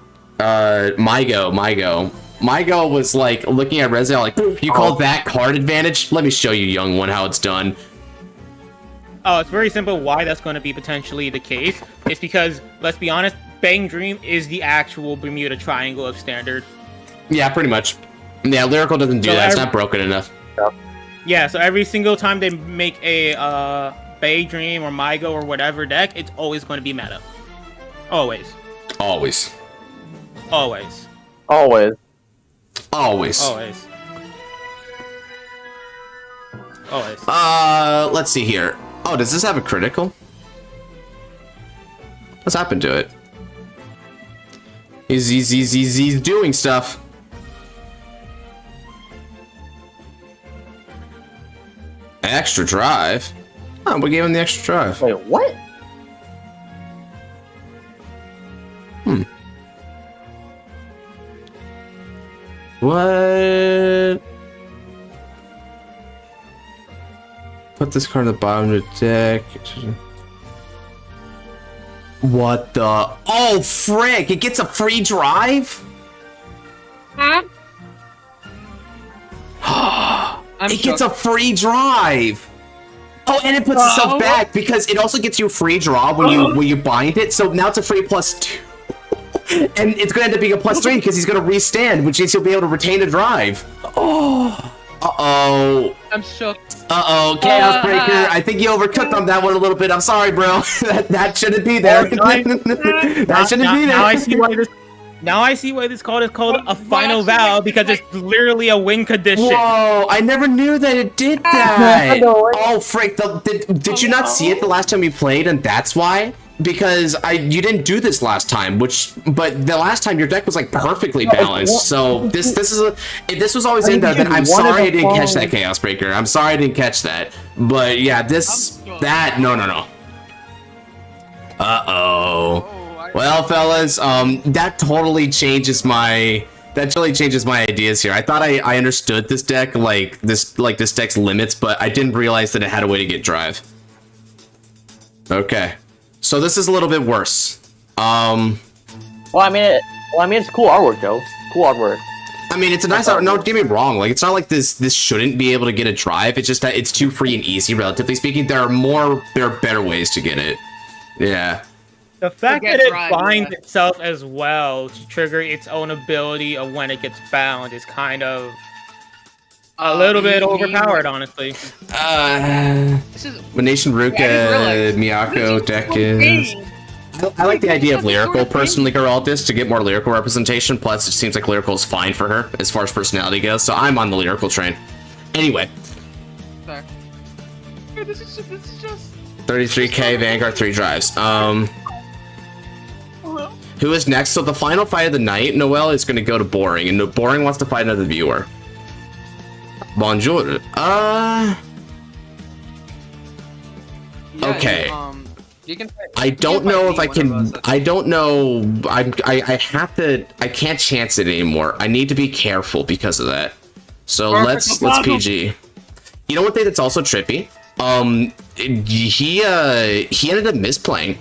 was like looking at Resident like, you call that card advantage? Let me show you, young one, how it's done. Oh, it's very simple why that's going to be potentially the case. It's because, let's be honest, Bang Dream is the actual Bermuda Triangle of Standard. Yeah, pretty much. Yeah, Lyrical doesn't do that. It's not broken enough. Yeah, so every single time they make a Bang Dream or Mygo or whatever deck, it's always going to be meta. Always. Always. Always. Always. Always. Always. Always. Let's see here. Oh, does this have a critical? What's happened to it? He's doing stuff. Extra drive? Oh, we gave him the extra drive. Wait, what? What? Put this card on the bottom of the deck. What the? Oh, frick! It gets a free drive? I'm It gets a free drive! Oh, and it puts itself back because it also gets you a free draw when you bind it. So now it's a free +2. And it's gonna end up being a +3 because he's gonna restand, which means he'll be able to retain a drive. Oh. Uh-oh. I'm shook. Uh-oh, Chaos Breaker. I think you overcooked on that one a little bit. I'm sorry, bro. that shouldn't be there. That shouldn't be there. Now I see why this. Now I see why this card is called a final vow, because it's literally a win condition. Whoa! I never knew that it did that. Oh, frick! Did you not see it the last time we played, and that's why? Because you didn't do this last time, but the last time your deck was like perfectly balanced. So this was always in there. Then I'm sorry I didn't catch that, Chaos Breaker. I'm sorry I didn't catch that. But yeah, no. Uh-oh. Well, fellas, that totally changes my ideas here. I thought I understood this deck, like this deck's limits, but I didn't realize that it had a way to get drive. Okay. So this is a little bit worse. Well, I mean, it's cool artwork, though. Cool artwork. I mean, it's a nice art. No, don't get me wrong. Like, it's not like this shouldn't be able to get a drive. It's just that it's too free and easy, relatively speaking. There are better ways to get it. Yeah. The fact that it binds itself as well to trigger its own ability of when it gets bound is kind of a little bit overpowered, honestly. When Nation Ruka Miyako deck is... I like the idea of Lyrical, personally, Geraldus, to get more Lyrical representation, plus it seems like Lyrical is fine for her, as far as personality goes, so I'm on the Lyrical train. Anyway. Sorry. This is just... 33k, Vanguard, 3 drives. Who is next? So the final fight of the night, Noelle is going to go to Boring, and Boring wants to fight another viewer. Bonjour. Okay. You can I don't know if I can. I don't know. I have to. I can't chance it anymore. I need to be careful because of that. So let's PG. You know one thing that's also trippy? He ended up misplaying.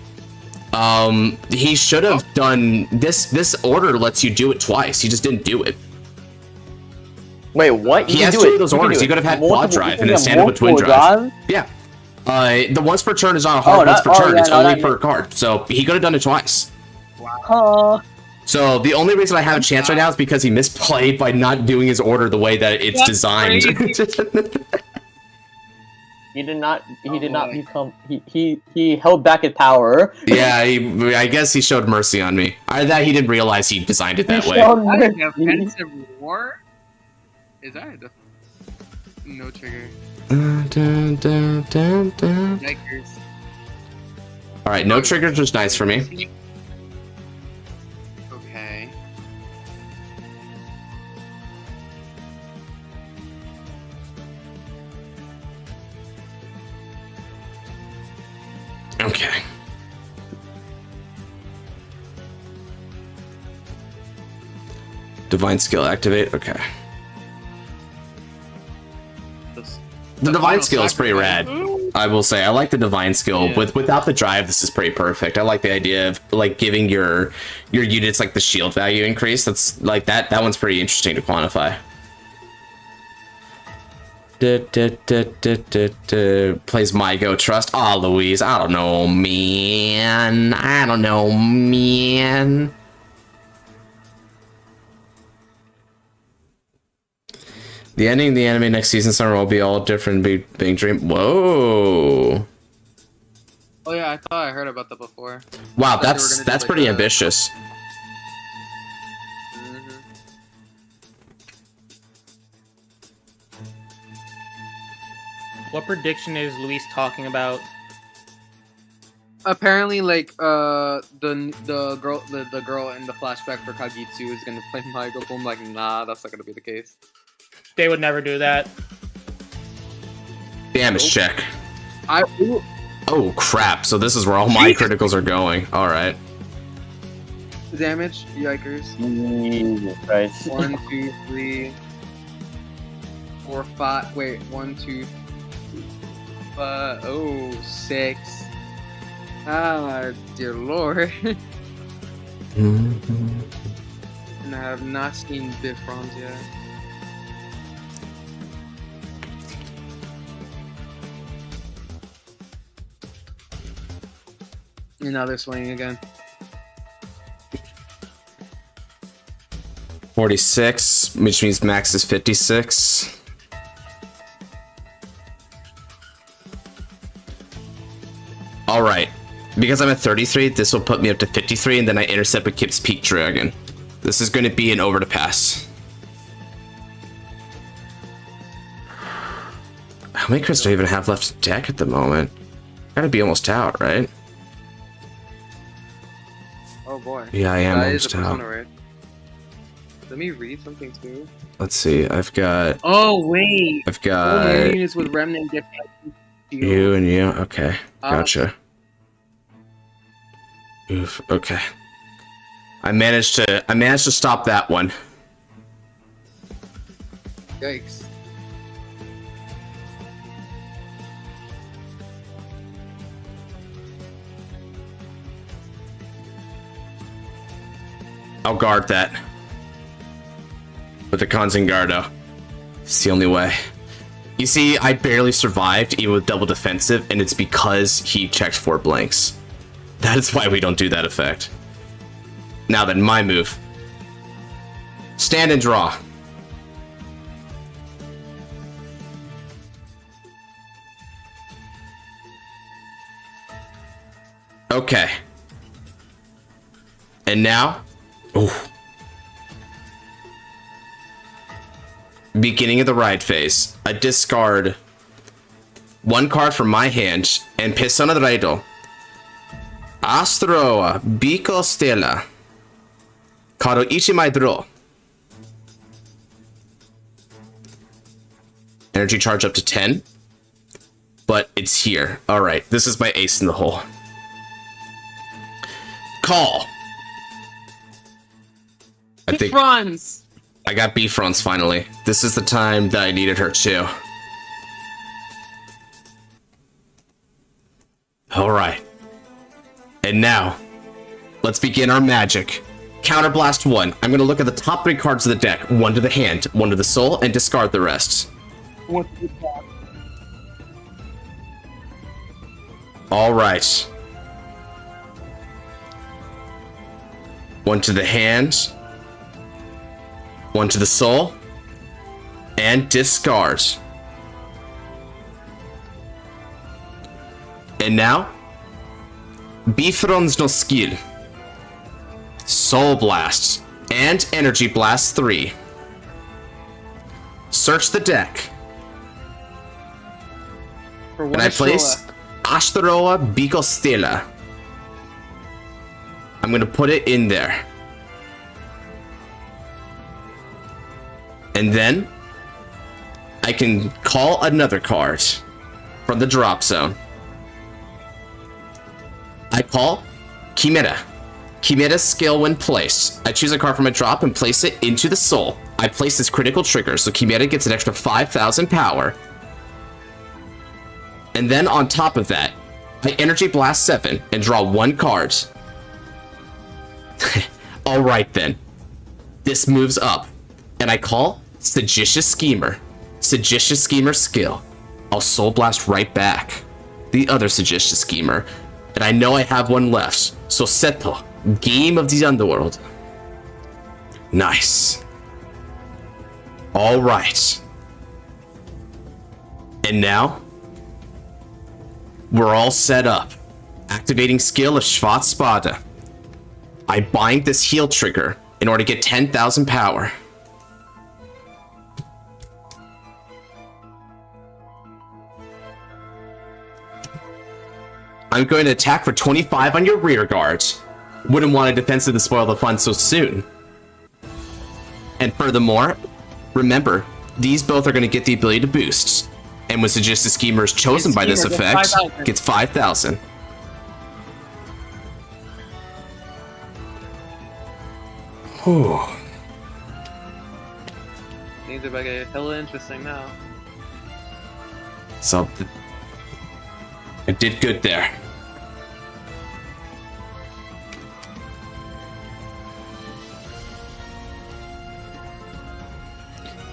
He should have done this. This order lets you do it twice. He just didn't do it. Wait, what? He has 2 of those orders. He could have had quad drive and then stand up with twin drive. Yeah. The once per turn is not a hard once per turn. It's only per card. So he could have done it twice. Wow. So the only reason I have a chance right now is because he misplayed by not doing his order the way that it's designed. He did not become. He held back his power. Yeah, I guess he showed mercy on me. Either that he didn't realize he designed it that way. Defensive war? Is that no trigger? Yikers. All right, no triggers was nice for me. Okay. Okay. Divine skill activate. Okay. The divine skill is pretty rad. I will say I like the divine skill. Yeah. Without the drive, this is pretty perfect. I like the idea of like giving your units like the shield value increase. That's like that one's pretty interesting to quantify. Plays my go trust. Ah, Louise, I don't know, man. I don't know, man. The ending of the anime next season summer will be all different. Big dream. Whoa. Oh yeah, I thought I heard about that before. Wow, I thought they were that's gonna do, like, pretty a- ambitious. Mhm. What prediction is Luis talking about? Apparently, like the girl in the flashback for Kagitsu is gonna play Maigo. I'm like, nah, that's not gonna be the case. They would never do that. Damage check. Ooh, Oh crap! So this is where all my criticals are going. All right. damage, yikers. Jesus Christ. 1, 2, 3, 4, 5. Wait, 1, 2, 6. Ah, dear lord. And I have not seen Bifrons yet. And now they're swinging again. 46, which means max is 56. All right. Because I'm at 33, this will put me up to 53, and then I intercept with Kip's Peak Dragon. This is going to be an over to pass. How many cards do I even have left in deck at the moment? Gotta be almost out, right? Oh boy. Yeah, I am That is almost a out. persona, right? Let me read something too. Let's see. I've got Oh wait. All uh, units with remnant get you and you. Okay, gotcha. Oof. Okay. I managed to stop that one. Yikes. I'll guard that with the Conzingardo. It's the only way. You see, I barely survived even with double defensive, and it's because he checked 4 blanks. That is why we don't do that effect. Now then, my move. Stand and draw. Okay. And now... Ooh. Beginning of the ride phase. I discard 1 card from my hand and Persona Dreidel. Astro Biko Stella. Karo Ichimai draw. Energy charge up to 10. But it's here. Alright, this is my ace in the hole. Call. I think Bronze. I got B-Fronts finally. This is the time that I needed her too. Alright. And now, let's begin our magic. Counterblast 1. I'm gonna look at the top 3 cards of the deck. 1 to the hand, 1 to the soul, and discard the rest. Alright. 1 to the hand. 1 to the soul. And discard. And now, Bifron's no skill. Soul Blast. And Energy Blast 3. Search the deck. For And I place Ashtaroa Biko Stella. I'm gonna put it in there. And then I can call another card from the drop zone. call Chimera. Chimera skill when placed. I choose a card from a drop and place it into the soul. I place this critical trigger, so Chimera gets an extra 5,000 power. And then on top of that, I Energy Blast 7 and draw 1 card. Alright then. This moves up. And I call Sagacious Schemer. Sagacious Schemer skill. I'll Soul Blast right back. The other Sagacious Schemer. And I know I have one left. So Seto. Game of the Underworld. Nice. Alright. And now, we're all set up. Activating skill of Schwarzspada. I bind this heal trigger in order to get 10,000 power. I'm going to attack for 25 on your rear guard. Wouldn't want a defensive to spoil the fun so soon. And furthermore, remember, these both are going to get the ability to boost. And when Sagacious Schemer is chosen by this effect, gets 5,000. Whew. Things are about to get hella interesting now. So, I did good there.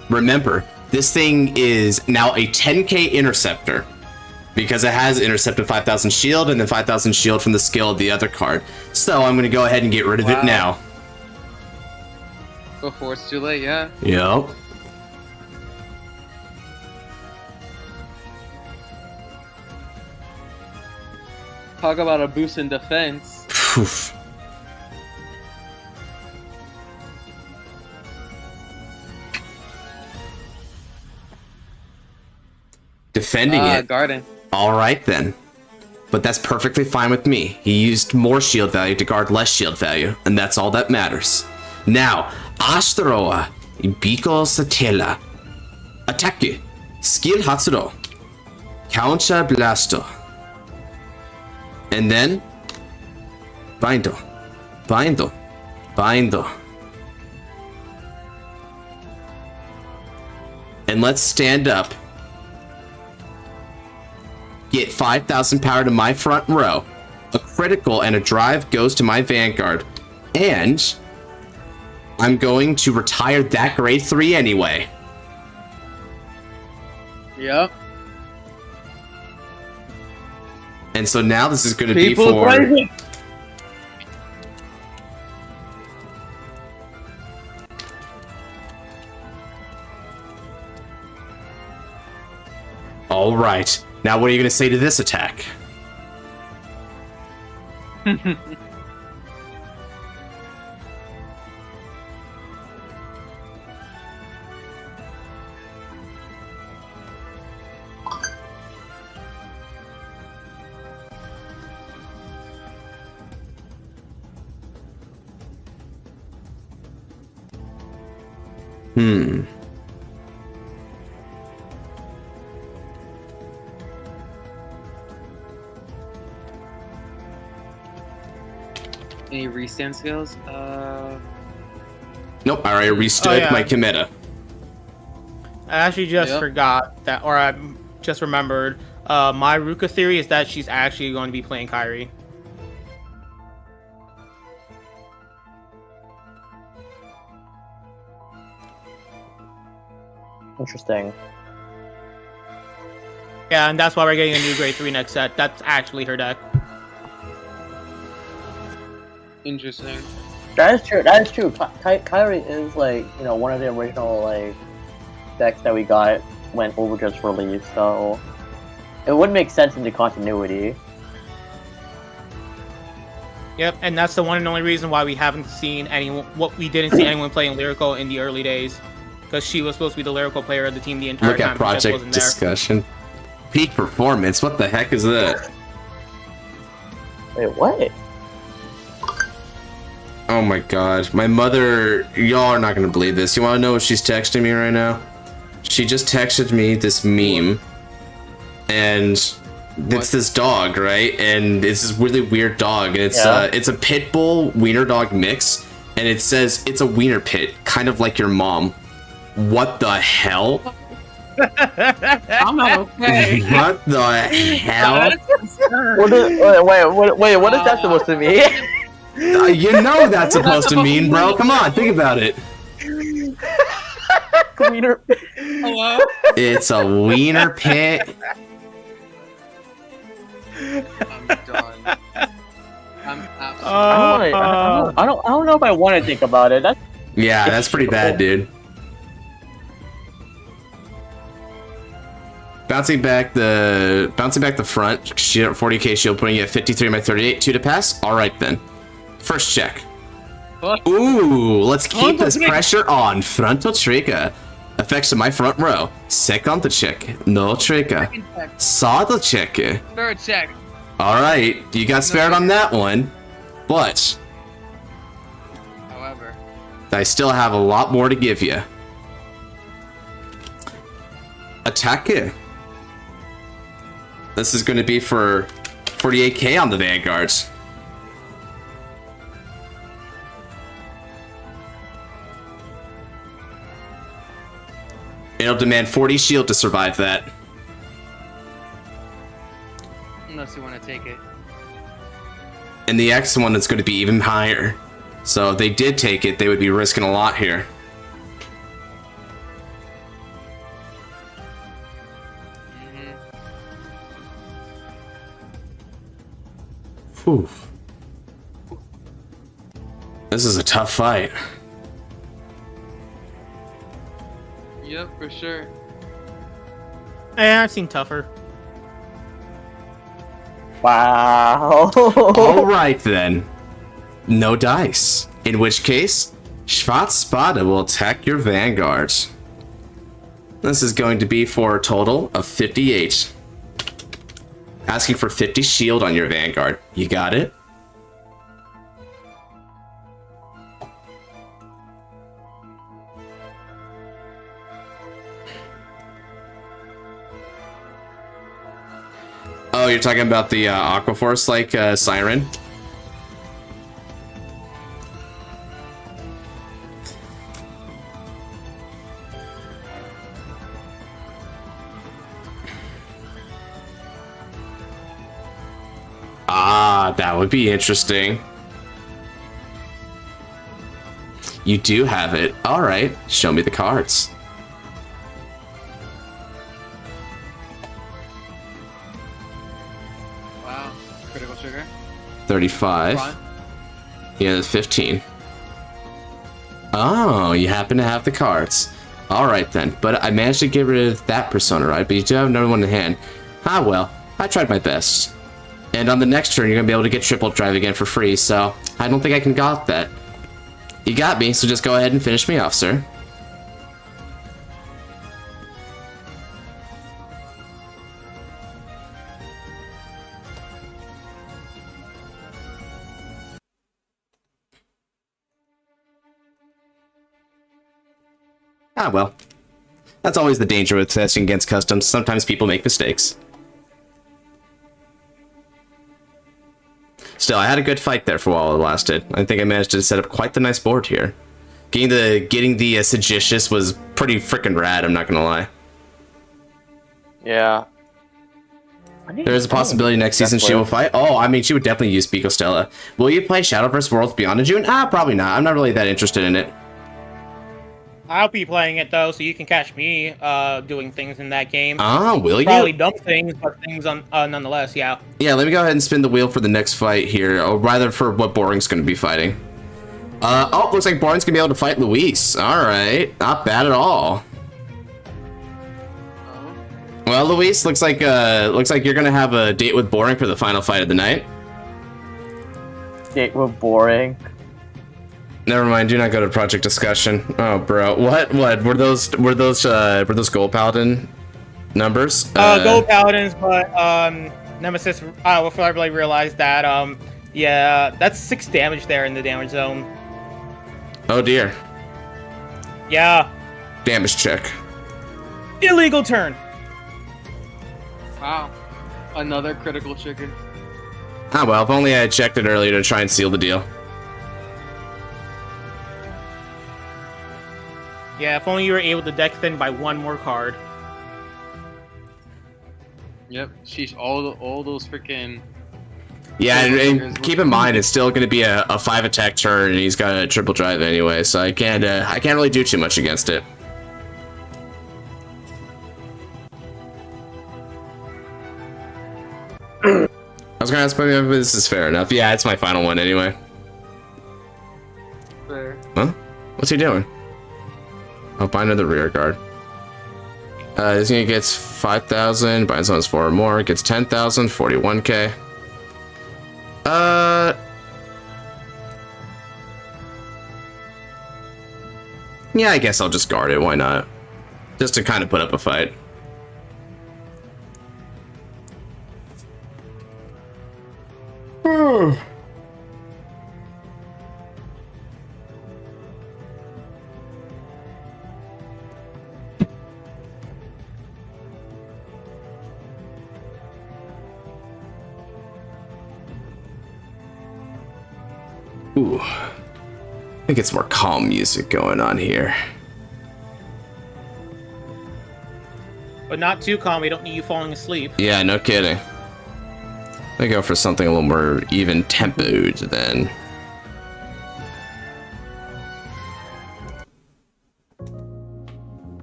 Remember, this thing is now a 10k interceptor because it has intercepted 5,000 shield and then 5,000 shield from the skill of the other card. So I'm going to go ahead and get rid of it now. Before it's too late, yeah. Yup. Talk about a boost in defense. Poof. Defending it. Guarding. Alright then. But that's perfectly fine with me. He used more shield value to guard less shield value, and that's all that matters. Now, Ashtaroa, Ibiko Satela. Attack. Skill Hatsuro. Counter Blasto. And then, Bindo. Bindo. Bindo. And let's stand up. Get 5,000 power to my front row. A critical and a drive goes to my Vanguard. And I'm going to retire that grade 3 anyway. Yep. And so now this is going to be for... Alright. Now what are you going to say to this attack? Any restand skills? Nope, I already restood my Chimera. I actually just forgot that, or I just remembered. My Ruka theory is that she's actually going to be playing Kairi. Interesting. Yeah, and that's why we're getting a new grade 3 next set. That's actually her deck. Interesting. That is true. That is true. Kairi is like, you know, one of the original like decks that we got when Overdress released, so it would make sense in the continuity. Yep, and that's the one and only reason why we haven't seen anyone. What we didn't see anyone playing Lyrical in the early days, because she was supposed to be the Lyrical player of the team the entire Look time. at project discussion. Peak performance. What the heck is that? Wait, what? Oh my god. My mother... Y'all are not going to believe this. You want to know what she's texting me right now? She just texted me this meme. And it's this dog, right? And it's this really weird dog. And it's a pit bull wiener dog mix, and it says it's a wiener pit, kind of like your mom. What the hell? I'm not okay. What the hell? Wait, what is that supposed to mean? You know that's supposed to mean, bro. Come on, think about it. Wiener. Hello? It's a wiener pit. I'm done. I'm absolutely. I don't know if I want to think about it. Yeah, that's pretty bad, dude. Bouncing back the front, 40k shield, putting you at 53 by 38, 2 to pass. All right then. First check. Ooh, let's keep this pressure on. Frontal trigger. Effects to my front row. Second check. No trigger. Saddle check. Third check. All right, you got spared on that one, but However, I still have a lot more to give you. Attack it. This is going to be for 48k on the Vanguards. It'll demand 40 shield to survive that. unless you want to take it. And the X one is going to be even higher. So if they did take it, they would be risking a lot here. Whew. This is a tough fight. Yep, for sure. Yeah, I've seen tougher. Wow. All right then. No dice. In which case, Schwarzspada will attack your Vanguard. This is going to be for a total of 58. Asking for 50 shield on your Vanguard. You got it? Oh, you're talking about the Aquaforce like Siren? Ah, that would be interesting. You do have it. All right, show me the cards. Wow. Critical trigger. 35. Fine. Yeah, 15. Oh, you happen to have the cards. All right then, but I managed to get rid of that persona, right? But you do have another one in hand. Ah, well, I tried my best. And on the next turn, you're going to be able to get triple drive again for free, so I don't think I can got that. You got me, so just go ahead and finish me off, sir. Ah, well. That's always the danger with testing against customs. Sometimes people make mistakes. Still, I had a good fight there for a while it lasted. I think I managed to set up quite the nice board here. Getting the Seditious was pretty freaking rad, I'm not gonna lie. Yeah. There's a possibility next season she will fight. Oh, I mean, she would definitely use Pico Stella. Will you play Shadowverse Worlds Beyond in June? Ah, probably not. I'm not really that interested in it. I'll be playing it though, so you can catch me doing things in that game. Ah, will you? Probably dumb things, but things nonetheless, yeah. Yeah, let me go ahead and spin the wheel for the next fight here, or rather for what Boring's going to be fighting. Oh, looks like Boring's going to be able to fight Luis. Alright, not bad at all. Well, Luis, looks like you're going to have a date with Boring for the final fight of the night. Date with Boring. Never mind, do not go to project discussion. Oh, bro. What were those Gold Paladin numbers? Gold Paladins, but Nemesis will probably realize that yeah, that's 6 damage there in the damage zone. Oh dear. Yeah. Damage check. Illegal turn. Wow. Another critical chicken. Ah well, if only I had checked it earlier to try and seal the deal. Yeah, if only you were able to deck thin by one more card. Yep, sheesh, all those freaking. Yeah, and keep in mind it's still going to be a 5 attack turn, and he's got a triple drive anyway, so I can't really do too much against it. I was gonna ask, but this is fair enough. Yeah, it's my final one anyway. Fair. Huh? What's he doing? Oh, bind to the rear guard. This unit gets 5,000, binds on 4 or more, gets 10,000, 41k. Yeah, I guess I'll just guard it, why not? Just to kind of put up a fight. Ooh. I think it's more calm music going on here. But not too calm, we don't need you falling asleep. Yeah, no kidding. I go for something a little more even tempoed then.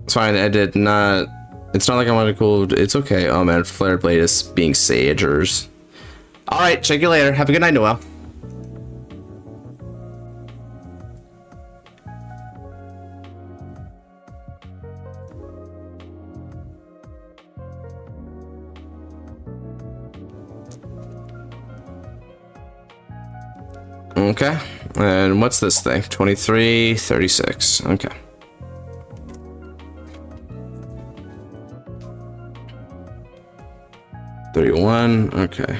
It's fine, I did not... It's not like I want to cool... It's okay. Oh man, Flare Blade is being sagers. Alright, check you later. Have a good night, Noel. Okay, and what's this thing? 23, 36. Okay. $31. Okay.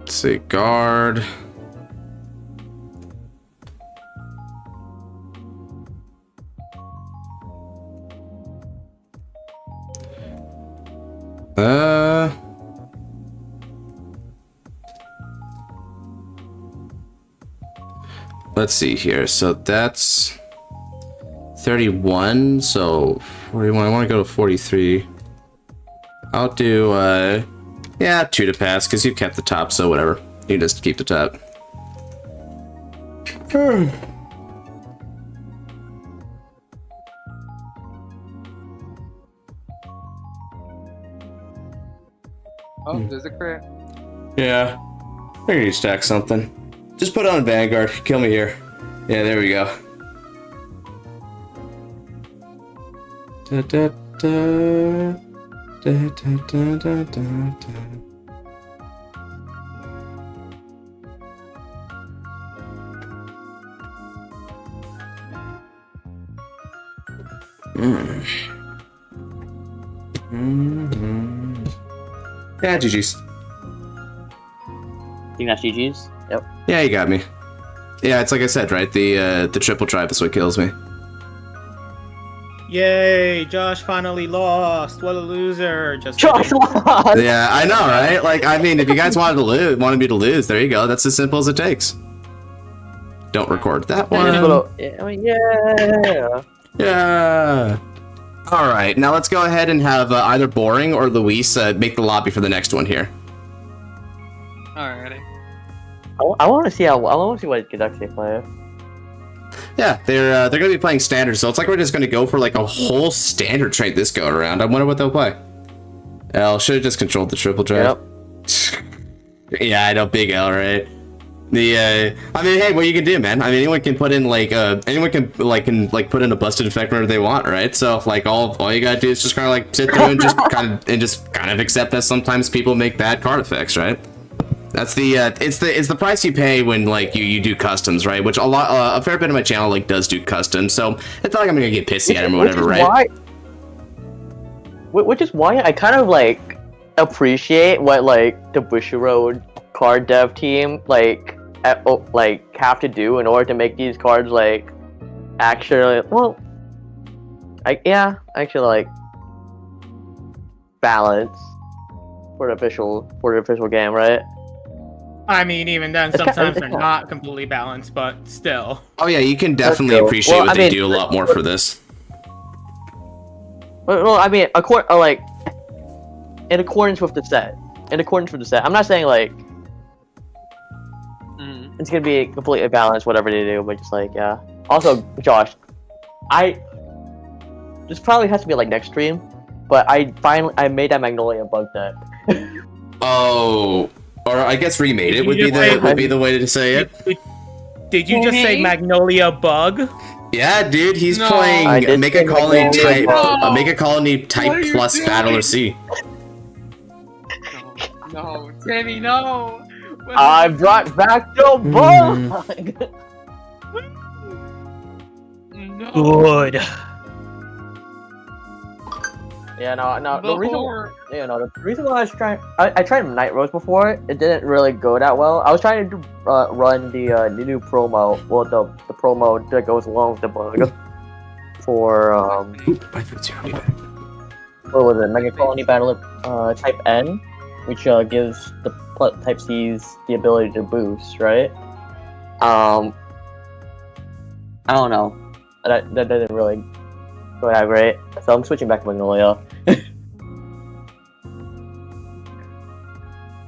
Let's see, guard. Let's see here. So that's 31. So 41. I want to go to 43. I'll do, yeah, 2 to pass because you kept the top. So whatever. You just keep the top. Oh, there's a crit. Yeah. Figure you stack something. Just put on Vanguard. Kill me here. Yeah, there we go. Da, da, da. Da, da, da, da, da, da. Yeah, GG's. You got GG's? Yep. Yeah, you got me. Yeah, it's like I said, right? The triple drive is what kills me. Yay, Josh finally lost. What a loser. Just Josh lost! Yeah, I know, right? Like, I mean, if you guys wanted me to lose, there you go. That's as simple as it takes. Don't record that one. Yeah. Yeah. All right, now let's go ahead and have either Boring or Luis make the lobby for the next one here. Alrighty. I want to see what Caducks they play. Yeah, they're gonna be playing standard, so it's like we're just gonna go for like a whole standard trade this go around. I wonder what they'll play. L should have just controlled the triple drive. Yep. Yeah, I know, big L, right? I mean, hey, what you can do, man? I mean, anyone can put in like anyone can put in a busted effect whenever they want, right? So like all you gotta do is just kind of like sit through and just kind of accept that sometimes people make bad card effects, right? That's the it's the price you pay when like you do customs, right? Which a fair bit of my channel like does do customs, so it's not like I'm gonna get pissy at him or whatever, right? Which is why I kind of like appreciate what like the Bushiroad card dev team like have to do in order to make these cards like actually Yeah, actually like balance for the official game, right? I mean, even then, It's sometimes it's they're not completely balanced, but still. Oh yeah, you can definitely true. appreciate Well, what I they mean- do a lot more for this. Well, I mean, like in accordance with the set. I'm not saying like it's gonna be completely balanced, whatever they do, but just like yeah. Also, Josh, this probably has to be like next stream, but I made that Magnolia bug deck. Oh, or I guess remade it Did would you be just say- the way to say it. Did you just say Magnolia Bug? Yeah, dude, he's No. I playing did Make a say Colony Magnolia type, Bug. Make a Colony What type are you plus doing? Battler C. No, Timmy, no. I brought back the bug. No. Good. Yeah, no. The reason, Before- the reason why I was trying, I tried Night Rose before. It didn't really go that well. I was trying to run the new promo, well, the promo that goes along with the bug for what was it? Mega Colony Battler Type N, which gives the Type C's the ability to boost, right? I don't know. That didn't really go that great, so I'm switching back to Magnolia.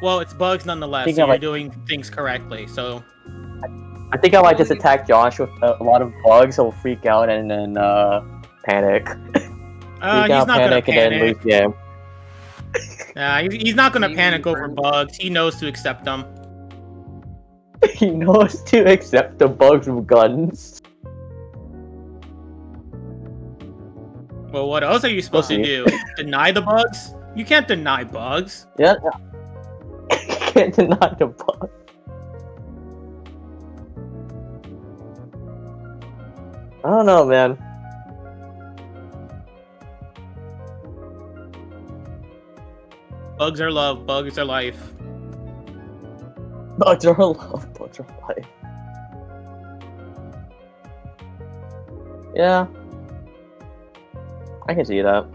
Well, it's bugs nonetheless, Think so I you're like- doing things correctly, so... I think I might just attack Josh with a lot of bugs, he'll freak out and then panic. he's not gonna and then lose panic. the game. He's not gonna Maybe panic over burn- bugs. He knows to accept them. He knows to accept the bugs with guns. Well, what else are you supposed to Okay. do? Deny the bugs? You can't deny bugs. Yeah. Can't deny the bug. I don't know, man. Bugs are love. Bugs are life. Bugs are love, bugs are life. Yeah. I can see that.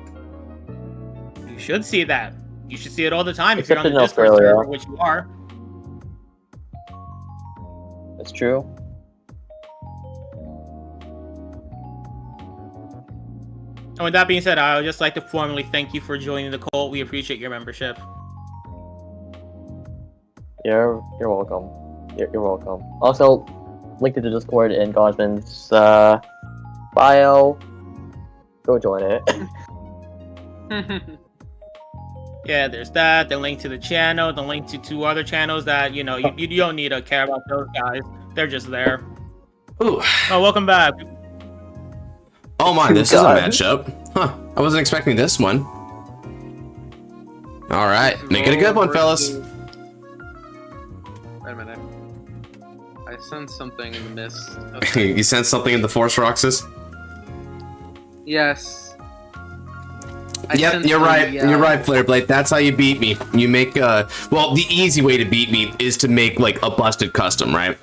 You should see that. You should see it all the time if Except you're on the in Discord Australia. server, which you are. That's true. And with that being said, I would just like to formally thank you for joining the cult. We appreciate your membership. You're welcome. You're welcome. Also, link to the Discord in Gosman's bio. Go join it. Yeah, there's that. The link to the channel. The link to 2 other channels that, you know, you don't need to care about those guys. They're just there. Ooh. Oh, welcome back. Oh my, this is a God. matchup. Huh, I wasn't expecting this one. Alright, make it a good one, fellas. Wait a minute. I sense something in the mist. You sense something in the Force, Roxas? Yes. Yep, you're right. You're right, Flareblade. That's how you beat me. You make well, the easy way to beat me is to make like a busted custom, right?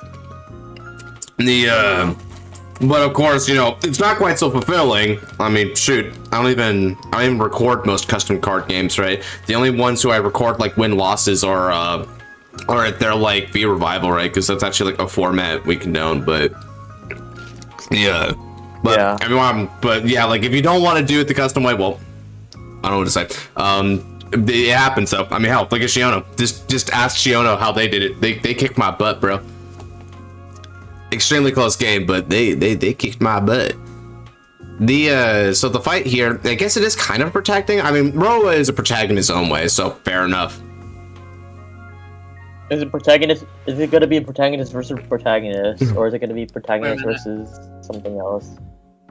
But of course, you know, it's not quite so fulfilling. I mean, shoot, I don't even record most custom card games, right? The only ones who I record like win-losses are they're like V Revival, right? Because that's actually like a format we condone, but yeah. But Yeah. everyone, but yeah, like if you don't want to do it the custom way, well, I don't know what to say. It happens though. I mean, hell, look at Shiono. Just ask Shiono how they did it. They kicked my butt, bro. Extremely close game, but they kicked my butt. So the fight here, I guess it is kind of protecting. I mean, Roa is a protagonist in his own way, so fair enough. Is it protagonist? Is it gonna be a protagonist versus protagonist, or is it gonna be protagonist versus something else?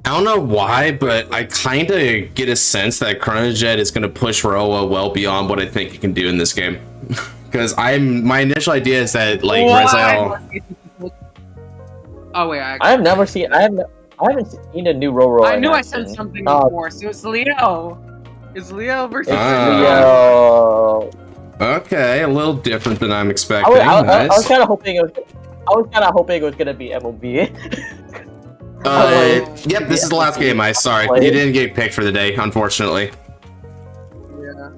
I don't know why, but I kind of get a sense that Chronojet is going to push Roa well beyond what I think he can do in this game. Because my initial idea is that like Rezael. Oh wait, I haven't seen a new Roro. I in knew I action. said something Oh, before, so it's Leo. It's Leo versus Ah. Yo. Okay, a little different than I'm I expecting. was Nice. kind of hoping it was. I was kind of hoping it was gonna be MLB. Yep, this is the last game. Sorry, you didn't get picked for the day, unfortunately. Yeah.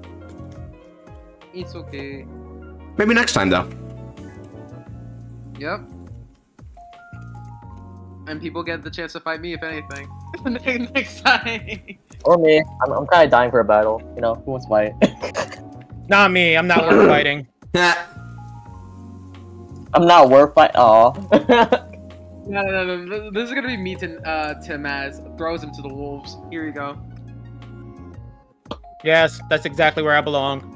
It's okay. Maybe next time though. Yep. And people get the chance to fight me if anything. Next time. Or me. I'm kind of dying for a battle. You know, who wants to fight? Not me. I'm not worth fighting. I'm not worth fight. Aw. No. This is gonna be me to Maz. Throws him to the wolves. Here you go. Yes, that's exactly where I belong.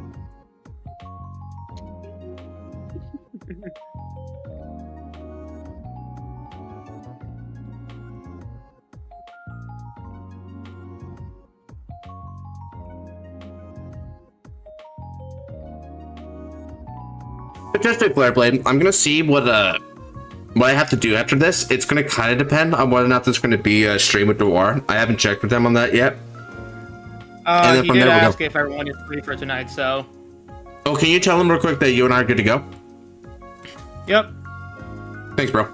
Just a Flare Blade. I'm gonna see what I have to do after this. It's gonna kind of depend on whether or not there's gonna be a stream with Noir. I haven't checked with them on that yet. He did ask if everyone is free for tonight, so. Oh, can you tell him real quick that you and I are good to go? Yep. Thanks, bro.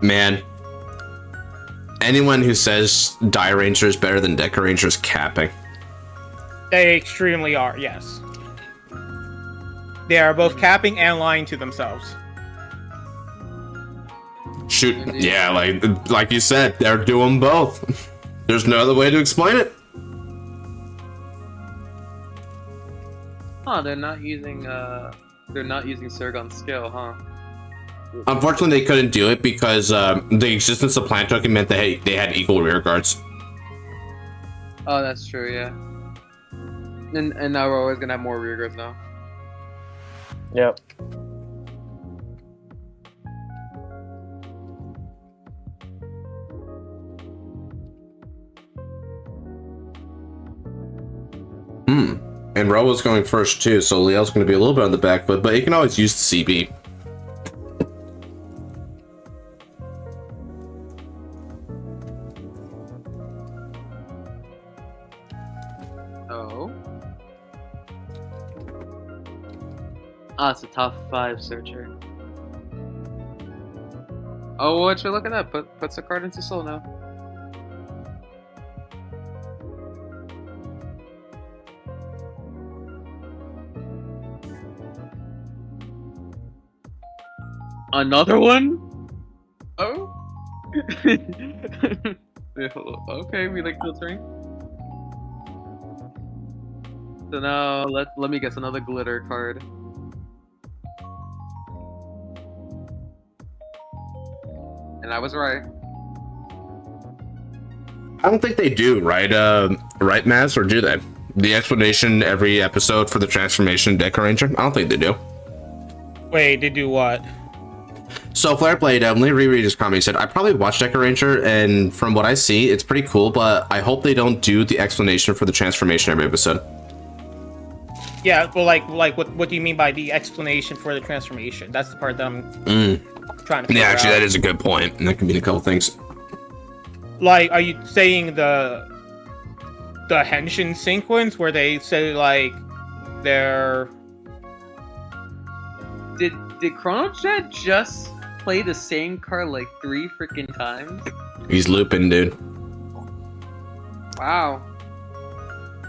Man. Anyone who says Die Ranger is better than Deca Ranger is capping. They extremely are, yes. They are both capping and lying to themselves. Shoot, yeah, like you said, they're doing both. There's no other way to explain it. Huh? They're not using Sirgon's skill, huh? Unfortunately, they couldn't do it because the existence of plant token meant that they had equal rear guards. Oh, that's true. Yeah. And now we're always gonna have more rear guards now. Yep. And Robo's going first too, so Leo's going to be a little bit on the back foot, but he can always use the CB. It's a top 5 searcher. Oh, what you're looking at? Puts a card into soul now. Another one? Oh? Okay, we like filtering. So now let me guess, another glitter card. And I was right. I don't think they do, right, right, Maz, or do they? The explanation every episode for the transformation Deca Ranger? I don't think they do. Wait, they do what? So Flare Blade, let me reread his comment. He said, I probably watched Deca Ranger, and from what I see, it's pretty cool, but I hope they don't do the explanation for the transformation every episode. Yeah, well, like what do you mean by the explanation for the transformation? That's the part that I'm trying to figure out. Yeah, actually, that is a good point, and that can mean a couple things. Like, are you saying the Henshin sequence where they say, like, they're... Did Chrono Jet just play the same card like 3 freaking times? He's looping, dude. Wow.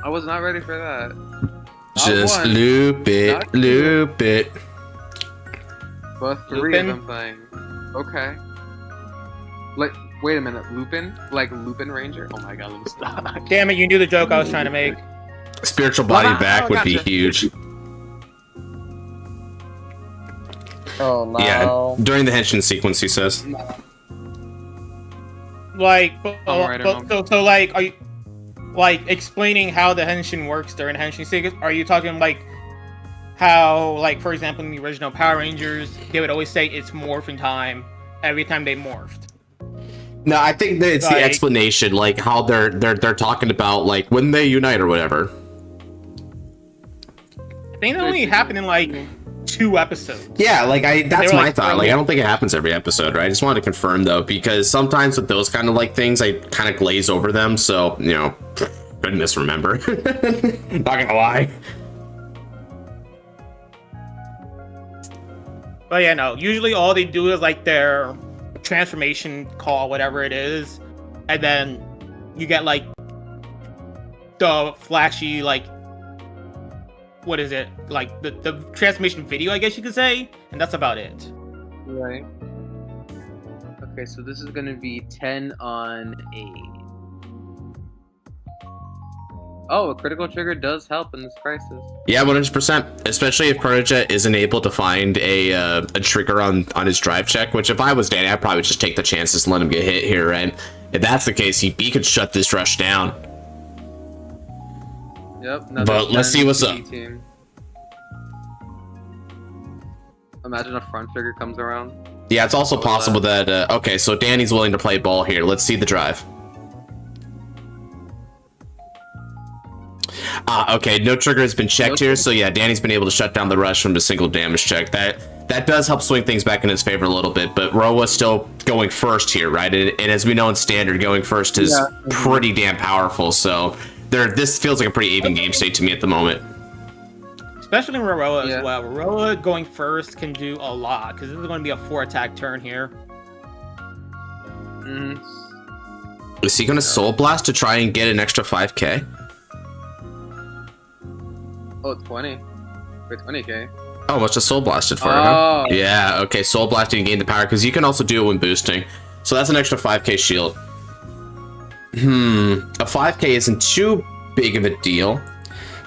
I was not ready for that. Just loop it, loop it. But 3 of them playing. Okay. Like, wait a minute, Lupin? Like Lupin Ranger? Oh my god, let me stop. Damn it, you knew the joke I was trying to make. Spiritual body back would be huge. Oh no. Yeah, during the Henshin sequence, he says. Like, so like, are you like explaining how the Henshin works during Henshin sequence? Are you talking like how, like, for example, in the original Power Rangers, they would always say it's morphin' time every time they morphed? No, I think that it's the explanation, like how they're talking about like when they unite or whatever. I think that only happened in like 2 episodes. Yeah, like that's my like, thought. Like I don't think it happens every episode, right? I just wanted to confirm though, because sometimes with those kind of like things, I kind of glaze over them. So you know, couldn't misremember. Not gonna lie. But yeah, no. Usually all they do is like their transformation call, whatever it is, and then you get like the flashy, like, what is it? Like the transformation video, I guess you could say, and that's about it. Right. Okay, so this is gonna be 10 on 8. Oh, a critical trigger does help in this crisis. Yeah, 100%. Especially if Chronojet isn't able to find a trigger on his drive check, which if I was Danny, I'd probably just take the chances and let him get hit here, right? If that's the case, he could shut this rush down. Yep. But let's see what's up. Team. Imagine a front trigger comes around. Yeah, it's also possible that... okay, so Danny's willing to play ball here. Let's see the drive. Okay, no trigger has been checked here, so yeah, Danny's been able to shut down the rush from the single damage check. That does help swing things back in his favor a little bit, but Roa's still going first here, right? And as we know in Standard, going first is pretty damn powerful, so this feels like a pretty even game state to me at the moment. Especially in Roa as well. Roa going first can do a lot, because this is going to be a 4-attack turn here. Is he going to Soul Blast to try and get an extra 5k? Oh, 20. For 20k. Oh, must have Soul Blasted for Oh. him. Yeah, okay, Soul Blasting to gain the power, because you can also do it when boosting. So that's an extra 5k shield. A 5k isn't too big of a deal.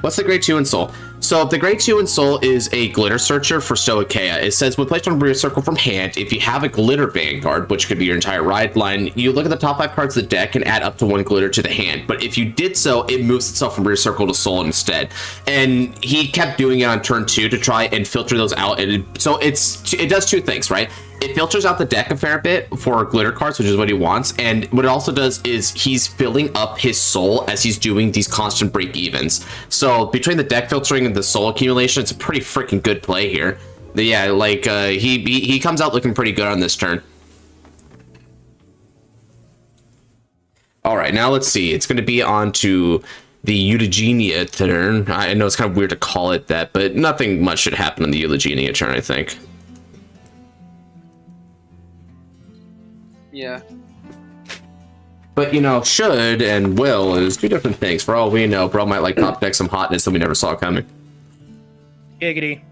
What's the grade 2 in Soul? So the grade 2 in Soul is a glitter searcher for Stoicheia. It says when placed on a rear circle from hand, if you have a glitter Vanguard, which could be your entire ride line, you look at the top 5 cards of the deck and add up to 1 glitter to the hand. But if you did so, it moves itself from rear circle to Soul instead. And he kept doing it on turn 2 to try and filter those out. So it does 2 things, right? It filters out the deck a fair bit for glitter cards, which is what he wants, and what it also does is he's filling up his soul as he's doing these constant break evens. So between the deck filtering and the soul accumulation, it's a pretty freaking good play here. But yeah, like he comes out looking pretty good on this turn. All right, now let's see. It's going to be on to the Eugenia turn. I know it's kind of weird to call it that, but nothing much should happen on the Eugenia turn, I think. Yeah. But, you know, should and will is 2 different things. For all we know, bro might like top deck some hotness that we never saw coming. Giggity.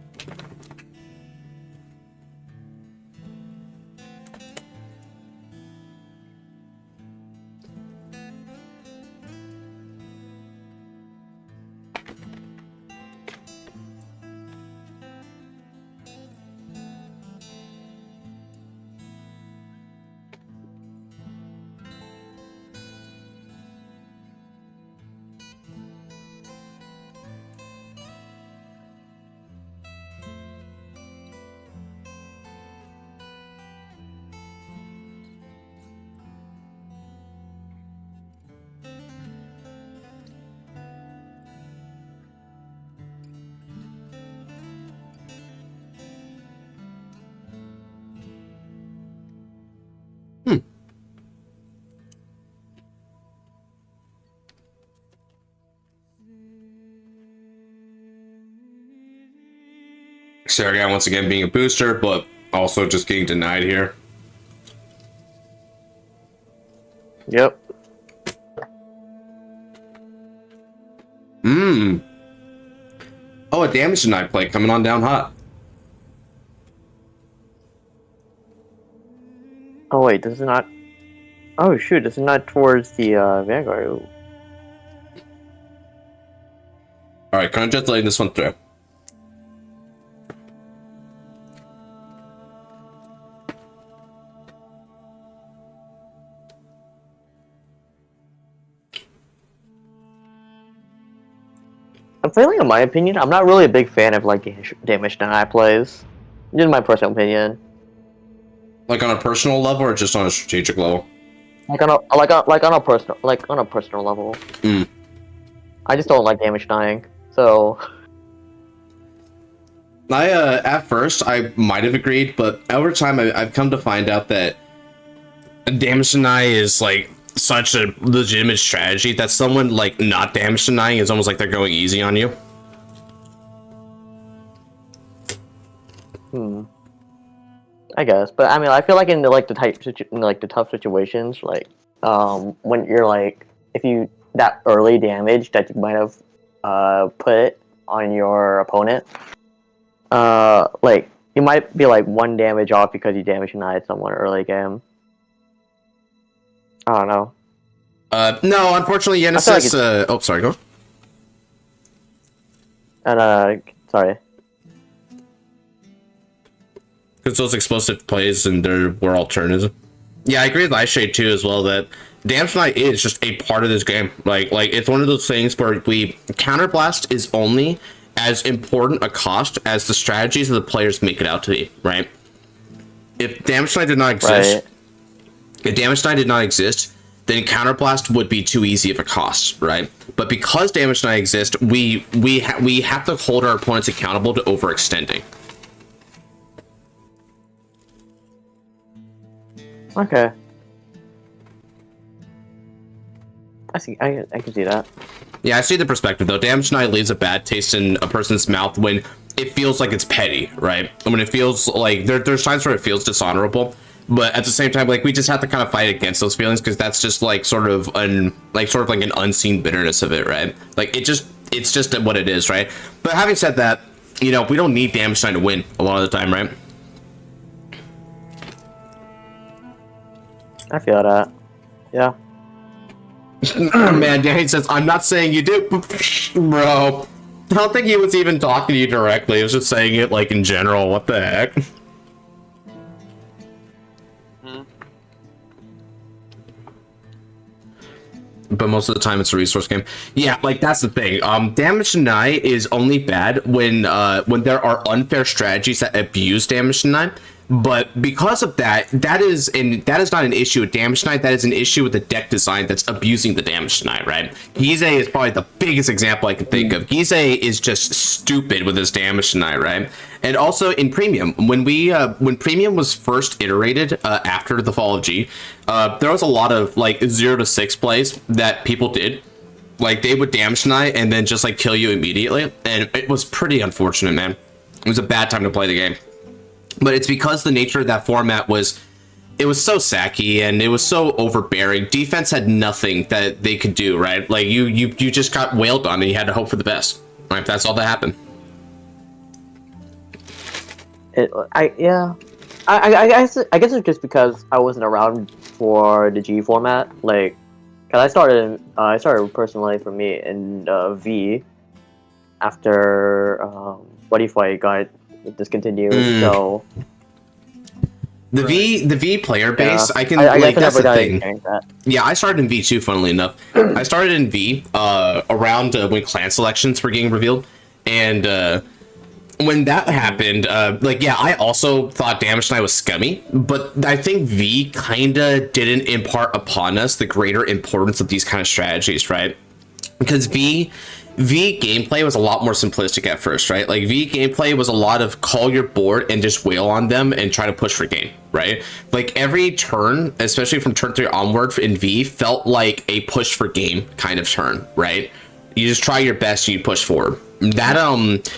Sargon once again being a booster, but also just getting denied here. Yep. Oh, a damage denied play coming on down hot. Oh wait, this is not. Oh shoot, this is not towards the Vanguard. Ooh. All right, Chronojet's letting this one through. I'm feeling, in my opinion, I'm not really a big fan of like damage deny plays. Just my personal opinion. Like on a personal level or just on a strategic level? Like on a personal level. I just don't like damage denying. So at first I might have agreed, but over time I've come to find out that damage deny is like such a legitimate strategy that someone like not damage denying is almost like they're going easy on you. I guess, but I mean, I feel like in the the tough situations, like when you're like if you that early damage that you might have put on your opponent, like you might be like 1 damage off because you damage denied someone early game. I don't know. No, unfortunately, Genesis. Like oh, sorry, go. And sorry. Because those explosive plays and there were alternatives. Yeah, I agree with Eyeshade too as well that Damage Knight is just a part of this game. Like it's one of those things where Counterblast is only as important a cost as the strategies of the players make it out to be, right? If Damage Knight did not exist, then Counterblast would be too easy of a cost, right? But because Damage Knight exists, we have to hold our opponents accountable to overextending. Okay. I see. I can see that. Yeah, I see the perspective though. Damage Knight leaves a bad taste in a person's mouth when it feels like it's petty, right? And when it feels like there's times where it feels dishonorable, but at the same time, like we just have to kind of fight against those feelings because that's just like sort of an unseen bitterness of it, right? Like it's just what it is, right? But having said that, you know, we don't need Damage Knight to win a lot of the time, right? I feel that. Yeah. Man, Danny says, I'm not saying you do, bro. I don't think he was even talking to you directly. He was just saying it, like, in general. What the heck? But most of the time, it's a resource game. Yeah, like, that's the thing. Damage Deny is only bad when there are unfair strategies that abuse Damage Deny. But because of that, that is not an issue with Damage Knight. That is an issue with the deck design that's abusing the Damage Knight, right? Gize is probably the biggest example I can think of. Gize is just stupid with his Damage Knight, right? And also in Premium, when Premium was first iterated after the fall of G, there was a lot of like 0 to 6 plays that people did. Like they would Damage Knight and then just like kill you immediately, and it was pretty unfortunate, man. It was a bad time to play the game. But it's because the nature of that format was so sacky and it was so overbearing. Defense had nothing that they could do, right? Like you just got wailed on and you had to hope for the best. Right? That's all that happened. I guess it's just because I wasn't around for the G format. Like, cause I started personally for me in V after Buddy Fight got discontinued. So the V player base, yeah, that's the thing. Yeah, I started in V2, funnily enough. I started in V around when clan selections were getting revealed, and when that happened, I also thought Damage Knight was scummy, but I think V kinda didn't impart upon us the greater importance of these kind of strategies, right? Because V gameplay was a lot more simplistic at first, right? Like V gameplay was a lot of call your board and just wail on them and try to push for game, right? Like every turn, especially from turn 3 onward in V, felt like a push for game kind of turn, right? You just try your best and you push forward. That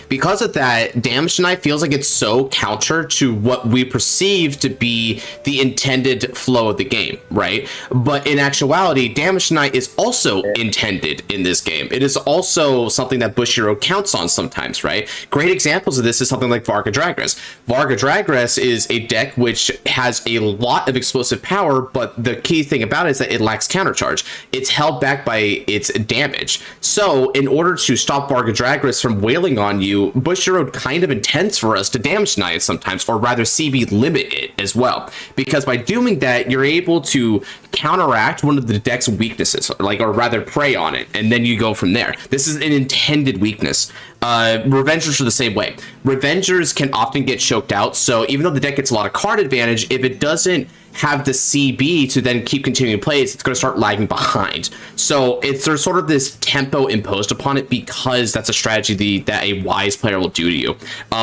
because of that, Damage Knight feels like it's so counter to what we perceive to be the intended flow of the game, right? But in actuality, Damage Knight is also intended in this game. It is also something that Bushiroad counts on sometimes, right? Great examples of this is something like Varga Dragress. Varga Dragress is a deck which has a lot of explosive power, but the key thing about it is that it lacks countercharge. It's held back by its damage. So in order to stop Varga Dragress from wailing on you, Bushiroad kind of intends for us to Damage Knight sometimes, or rather CB limit it as well. Because by doing that, you're able to counteract one of the deck's weaknesses, or rather prey on it, and then you go from there. This is an intended weakness. Revengers are the same way. Revengers can often get choked out, so even though the deck gets a lot of card advantage, if it doesn't have the CB to then keep continuing plays, it's going to start lagging behind. So there's sort of this tempo imposed upon it because that's a strategy that a wise player will do to you.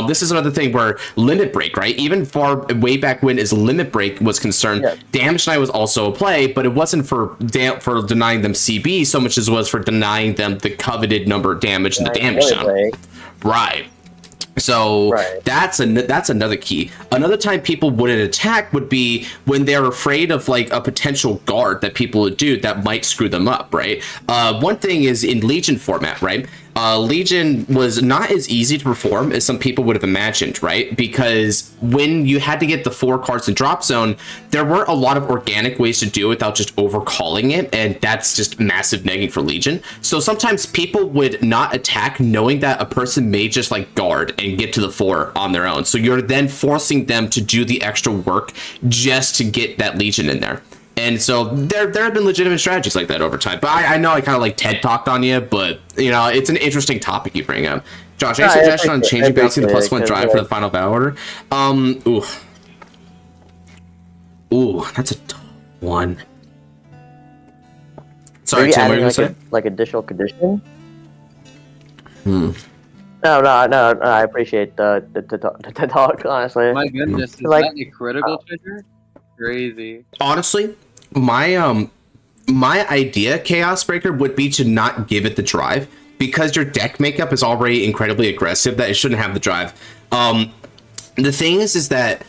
This is another thing where Limit Break, right? Even far way back when as Limit Break was concerned, Damage Knight was also a play, but it wasn't for denying them CB so much as it was for denying them the coveted number of damage and the damage zone. Right. So Right. that's another key. Another time people wouldn't attack would be when they're afraid of like a potential guard that people would do that might screw them up, right? One thing is in Legion format, right? Legion was not as easy to perform as some people would have imagined, right? Because when you had to get the 4 cards in drop zone, there weren't a lot of organic ways to do it without just overcalling it, and that's just massive negging for Legion. So sometimes people would not attack knowing that a person may just like guard and get to the 4 on their own. So you're then forcing them to do the extra work just to get that Legion in there. And so there have been legitimate strategies like that over time. But I know I kind of like TED talked on you, but you know, it's an interesting topic you bring up. Josh, any suggestion on changing bouncing the +1 drive for the final battle order? Ooh, that's a tough one. Sorry, Maybe Tim, what adding were you gonna say? like additional condition. No, I appreciate the talk, honestly. My goodness, is Like- that a critical trigger? Crazy. Honestly, my idea, Chaos Breaker, would be to not give it the drive because your deck makeup is already incredibly aggressive that it shouldn't have the drive. The thing is that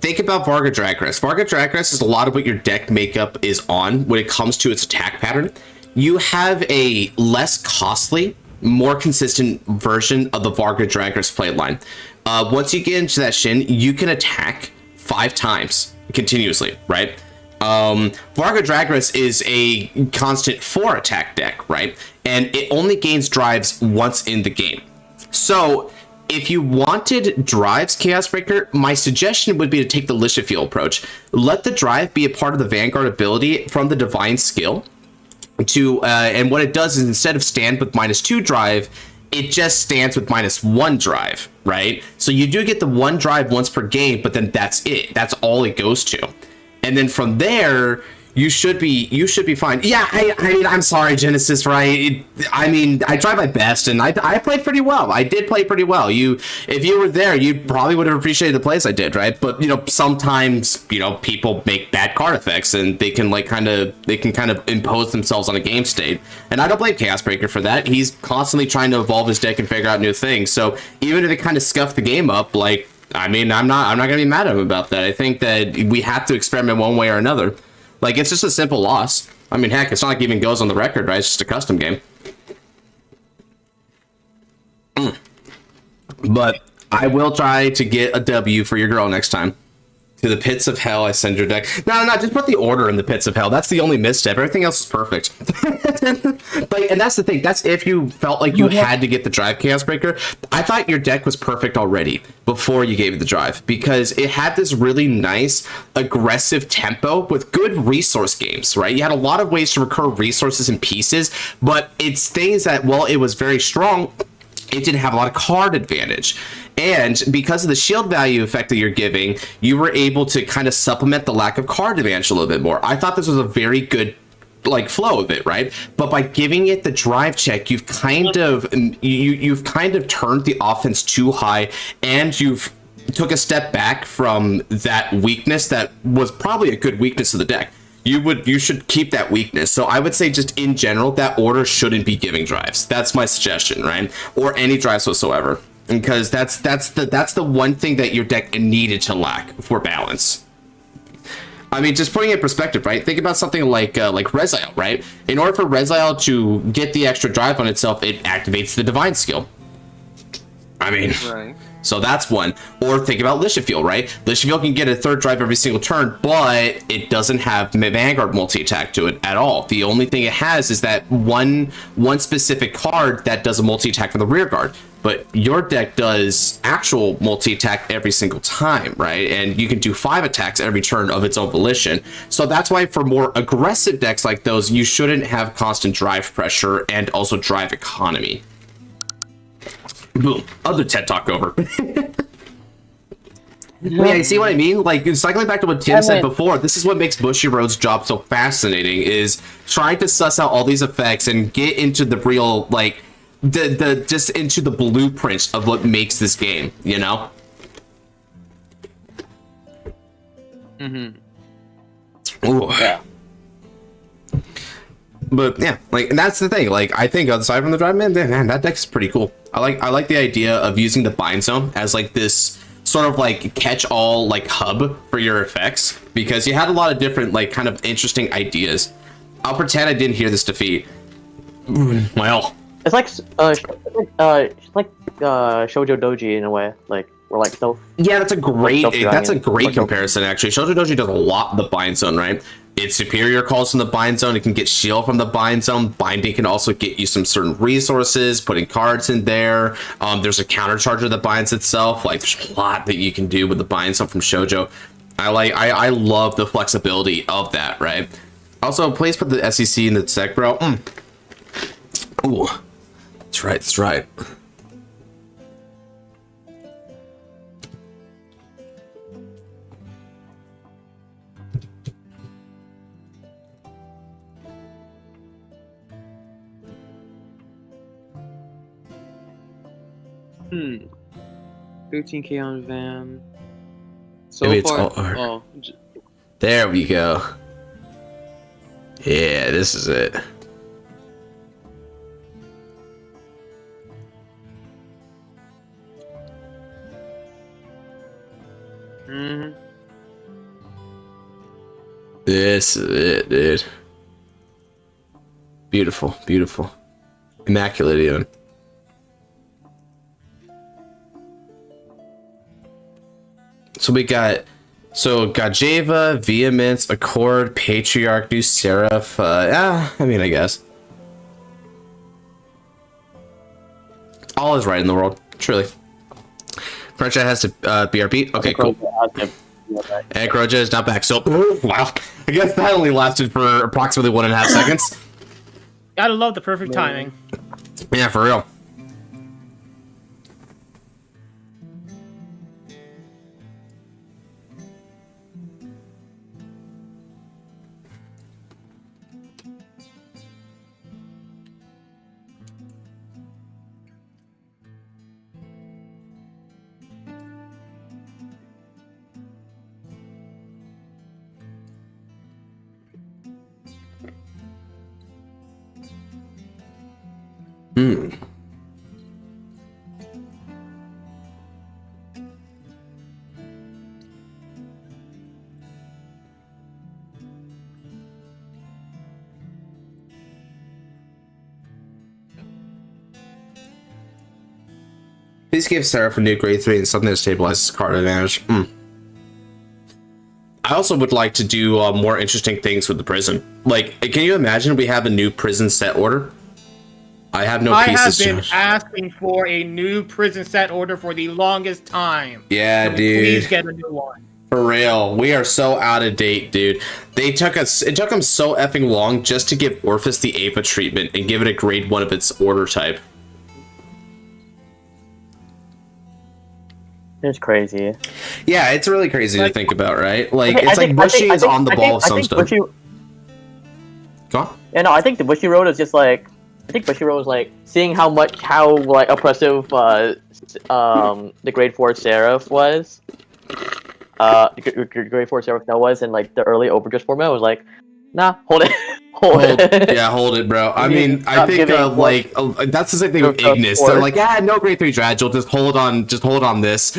think about Varga Dragress. Varga Dragress is a lot of what your deck makeup is on when it comes to its attack pattern. You have a less costly, more consistent version of the Varga Dragress playline. Once you get into that Shin, you can attack 5 times continuously, right? Varga Dragress is a constant 4 attack deck, right? And it only gains drives once in the game. So if you wanted drives, Chaos Breaker, my suggestion would be to take the Lishafiel approach. Let the drive be a part of the Vanguard ability from the Divine skill. And what it does is instead of stand with -2 drive, it just stands with -1 drive, right? So you do get the 1 drive once per game, but then that's it. That's all it goes to. And then from there, you should be fine. Yeah, I mean, I'm sorry, Genesis, right? I mean, I tried my best, and I played pretty well. I did play pretty well. If you were there, you probably would have appreciated the plays I did, right? But you know, sometimes people make bad card effects, and they can kind of impose themselves on a game state. And I don't blame Chaos Breaker for that. He's constantly trying to evolve his deck and figure out new things. So even if it kind of scuffed the game up, like, I mean, I'm not gonna be mad at him about that. I think that we have to experiment one way or another. Like, it's just a simple loss. I mean, heck, it's not like it even goes on the record, right? It's just a custom game. But I will try to get a W for your girl next time. To the pits of hell, I send your deck. No, just put the order in the pits of hell. That's the only misstep. Everything else is perfect. And that's the thing. That's if you felt like you had to get the drive, Chaos Breaker. I thought your deck was perfect already before you gave it the drive because it had this really nice, aggressive tempo with good resource games, right? You had a lot of ways to recur resources and pieces, but it's things that, while it was very strong, it didn't have a lot of card advantage. And because of the shield value effect that you're giving, you were able to kind of supplement the lack of card advantage a little bit more. I thought this was a very good flow of it, right? But by giving it the drive check, you've kind of you've kind of turned the offense too high, and you've took a step back from that weakness that was probably a good weakness of the deck. You should keep that weakness. So I would say just in general, that order shouldn't be giving drives. That's my suggestion, right? Or any drives whatsoever. Because that's the one thing that your deck needed to lack for balance. I mean, just putting it in perspective, right? Think about something like Reziel, right? In order for Reziel to get the extra drive on itself, it activates the Divine skill. I mean, Right. so that's one. Or think about Lishafiel, right? Lishafiel can get a 3rd drive every single turn, but it doesn't have Vanguard multi-attack to it at all. The only thing it has is that one specific card that does a multi-attack for the rear guard. But your deck does actual multi-attack every single time, right? And you can do 5 attacks every turn of its own volition. So that's why for more aggressive decks like those, you shouldn't have constant drive pressure and also drive economy. Boom. Other TED Talk over. Yeah, you see what I mean? Like, cycling back to what Tim said before, this is what makes Bushiroad's job so fascinating, is trying to suss out all these effects and get into the real, like, just into the blueprint of what makes this game, you know? Mm-hmm. Ooh. Yeah. But yeah, like, and that's the thing. Like, I think aside from the drive, man, that deck's pretty cool. I like the idea of using the bind zone as like this sort of like catch-all like hub for your effects, because you had a lot of different like kind of interesting ideas. I'll pretend I didn't hear this defeat. Well, it's like Shoujo Doji in a way. Like we're like so. Yeah, that's a great comparison actually. Shoujo Doji does a lot in the bind zone, right? Its superior calls from the bind zone. It can get shield from the bind zone. Binding can also get you some certain resources, putting cards in there. There's a countercharger that binds itself. Like, there's a lot that you can do with the bind zone from Shoujo. I love the flexibility of that, right? Also, please put the SEC in the deck, bro. Ooh, that's right. That's right. Hmm. 13k on Van. So Maybe it's far, all art. There we go. Yeah, this is it. This is it, dude. Beautiful, beautiful. Immaculate even. So we got Gajeva, Vehemence, Accord, Patriarch, New Seraph. I mean, I guess. All is right in the world, truly. Cruncha has to BRB. Okay, cool. And Croja is not back. So, wow. I guess that only lasted for approximately 1.5 seconds. Gotta love the perfect timing. Yeah, for real. Please give Seraph a new grade 3 and something that stabilizes card advantage. I also would like to do more interesting things with the prison. Like, can you imagine we have a new prison set order? I have no pieces. I have been asking for a new prison set order for the longest time. Yeah, so dude. Please get a new one. For real, we are so out of date, dude. It took them so effing long just to give Orphis the Ava treatment and give it a grade 1 of its order type. It's crazy. Yeah, it's really crazy to think about, right? Like, okay, it's like Bushy is on the ball of some stuff. Go on. Yeah, no, I think the Bushy Road is just like, I think Bushy Road is like seeing how like oppressive the grade 4 Seraph was. Grade 4 Seraph now was in like the early Overdress format. Was like, nah, hold it. Hold it. Yeah, hold it, bro. I mean, I think like that's the same thing with Ignis. They're like, yeah, no grade 3 Dragil, just hold on this.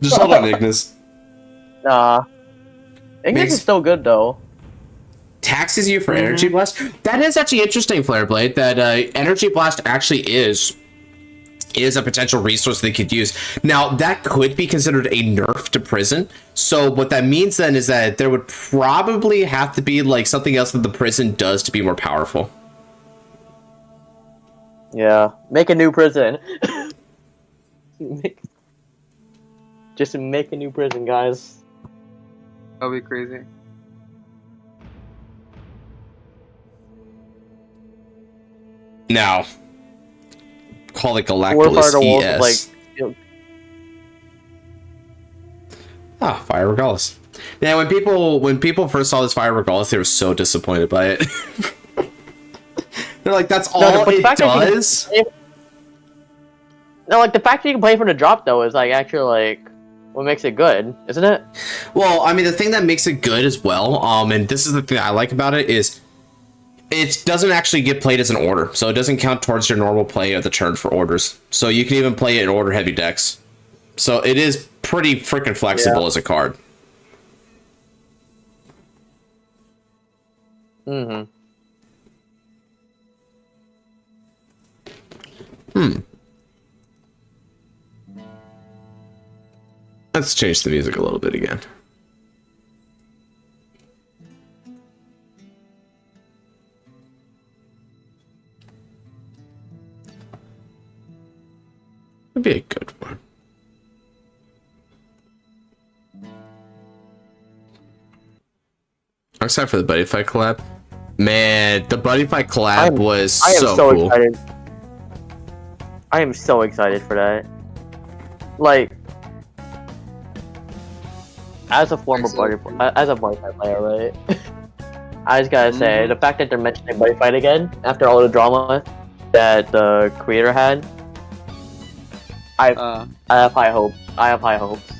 Just hold on, Ignis. Ignis is still good though. Taxes you for Energy Blast? That is actually interesting, Flareblade, that Energy Blast actually is a potential resource they could use. Now, that could be considered a nerf to prison. So what that means then is that there would probably have to be like something else that the prison does to be more powerful. Yeah, make a new prison. Just make a new prison, guys. That'll be crazy. Now, call it Galactus ES. Like, Fire Regalis. Yeah, when people first saw this Fire Regalis, they were so disappointed by it. They're like, that's all it does? No, like, the fact that you can play for the drop, though, is, like, actually, like, what makes it good, isn't it? Well, I mean, the thing that makes it good as well, and this is the thing I like about it, is it doesn't actually get played as an order, so it doesn't count towards your normal play of the turn for orders. So you can even play it in order heavy decks. So it is pretty freaking flexible as a card. Mm-hmm. Let's change the music a little bit again. Would be a good one. I'm excited for the Buddy Fight collab. Man, the Buddy Fight collab was so cool. Excited. I am so excited for that. Like, as a former Buddy Fight player, right? I just gotta say, the fact that they're mentioning Buddy Fight again after all the drama that the creator had, I have high hopes. I have high hopes.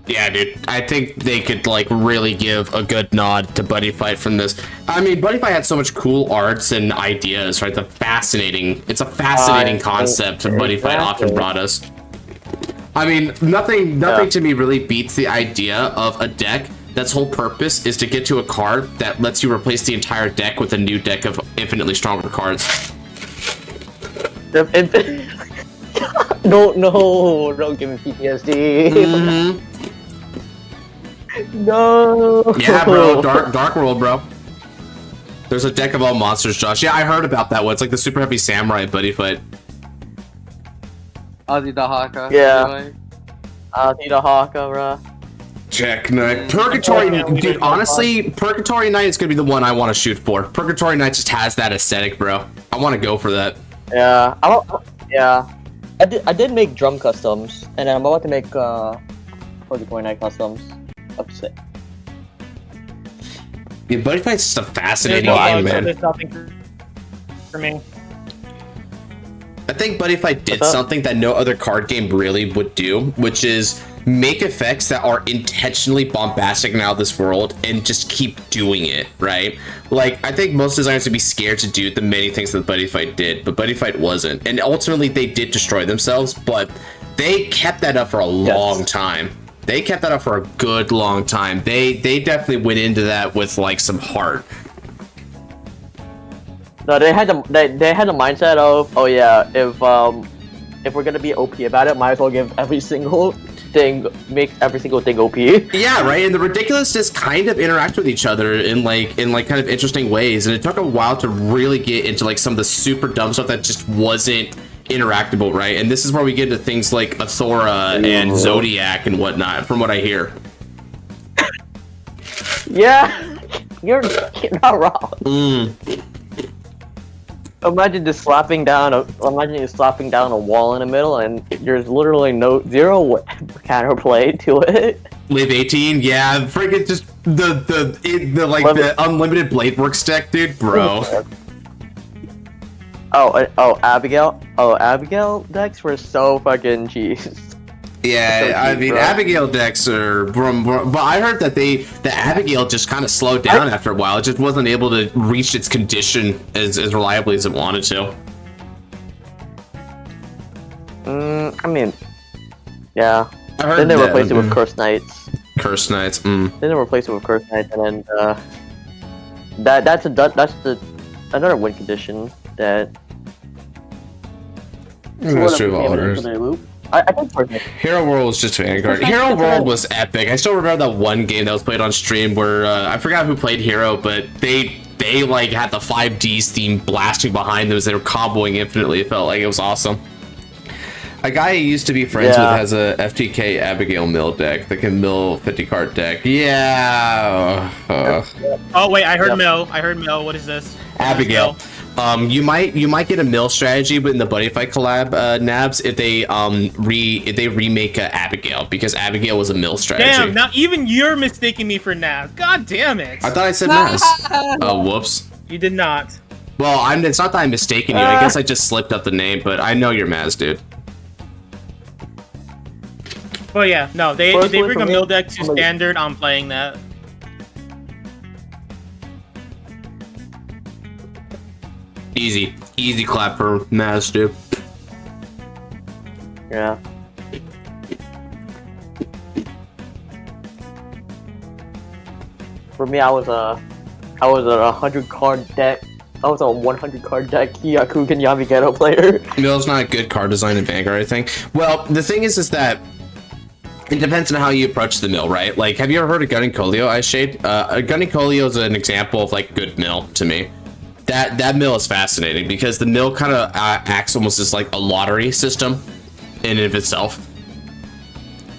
Yeah, dude. I think they could, like, really give a good nod to Buddy Fight from this. I mean, Buddy Fight had so much cool arts and ideas, right? It's a fascinating concept that Buddy Fight often brought us. I mean, nothing to me really beats the idea of a deck that's whole purpose is to get to a card that lets you replace the entire deck with a new deck of infinitely stronger cards. No, don't give me PTSD. Mm-hmm. No. Yeah, bro. Dark World, bro. There's a deck of all monsters, Josh. Yeah, I heard about that one. It's like the super heavy samurai Buddy Fight. Ozzy the Haka. Yeah. Ozzy the Haka, bro. Check Knight. Purgatory, dude, honestly, Purgatory Knight is gonna be the one I want to shoot for. Purgatory Knight just has that aesthetic, bro. I want to go for that. Yeah, I did make drum customs, and I'm about to make Purgatory Knight customs. Upset. Yeah, Buddy Fight's just a fascinating game, man. There's nothing for me. I think Buddy Fight did something that no other card game really would do, which is make effects that are intentionally bombastic and out of this world and just keep doing it, right? Like, I think most designers would be scared to do the many things that Buddy Fight did, but Buddy Fight wasn't. And ultimately, they did destroy themselves, but they kept that up for a long time. They kept that up for a good long time. They definitely went into that with, like, some heart. No, they had the mindset of, oh yeah, if we're gonna be OP about it, might as well give every single thing, make every single thing OP. Yeah, right. And the ridiculousness kind of interact with each other in kind of interesting ways. And it took a while to really get into like some of the super dumb stuff that just wasn't interactable, right? And this is where we get into things like Athora and Zodiac and whatnot, from what I hear. Yeah, you're not wrong. Imagine just slapping down a wall in the middle, and there's literally zero counterplay to it. Live 18, yeah, freaking just the unlimited blade work deck, dude, bro. Abigail decks were so fucking cheese. Yeah, so I mean, bro. Abigail decks are, but I heard that the Abigail just kind of slowed down after a while. It just wasn't able to reach its condition as reliably as it wanted to. I mean, yeah. I heard then they replaced it with Cursed Knights. Cursed Knights. Then they replaced it with Cursed Knights, and then that's another win condition that. That's true of all I think Hero World was just Vanguard. Hero World was epic. I still remember that one game that was played on stream where I forgot who played Hero, but they like had the 5Ds theme blasting behind them as they were comboing infinitely. It felt like it was awesome. A guy I used to be friends with has a FTK Abigail mill deck that can mill 50 card deck. Yeah. Oh wait, I heard mill. What is this? Abigail. You might get a mill strategy in the Buddy Fight collab, Nabs, if they remake Abigail, because Abigail was a mill strategy. Damn, now even you're mistaking me for Nabs. God damn it! I thought I said Nabs. Oh, whoops. You did not. Well, it's not that I'm mistaken you. I guess I just slipped up the name, but I know you're Maz, dude. But yeah, no, they Personally, bring for a me, mill deck to I'm a- standard. I'm playing that. Easy clap for Maz, dude. Yeah. For me, I was a 100 card deck. I was a 100 card deck Hyakugen Yamagata player. Mill's not a good card design in Vanguard, I think. Well, the thing is that it depends on how you approach the mill, right? Like, have you ever heard of Gunning Colio, Ice Shade? Gunning Colio is an example of, like, good mill to me. That mill is fascinating because the mill kind of acts almost as, like, a lottery system in and of itself.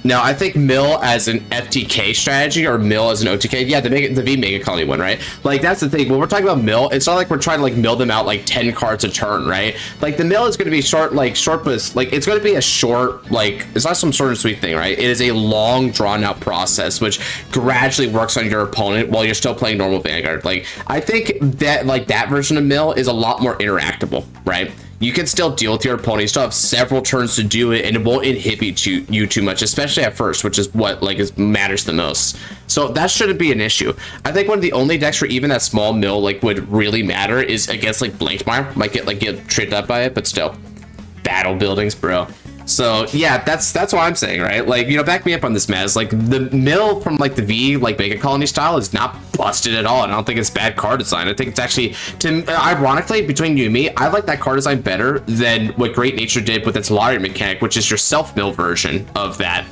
Now, I think mill as an FTK strategy or mill as an OTK, yeah, the V Mega Colony one, right? Like, that's the thing. When we're talking about mill, it's not like we're trying to, like, mill them out, like, 10 cards a turn, right? Like, the mill is going to be short, but, like, it's going to be a short, like, it's not some sort of sweet thing, right? It is a long, drawn-out process, which gradually works on your opponent while you're still playing normal Vanguard. Like, I think that, like, that version of mill is a lot more interactable, right? You can still deal with your opponent. You still have several turns to do it, and it won't inhibit you too much, especially at first, which is what matters the most. So that shouldn't be an issue. I think one of the only decks where even that small mill would really matter is against Blankmeyer. Might get tripped up by it, but still, battle buildings, bro. So yeah, that's what I'm saying, right? Like, back me up on this, Maz. Like, the mill from the V Mega Colony style is not busted at all, and I don't think it's bad card design. I think it's actually, ironically, between you and me, I like that card design better than what Great Nature did with its lottery mechanic, which is your self-mill version of that.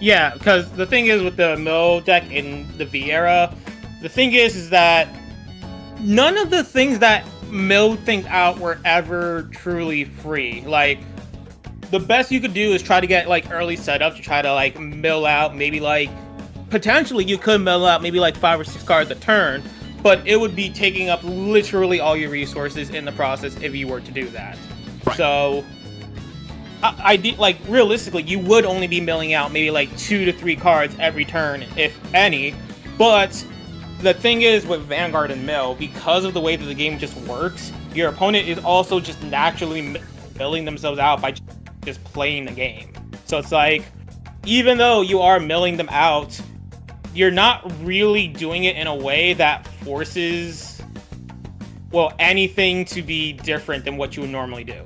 Yeah, because the thing is with the mill deck in the V era, the thing is that none of the things that mill things out were ever truly free. Like, the best you could do is try to get early setup to try to mill out maybe potentially you could mill out maybe 5 or 6 cards a turn, but it would be taking up literally all your resources in the process if you were to do that. Right. So realistically, you would only be milling out maybe 2 to 3 cards every turn, if any. But the thing is with Vanguard and mill, because of the way that the game just works, your opponent is also just naturally milling themselves out by just playing the game. So it's even though you are milling them out, you're not really doing it in a way that forces, anything to be different than what you would normally do.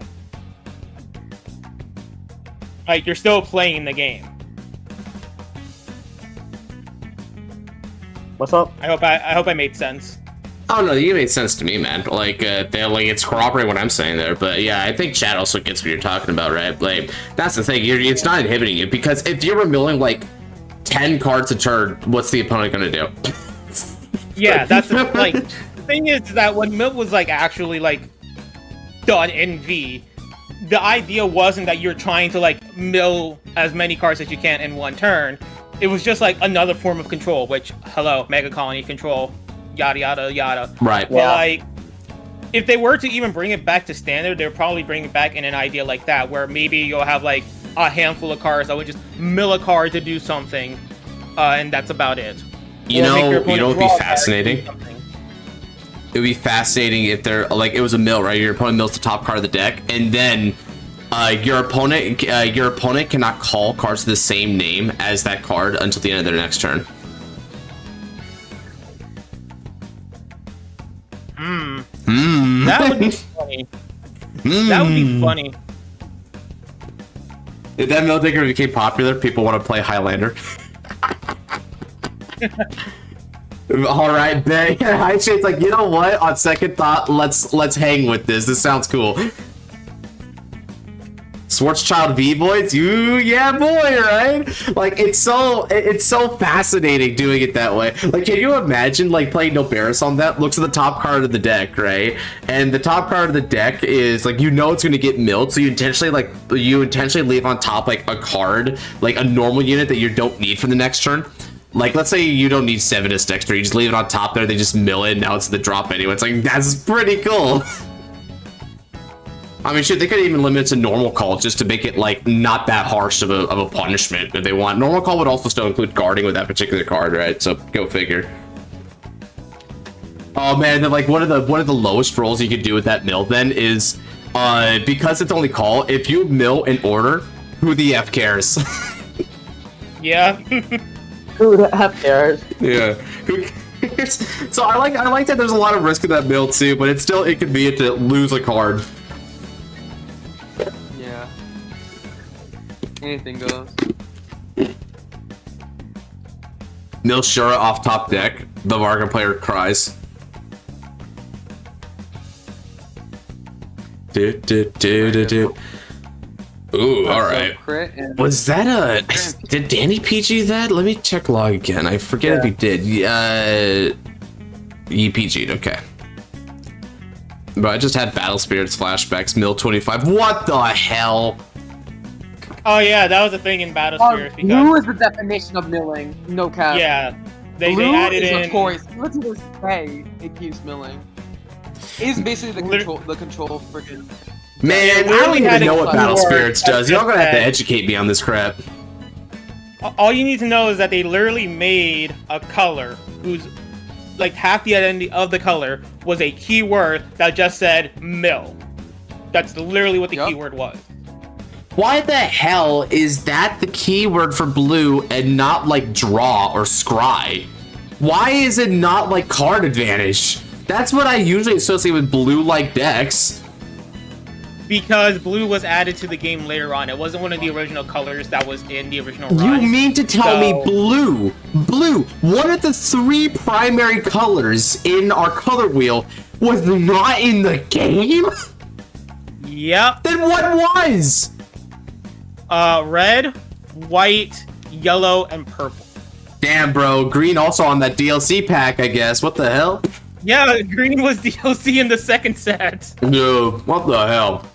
You're still playing the game. What's up? I hope I made sense. Oh no, you made sense to me, man. It's corroborating what I'm saying there. But yeah, I think chat also gets what you're talking about, right? That's the thing. It's not inhibiting you, because if you were milling 10 cards a turn, what's the opponent gonna do? Yeah, that's the thing is that when mill was actually done in V, the idea wasn't that you're trying to mill as many cards as you can in one turn. It was just another form of control, which, hello, Mega Colony control, yada yada yada. Right. But if they were to even bring it back to standard, they would probably bring it back in an idea like that, where maybe you'll have a handful of cards that would just mill a card to do something, and that's about it. You know what would be fascinating? It would be fascinating if it was a mill, right? Your opponent mills the top card of the deck, and then your opponent cannot call cards with the same name as that card until the end of their next turn. That would be funny. That would be funny. If that mill deck became popular, people want to play Highlander. All right, Ben. I say it's you know what? On second thought, let's hang with this. This sounds cool. Schwarzschild V boys, yeah boy, right? It's so fascinating doing it that way. Can you imagine playing Noberis on that? Looks at the top card of the deck, right? And the top card of the deck is it's gonna get milled, so you intentionally leave on top a card, a normal unit that you don't need for the next turn. Let's say you don't need 7 as Dexter, you just leave it on top there, they just mill it, now it's the drop anyway. It's that's pretty cool. I mean, shit, they could even limit it to normal call just to make it not that harsh of a punishment if they want. Normal call would also still include guarding with that particular card, right? So go figure. Oh man, then one of the lowest rolls you could do with that mill then is because it's only call, if you mill an order who the F cares? Yeah. Who the F cares? Yeah. Who cares? So I like that there's a lot of risk in that build too, but it's still inconvenient to lose a card. Yeah. Anything goes. Milshura off top deck. The Varga player cries. Do. Ooh, alright. Was that a... Did Danny PG that? Let me check log again. I forget if he did. He PG'd, okay. But I just had Battle Spirits flashbacks, Mill 25. What the hell? Oh yeah, that was a thing in Battle Spirits. Blue is the definition of milling. No cap. Yeah. They Blue added is in... notorious. Look to this day, it keeps milling. It's basically the control freaking... Man, I don't even know what Battle Spirits does. Y'all gonna have to educate me on this crap. All you need to know is that they literally made a color whose, like, half the identity of the color was a keyword that just said mill. That's literally what the keyword was. Why the hell is that the keyword for blue and not like draw or scry? Why is it not like card advantage? That's what I usually associate with blue-like decks. Because blue was added to the game later on. It wasn't one of the original colors that was in the original run. You mean to tell me blue, one of the 3 primary colors in our color wheel was not in the game? Yep. Then what was? Red, white, yellow, and purple. Damn, bro. Green also on that DLC pack, I guess. What the hell? Yeah, green was DLC in the second set. No, what the hell?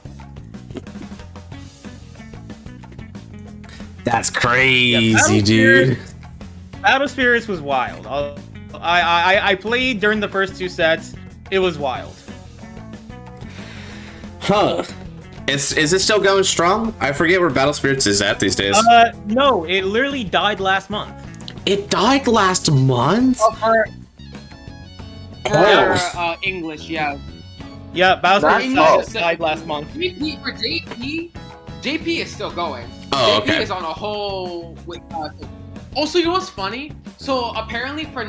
That's crazy, dude. Battle Spirits was wild. I played during the first 2 sets. It was wild. Huh. Is it still going strong? I forget where Battle Spirits is at these days. No, it literally died last month. It died last month? For English, yeah. Yeah, Battle Spirits That's- died last month. For JP is still going. Oh, JP okay. is on a whole. Also, you know what's funny? So apparently, for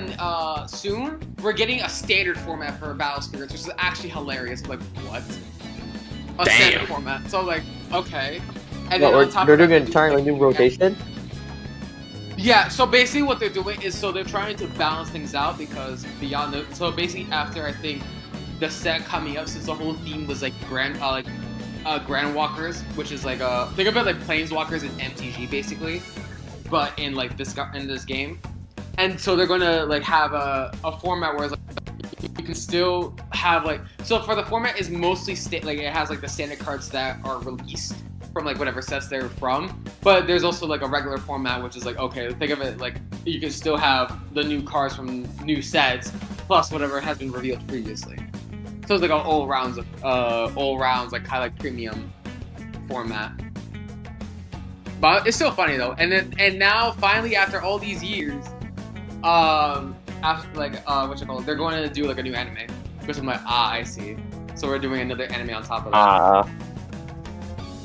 soon we're getting a standard format for Battle Spirits, which is actually hilarious. Like what? A standard format. So like, okay. And then on top they're of that, doing an entirely new rotation? yeah, so basically what they're doing is they're trying to balance things out because beyond the so basically after I think the set coming up, since the whole theme was like Grand Walkers, which is like think of it like Planeswalkers in MTG basically, but in like this game. And so they're gonna like have a format where it's like you can still have like so for the format is mostly like it has like the standard cards that are released from like whatever sets they're from, but there's also like a regular format which is like okay, think of it like you can still have the new cards from new sets plus whatever has been revealed previously. So it's like an all rounds like kind of like premium format. But it's still funny though, and now finally after all these years, after like they're going to do like a new anime, which I'm like I see. So we're doing another anime on top of that.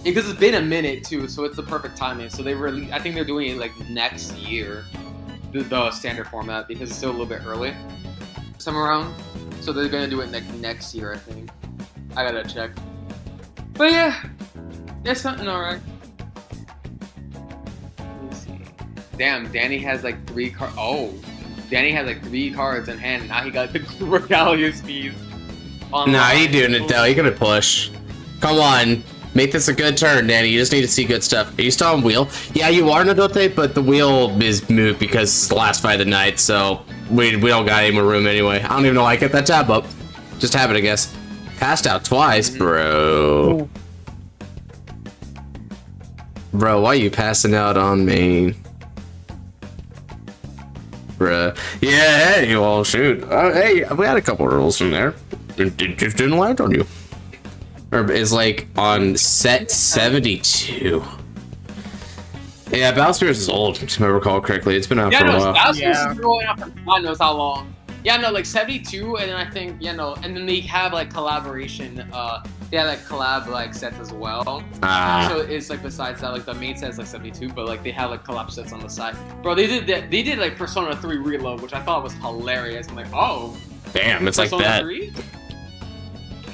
Because it's been a minute too, so it's the perfect timing. So I think they're doing it like next year, the standard format, because it's still a little bit early, somewhere around. So they're gonna do it like next year, I think. I gotta check. But yeah, it's something alright. Let me see. Damn, Danny has like 3 cards. Oh, Danny has like 3 cards in hand. And now he got the Regalia speeds. Nah, he doing it though. He gonna push. Come on. Make this a good turn, Danny. You just need to see good stuff. Are you still on wheel? Yeah, you are, Nadote, but the wheel is moved because it's the last fight of the night, so we don't got any more room anyway. I don't even know why I kept that tab up. Just have it, I guess. Passed out twice, bro. Bro, why are you passing out on me? Bruh. Yeah, hey, well, shoot. Hey, we had a couple rules from there. Just didn't land on you. Or is like on set 72. Yeah, Battle Spirits is old, if I recall correctly. It's been out for a while. Battle Spirits is going on for God knows how long. Yeah, no, like 72, and then I think, and then they have like collaboration. they had like collab like sets as well. Ah. So it's like besides that, like the main set is like 72, but like they have like collab sets on the side. Bro, they did that. They did like Persona 3 Reload, which I thought was hilarious. I'm like, oh, Damn, it's Persona like that. 3?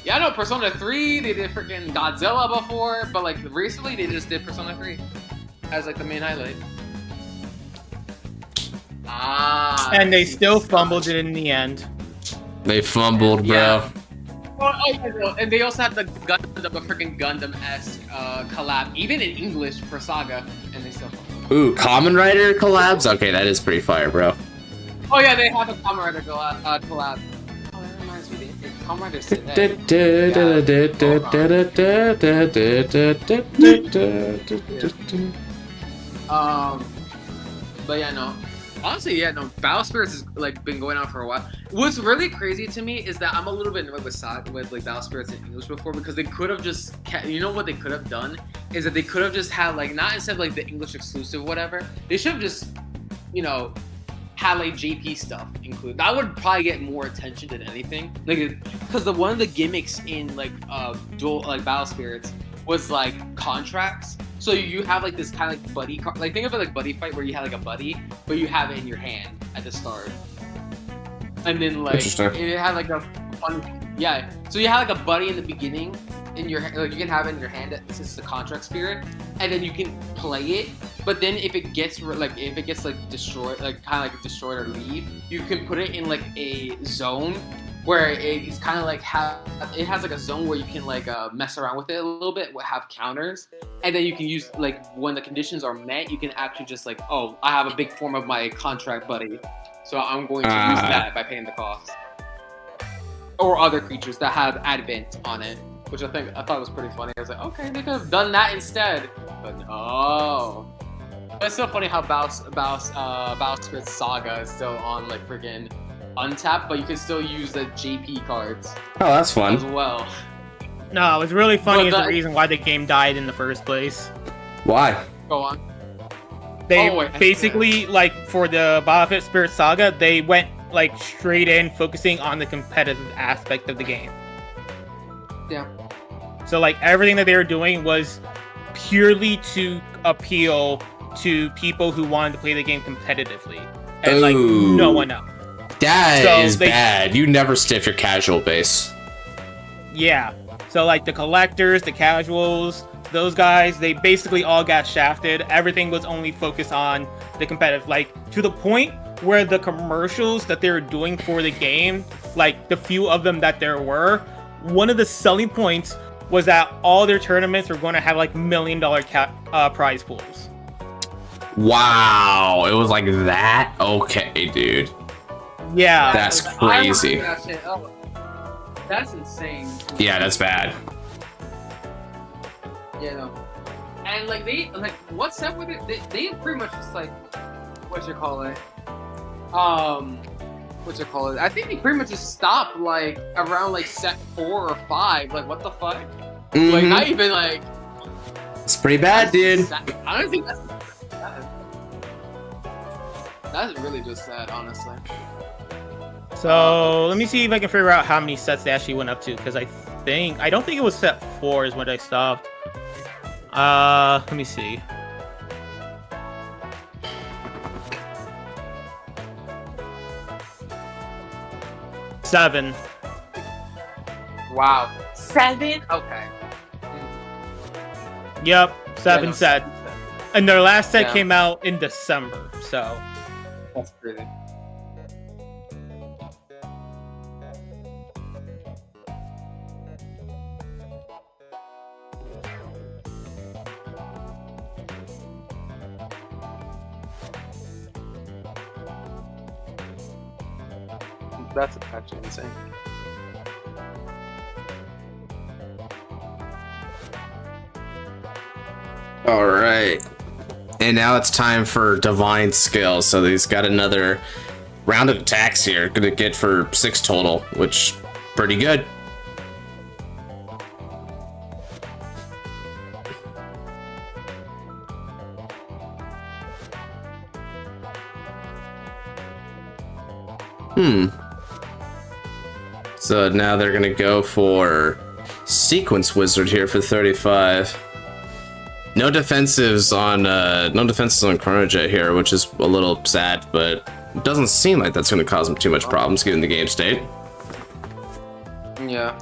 Yeah, I know Persona 3. They did freaking Godzilla before, but like recently they just did Persona 3 as like the main highlight. Ah. And they still fumbled it in the end. They fumbled, bro. Yeah. Well, and they also had the freaking Gundam-esque collab, even in English for Saga, and they still fumbled. Ooh, Kamen Rider collabs? Okay, that is pretty fire, bro. Oh yeah, they have a Kamen Rider collab. Oh, that reminds me, they did Kamen Rider today. But yeah, no. Honestly, yeah, no. Battle Spirits has like been going on for a while. What's really crazy to me is that I'm a little bit annoyed with like Battle Spirits in English before, because they could have just, you know what they could have done is that they could have just had like, not instead of like the English exclusive whatever, they should have just, you know, had like JP stuff included. That would probably get more attention than anything. Like, because one of the gimmicks in like dual like Battle Spirits was like contracts. So you have like this kind of like buddy, like think of it like buddy fight where you have like a buddy, but you have it in your hand at the start. And then like it had like a fun, yeah. So you have like a buddy in the beginning in your, like you can have it in your hand. This is the contract spirit, and then you can play it. But then if it gets like destroyed, like kind of like destroyed or leave, you can put it in like a zone where it's kind of like it has like a zone where you can like mess around with it a little bit, have counters, and then you can use like when the conditions are met, you can actually just like, oh, I have a big form of my contract buddy, so I'm going to use that by paying the cost. Or other creatures that have advent on it, which I thought was pretty funny. I was like, okay, they could have done that instead, but no. But it's so funny how Battle Spirits Saga is still on like freaking Untap, but you can still use the JP cards. Oh, that's fun. As well. No, it was really funny is the reason why the game died in the first place. Why? Go on. They basically, like, for the Battle Spirit Saga, they went, like, straight in, focusing on the competitive aspect of the game. Yeah. So, like, everything that they were doing was purely to appeal to people who wanted to play the game competitively. And, like, no one else. That is bad. You never stiff your casual base. Yeah. So, like, the collectors, the casuals, those guys, they basically all got shafted. Everything was only focused on the competitive. Like, to the point where the commercials that they were doing for the game, like, the few of them that there were, one of the selling points was that all their tournaments were going to have, like, $1 million prize pools. Wow. It was like that? Okay, dude. Yeah. That's crazy. That's insane. Yeah, that's bad. Yeah, no. And like what set with it? They pretty much just like what you call it? I think they pretty much just stopped like around like set 4 or 5. Like what the fuck? Mm-hmm. Like not even like. It's pretty bad, dude. Sad. I don't think that's sad. That's really just sad, honestly. So let me see if I can figure out how many sets they actually went up to, because I don't think it was set 4 is when I stopped. Let me see. Seven. Wow. 7? Okay. Yep, 7 sets. And their last set Yeah. came out in December, so. That's crazy. That's actually insane. All right. And now it's time for divine skills. So he's got another round of attacks here. Gonna get for 6 total, which pretty good. So now they're gonna go for Sequence Wizard here for 35. No defensives on Chronojet here, which is a little sad, but it doesn't seem like that's going to cause him too much problems given the game state. Yeah.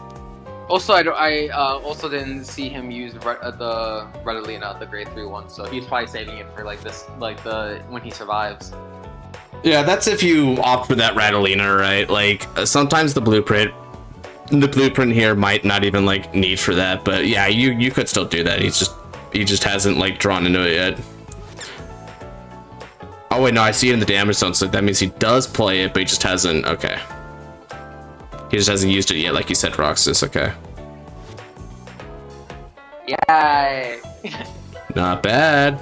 Also, I also didn't see him use the Redolina, the grade 3 one, so he's probably saving it for like this, like when he survives. Yeah, that's if you opt for that Radolina, right? Like sometimes the blueprint here might not even like need for that, but yeah, you could still do that. He just hasn't like drawn into it yet. Oh wait, no, I see it in the damage zone, so that means he does play it, but he just hasn't. Okay, he just hasn't used it yet, like you said, Roxas. Okay. Yay! Not bad.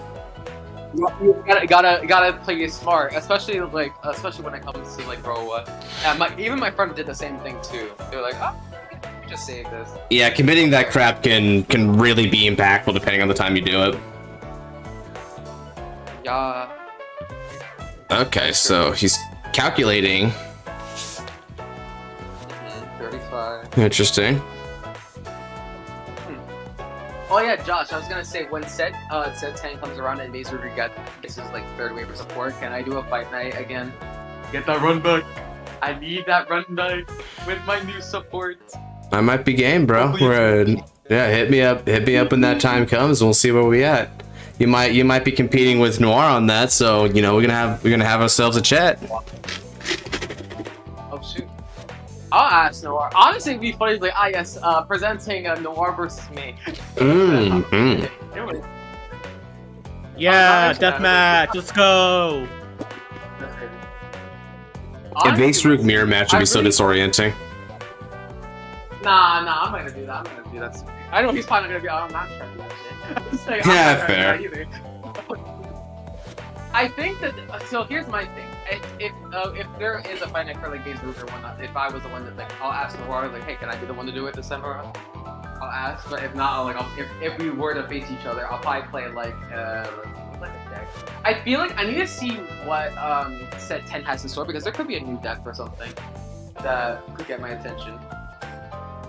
You gotta play it smart, especially when it comes to like Roa. And even my friend did the same thing too. They were like, oh, we just saved this. Yeah, committing that crap can really be impactful depending on the time you do it. Yeah. Okay, so he's calculating. 35. Interesting. Oh yeah, Josh, I was gonna say when set 10 comes around and Maze Ruger gets his like third wave of support, can I do a fight night again? Get that run back. I need that run back with my new support. I might be game, bro. Yeah, hit me up when that time comes, and we'll see where we at. You might be competing with Noir on that, so you know we're gonna have ourselves a chat. Oh shoot. I'll ask Noir. Honestly, it'd be funny, like, yes, presenting Noir versus me. Yeah, deathmatch, let's go! A Vase Rook mirror match would be so disorienting. Nah, I'm not gonna do that. I know he's probably not gonna be. I'm not trying to do that shit. Like, yeah, fair. I think that. So here's my thing. If there is a fight night for like Vase Rook or whatnot, if I was the one that like, I'll ask Noir like, hey, can I be the one to do it this time around? I'll ask, but if not, if we were to face each other, I'll probably play like a deck. I feel like I need to see what set 10 has in store because there could be a new deck or something that could get my attention.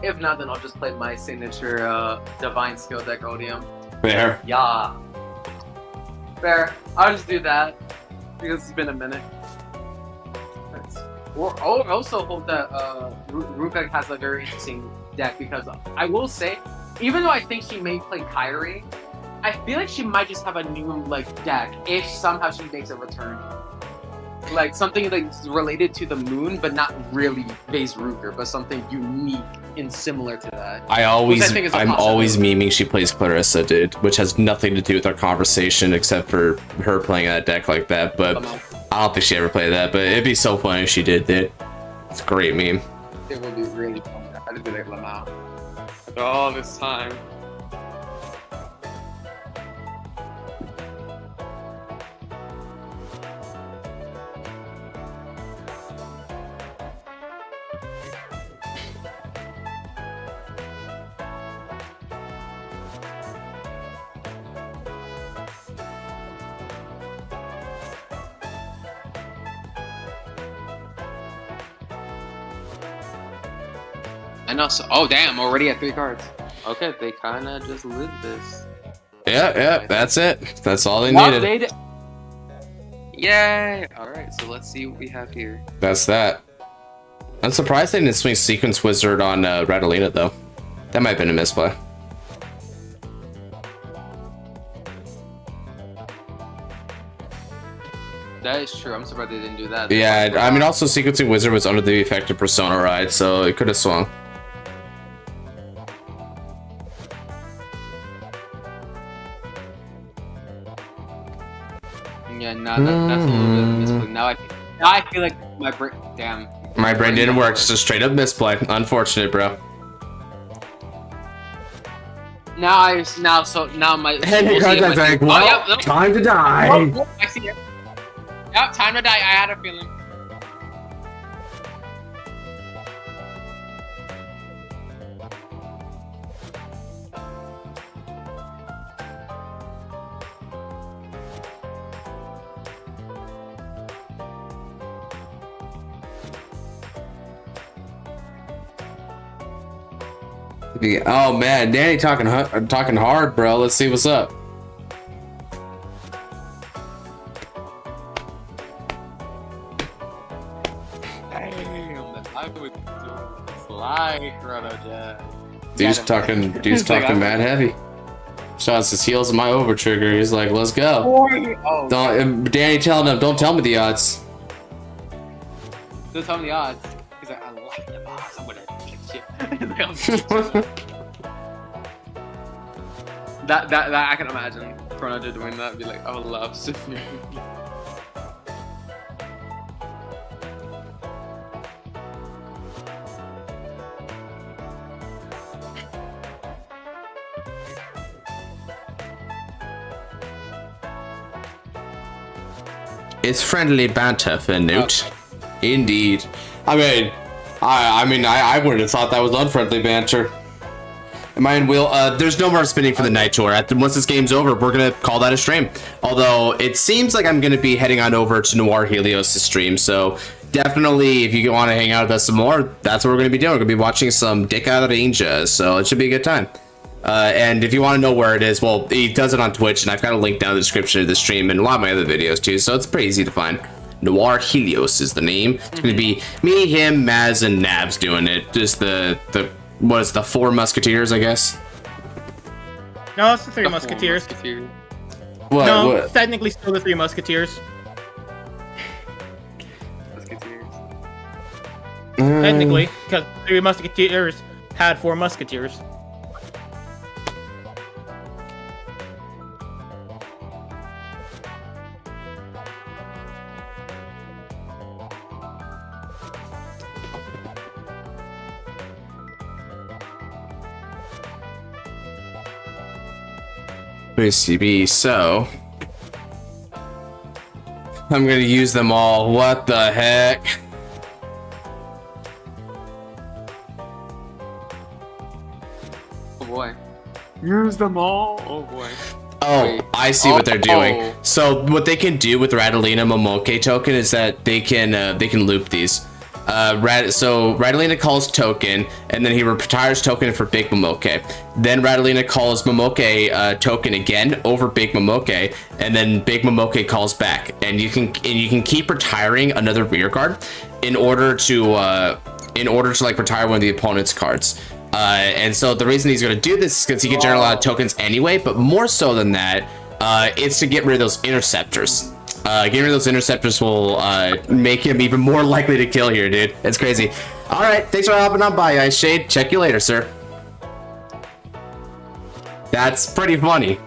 If not, then I'll just play my signature Divine Skill deck Odium. Fair. Yeah. Fair. I'll just do that because it's been a minute. I also hope that Ruka has a very interesting deck because I will say, even though I think she may play Kyrie, I feel like she might just have a new like deck if somehow she makes a return. Like something that's related to the moon, but not really Vase Ruger, but something unique and similar to that. I'm always memeing she plays Clarissa, dude, which has nothing to do with our conversation except for her playing that deck like that. But I don't think she ever played that. But it'd be so funny if she did, dude. It's a great meme. It would be really fun. I just did it Lamau. After all this time. I know. So, oh damn! Already at 3 cards. Okay, they kind of just lived this. Yeah, that's it. That's all they needed. Yay! All right, so let's see what we have here. That's that. I'm surprised they didn't swing Sequence Wizard on Radolina though. That might have been a misplay. That is true. I'm surprised they didn't do that. Yeah, I mean, also Sequencing Wizard was under the effect of Persona Ride, so it could have swung. Yeah, no, that's a little bit of a misplay. Now I feel like my brain. Damn. My brain didn't work. It's just straight up misplay. Unfortunate, bro. Now my. Like, well, yep. Time to die. Oh, I see it. Yep, time to die. I had a feeling. Yeah. Oh man, Danny talking hard, bro. Let's see what's up. Dude's talking mad heavy. Shots his heels in my over trigger. He's like, let's go. Don't, Danny telling him, don't tell me the odds. Don't tell me the odds. He's like, I like the odds. I'm gonna shit. That I can imagine Chronoja doing that. Be like, I would love Sophia. It's friendly banter for Newt. Indeed. I mean, I wouldn't have thought that was unfriendly banter. Mine will. There's no more spinning for the night tour. Once this game's over, we're gonna call that a stream. Although it seems like I'm gonna be heading on over to Noir Helios' stream. So definitely, if you want to hang out with us some more, that's what we're gonna be doing. We're gonna be watching some Dick Out of Danger. So it should be a good time. And if you want to know where it is, well, he does it on Twitch, and I've got a link down in the description of the stream and a lot of my other videos too, so it's pretty easy to find. Noir Helios is the name. It's going to be me, him, Maz, and Nabs doing it. Just the Four Musketeers, I guess? No, it's the Three Musketeers. What? No, what? Technically still the Three Musketeers. Technically, because Three Musketeers had Four Musketeers. CB, so I'm gonna use them all. What the heck? Oh boy. Use them all. Oh boy. Oh, Wait. I see what they're doing. Oh. So what they can do with Radalina Momoke token is that they can loop these. So Radalina calls token, and then he retires token for Big Momoke. Then Radalina calls Momoke token again over Big Momoke, and then Big Momoke calls back. And you can keep retiring another rear guard in order to like retire one of the opponent's cards. And so the reason he's going to do this is because he can generate a lot of tokens anyway, but more so than that, it's to get rid of those interceptors. Getting rid of those interceptors will make him even more likely to kill here, dude. It's crazy. All right, thanks for hopping on by, Ice Shade. Check you later, sir. That's pretty funny.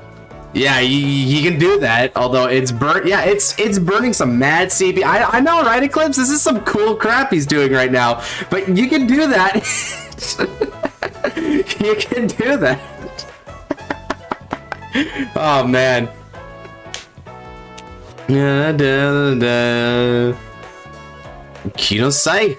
Yeah, he can do that. Although it's burnt. Yeah, it's burning some mad CP. I know, right, Eclipse? This is some cool crap he's doing right now. But you can do that. You can do that. Oh man. Kidosai.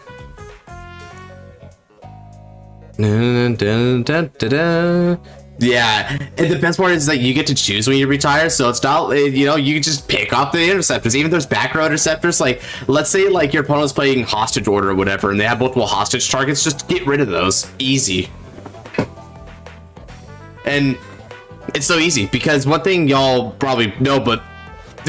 Yeah, and the best part is that you get to choose when you retire, so it's not, you know, you can just pick off the interceptors. Even there's back row interceptors, like, let's say, like, your opponent's playing hostage order or whatever, and they have multiple hostage targets, just get rid of those. Easy. And it's so easy, because one thing y'all probably know, but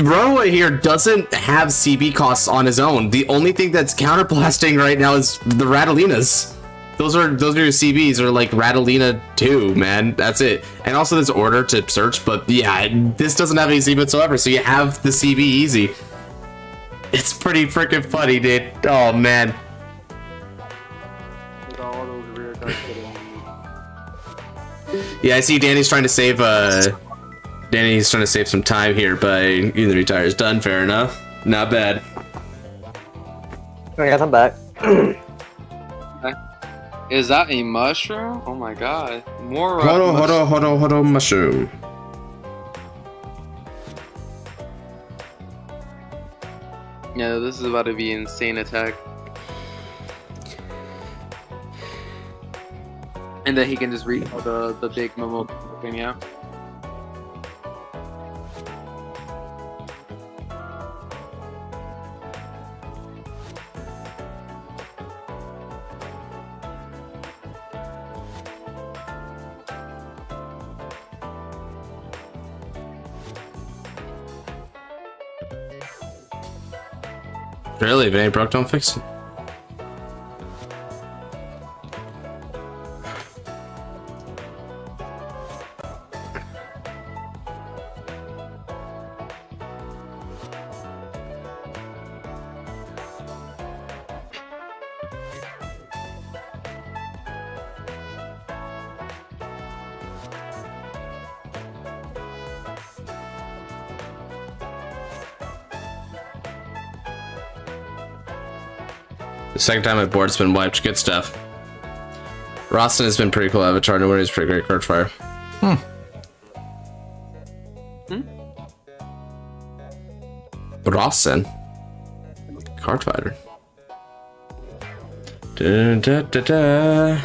Roa here doesn't have CB costs on his own. The only thing that's counterblasting right now is the Radalinas. Those are your CBs, or like Radalina 2, man. That's it. And also there's order to search, but yeah, this doesn't have any CB whatsoever, so you have the CB easy. It's pretty freaking funny, dude. Oh man. Yeah, I see Danny's trying to save Danny's trying to save some time here by using the retires. Done, fair enough. Not bad. I guess I'm back. Is that a mushroom? Oh my god. More Hold on, mushroom. Yeah, this is about to be insane attack. And then he can just read the big Momo thing, yeah. Really? If it ain't broke, don't fix it. The second time my board's been wiped. Good stuff. Roston has been pretty cool. Avatar. Nobody's pretty great. Cardfire. Roston. Card fighter. Da, da, da, da.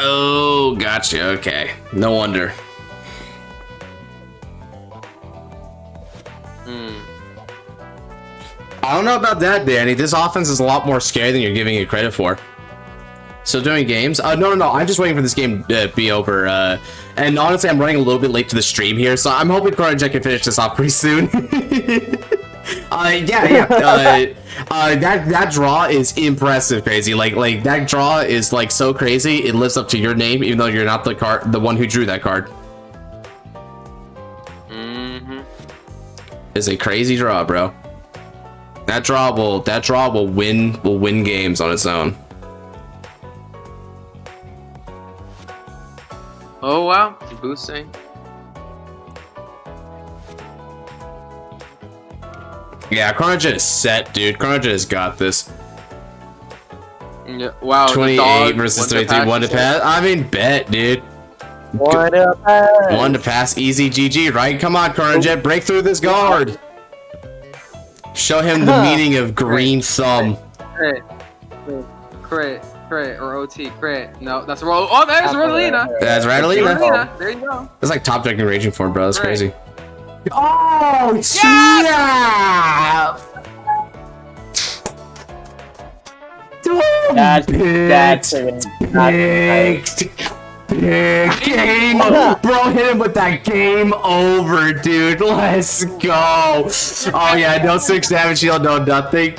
Oh, gotcha. Okay. No wonder. I don't know about that, Danny. This offense is a lot more scary than you're giving it credit for. Still doing games? No. I'm just waiting for this game to be over. And honestly, I'm running a little bit late to the stream here, so I'm hoping Chronojet can finish this off pretty soon. That draw is impressive, crazy. Like that draw is like so crazy. It lives up to your name, even though you're not the one who drew that card. It's a crazy draw, bro. That draw will win games on its own. Oh wow, boosting. Yeah, Chronojet is set, dude. Chronojet has got this. Yeah, wow. 28 versus 33, one to pass. I mean, bet, dude. One to pass. One to pass, easy GG, right? Come on, Chronojet, break through this guard. Show him the meaning of green thumb. Crit, or OT, crit. No, that's roll. Oh, there's Rodolina. That's Radalina. There you go. That's like top decking Raging Form, bro. That's crazy. Oh, snap! That's big game. Bro, hit him with that game over, dude. Let's go. Oh, yeah, no 6 damage shield, no nothing.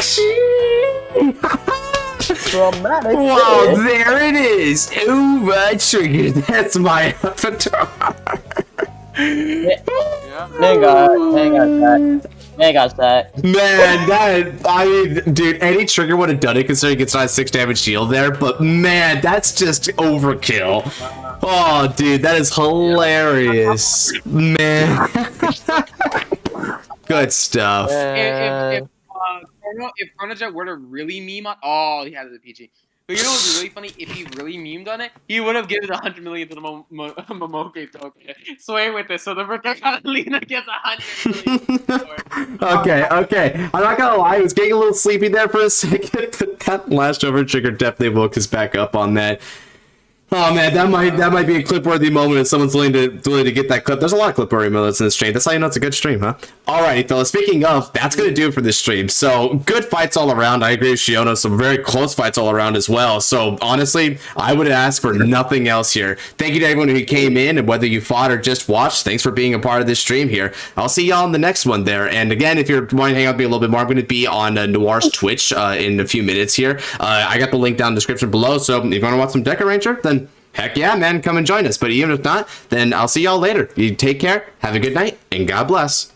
dramatic. Wow, there it is. Over trigger. That's my avatar. Man got that. Man, I mean, dude, any trigger would have done it considering it's not a 6 damage shield there, but man, that's just overkill. Oh, dude, that is hilarious. Man. Good stuff. If Chronojet were to really meme on, oh, he has a PG. But you know what's really funny? If he really memed on it, he would have given 100 million to the Momoke token. Sway with this, so the Catalina gets 100 million. Okay. I'm not gonna lie, I was getting a little sleepy there for a second, but that last over trigger definitely woke us back up on that. Oh man, that might be a clip-worthy moment if someone's willing to get that clip. There's a lot of clip-worthy moments in this stream. That's how you know it's a good stream, huh? Alrighty, fellas. Speaking of, that's gonna do it for this stream. So good fights all around. I agree with Shiona. Some very close fights all around as well. So honestly, I would ask for nothing else here. Thank you to everyone who came in, and whether you fought or just watched, thanks for being a part of this stream here. I'll see y'all in the next one there. And again, if you're wanting to hang out with me a little bit more, I'm going to be on Noir's Twitch in a few minutes here. I got the link down in the description below. So if you want to watch some Deca Ranger, then heck yeah, man, come and join us. But even if not, then I'll see y'all later. You take care, have a good night, and God bless.